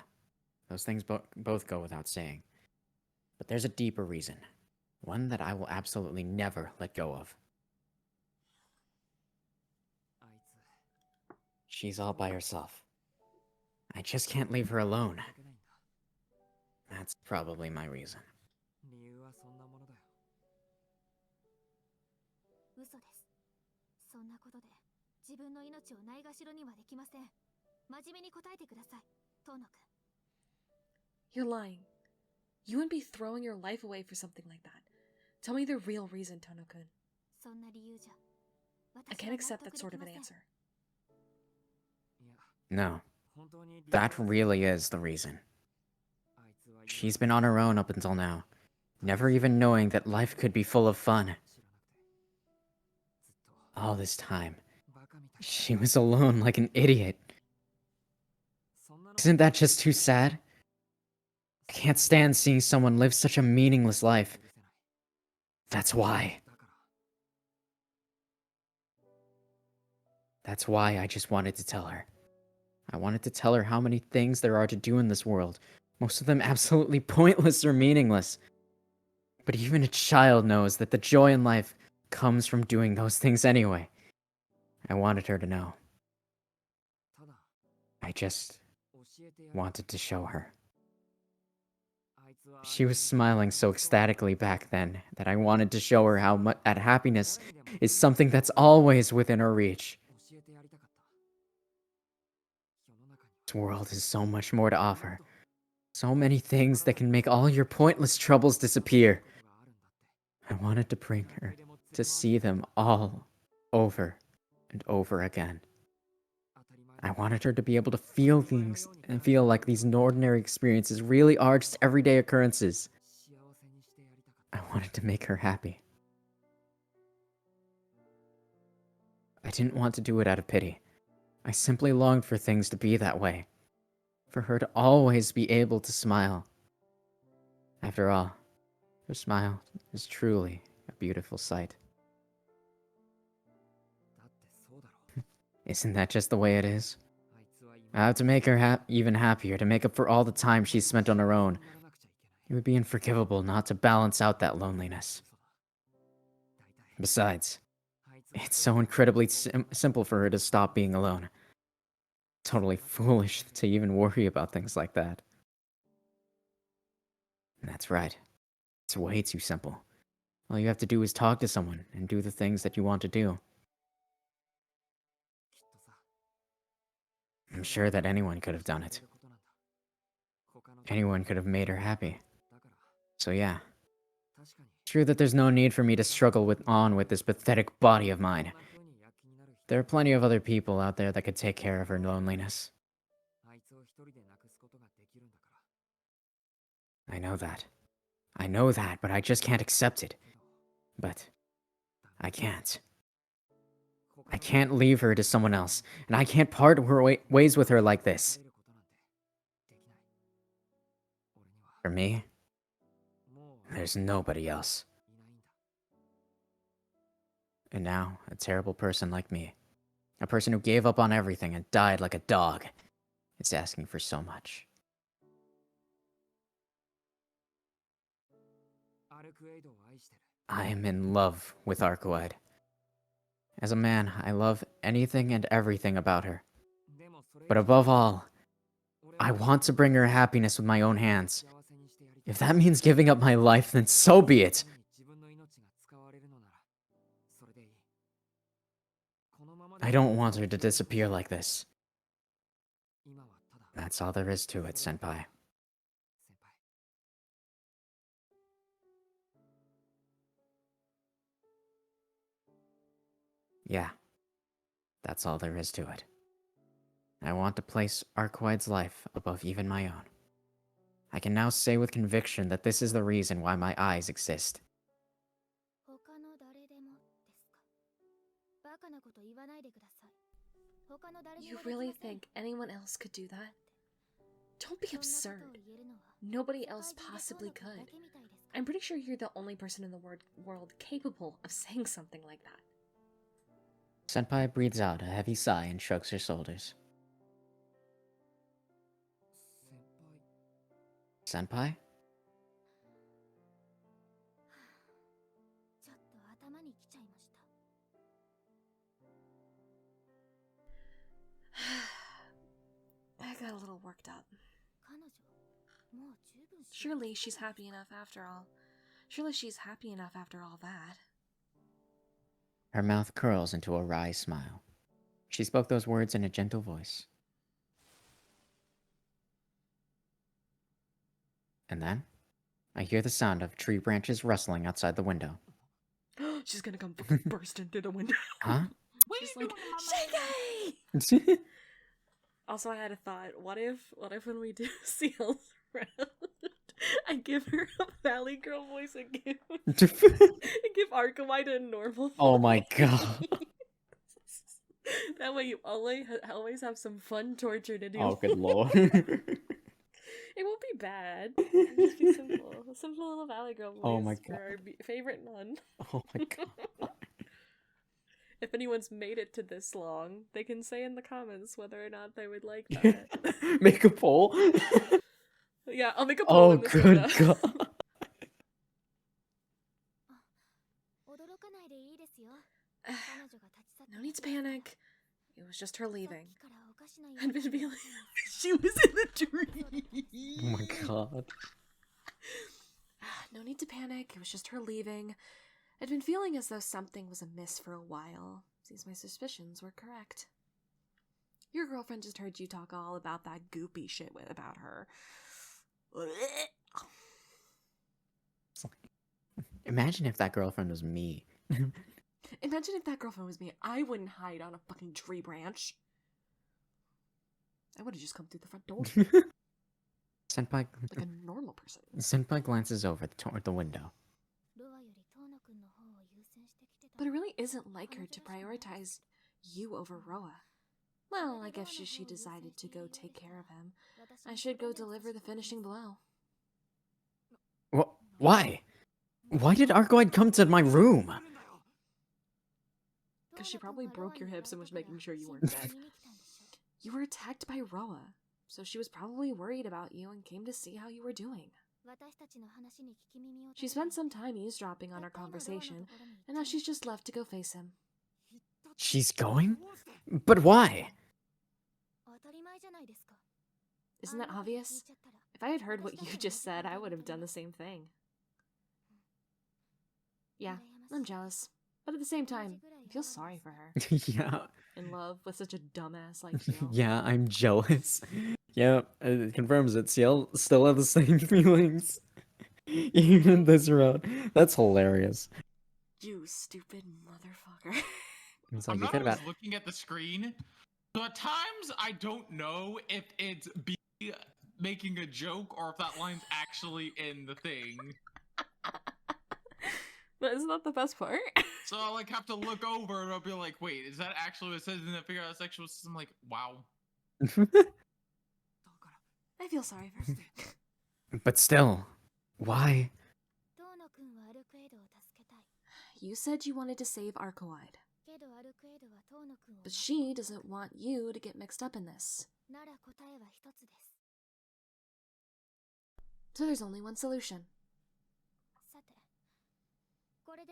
those things both go without saying. But there's a deeper reason. One that I will absolutely never let go of. She's all by herself. I just can't leave her alone. That's probably my reason. 嘘です。そんなことで自分の命をないがしろにはできません。真面目に答えてください、遠野くん。 You're lying. You wouldn't be throwing your life away for something like that. Tell me the real reason, Tono-kun. そんな理由じゃ。 I can't accept that sort of an answer. No, that really is the reason. She's been on her own up until now, never even knowing that life could be full of fun. All this time, she was alone like an idiot. Isn't that just too sad? I can't stand seeing someone live such a meaningless life. That's why. That's why I just wanted to tell her. I wanted to tell her how many things there are to do in this world, most of them absolutely pointless or meaningless. But even a child knows that the joy in life comes from doing those things anyway. I wanted her to know. I just wanted to show her. She was smiling so ecstatically back then that I wanted to show her how much that happiness is something that's always within her reach. This world has so much more to offer. So many things that can make all your pointless troubles disappear. I wanted to bring her to see them all over and over again. I wanted her to be able to feel things and feel like these ordinary experiences really are just everyday occurrences. I wanted to make her happy. I didn't want to do it out of pity. I simply longed for things to be that way. For her to always be able to smile. After all, her smile is truly a beautiful sight. Isn't that just the way it is? I have to make her even happier, to make up for all the time she's spent on her own. It would be unforgivable not to balance out that loneliness. Besides, it's so incredibly simple for her to stop being alone. Totally foolish to even worry about things like that. That's right. It's way too simple. All you have to do is talk to someone and do the things that you want to do. I'm sure that anyone could have done it. Anyone could have made her happy. So yeah. True that there's no need for me to struggle with this pathetic body of mine. There are plenty of other people out there that could take care of her loneliness. I know that. I know that, but I just can't accept it. But I can't. I can't leave her to someone else, and I can't part ways with her like this. For me, there's nobody else. And now, a terrible person like me, a person who gave up on everything and died like a dog, is asking for so much. I am in love with Arcueid. As a man, I love anything and everything about her. But above all, I want to bring her happiness with my own hands. If that means giving up my life, then so be it. I don't want her to disappear like this. That's all there is to it, Senpai. Yeah, that's all there is to it. I want to place Arcueid's life above even my own. I can now say with conviction that this is the reason why my eyes exist. You really think anyone else could do that? Don't be absurd. Nobody else possibly could. I'm pretty sure you're the only person in the world capable of saying something like that. Senpai breathes out a heavy sigh and shrugs her shoulders. Senpai? I got a little worked up. Surely she's happy enough after all. Surely she's happy enough after all that. Her mouth curls into a wry smile. She spoke those words in a gentle voice. And then, I hear the sound of tree branches rustling outside the window. She's gonna come burst in through the window. Huh? She's like, Shaky! Also, I had a thought. What if when we do Ciel's round, I give her a Valley Girl voice and give Arcueid a normal voice? Oh my god. That way you always have some fun torture to do. Oh, good lord. It won't be bad. It'll just be simple. A simple little Valley Girl voice Oh my for our favorite nun. Oh my god. If anyone's made it to this long, they can say in the comments whether or not they would like that. Make a poll? Yeah, I'll make a poll in this good window. god. No need to panic. It was just her leaving. I'd been feeling she was in the tree. Oh my god. No need to panic. It was just her leaving. I'd been feeling as though something was amiss for a while. Seems my suspicions were correct. Your girlfriend just heard you talk all about that goopy shit about her. Imagine if that girlfriend was me. Imagine if that girlfriend was me. I wouldn't hide on a fucking tree branch. I would have just come through the front door Senpai, like a normal person. Senpai glances over toward the window. But it really isn't like her to prioritize you over Roa. Well, I guess she decided to go take care of him. I should go deliver the finishing blow. Why? Why did Arcueid come to my room? Because she probably broke your hips and was making sure you weren't dead. You were attacked by Roa, so she was probably worried about you and came to see how you were doing. She spent some time eavesdropping on our conversation, and now she's just left to go face him. She's going? But why? Isn't that obvious? If I had heard what you just said, I would have done the same thing. Yeah, I'm jealous. But at the same time, I feel sorry for her. Yeah. In love with such a dumbass like Ciel. Yeah, I'm jealous. Yeah, it confirms that Ciel still have the same feelings. Even in this round. That's hilarious. You stupid motherfucker. It's I'm like, you not could always have looking at the screen, so at times I don't know if it's B making a joke or if that line's actually in the thing. But isn't that the best part? So I like have to look over and I'll be like, wait, is that actually what it says? And then figure out sexual system. Like, wow. I feel sorry for her. But still, why? You said you wanted to save Arcueid, but she doesn't want you to get mixed up in this. So there's only one solution.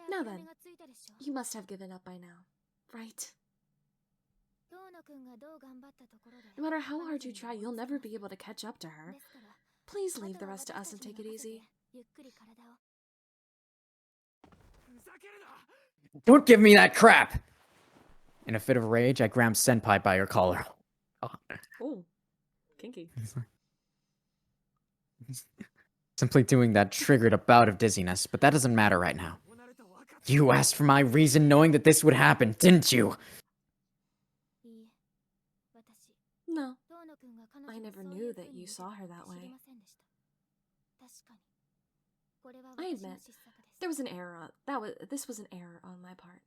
Now then, you must have given up by now, right? No matter how hard you try, you'll never be able to catch up to her. Please leave the rest to us and take it easy. Don't give me that crap! In a fit of rage, I grabbed Senpai by her collar. Oh, kinky. Simply doing that triggered a bout of dizziness, but that doesn't matter right now. You asked for my reason knowing that this would happen, didn't you? No, I never knew that you saw her that way. I admit, there was an error. This was an error on my part.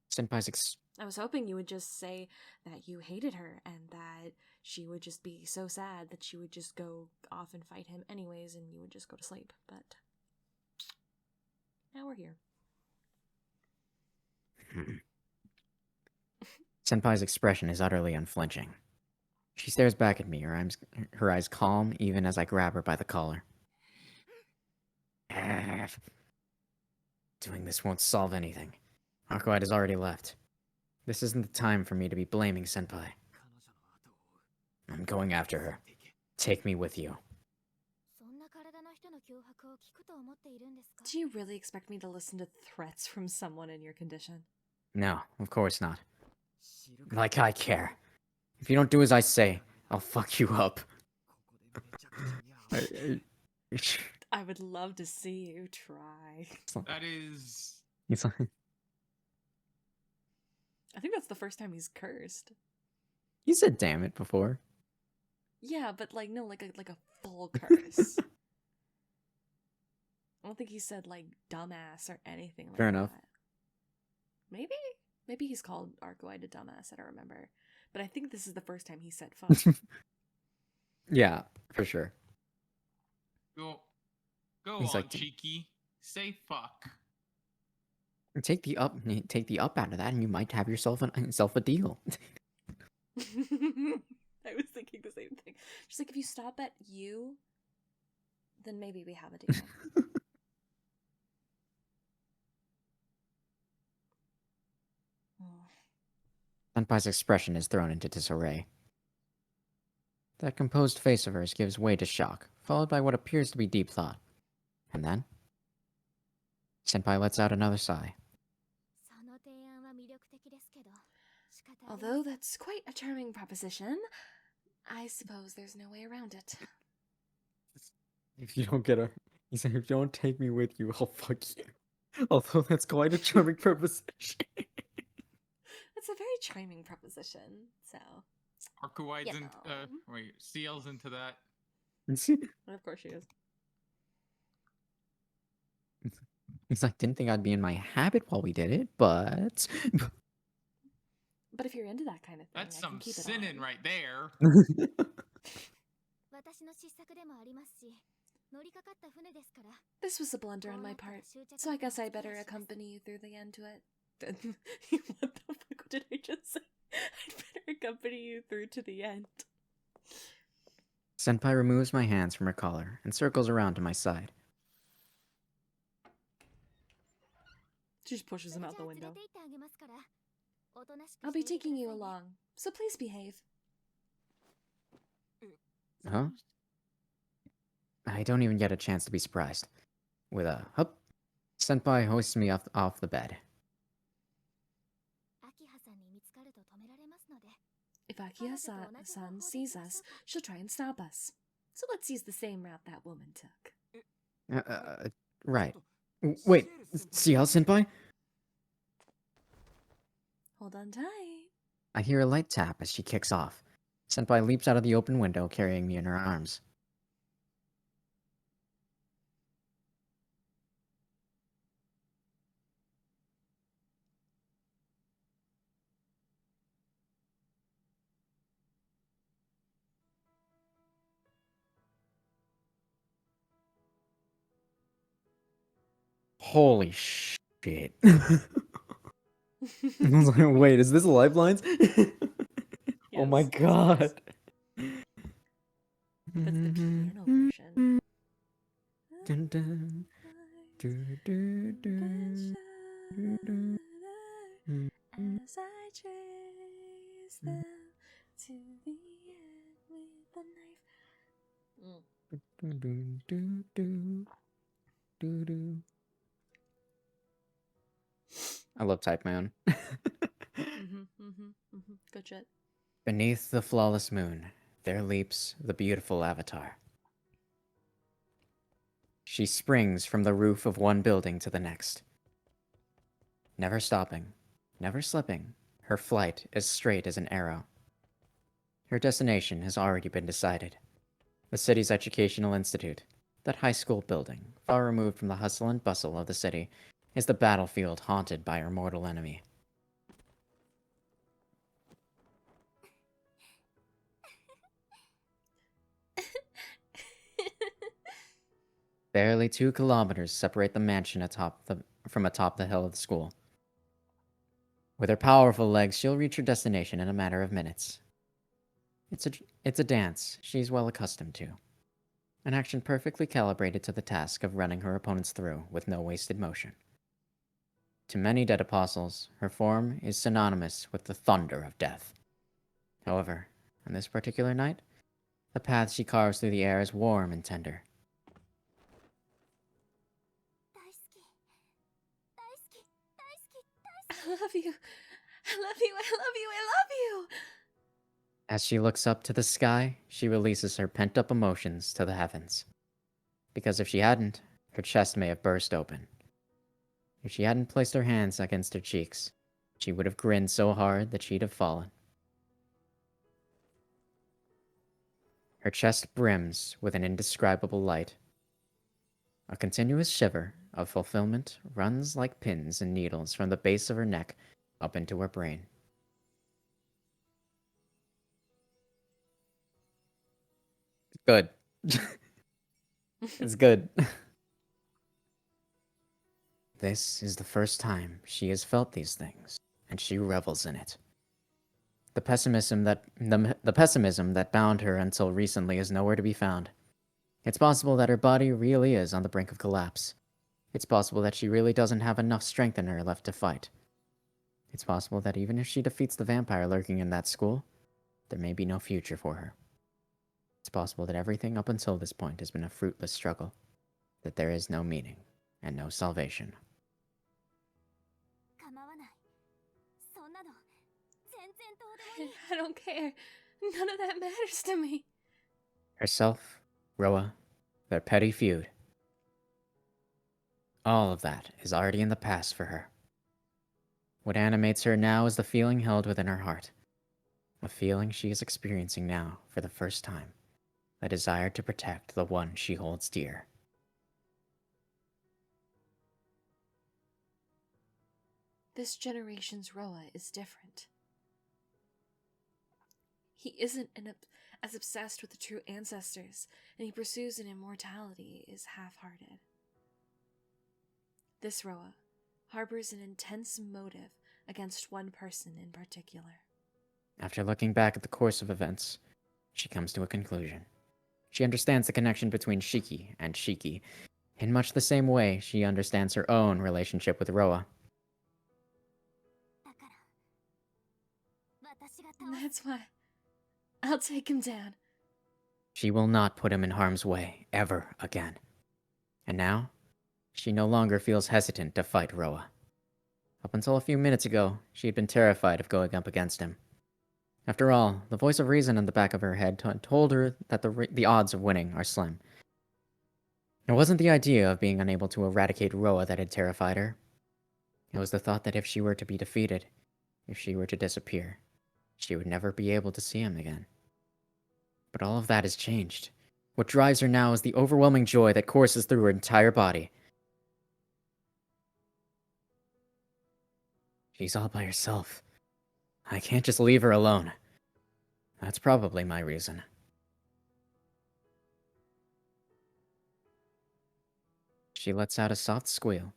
Senpai's I was hoping you would just say that you hated her and that she would just be so sad that she would just go off and fight him anyways and you would just go to sleep, but now we're here. Senpai's expression is utterly unflinching. She stares back at me, her eyes calm even as I grab her by the collar. Doing this won't solve anything. Arcueid has already left. This isn't the time for me to be blaming Senpai. I'm going after her. Take me with you. Do you really expect me to listen to threats from someone in your condition? No, of course not. Like I care. If you don't do as I say, I'll fuck you up. I would love to see you try. That is... He's like... I think that's the first time he's cursed. He said damn it before. Yeah, but like, no, like a full curse. I don't think he said like dumbass or anything like that. Fair enough. Maybe? Maybe he's called Arcueid a dumbass, I don't remember. But I think this is the first time he said fuck. Yeah, for sure. Go He's on, like, cheeky. Say fuck. Take the up out of that, and you might have yourself a deal. I was thinking the same thing. She's like, if you stop at you, then maybe we have a deal. Senpai's expression is thrown into disarray. That composed face of hers gives way to shock, followed by what appears to be deep thought. And then, Senpai lets out another sigh. Although that's quite a charming proposition, I suppose there's no way around it. If you don't get a, he said, if you don't take me with you, I'll fuck you. Although that's quite a charming proposition. It's a very charming proposition, so. Arcueid's You in, know. wait, Ciel's into that. And of course she is. He's like, didn't think I'd be in my habit while we did it, but. But if you're into that kind of thing, That's I can some keep it sinning on. right there. 私の失策でもありますし、乗りかかった船ですから。 This was a blunder on my part, so I guess I better accompany you through the end to it. What the fuck did I just say? I'd better accompany you through to the end. Senpai removes my hands from her collar and circles around to my side. She just pushes him out the それじゃあ window. 連れて行ってあげますから。おとなしく I'll して be いてくださ taking い you ね。 along, so please behave. Huh? I don't even get a chance to be surprised. With a hup, Senpai hoists me off the bed. 秋葉さんに見つかると止められますので。 If Akiya-san sees us, she'll try and stop us. So let's use the same route that woman took. Right. Wait, Ciel Senpai? Hold on tight. I hear a light tap as she kicks off. Senpai leaps out of the open window, carrying me in her arms. Holy shit. I was like, wait, is this Lifelines? Oh my Yes, yes, it god. is. That's the piano version. Dun, dun. Do, do, do, do, do. As I chase them to the end with the knife. Do, do, do, do. Do, do. I love Type Man. Good shit. Beneath the flawless moon, there leaps the beautiful Avatar. She springs from the roof of one building to the next. Never stopping, never slipping, her flight as straight as an arrow. Her destination has already been decided. The city's educational institute, that high school building, far removed from the hustle and bustle of the city, is the battlefield haunted by her mortal enemy. Barely 2 kilometers separate the mansion from atop the hill of the school. With her powerful legs, she'll reach her destination in a matter of minutes. It's a dance she's well accustomed to. An action perfectly calibrated to the task of running her opponents through with no wasted motion. To many dead apostles, her form is synonymous with the thunder of death. However, on this particular night, the path she carves through the air is warm and tender. 大好き。大好き。大好き。大好き。 I love you. I love you. I love you. I love you. As she looks up to the sky, she releases her pent-up emotions to the heavens. Because if she hadn't, her chest may have burst open. If she hadn't placed her hands against her cheeks, she would have grinned so hard that she'd have fallen. Her chest brims with an indescribable light. A continuous shiver of fulfillment runs like pins and needles from the base of her neck up into her brain. Good. It's good. This is the first time she has felt these things, and she revels in it. The pessimism that bound her until recently is nowhere to be found. It's possible that her body really is on the brink of collapse. It's possible that she really doesn't have enough strength in her left to fight. It's possible that even if she defeats the vampire lurking in that school, there may be no future for her. It's possible that everything up until this point has been a fruitless struggle, that there is no meaning and no salvation. 構わない。そんなの全然と I don't care. None of that matters to me. Herself, Roa, their petty feud. All of that is already in the past for her. What animates her now is the feeling held within her heart. A feeling she is experiencing now for the first time. A desire to protect the one she holds dear. This generation's Roa is different. He isn't as obsessed with the true ancestors, and he pursues an immortality is half-hearted. This Roa harbors an intense motive against one person in particular. After looking back at the course of events, she comes to a conclusion. She understands the connection between Shiki and Shiki, in much the same way she understands her own relationship with Roa. That's why I'll take him down. She will not put him in harm's way ever again. And now, she no longer feels hesitant to fight Roa. Up until a few minutes ago, she had been terrified of going up against him. After all, the voice of reason in the back of her head told her that the odds of winning are slim. It wasn't the idea of being unable to eradicate Roa that had terrified her. It was the thought that if she were to be defeated, if she were to disappear, she would never be able to see him again. But all of that has changed. What drives her now is the overwhelming joy that courses through her entire body. She's all by herself. I can't just leave her alone. That's probably my reason. She lets out a soft squeal,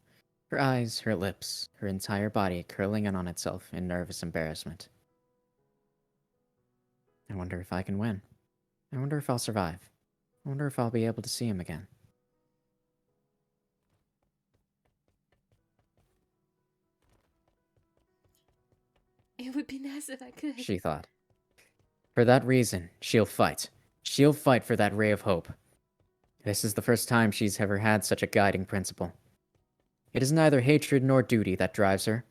her eyes, her lips, her entire body curling in on itself in nervous embarrassment. I wonder if I can win. I wonder if I'll survive. I wonder if I'll be able to see him again. It would be nice if I could. She thought. For that reason, she'll fight. She'll fight for that ray of hope. This is the first time she's ever had such a guiding principle. It is neither hatred nor duty that drives her.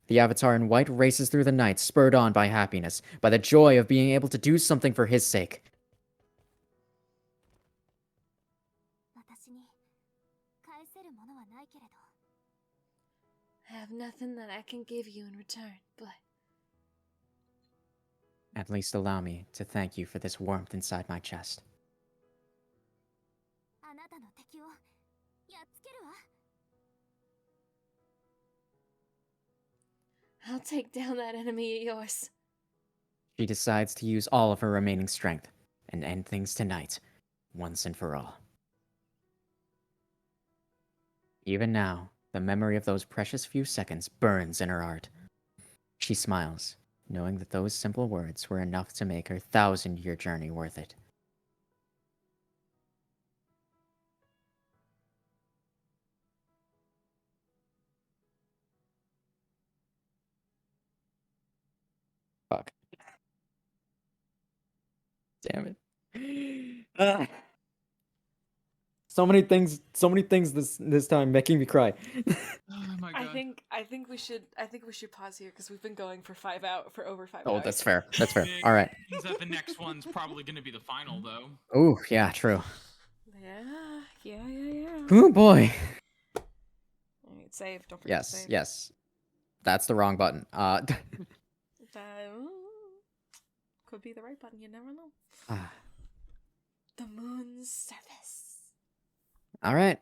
The Avatar in white races through the night, spurred on by happiness, by the joy of being able to do something for his sake. I have nothing that I can give you in return, but At least allow me to thank you for this warmth inside my chest. I'll take down that enemy of yours. She decides to use all of her remaining strength and end things tonight, once and for all. Even now, the memory of those precious few seconds burns in her heart. She smiles, knowing that those simple words were enough to make her 1,000-year journey worth it. Fuck. Damn it. So many things this time making me cry. Oh my god. I think we should pause here because we've been going for over 5 hours. Oh, that's fair. That's fair. Big All right. means that the next one's probably going to be the final, though. Ooh, yeah, true. Yeah. Oh boy. Alright, save. Don't forget to Yes, save. yes. That's the wrong button. Could be the right button. You never know. Ah. The moon's surface. All right.